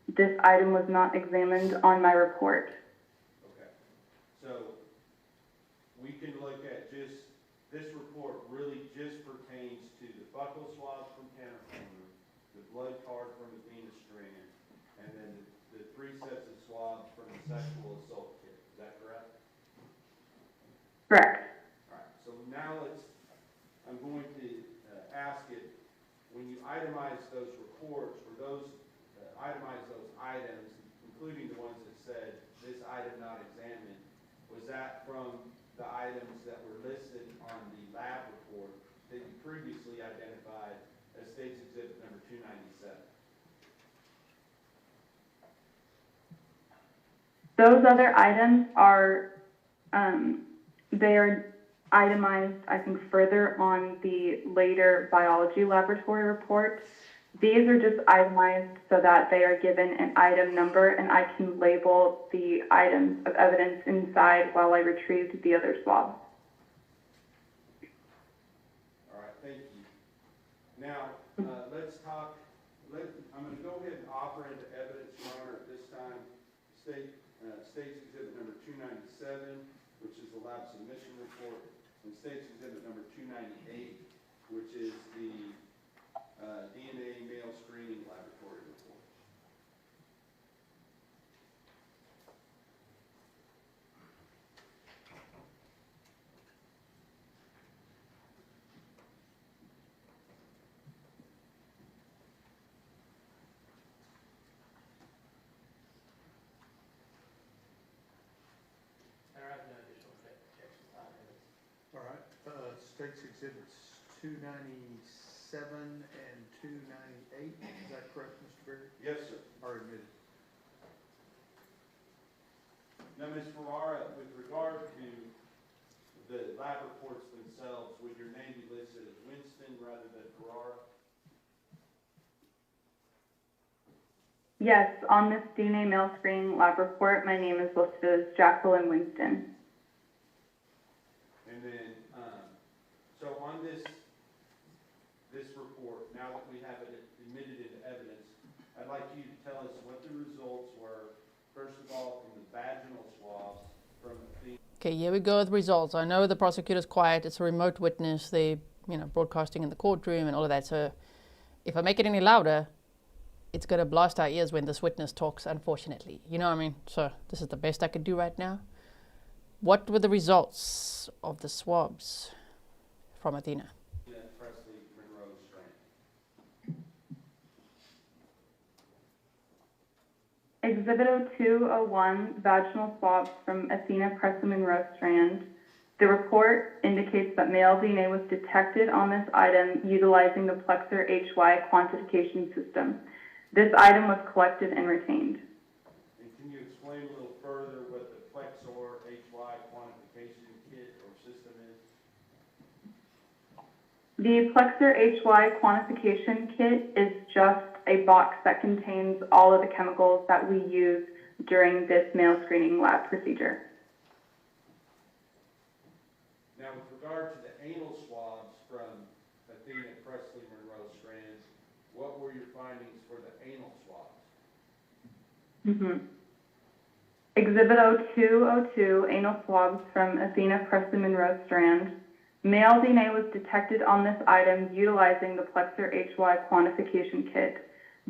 this item was not examined on my report. Okay. So we can look at just, this report really just pertains to the buccal swabs from Tanner, the blood card from Athena Strand, and then the 3 sets of swabs from the sexual assault kit. Is that correct? Correct. All right. So now I'm going to ask it, when you itemize those reports, or those itemize those items, including the ones that said this item not examined, was that from the items that were listed on the lab report that you previously identified as State's Exhibit number 297? Those other items are, they are itemized, I think, further on the later biology laboratory report. These are just itemized so that they are given an item number and I can label the items of evidence inside while I retrieved the other swabs. All right, thank you. Now, let's talk, I'm going to go ahead and offer into evidence, Your Honor, at this time, State's Exhibit number 297, which is the lab submission report, and State's Exhibit number 298, which is the DNA male screening laboratory report. I have no additional objections on it. All right, State's Exhibits 297 and 298, is that correct, Mr. Berry? Yes, sir. Are admitted. Now, Ms. Ferrara, with regard to the lab reports themselves, would your name be listed as Winston rather than Ferrara? Yes, on this DNA male screening lab report, my name is listed as Jacqueline Winston. And then, so on this report, now that we have it admitted into evidence, I'd like you to tell us what the results were, first of all, from the vaginal swabs from the... Okay, here we go with results. I know the prosecutor's quiet. It's a remote witness. They, broadcasting in the courtroom and all of that. So if I make it any louder, it's going to blast our ears when this witness talks, unfortunately. You know what I mean? So this is the best I could do right now. What were the results of the swabs from Athena? Exhibit 0201, vaginal swabs from Athena Monroe Strand. The report indicates that male DNA was detected on this item utilizing the Plexer HY quantification system. This item was collected and retained. And can you explain a little further what the Plexor HY quantification kit or system is? The Plexer HY quantification kit is just a box that contains all of the chemicals that we use during this male screening lab procedure. regard to the anal swabs from Athena Presley Monroe Strand, what were your findings for the anal swabs? Exhibit 0202, anal swabs from Athena Presley Monroe Strand. Male DNA was detected on this item utilizing the Plexer HY quantification kit.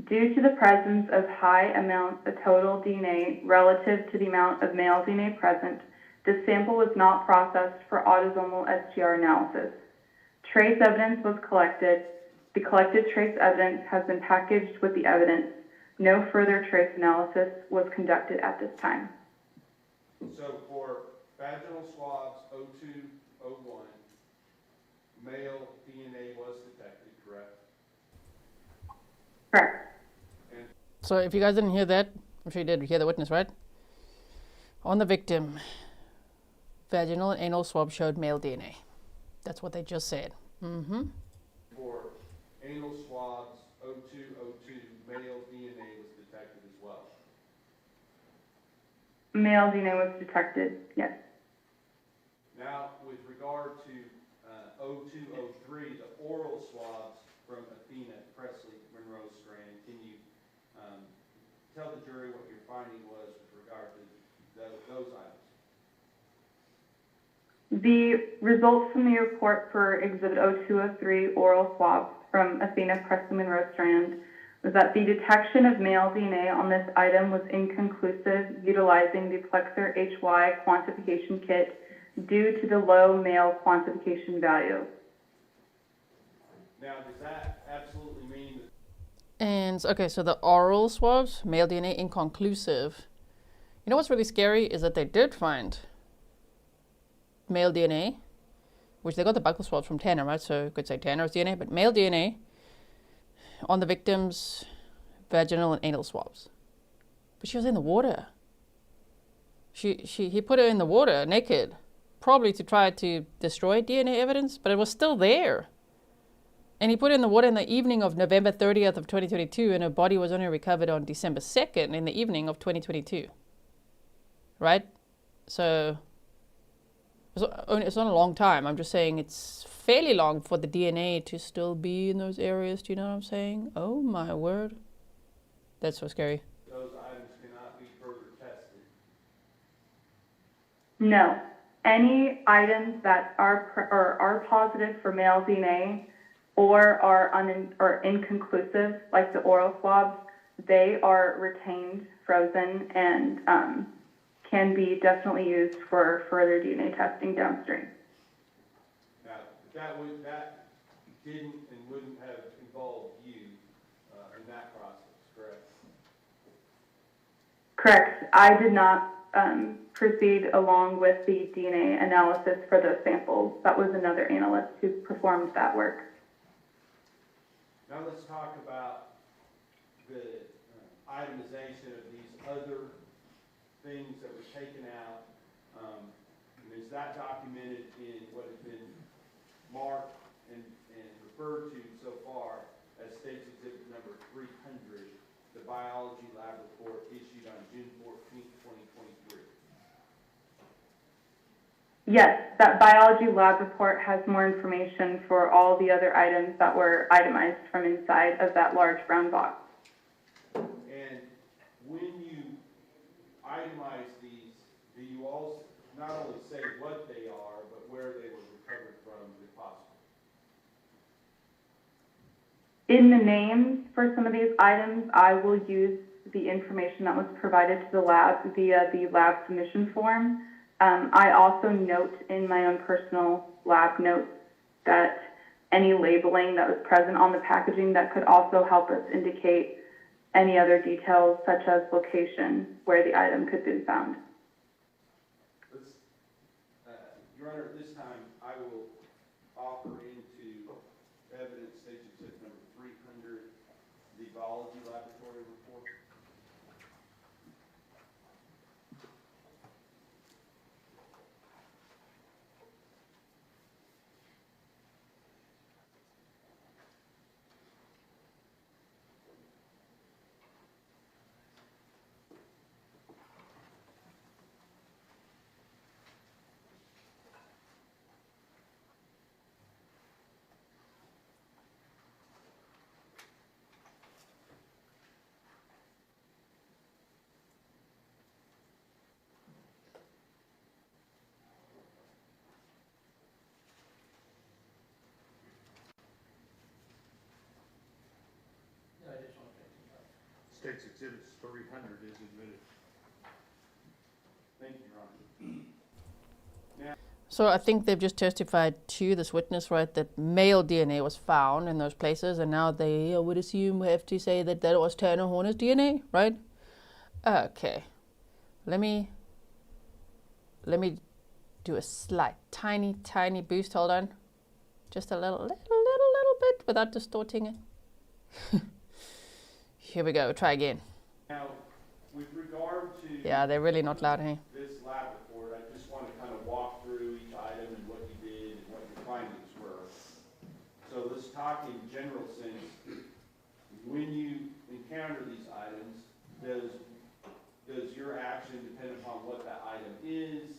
Due to the presence of high amounts of total DNA relative to the amount of male DNA present, the sample was not processed for autosomal STR analysis. Trace evidence was collected. The collected trace evidence has been packaged with the evidence. No further trace analysis was conducted at this time. So for vaginal swabs 0201, male DNA was detected, correct? Correct. So if you guys didn't hear that, I'm sure you did hear the witness, right? On the victim, vaginal and anal swab showed male DNA. That's what they just said. For anal swabs 0202, male DNA was detected as well. Male DNA was detected, yes. Now, with regard to 0203, the oral swabs from Athena Presley Monroe Strand, can you tell the jury what your finding was with regard to those items? The results from the report for Exhibit 0203, oral swabs from Athena Presley Monroe Strand, was that the detection of male DNA on this item was inconclusive utilizing the Plexer HY quantification kit due to the low male quantification value. Now, does that absolutely mean that? And okay, so the oral swabs, male DNA inconclusive. You know what's really scary is that they did find male DNA, which they got the buccal swabs from Tanner, right? So you could say Tanner's DNA, but male DNA on the victim's vaginal and anal swabs. But she was in the water. He put her in the water naked, probably to try to destroy DNA evidence, but it was still there. And he put her in the water in the evening of November 30th of 2022, and her body was only recovered on December 2nd in the evening of 2022. Right? So it's not a long time. I'm just saying it's fairly long for the DNA to still be in those areas. Do you know what I'm saying? Oh my word. That's so scary. Those items cannot be further tested. No. Any items that are positive for male DNA or are inconclusive, like the oral swabs, they are retained, frozen, and can be definitely used for further DNA testing downstream. Now, that didn't and wouldn't have involved you in that process, correct? Correct. I did not proceed along with the DNA analysis for those samples. That was another analyst who performed that work. Now let's talk about the itemization of these other things that were taken out. Is that documented in what has been marked and referred to so far as State's Exhibit number 300, the biology lab report issued on June 14th, 2023? Yes, that biology lab report has more information for all the other items that were itemized from inside of that large brown box. And when you itemize these, do you also not only say what they are, but where they were recovered from, if possible? In the names for some of these items, I will use the information that was provided to the lab via the lab submission form. I also note in my own personal lab notes that any labeling that was present on the packaging that could also help us indicate any other details such as location where the item could be found. Your Honor, at this time, I will offer into evidence State Exhibit number 300, the biology laboratory report. State's Exhibits 300 is admitted. Thank you, Your Honor. So I think they've just testified to this witness, right, that male DNA was found in those places, and now they would assume we have to say that that was Tanner Horner's DNA, right? Okay. Let me do a slight, tiny boost. Hold on. Just a little bit without distorting it. Here we go. Try again. Now, with regard to Yeah, they're really not loud here. this lab report, I just want to kind of walk through each item and what you did and what your findings were. So let's talk in general sense. When you encounter these items, does your action depend upon what that item is,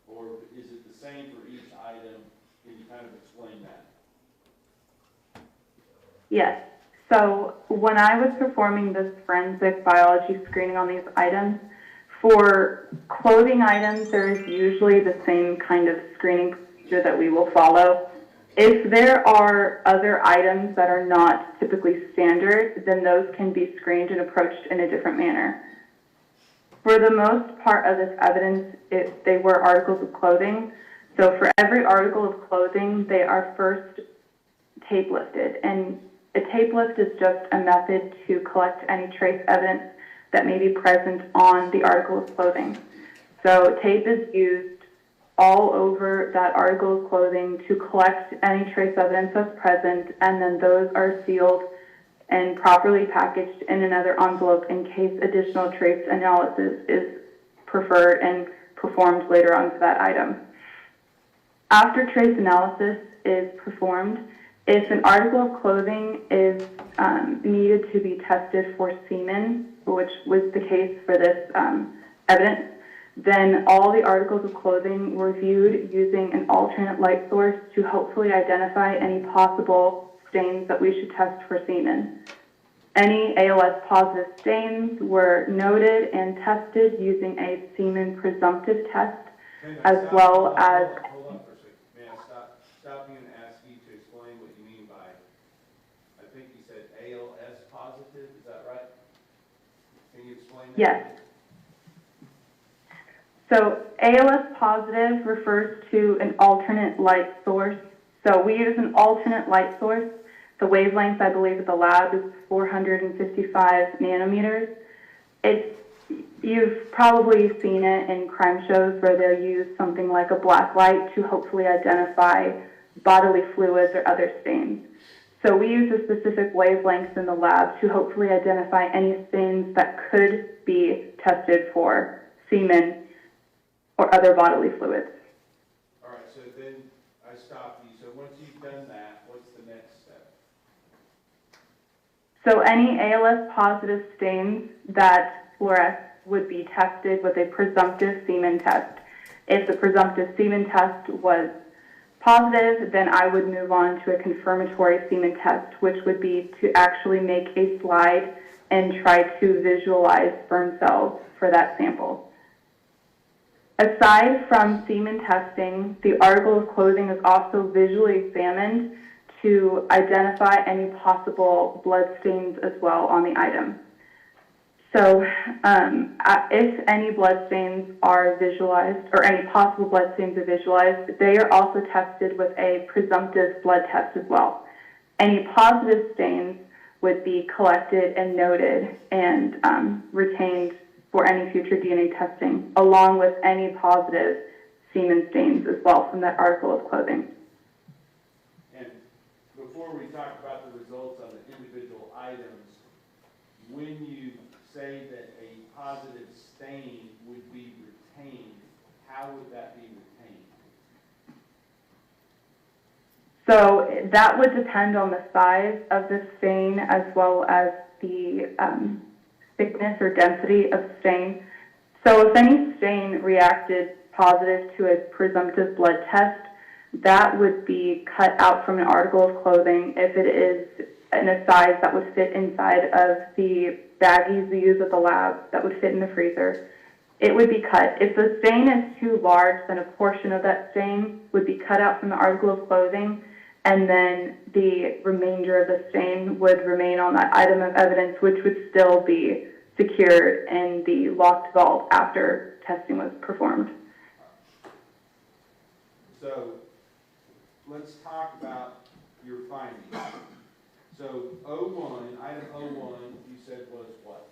or is it the same for each item? Can you kind of explain that? Yes. So when I was performing this forensic biology screening on these items, for clothing items, there is usually the same kind of screening procedure that we will follow. If there are other items that are not typically standard, then those can be screened and approached in a different manner. For the most part of this evidence, they were articles of clothing. So for every article of clothing, they are first tape lifted. And a tape lift is just a method to collect any trace evidence that may be present on the article of clothing. So tape is used all over that article of clothing to collect any trace evidence that's present, and then those are sealed and properly packaged in another envelope in case additional trace analysis is preferred and performed later on to that item. After trace analysis is performed, if an article of clothing is needed to be tested for semen, which was the case for this evidence, then all the articles of clothing were viewed using an alternate light source to hopefully identify any possible stains that we should test for semen. Any ALS positive stains were noted and tested using a semen presumptive test, as well as... Hold on for a second. May I stop you and ask you to explain what you mean by, I think you said ALS positive, is that right? Can you explain that? Yes. So ALS positive refers to an alternate light source. So we use an alternate light source. The wavelength, I believe, at the lab is 455 nanometers. You've probably seen it in crime shows where they'll use something like a black light to hopefully identify bodily fluids or other stains. So we use a specific wavelength in the lab to hopefully identify any stains that could be tested for semen or other bodily fluids. All right, so then I stop you. So once you've done that, what's the next step? So any ALS positive stains that fluoresce would be tested with a presumptive semen test. If the presumptive semen test was positive, then I would move on to a confirmatory semen test, which would be to actually make a slide and try to visualize sperm cells for that sample. Aside from semen testing, the article of clothing is also visually examined to identify any possible blood stains as well on the item. So if any blood stains are visualized, or any possible blood stains are visualized, they are also tested with a presumptive blood test as well. Any positive stains would be collected and noted and retained for any future DNA testing, along with any positive semen stains as well from that article of clothing. And before we talk about the results on the individual items, when you say that a positive stain would be retained, how would that be retained? So that would depend on the size of the stain as well as the thickness or density of stain. So if any stain reacted positive to a presumptive blood test, that would be cut out from an article of clothing if it is in a size that would fit inside of the baggies we use at the lab that would fit in the freezer. It would be cut. If the stain is too large, then a portion of that stain would be cut out from the article of clothing and then the remainder of the stain would remain on that item of evidence, which would still be secured in the locked vault after testing was performed. So let's talk about your findings. So item 01, you said was what?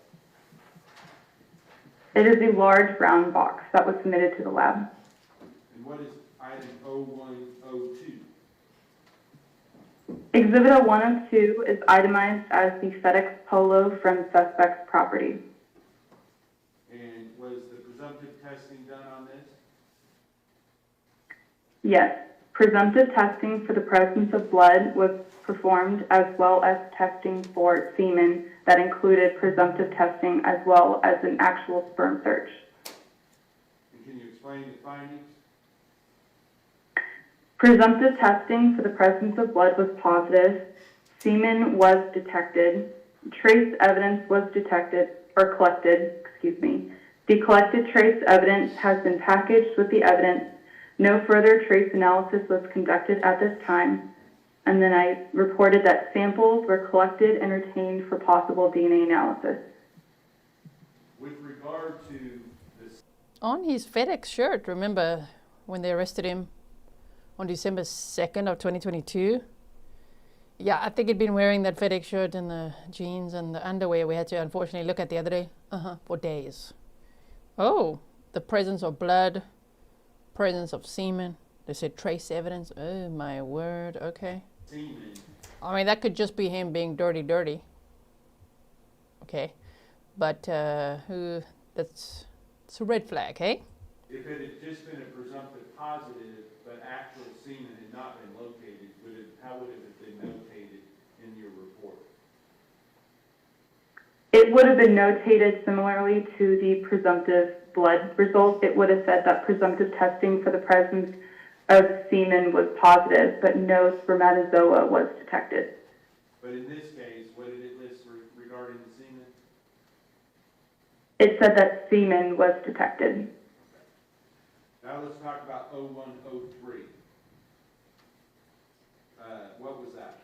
It is a large brown box that was submitted to the lab. And what is item 0102? Exhibit 102 is itemized as the FedEx Polo from suspect's property. And was the presumptive testing done on this? Yes, presumptive testing for the presence of blood was performed, as well as testing for semen that included presumptive testing as well as an actual sperm search. And can you explain the findings? Presumptive testing for the presence of blood was positive. Semen was detected. Trace evidence was detected or collected, The collected trace evidence has been packaged with the evidence. No further trace analysis was conducted at this time. And then I reported that samples were collected and retained for possible DNA analysis. With regard to this, On his FedEx shirt, remember when they arrested him on December 2nd of 2022? Yeah, I think he'd been wearing that FedEx shirt and the jeans and the underwear we had to unfortunately look at the other day for days. Oh, the presence of blood, presence of semen. They said trace evidence. Oh my word, okay. semen, I mean, that could just be him being dirty. Okay, but it's a red flag, hey? if it had just been a presumptive positive, but actual semen had not been located, how would it have been notated in your report? It would have been notated similarly to the presumptive blood result. It would have said that presumptive testing for the presence of semen was positive, but no spermatozoa was detected. But in this case, what did it list regarding the semen? It said that semen was detected. Now let's talk about 0103. What was that?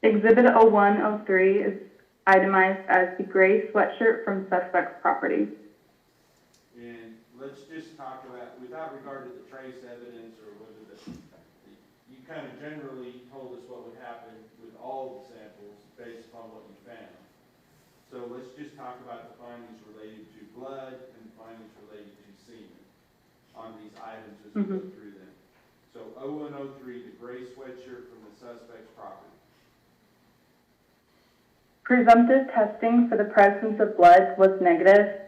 Exhibit 0103 is itemized as the gray sweatshirt from suspect's property. And let's just talk about, without regard to the trace evidence or whether you kind of generally told us what would happen with all the samples based upon what you found. So let's just talk about the findings related to blood and findings related to semen on these items as we go through them. So 0103, the gray sweatshirt from the suspect's property. Presumptive testing for the presence of blood was negative.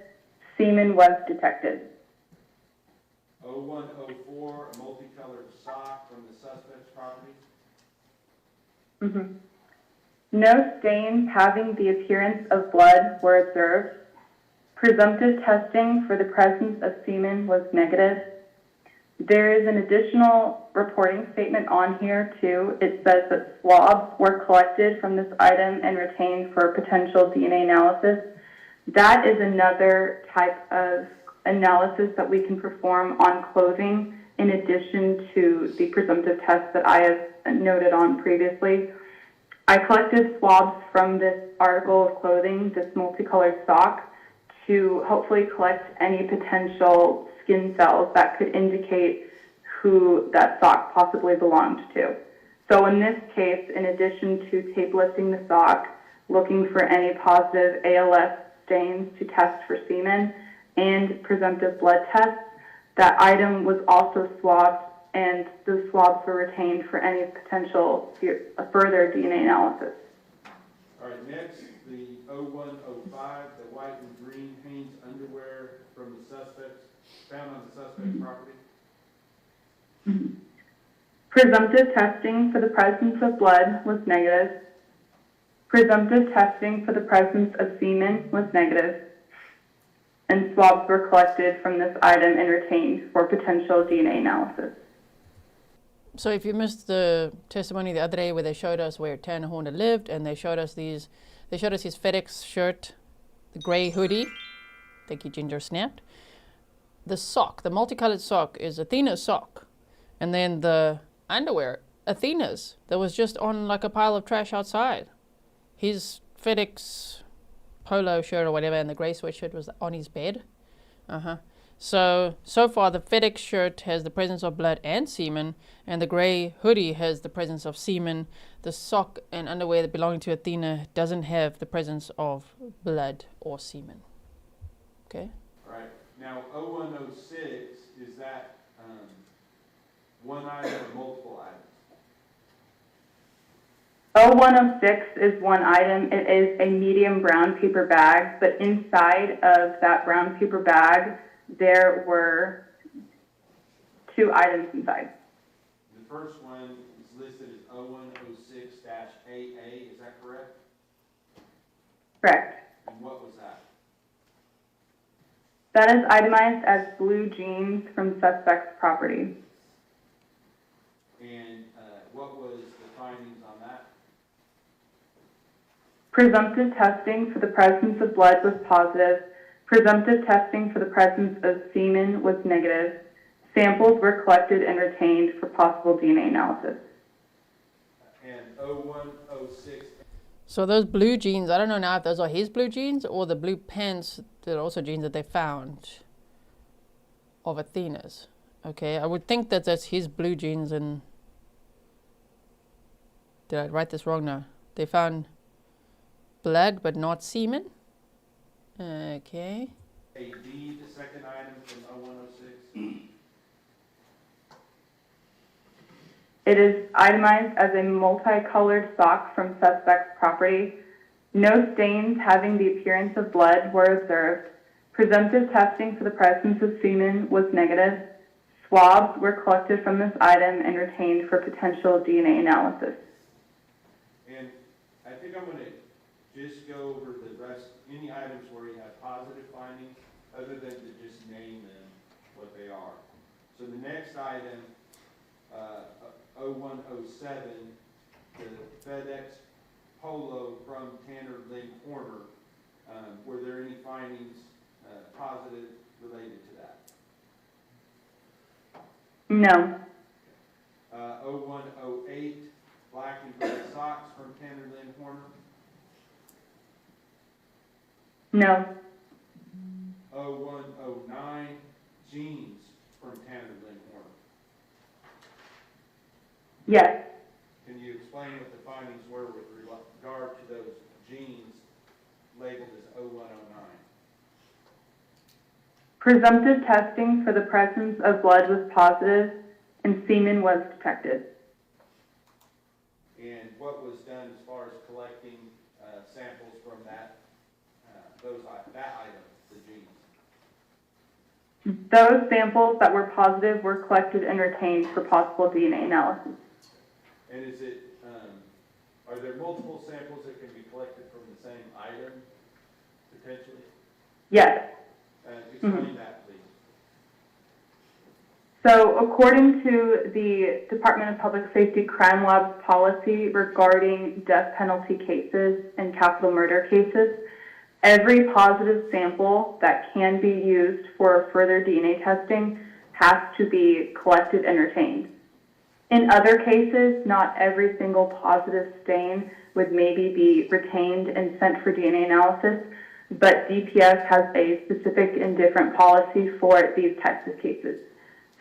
Semen was detected. 0104, a multicolored sock from the suspect's property. No stains having the appearance of blood were observed. Presumptive testing for the presence of semen was negative. There is an additional reporting statement on here too. It says that swabs were collected from this item and retained for potential DNA analysis. That is another type of analysis that we can perform on clothing in addition to the presumptive test that I have noted on previously. I collected swabs from this article of clothing, this multicolored sock, to hopefully collect any potential skin cells that could indicate who that sock possibly belonged to. So in this case, in addition to tape lifting the sock, looking for any positive ALS stains to test for semen and presumptive blood tests, that item was also swabbed and the swabs were retained for any potential further DNA analysis. All right, next, the 0105, the white and green Hanes underwear from the suspects, found on the suspect's property. Presumptive testing for the presence of blood was negative. Presumptive testing for the presence of semen was negative. And swabs were collected from this item and retained for potential DNA analysis. So if you missed the testimony the other day where they showed us where Tanner Horner lived and they showed us his FedEx shirt, the gray hoodie, thank you Ginger snapped, the sock, the multicolored sock is Athena's sock. And then the underwear, Athena's, that was just on like a pile of trash outside. His FedEx polo shirt or whatever and the grey sweatshirt was on his bed. So far the FedEx shirt has the presence of blood and semen, and the grey hoodie has the presence of semen. The sock and underwear that belonging to Athena doesn't have the presence of blood or semen. Okay? All right. Now, 0106, is that one item or multiple items? 0106 is one item. It is a medium brown paper bag, but inside of that brown paper bag, there were 2 items inside. The first one is listed as 0106-AA, is that correct? Correct. And what was that? That is itemized as blue jeans from suspect's property. And what was the findings on that? Presumptive testing for the presence of blood was positive. Presumptive testing for the presence of semen was negative. Samples were collected and retained for possible DNA analysis. And 0106. So those blue jeans, I don't know now if those are his blue jeans or the blue pants that are also jeans that they found of Athena's. Okay, I would think that that's his blue jeans. And did I write this wrong now? They found blood but not semen. Okay. AD, the second item from 0106. It is itemized as a multicolored sock from suspect's property. No stains having the appearance of blood were observed. Presumptive testing for the presence of semen was negative. Swabs were collected from this item and retained for potential DNA analysis. And I think I'm going to just go over the rest, any items where you have positive findings, other than to just name them what they are. So the next item, 0107, the FedEx polo from Tanner Lynn Horner, were there any findings positive related to that? No. 0108, black and gray socks from Tanner Lynn Horner. No. 0109, jeans from Tanner Lynn Horner. Yes. Can you explain what the findings were with regard to those jeans labeled as 0109? Presumptive testing for the presence of blood was positive and semen was detected. And what was done as far as collecting samples from that item, the jeans? Those samples that were positive were collected and retained for possible DNA analysis. And is it, are there multiple samples that can be collected from the same item, potentially? Yes. Explain that, please. So according to the Department of Public Safety Crime Lab's policy regarding death penalty cases and capital murder cases, every positive sample that can be used for further DNA testing has to be collected and retained. In other cases, not every single positive stain would maybe be retained and sent for DNA analysis, but DPS has a specific and different policy for these types of cases.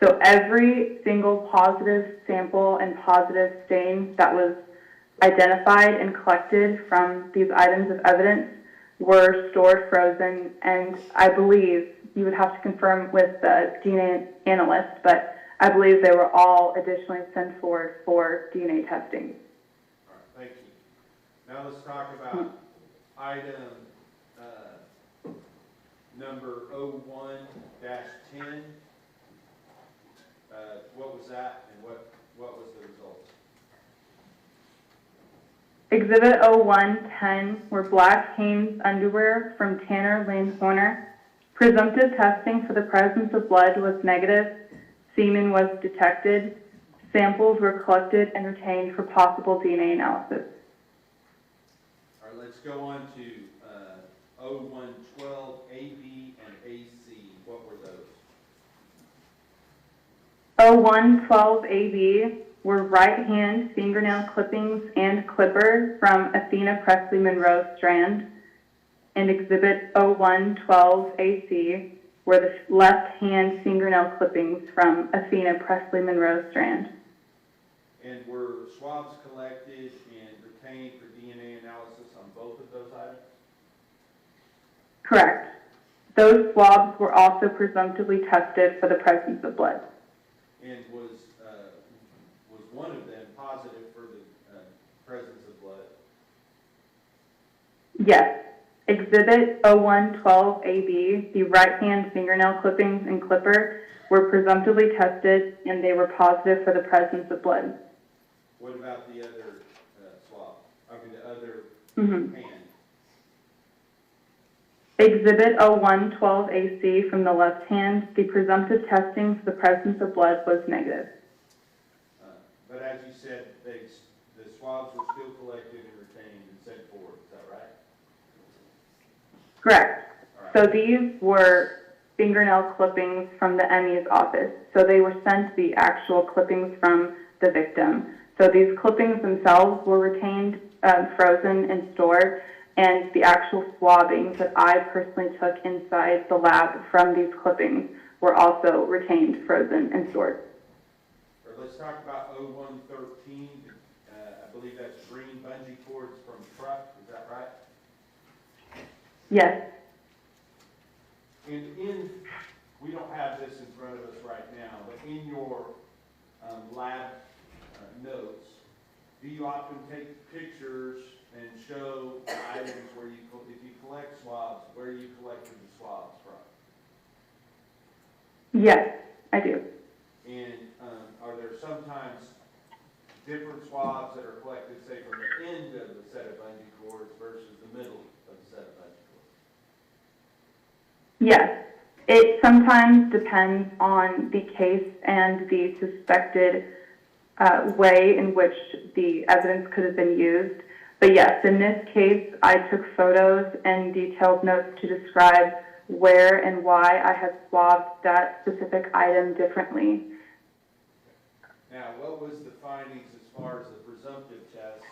So every single positive sample and positive stain that was identified and collected from these items of evidence were stored frozen, and I believe, you would have to confirm with the DNA analyst, but I believe they were all additionally sent forward for DNA testing. All right, thank you. Now let's talk about item number 01-10. What was that, and what was the result? Exhibit 0110 were black Hanes underwear from Tanner Lynn Horner. Presumptive testing for the presence of blood was negative. Semen was detected. Samples were collected and retained for possible DNA analysis. All right, let's go on to 0112 AB and AC. What were those? 0112 AB were right hand fingernail clippings and clipper from Athena Presley Monroe Strand, and Exhibit 0112AC were the left hand fingernail clippings from Athena Presley Monroe Strand. And were swabs collected and retained for DNA analysis on both of those items? Correct. Those swabs were also presumptively tested for the presence of blood. And was one of them positive for the presence of blood? Yes. Exhibit 0112AB, the right hand fingernail clippings and clipper, were presumptively tested and they were positive for the presence of blood. What about the other swab? I mean, the other hand? Exhibit 0112AC from the left hand, the presumptive testing for the presence of blood was negative. But as you said, the swabs were still collected and retained and sent forward. Is that right? Correct. So these were fingernail clippings from the ME's office. So they were sent the actual clippings from the victim. So these clippings themselves were retained, frozen, and stored, and the actual swabbings that I personally took inside the lab from these clippings were also retained, frozen, and stored. Let's talk about 0113. I believe that's green bungee cords from a truck. Is that right? Yes. And we don't have this in front of us right now, but in your lab notes, do you often take pictures and show the items where if you collect swabs, where you collected the swabs from? Yes, I do. And are there sometimes different swabs that are collected, say, from the end of the set of bungee cords versus the middle of the set of bungee cords? Yes. It sometimes depends on the case and the suspected way in which the evidence could have been used. But yes, in this case, I took photos and detailed notes to describe where and why I had swabbed that specific item differently. Now, what was the findings as far as the presumptive test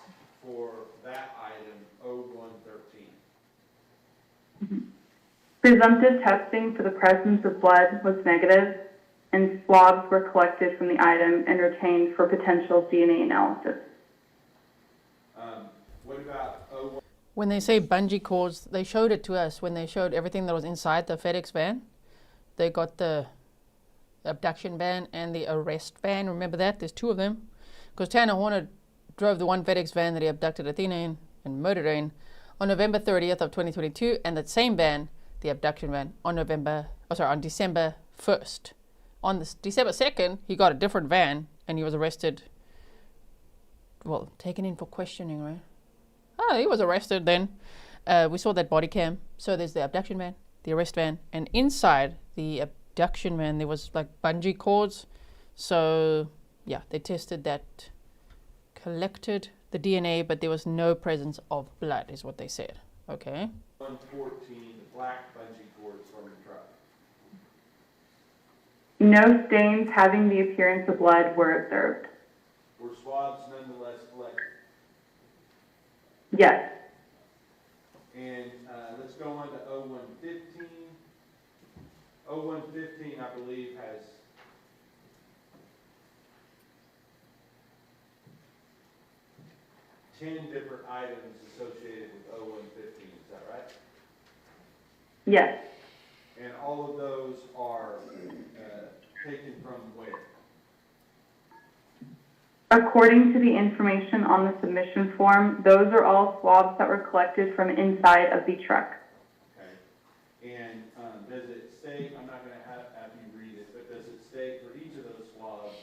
for that item, 0113? Presumptive testing for the presence of blood was negative, and swabs were collected from the item and retained for potential DNA analysis. What about 01? When they say bungee cords, they showed it to us when they showed everything that was inside the FedEx van. They got the abduction van and the arrest van. Remember that? There's two of them. Because Tanner Horner drove the one FedEx van that he abducted Athena in and murdered her in on November 30th of 2022, and that same van, the abduction van, on December 1st. On this December 2nd, he got a different van and he was arrested. Well, taken in for questioning, right? Oh, he was arrested then. We saw that body cam. So there's the abduction van, the arrest van, and inside the abduction van there was like bungee cords. So yeah, they tested that, collected the DNA, but there was no presence of blood, is what they said. Okay. 114, the black bungee cords from the truck. No stains having the appearance of blood were observed. Were swabs nonetheless collected? Yes. And let's go on to 0115. 0115, I believe, has different items associated with 0115. Is that right? Yes. And all of those are taken from where? According to the information on the submission form, those are all swabs that were collected from inside of the truck. Okay. And does it state, I'm not going to have you read it, but does it state for each of those swabs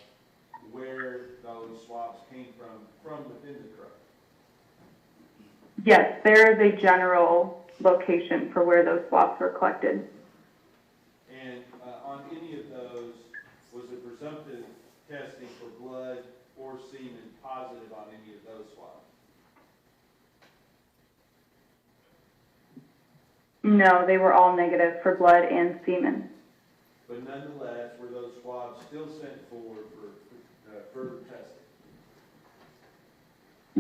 where those swabs came from within the truck? Yes, there is a general location for where those swabs were collected. And on any of those, was it presumptive testing for blood or semen positive on any of those swabs? No, they were all negative for blood and semen. But nonetheless, were those swabs still sent forward for further testing?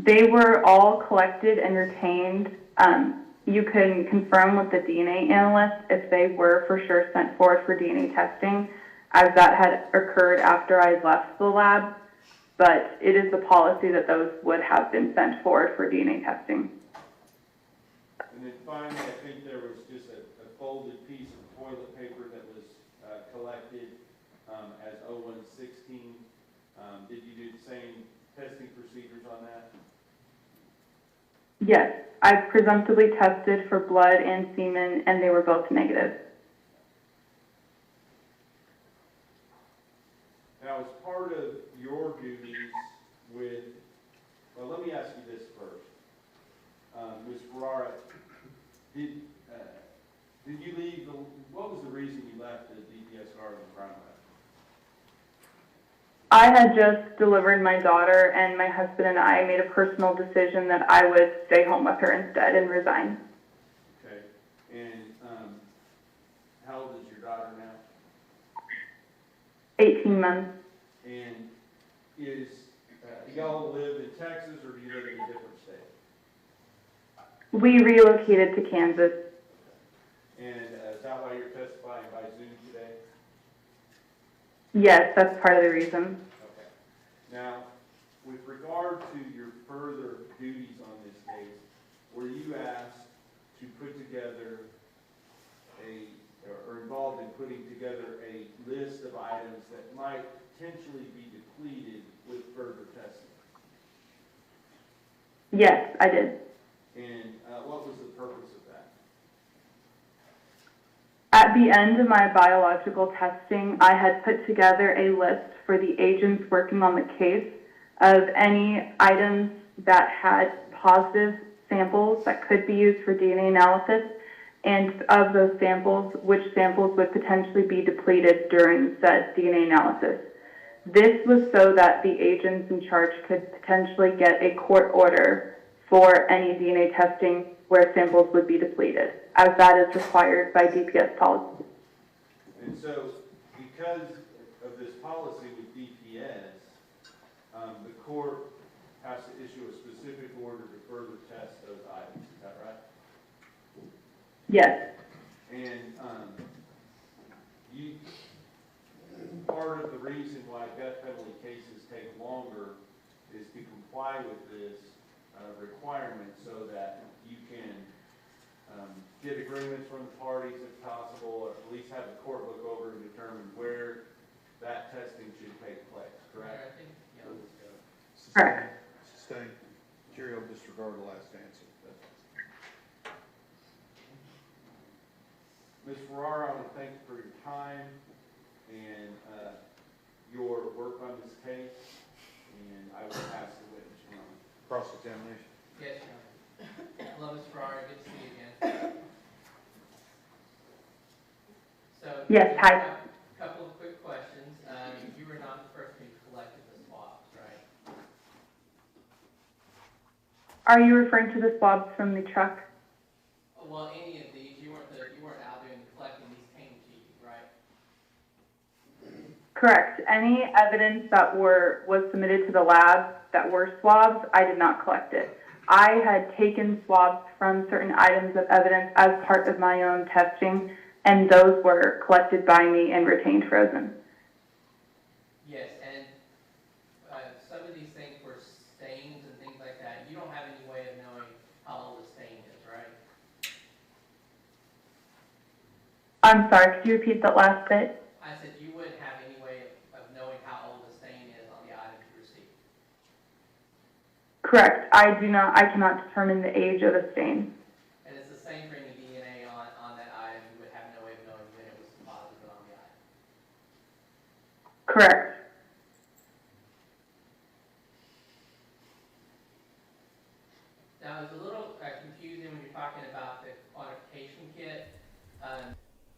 They were all collected and retained. You can confirm with the DNA analyst if they were for sure sent forward for DNA testing, as that had occurred after I left the lab, but it is the policy that those would have been sent forward for DNA testing. And then finally, I think there was just a folded piece of toilet paper that was collected as 0116. Did you do the same testing procedures on that? Yes, I presumptively tested for blood and semen, and they were both negative. Now, as part of your duties with, well, let me ask you this first. Ms. Ferrara, did you leave, what was the reason you left the DPS guard in the crime lab? I had just delivered my daughter, and my husband and I made a personal decision that I would stay home with her instead and resign. Okay. And how old is your daughter now? 18 months. And do y'all live in Texas, or do you live in a different state? We relocated to Kansas. And is that why you're testifying by Zoom today? Yes, that's part of the reason. Okay. Now, with regard to your further duties on this case, were you asked to put together or involved in putting together a list of items that might potentially be depleted with further testing? Yes, I did. And what was the purpose of that? At the end of my biological testing, I had put together a list for the agents working on the case of any items that had positive samples that could be used for DNA analysis, and of those samples, which samples would potentially be depleted during said DNA analysis. This was so that the agents in charge could potentially get a court order for any DNA testing where samples would be depleted, as that is required by DPS policy. And so, because of this policy with DPS, the court has to issue a specific order to further test those items. Is that right? Yes. And part of the reason why death penalty cases take longer is to comply with this requirement so that you can get agreements from the parties if possible, or at least have the court look over and determine where that testing should take place, correct? Correct. Sustained. Jerry will disregard the last answer. Ms. Ferrara, I want to thank you for your time and your work on this case, and I will pass the witness from Cross-examination. Yes, Your Honor. Hello, Ms. Ferrara. Good to see you again. So, yes, hi. A couple of quick questions. You were not the person who collected the swabs, right? Are you referring to the swabs from the truck? Well, any of these, you weren't out doing the collecting. These came to you, right? Correct. Any evidence that was submitted to the lab that were swabs, I did not collect it. I had taken swabs from certain items of evidence as part of my own testing, and those were collected by me and retained frozen. Yes, and some of these things were stains and things like that. You don't have any way of knowing how old the stain is, right? I'm sorry, could you repeat that last bit? I said you wouldn't have any way of knowing how old the stain is on the items you received. Correct. I cannot determine the age of a stain. And it's the same for any DNA on that item. You would have no way of knowing when it was deposited on the item. Correct. Now, it's a little confusing when you're talking about the quantification kit.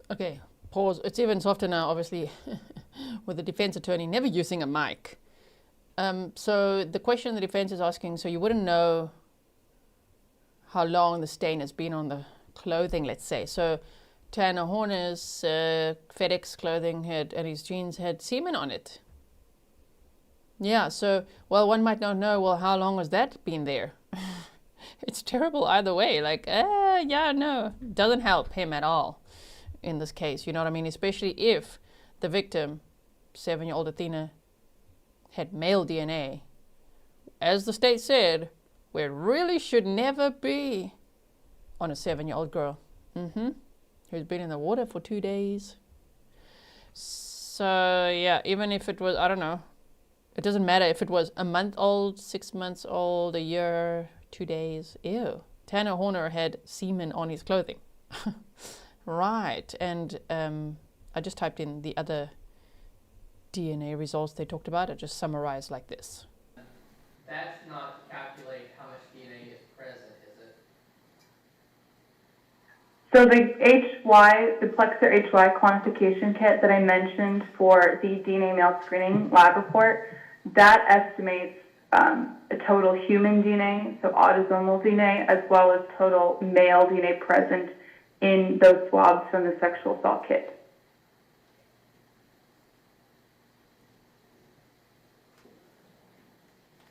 Okay, pause. It's even softer now, obviously, with the defense attorney never using a mic. So the question the defense is asking, so you wouldn't know how long the stain has been on the clothing, let's say. So Tanner Horner's FedEx clothing and his jeans had semen on it. Yeah, so, well, one might not know, well, how long has that been there? It's terrible either way. Like, yeah, no, doesn't help him at all in this case. You know what I mean? Especially if the victim, 7-year-old Athena, had male DNA. As the state said, where it really should never be on a 7-year-old girl. Who's been in the water for 2 days. So, yeah, even if it was, I don't know, it doesn't matter if it was a month old, 6 months old, a year, 2 days. Ew. Tanner Horner had semen on his clothing. Right. And I just typed in the other DNA results they talked about. I just summarized like this. That's not to calculate how much DNA is present, is it? So the Plexer HY quantification kit that I mentioned for the DNA male screening lab report, that estimates a total human DNA, so autosomal DNA, as well as total male DNA present in those swabs from the sexual assault kit.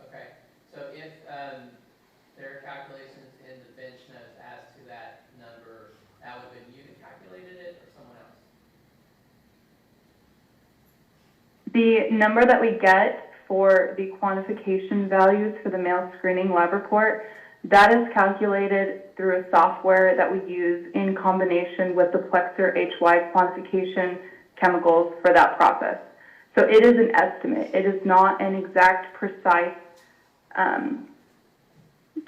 Okay, so if there are calculations in the bench notes as to that number, that would have been you that calculated it or someone else? The number that we get for the quantification values for the male screening lab report, that is calculated through a software that we use in combination with the Plexer HY quantification chemicals for that process. So it is an estimate. It is not an exact, precise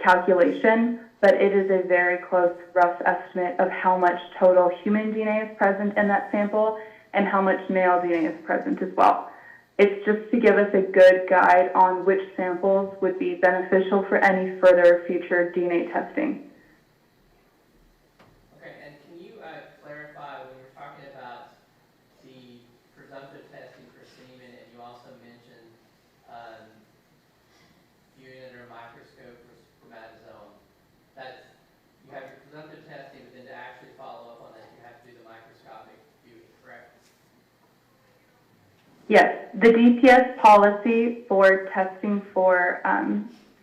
calculation, but it is a very close, rough estimate of how much total human DNA is present in that sample and how much male DNA is present as well. It's just to give us a good guide on which samples would be beneficial for any further future DNA testing. Okay, and can you clarify when you're talking about the presumptive testing for semen, and you also mentioned viewing under a microscope for spermatozoa. That's, you have your presumptive testing, but then to actually follow up on that, you have to do the microscopic viewing, correct? Yes, the DPS policy for testing for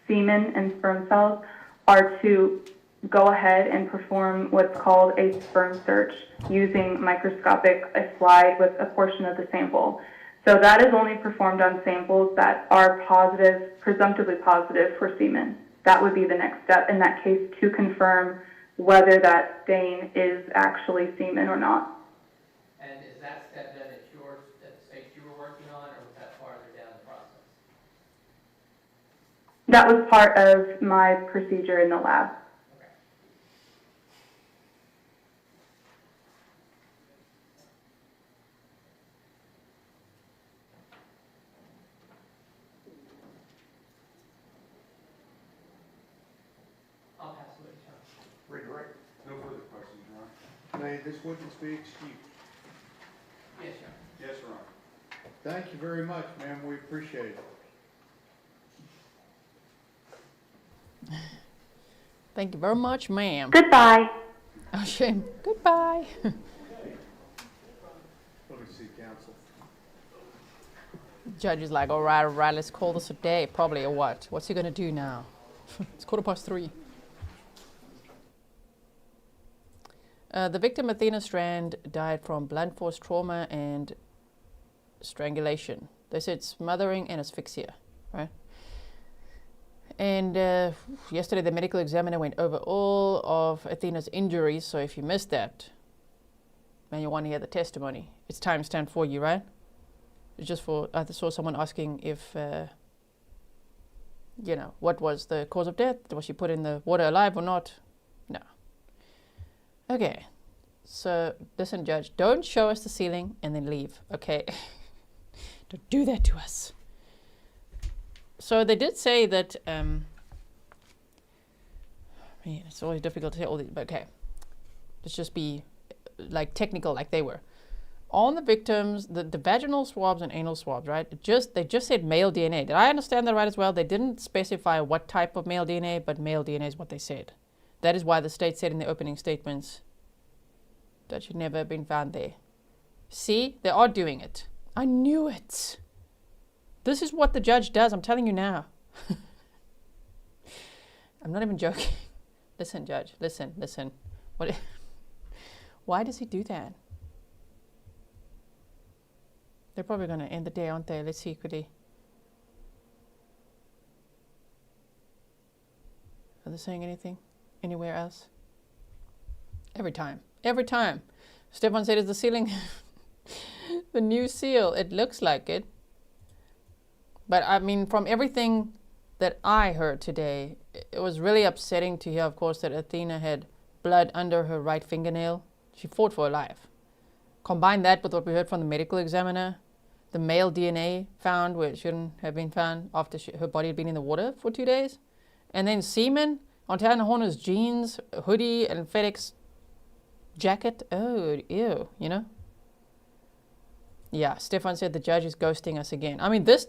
semen and sperm cells are to go ahead and perform what's called a sperm search using a slide with a portion of the sample. So that is only performed on samples that are positive, presumptively positive for semen. That would be the next step in that case to confirm whether that stain is actually semen or not. And is that step done at the stage you were working on, or was that farther down the process? That was part of my procedure in the lab. I'll pass it to John. Redirect. No further questions, Your Honor. May this witness be excused? Yes, Your Honor. Yes, Your Honor. Thank you very much, ma'am. We appreciate it. Thank you very much, ma'am. Goodbye. Oh, shame. Goodbye. Let me see, counsel. Judge is like, all right, let's call this a day. Probably, or what? What's he going to do now? It's 3:15. The victim, Athena Strand, died from blunt force trauma and strangulation. They said smothering and asphyxia, right? And yesterday, the medical examiner went over all of Athena's injuries. So if you missed that, and you want to hear the testimony, it's timestamped for you, right? It's just for, I saw someone asking if, you know, what was the cause of death? Was she put in the water alive or not? No. Okay. So listen, Judge, don't show us the ceiling and then leave, okay? Don't do that to us. So they did say that, it's always difficult to say all these, but okay. Let's just be like technical like they were. On the victims, the vaginal swabs and anal swabs, right? They just said male DNA. Did I understand that right as well? They didn't specify what type of male DNA, but male DNA is what they said. That is why the state said in the opening statements that should never have been found there. See, they are doing it. I knew it. This is what the judge does, I'm telling you now. I'm not even joking. Listen, judge, listen. What? Why does he do that? They're probably going to end the day, aren't they? Let's see quickly. Are they saying anything? Anywhere else? Every time. Stefan said, is the ceiling the new seal? It looks like it. But I mean, from everything that I heard today, it was really upsetting to hear, of course, that Athena had blood under her right fingernail. She fought for her life. Combine that with what we heard from the medical examiner, the male DNA found where it shouldn't have been found after her body had been in the water for 2 days. And then semen on Tana Horner's jeans, hoodie, and FedEx jacket. Oh, ew, you know? Yeah, Stefan said the judge is ghosting us again. I mean, that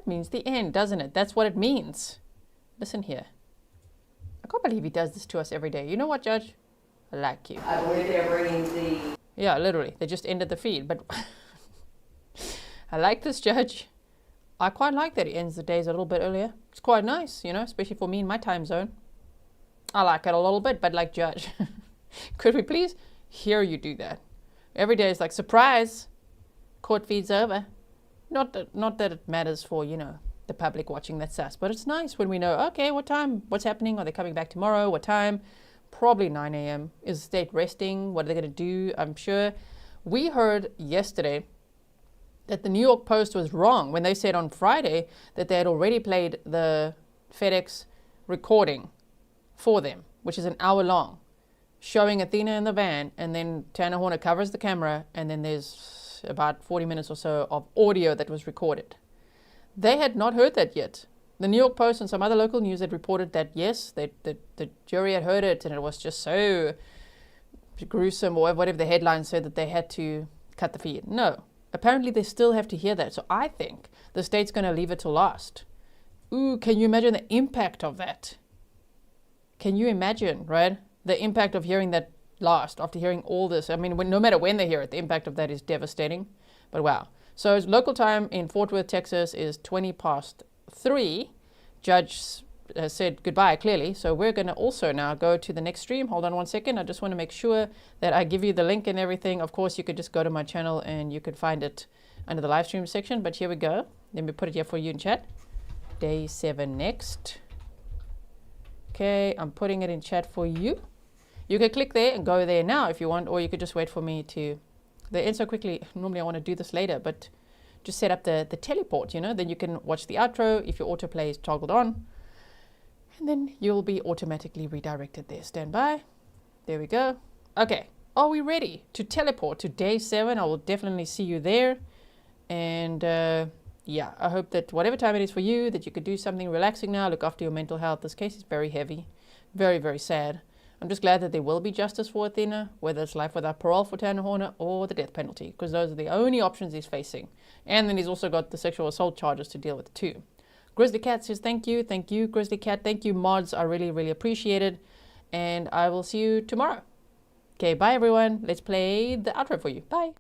means the end, doesn't it? That's what it means. Listen here. I can't believe he does this to us every day. You know what, Judge? I like you. I believe they're bringing the... Yeah, literally. They just ended the feed. But I like this judge. I quite like that he ends the days a little bit earlier. It's quite nice, you know, especially for me in my time zone. I like it a little bit, but like, Judge, could we please hear you do that? Every day is like, surprise, court feed's over. Not that it matters for, you know, the public watching that sus, but it's nice when we know, okay, what time, what's happening? Are they coming back tomorrow? What time? Probably 9 a.m. Is the state resting? What are they going to do? I'm sure. We heard yesterday that the New York Post was wrong when they said on Friday that they had already played the FedEx recording for them, which is an hour long, showing Athena in the van, and then Tana Horner covers the camera, and then there's about 40 minutes or so of audio that was recorded. They had not heard that yet. The New York Post and some other local news had reported that, yes, the jury had heard it, and it was just so gruesome, or whatever the headline said, that they had to cut the feed. No. Apparently, they still have to hear that. So I think the state's going to leave it till last. Ooh, can you imagine the impact of that? Can you imagine, right? The impact of hearing that last after hearing all this. I mean, no matter when they hear it, the impact of that is devastating. But wow. So local time in Fort Worth, Texas is 3:20. Judge has said goodbye, clearly. So we're going to also now go to the next stream. Hold on 1 second. I just want to make sure that I give you the link and everything. Of course, you could just go to my channel and you could find it under the live stream section. But here we go. Let me put it here for you in chat. Day 7 next. Okay, I'm putting it in chat for you. You can click there and go there now if you want, or you could just wait for me to... They end so quickly. Normally I want to do this later, but just set up the teleport, you know. Then you can watch the outro if your autoplay is toggled on. And then you'll be automatically redirected there. Stand by. There we go. Okay. Are we ready to teleport to day 7? I will definitely see you there. And yeah, I hope that whatever time it is for you, that you could do something relaxing now. Look after your mental health. This case is very heavy. Very, very sad. I'm just glad that there will be justice for Athena, whether it's life without parole for Tana Horner or the death penalty, because those are the only options he's facing. And then he's also got the sexual assault charges to deal with too. Grizzly Cat says thank you, Grizzly Cat, thank you mods, I really, really appreciate it. And I will see you tomorrow. Okay, bye everyone. Let's play the outro for you. Bye.